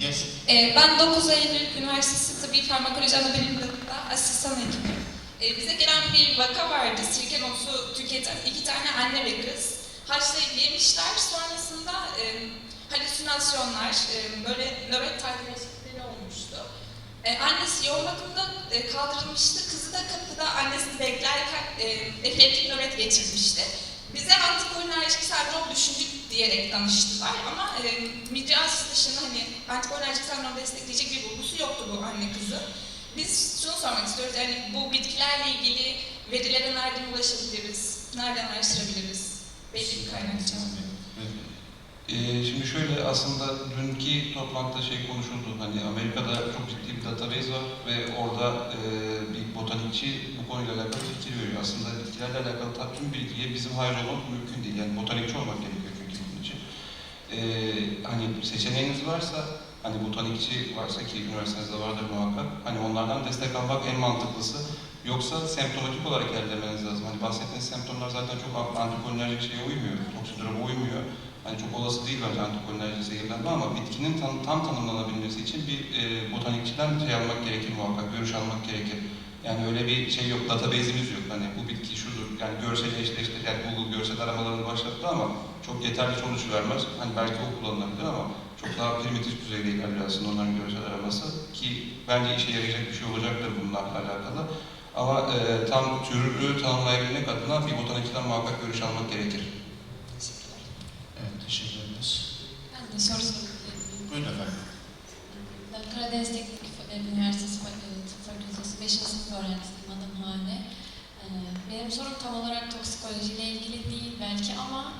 Yes. Ben 9 Eylül Üniversitesi Tıbbi Farmakoloji Anabilim Dalı'nda asistan hekimim. Bize gelen bir vaka vardı. Sirke notu tüketen 2 tane anne ve kız. Haşlayıp yemişler. Sonrasında halüsinasyonlar, böyle nöbet takip değişiklikleri olmuştu. Annesi yoğun bakımda kaldırılmıştı. Kızı da kapıda annesini beklerken epileptik nöbet geçirmişti. Bize antikolinerjik sendrom düşündük diyerek danıştılar ama midriasis dışında antikolinerjik sendrom destekleyecek bir bulgusu yoktu bu anne kızı. Biz şunu sormak istiyoruz, bu bitkilerle ilgili verilere nereden ulaşabiliriz, nereden araştırabiliriz? Belli bir kaynak Şimdi şöyle aslında dünkü toplantıda konuşuldu. Amerika'da çok ciddi bir database var ve orada bir botanikçi bu konuyla alakalı fikir veriyor. Aslında bitkilerle alakalı tüm bilgiye bizim hayır olmak mümkün değil. Yani botanikçi olmak gerekiyor çünkü bunun için. Seçeneğiniz varsa, botanikçi varsa ki üniversitenizde vardır muhakkak, onlardan destek almak en mantıklısı. Yoksa semptomatik olarak ilerlemeniz lazım. Bahsettiğiniz semptomlar zaten çok antikolinerjik şeye uymuyor, toksidroma uymuyor. Çok olası değil bence antikolinerjik zehirlenme ama bitkinin tam tanımlanabilmesi için bir botanikçiden almak gerekir muhakkak, görüş almak gerekir. Yani öyle bir yok, database'imiz yok. Bu bitki şudur, görsel eşleştir, Google görsel aramalarını başlattı ama çok yeterli sonuç vermez. Belki o kullanılabilir ama çok daha primitif düzeyde ilerliyor aslında onların görsel araması ki bence işe yarayacak bir şey olacaktır bunlarla alakalı. Ama tam türü tanımlayabilmek adına bir botanikçiden muhakkak görüş almak gerekir. Evet, teşekkür ederiz. Ben de soru sorabilirim. Buyurun efendim. Ben Karadeniz Technical University Tıp Fakültesi 5. sınıf öğrencisiyim, adım Hale. Benim sorum tam olarak toksikoloji ile ilgili değil belki ama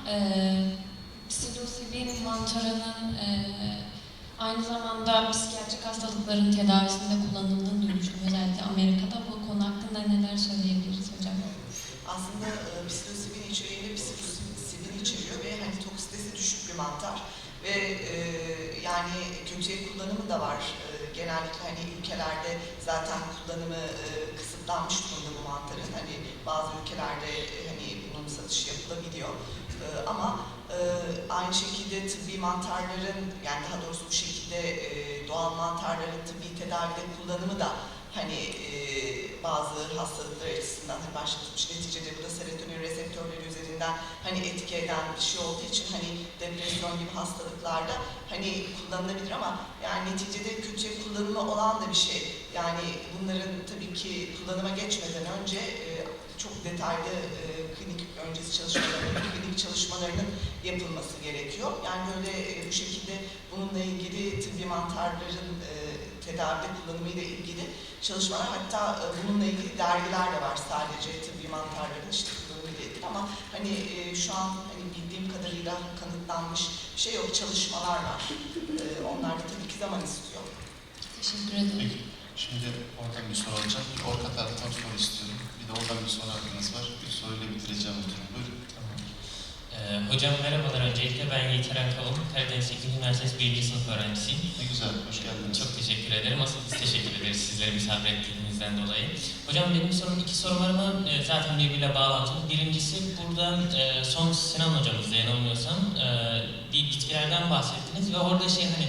psilosibin mantarının aynı zamanda psikiyatrik hastalıkların tedavisinde kullanıldığını duymuştum. Özellikle Amerika'da. Bu konu hakkında neler söyleyebiliriz hocam? Aslında psilosibin içeriğinde psilosibin içeriyor ve toksitesi düşük bir mantar. Ve kötüye kullanımı da var. Genellikle ülkelerde zaten kullanımı kısıtlanmış durumda bu mantarın. Bazı ülkelerde bunun satışı yapılabiliyor. Ama aynı şekilde tıbbi mantarların, daha doğrusu bu şekilde doğal mantarların tıbbi tedavide kullanımı da bazı hastalıklar açısından başlatılmış. Neticede bu da serotonin reseptörleri üzerinden etki eden bir şey olduğu için depresyon gibi hastalıklarda kullanılabilir ama neticede kötüye kullanımı olan da bir şey. Bunların tabii ki kullanıma geçmeden önce çok detaylı klinik öncesi klinik çalışmalarının yapılması gerekiyor. Böyle bu şekilde bununla ilgili tıbbi mantarların tedavide kullanımıyla ilgili çalışmalar, hatta bununla ilgili dergiler de var sadece tıbbi mantarların kullanımıyla ilgili ama şu an bildiğim kadarıyla kanıtlanmış bir şey yok, çalışmalar var. Onlar da tabii ki zaman istiyor. Teşekkür ederim. Peki. Şimdi oradan bir soru alacağım. Bir orta taraftan soru istiyorum. Bir de oradan bir soru hakkınız var. Bir soruyla bitireceğim oturum. Buyurun. Hocam merhabalar. Öncelikle ben Yiğit Eren Kavun, Karadeniz Teknical University 1. sınıf öğrencisiyim. Ne güzel, hoş geldiniz. Çok teşekkür ederim. Asıl biz teşekkür ederiz sizlere misafir ettiğinizden dolayı. Hocam benim sorum, iki sorum var ama zaten birbiriyle bağlantılı. Birincisi, burada son Sinan hocamızla yanılmıyorsam bir bitkilerden bahsettiniz ve orada hani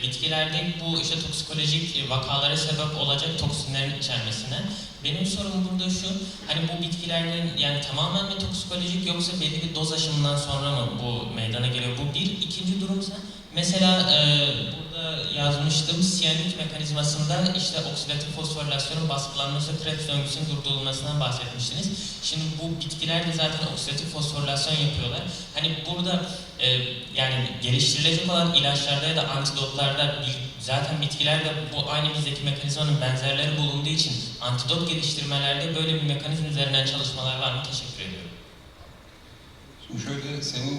bitkilerde bu işte toksikolojik vakalara sebep olacak toksinlerin içermesine. Benim sorum burada şu, hani bu bitkilerin yani tamamen mi toksikolojik yoksa belli bir doz aşımından sonra mı bu meydana geliyor? Bu bir. İkinci durumsa, mesela burada yazmıştım, siyanit mekanizmasında işte oksidatif fosforilasyonun baskılanması, Krebs döngüsünün durdurulmasından bahsetmiştiniz. Şimdi bu bitkiler de zaten oksidatif fosforilasyon yapıyorlar. Hani burada yani geliştirilecek olan ilaçlarda ya da antidotlarda zaten bitkilerde bu aynı bizdeki mekanizmanın benzerleri bulunduğu için antidot geliştirmelerde böyle bir mekanizma üzerinden çalışmalar var mı? Teşekkür ediyorum. Şimdi şöyle, senin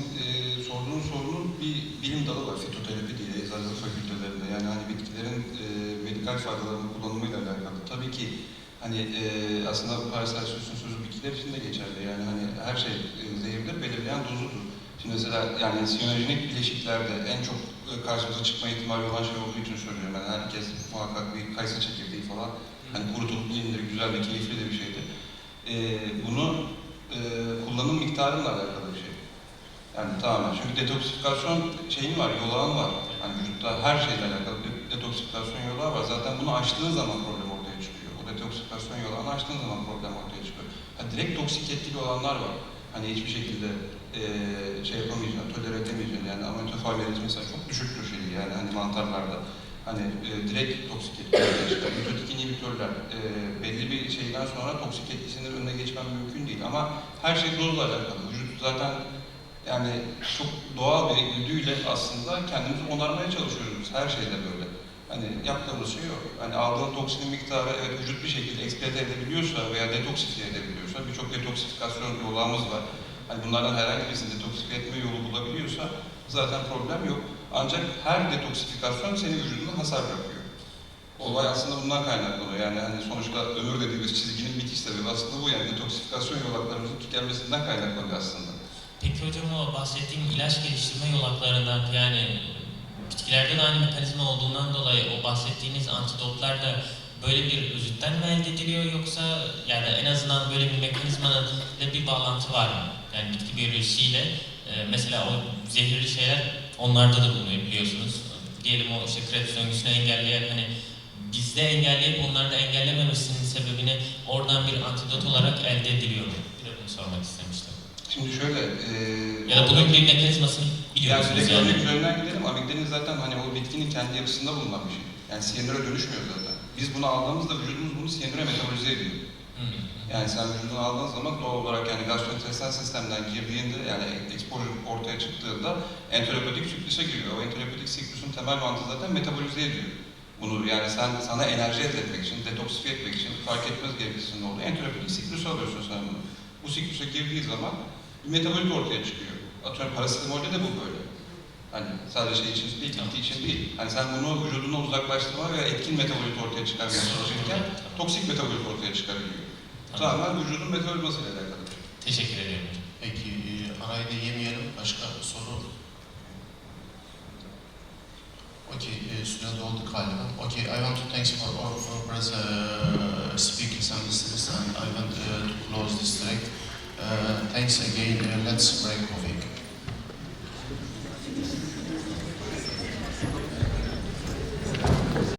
sorduğun sorunun bir bilim dalı var, fitoterapi diye eczacılık fakültelerinde. Yani hani bitkilerin medikal faydalarının kullanımıyla alakalı. Tabii ki hani aslında Paris'ler sözü bitkiler için de geçerli. Yani hani her şey zehirdir, belirleyen dozudur. Şimdi mesela yani siyonojenik bileşiklerde en çok karşımıza çıkma ihtimali olan şey olduğu için söylüyorum. Yani herkes muhakkak bir kayısı çekirdeği falan hani kurutulup yenir, güzel ve keyifli de bir şeydir. Bunu kullanım miktarıyla alakalı bir şey. Yani tamamen. Çünkü detoksifikasyon şeyin var, yolağın var. Yani vücutta her şeyle alakalı bir detoksifikasyon yolağı var. Zaten bunu aştığın zaman problem ortaya çıkıyor. O detoksifikasyon yolağını aştığın zaman problem ortaya çıkıyor. Yani direkt toksik etkili olanlar var. Hani hiçbir şekilde şey yapamayacağın, tolere edemeyeceğin, yani ametofalleriniz mesela çok düşüktür şeyi, yani hani mantarlarda. Hani direkt toksik etkili çıkıyor. Mitotik inhibitörler belli bir şeyden sonra toksik etkisinin önüne geçmem mümkün değil ama her şey dozla alakalı. Vücut zaten yani çok doğal bir güdüyle aslında kendimizi onarmaya çalışıyoruz biz. Her şeyde böyle. Hani yaptığımız şey yok. Hani aldığın toksinin miktarı evet vücut bir şekilde eksploate edebiliyorsa veya detoksifiye edebiliyorsa, birçok detoksifikasyon yolağımız var. Hani bunlardan herhangi birisini detoksifiye etme yolu bulabiliyorsa zaten problem yok. Ancak her detoksifikasyon senin vücudunda hasar bırakıyor. Olay aslında bundan kaynaklanıyor. Yani hani sonuçta ömür dediğimiz çizginin bitiş sebebi aslında bu, yani detoksifikasyon yolaklarımızın tükenmesinden kaynaklanıyor aslında. Peki hocam, o bahsettiğim ilaç geliştirme yolaklarından, yani bitkilerde de aynı mekanizma olduğundan dolayı o bahsettiğiniz antidotlar da böyle bir özütten mi elde ediliyor, yoksa yani en azından böyle bir mekanizmanın bir bağlantı var mı? Yani bitki biyolojisiyle mesela o zehirli şeyler onlarda da bulunuyor biliyorsunuz. Diyelim o işte Krebs döngüsünü engelleyen, hani bizde engelleyip onlarda engellememesinin sebebini oradan bir antidot olarak elde ediliyor mu? Bir de bunu sormak istemiştim. Şimdi şöyle... ya da bunun bir mekanizmasını biliyorsunuz yani. Örnek üzerinden gidelim. Amigdalin zaten hani o bitkinin kendi yapısında bulunan bir şey. Yani siyanüre dönüşmüyor zaten. Biz bunu aldığımızda vücudumuz bunu siyanüre metabolize ediyor. Yani sen vücudunu aldığın zaman doğal olarak yani gastrointestinal sistemden girdiğinde, yani exposure ortaya çıktığında enteropatik siklüse giriyor. O enteropatik siklüsün temel mantığı zaten metabolize ediyor. Bunu yani sana enerji elde etmek için, detoksifiye etmek için fark etmez gereklisinin olduğu enteropatik siklüsü alıyorsun sen bunu. Bu siklüse girdiği zaman bir metabolit ortaya çıkıyor. Atıyorum parasetamolde de bu böyle. Hani sadece şey için değil, bitki için değil. Hani sen bunu vücudundan uzaklaştırma ve etkin metabolit ortaya çıkarmaya çalışırken toksik metabolit ortaya çıkarılıyor. Tamamen vücudun metabolizmasıyla alakalı. Teşekkür ederim. Peki arayı da yemeyelim. Başka soru? Okay, süre doldu galiba. Okay, I want to thank for all speakers and listeners, and I want to close this track. Thanks again. Let's break